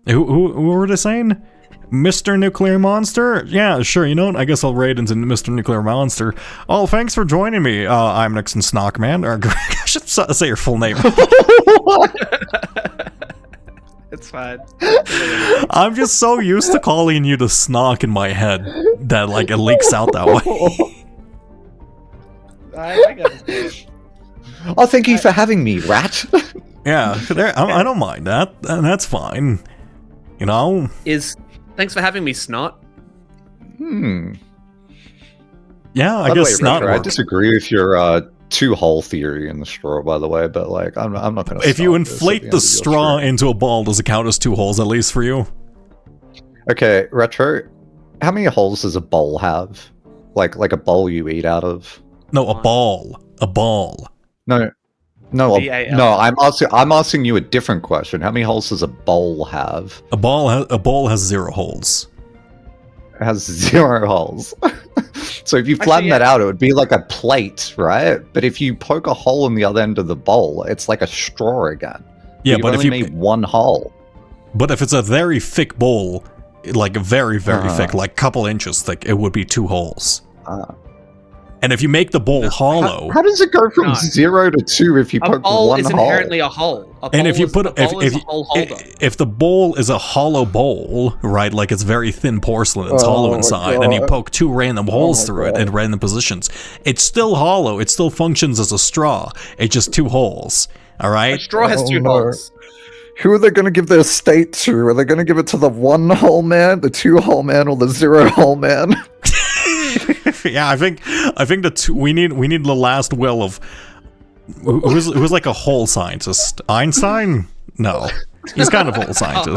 Who were they saying? Mr. Nuclear Monster? Yeah, sure, you know what? I guess I'll raid into Mr. Nuclear Monster. Oh, thanks for joining me. I'm Nixon Snockman. Or, I should say your full name. It's fine. I'm just so used to calling you the Snock in my head that, like, it leaks out that way. I get it. Oh, thank you for having me, rat. Yeah, I don't mind that. That's fine. You know? Thanks for having me, Snot. Yeah, I By the guess way, Snot Roger, I works. disagree with your two-hole theory in the straw, by the way, but like, I'm not going to. If you inflate the straw into a ball, does it count as 2 holes at least for you? Okay, Retro, how many holes does a bowl have? Like a bowl you eat out of? No, a ball. A ball. No, B-A-L. I'm asking you a different question. How many holes does a bowl have? A ball has 0 holes. It has 0 holes. So if you flatten that out, it would be like a plate, right? But if you poke a hole in the other end of the bowl, it's like a straw again. Yeah, You've but if only you made 1 hole. But if it's a very thick bowl, like very, very thick, like couple inches thick, it would be 2 holes. And if you make the bowl hollow, How does it go from No. 0 to 2 if you A poke bowl 1 is hole? inherently a hole. and if you put a bowl is a hole holder. if the bowl is a hollow bowl, right, like it's very thin porcelain, it's hollow my inside, and you God. poke 2 random holes my through it God. in random positions, it's still hollow. It still functions as a straw. It's just 2 holes. All A right. straw has 2 no. holes. Who are they going to give their estate to? Are they going to give it to the 1 hole man, the 2 hole man, or the 0 hole man? Yeah, I think we need the last will of who's like a whole scientist. Einstein? No, he's kind of a whole scientist.